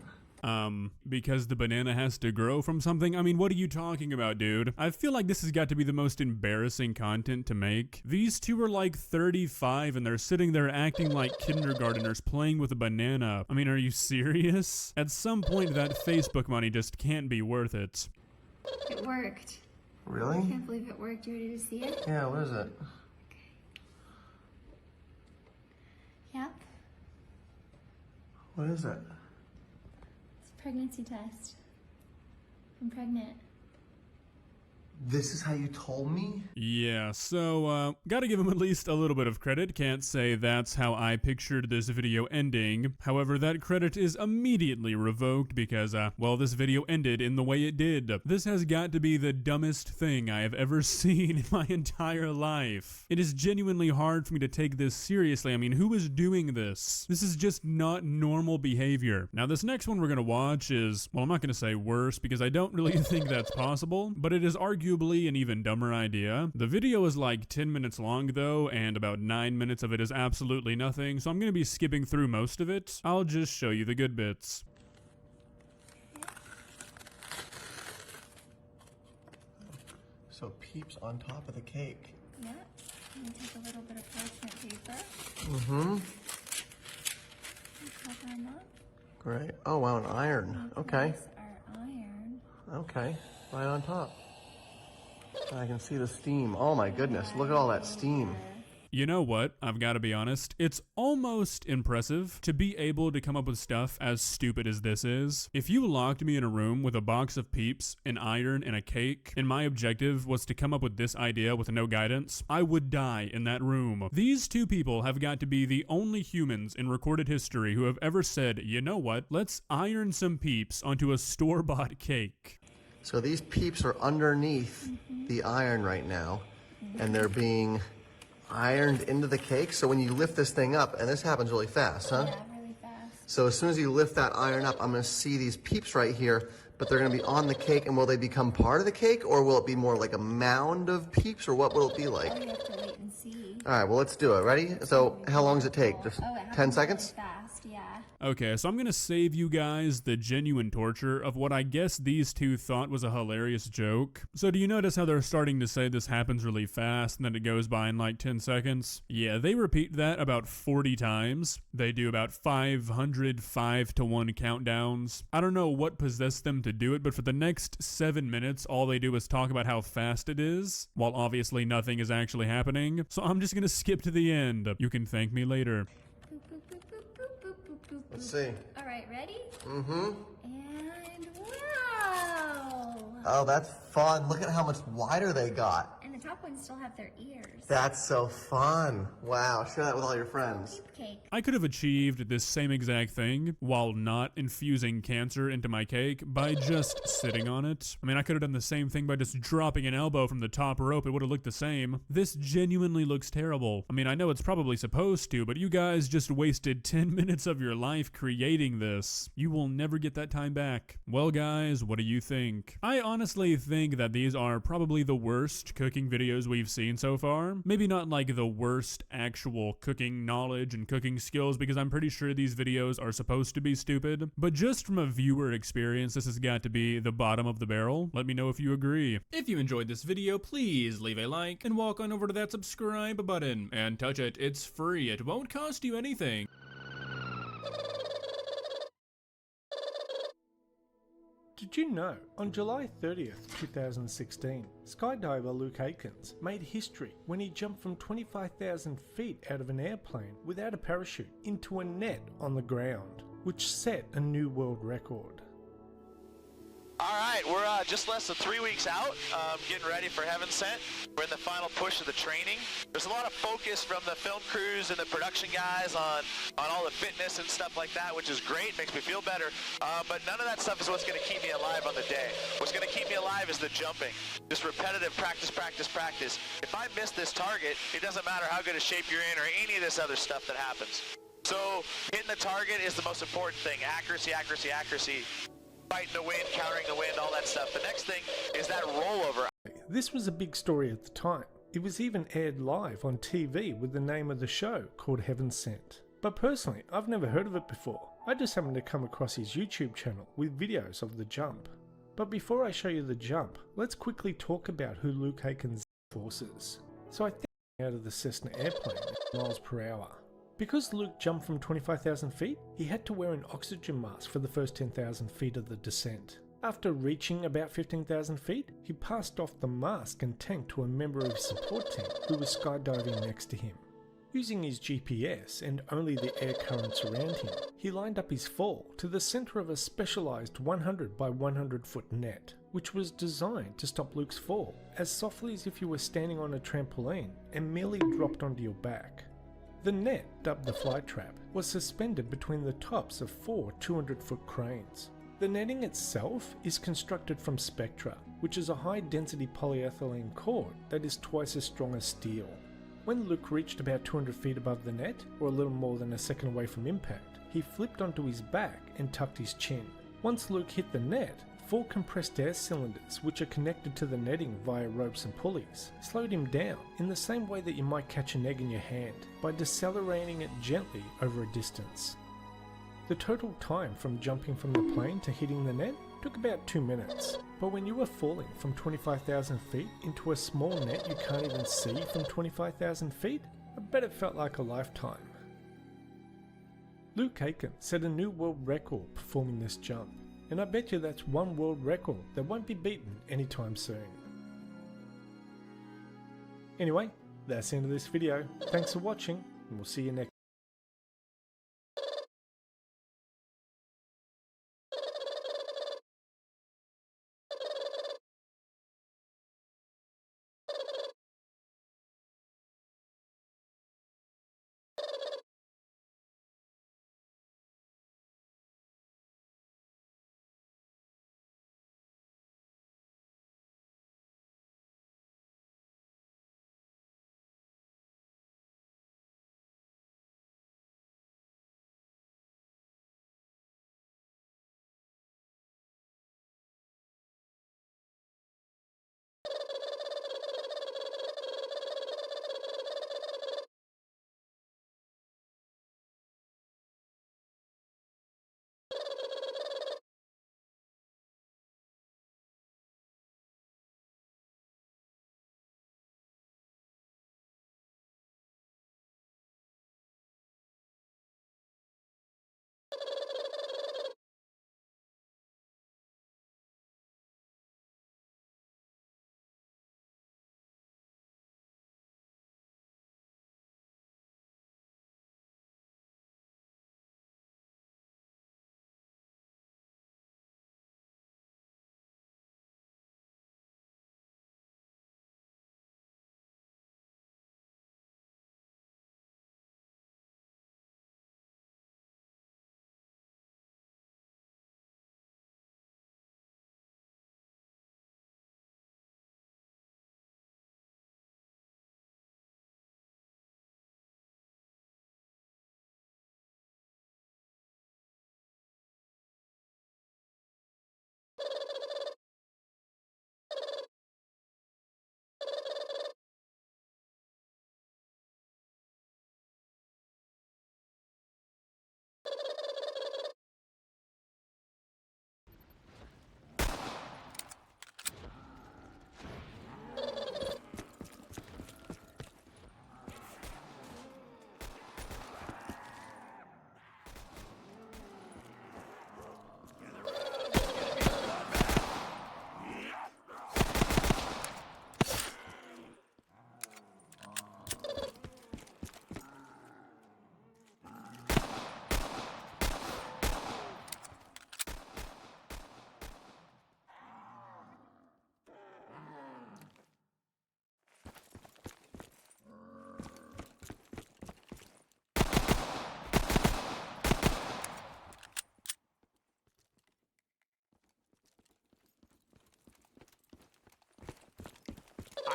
Because the banana has to grow from something? I mean, what are you talking about, dude? I feel like this has got to be the most embarrassing content to make. These two are like 35 and they're sitting there acting like kindergarteners playing with a banana. I mean, are you serious? At some point, that Facebook money just can't be worth it. It worked. Really? I can't believe it worked. You ready to see it? Yeah, what is it? Yep. What is it? It's a pregnancy test. I'm pregnant. This is how you told me? Yeah, so, gotta give him at least a little bit of credit. Can't say that's how I pictured this video ending. However, that credit is immediately revoked because, well, this video ended in the way it did. This has got to be the dumbest thing I have ever seen in my entire life. It is genuinely hard for me to take this seriously. I mean, who is doing this? This is just not normal behavior. Now, this next one we're gonna watch is, well, I'm not gonna say worse because I don't really think that's possible, but it is arguably an even dumber idea. The video is like 10 minutes long though, and about 9 minutes of it is absolutely nothing, so I'm gonna be skipping through most of it. I'll just show you the good bits. So peeps on top of the cake. Yep. I'm gonna take a little bit of parchment paper. Mm-hmm. And cover them up. Great. Oh wow, an iron. Okay. Place our iron. Okay. Right on top. I can see the steam. Oh my goodness, look at all that steam. You know what? I've got to be honest. It's almost impressive to be able to come up with stuff as stupid as this is. If you locked me in a room with a box of peeps, an iron, and a cake, and my objective was to come up with this idea with no guidance, I would die in that room. These two people have got to be the only humans in recorded history who have ever said, you know what? Let's iron some peeps onto a store-bought cake. So these peeps are underneath the iron right now, and they're being ironed into the cake. So when you lift this thing up, and this happens really fast, huh? Yeah, really fast. So as soon as you lift that iron up, I'm gonna see these peeps right here, but they're gonna be on the cake, and will they become part of the cake, or will it be more like a mound of peeps, or what will it be like? Oh, you have to wait and see. All right, well, let's do it. Ready? So how long does it take? Just Oh, it 10 happens seconds? really fast, yeah. Okay, so I'm gonna save you guys the genuine torture of what I guess these two thought was a hilarious joke. So do you notice how they're starting to say this happens really fast and then it goes by in like 10 seconds? Yeah, they repeat that about 40 times. They do about 500 5-to-1 countdowns. I don't know what possessed them to do it, but for the next 7 minutes, all they do is talk about how fast it is, while obviously nothing is actually happening. So I'm just gonna skip to the end. You can thank me later. Let's see. All right, ready? Mm-hmm. And wow! Oh, that's fun. Look at how much wider they got. And the top ones still have their ears. That's so fun. Wow, share that with all your friends. Cake. I could have achieved this same exact thing while not infusing cancer into my cake by just sitting on it. I mean, I could have done the same thing by just dropping an elbow from the top rope. It would have looked the same. This genuinely looks terrible. I mean, I know it's probably supposed to, but you guys just wasted 10 minutes of your life creating this. You will never get that time back. Well, guys, what do you think? I honestly think that these are probably the worst cooking videos we've seen so far. Maybe not like the worst actual cooking knowledge and cooking skills, because I'm pretty sure these videos are supposed to be stupid, but just from a viewer experience, this has got to be the bottom of the barrel. Let me know if you agree. If you enjoyed this video, please leave a like and walk on over to that subscribe button and touch it. It's free. It won't cost you anything. Did you know, on July 30th, 2016, skydiver Luke Aikens made history when he jumped from 25,000 feet out of an airplane without a parachute into a net on the ground, which set a new world record. All right, we're just less than 3 weeks out, getting ready for Heaven Sent. We're in the final push of the training. There's a lot of focus from the film crews and the production guys on all the fitness and stuff like that, which is great, makes me feel better. But none of that stuff is what's going to keep me alive on the day. What's going to keep me alive is the jumping. Just repetitive practice, practice, practice. If I miss this target, it doesn't matter how good a shape you're in or any of this other stuff that happens. So hitting the target is the most important thing. Accuracy, accuracy, accuracy. Fighting the wind, countering the wind, all that stuff. The next thing is that rollover. This was a big story at the time. It was even aired live on TV with the name of the show called Heaven Sent. But personally, I've never heard of it before. I just happened to come across his YouTube channel with videos of the jump. But before I show you the jump, let's quickly talk about who Luke Aikens forces. So I think out of the Cessna airplane at miles per hour. Because Luke jumped from 25,000 feet, he had to wear an oxygen mask for the first 10,000 feet of the descent. After reaching about 15,000 feet, he passed off the mask and tank to a member of his support team who was skydiving next to him. Using his GPS and only the air currents around him, he lined up his fall to the center of a specialized 100 by 100 foot net, which was designed to stop Luke's fall as softly as if you were standing on a trampoline and merely dropped onto your back. The net, dubbed the fly trap, was suspended between the tops of 4 200-foot cranes. The netting itself is constructed from Spectra, which is a high-density polyethylene cord that is twice as strong as steel. When Luke reached about 200 feet above the net, or a little more than a second away from impact, he flipped onto his back and tucked his chin. Once Luke hit the net, 4 compressed air cylinders, which are connected to the netting via ropes and pulleys, slowed him down in the same way that you might catch an egg in your hand, by decelerating it gently over a distance. The total time from jumping from the plane to hitting the net took about 2 minutes, but when you were falling from 25,000 feet into a small net you can't even see from 25,000 feet, I bet it felt like a lifetime. Luke Aikens set a new world record performing this jump, and I bet you that's one world record that won't be beaten anytime soon. Anyway, that's the end of this video. Thanks for watching, and we'll see you next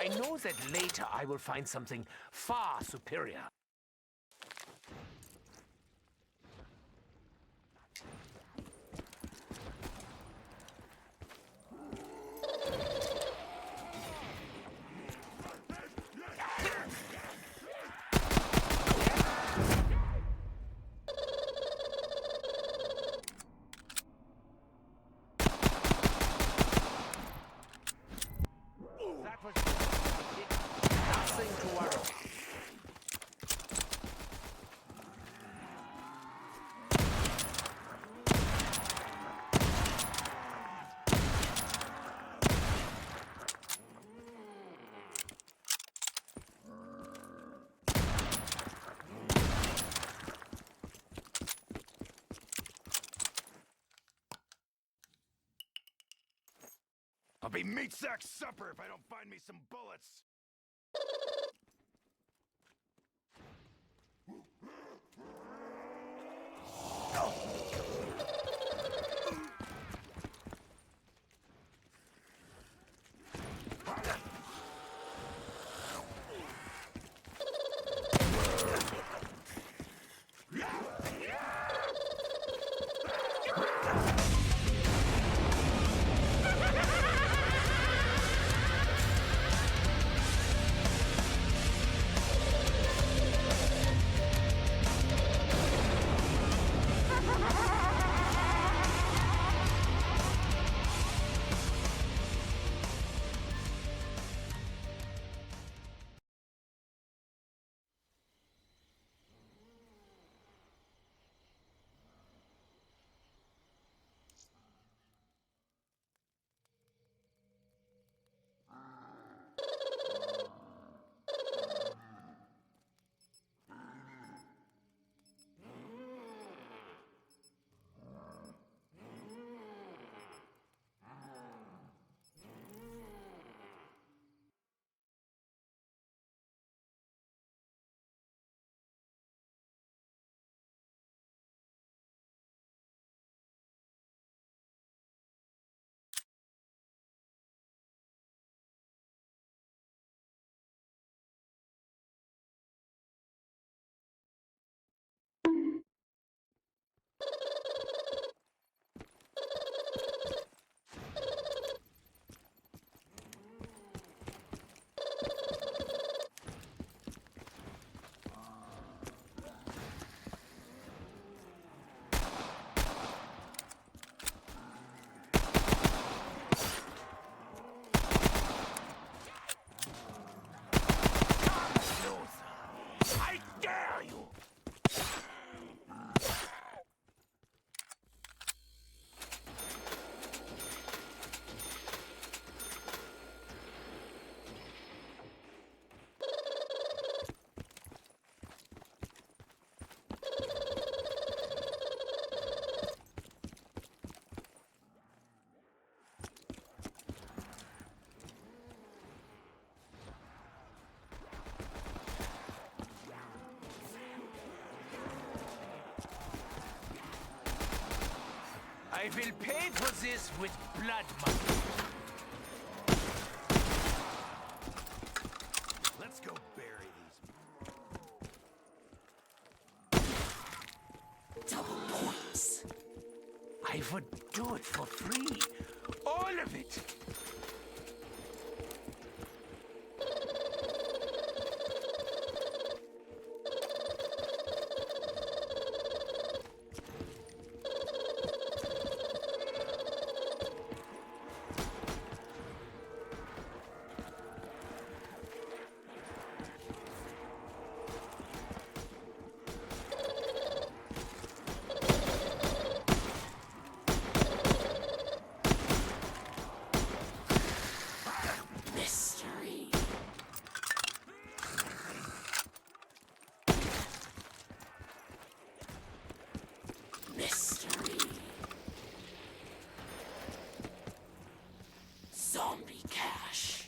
I know that later I will find something far superior. That was nothing to worry. I'll be meat sack supper if I don't find me some bullets. I will pay for this with blood money. Let's go bury these. Double points. I would do it for free. All of it. Zombie cash.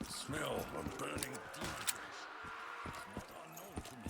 Smell of burning demons. It's not unknown to me.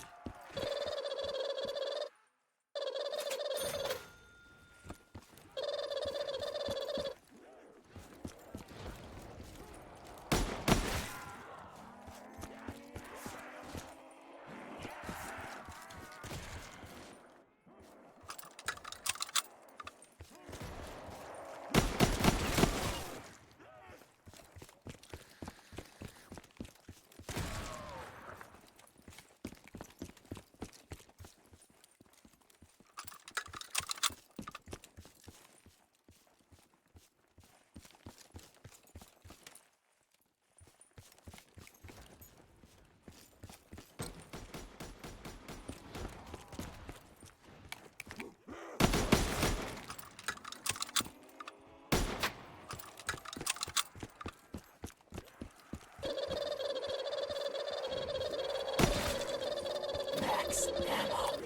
Max ammo.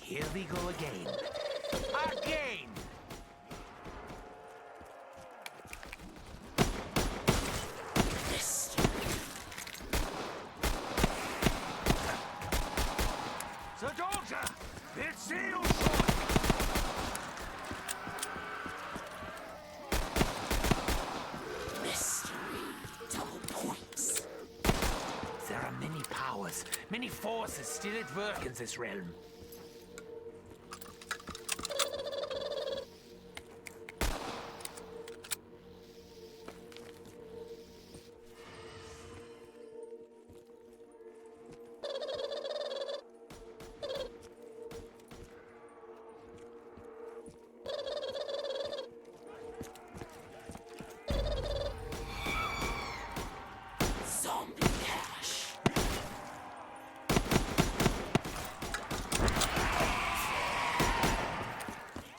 Here we go again. Again! The doctor! We'll see you shortly! Mystery. Double points. There are many powers, many forces still at work in this realm. Zombie cash.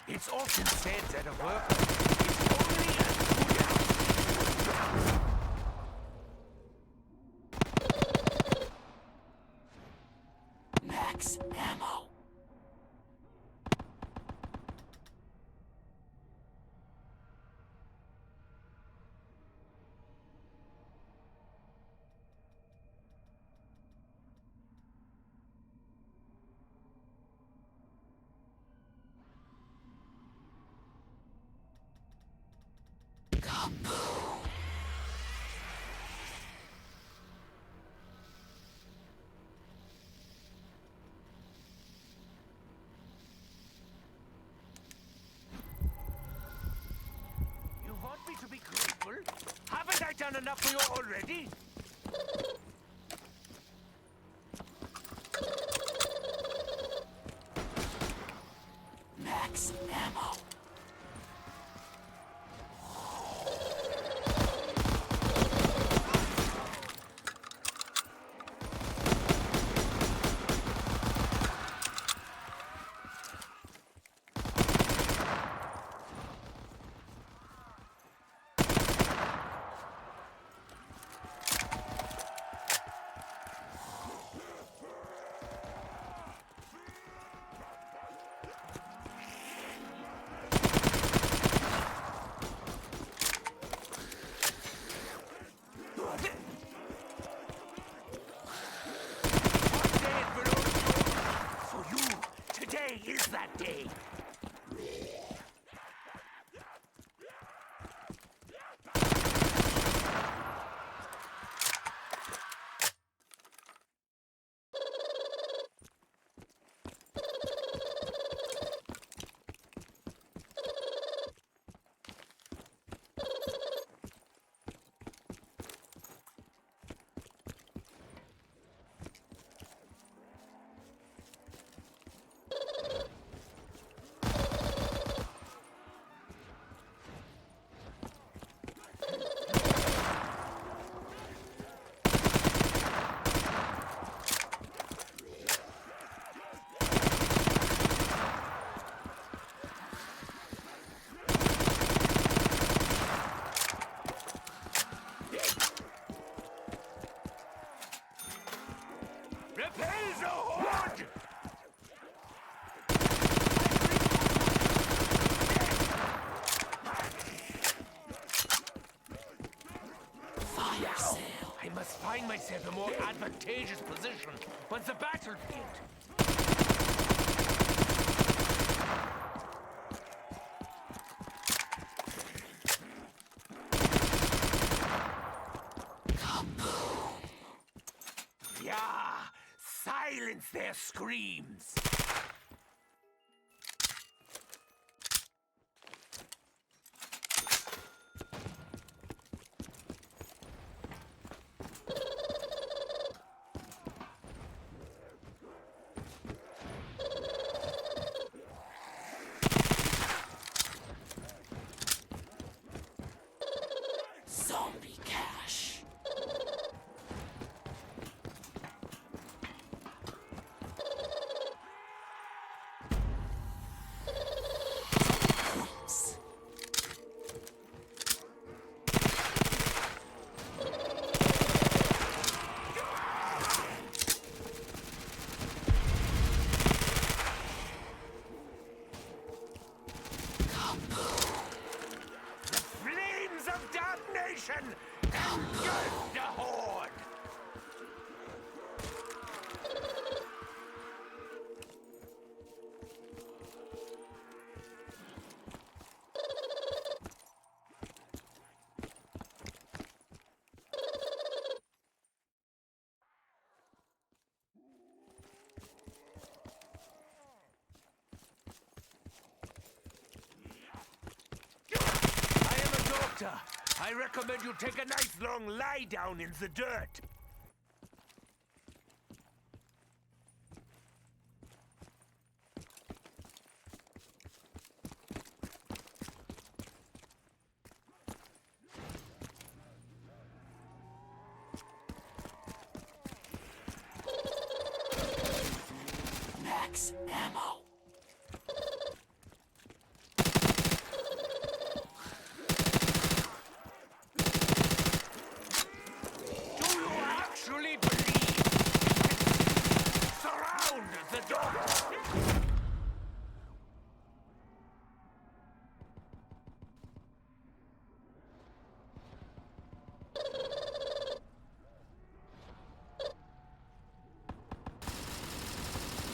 It's often said that a worker is only as good as max ammo. You want me to be grateful? Haven't I done enough for you already? Max ammo. dance that day. Repel the horde! Fire sale. I must find myself a more advantageous position on the battlefield. Yeah, silence their screams. Zombie cash. Flames of damnation engulf the horde! I am a doctor. I recommend you take a nice long lie down in the dirt. Max ammo. Do you actually believe? Surround the door!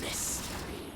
Mystery.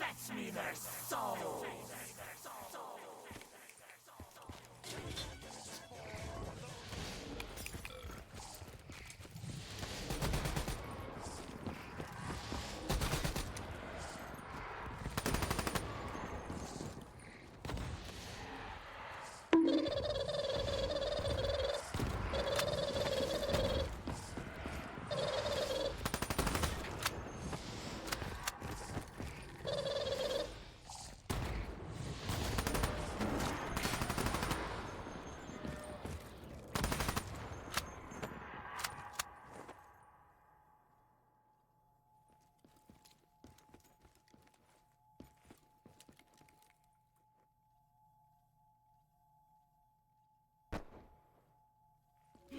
Fetch me their souls!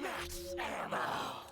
Max ammo!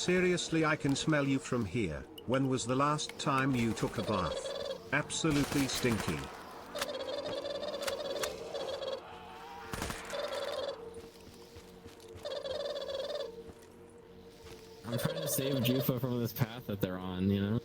Seriously, I can smell you from here. When was the last time you took a bath? Absolutely stinky. I'm trying to save jouffa from this path that they're on, you know?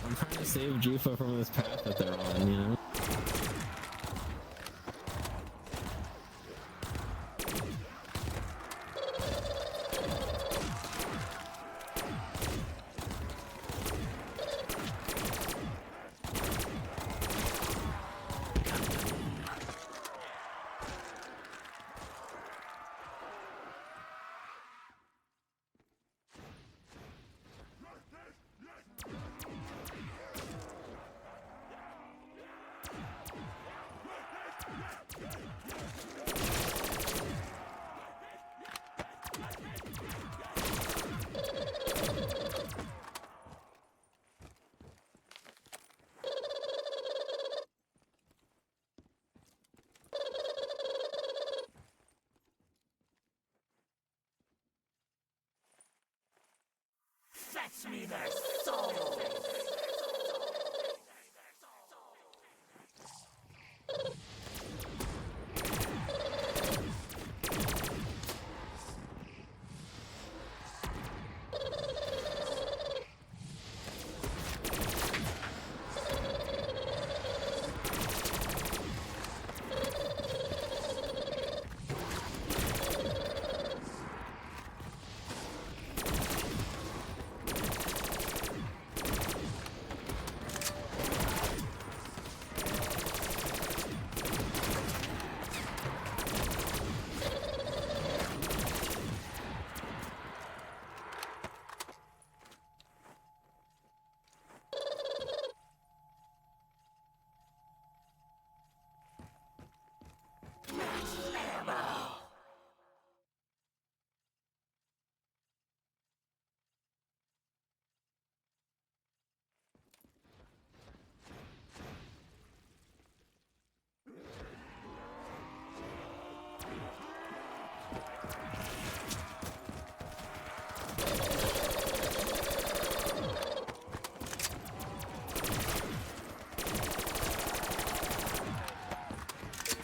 I'm trying to save jouffa from this path that they're on, you know? Fetch me their souls!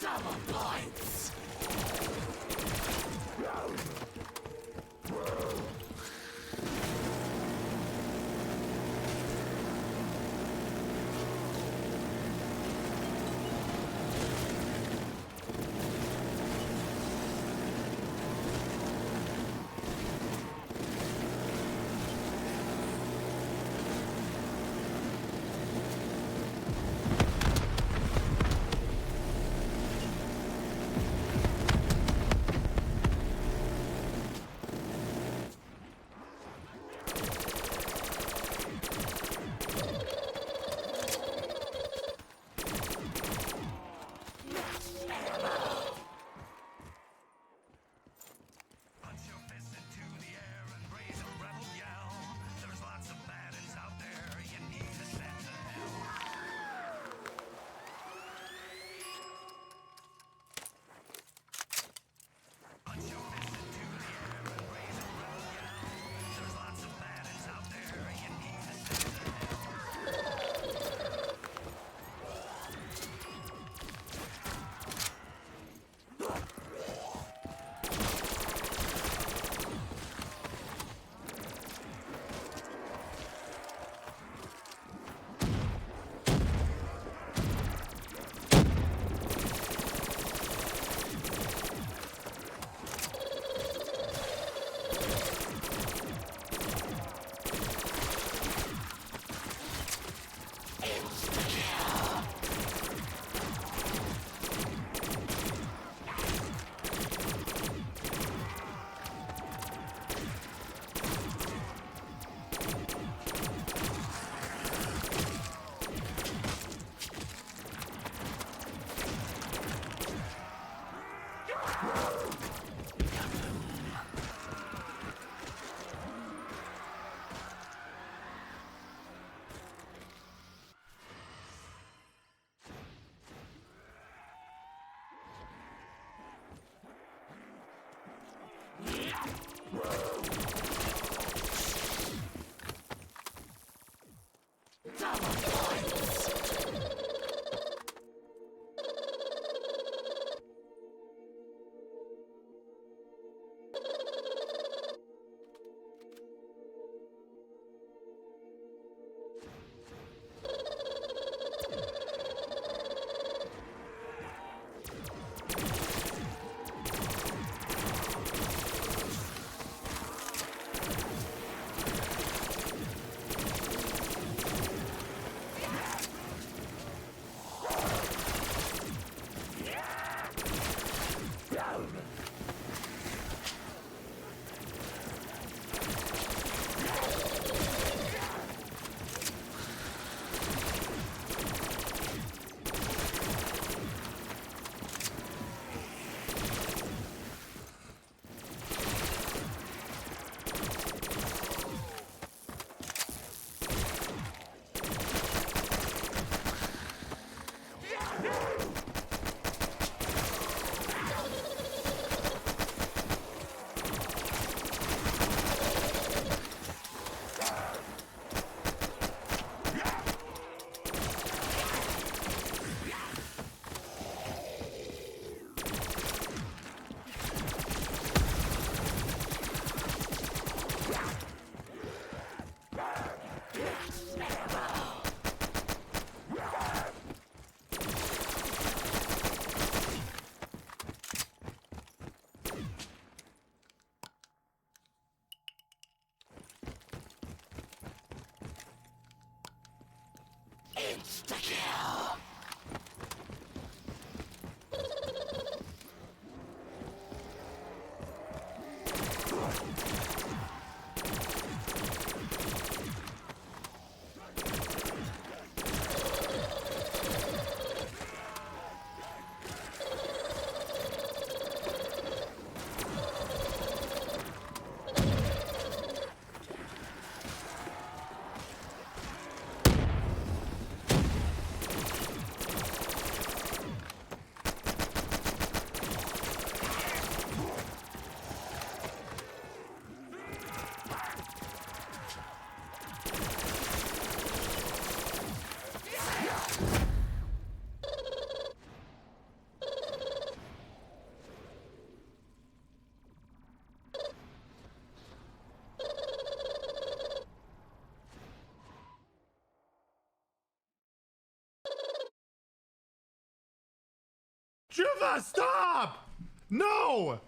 Double points! Insta-kill! Jouffa, stop! No!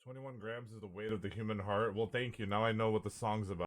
"21 grams is the weight of the human heart." Well, thank you. Now I know what the song's about.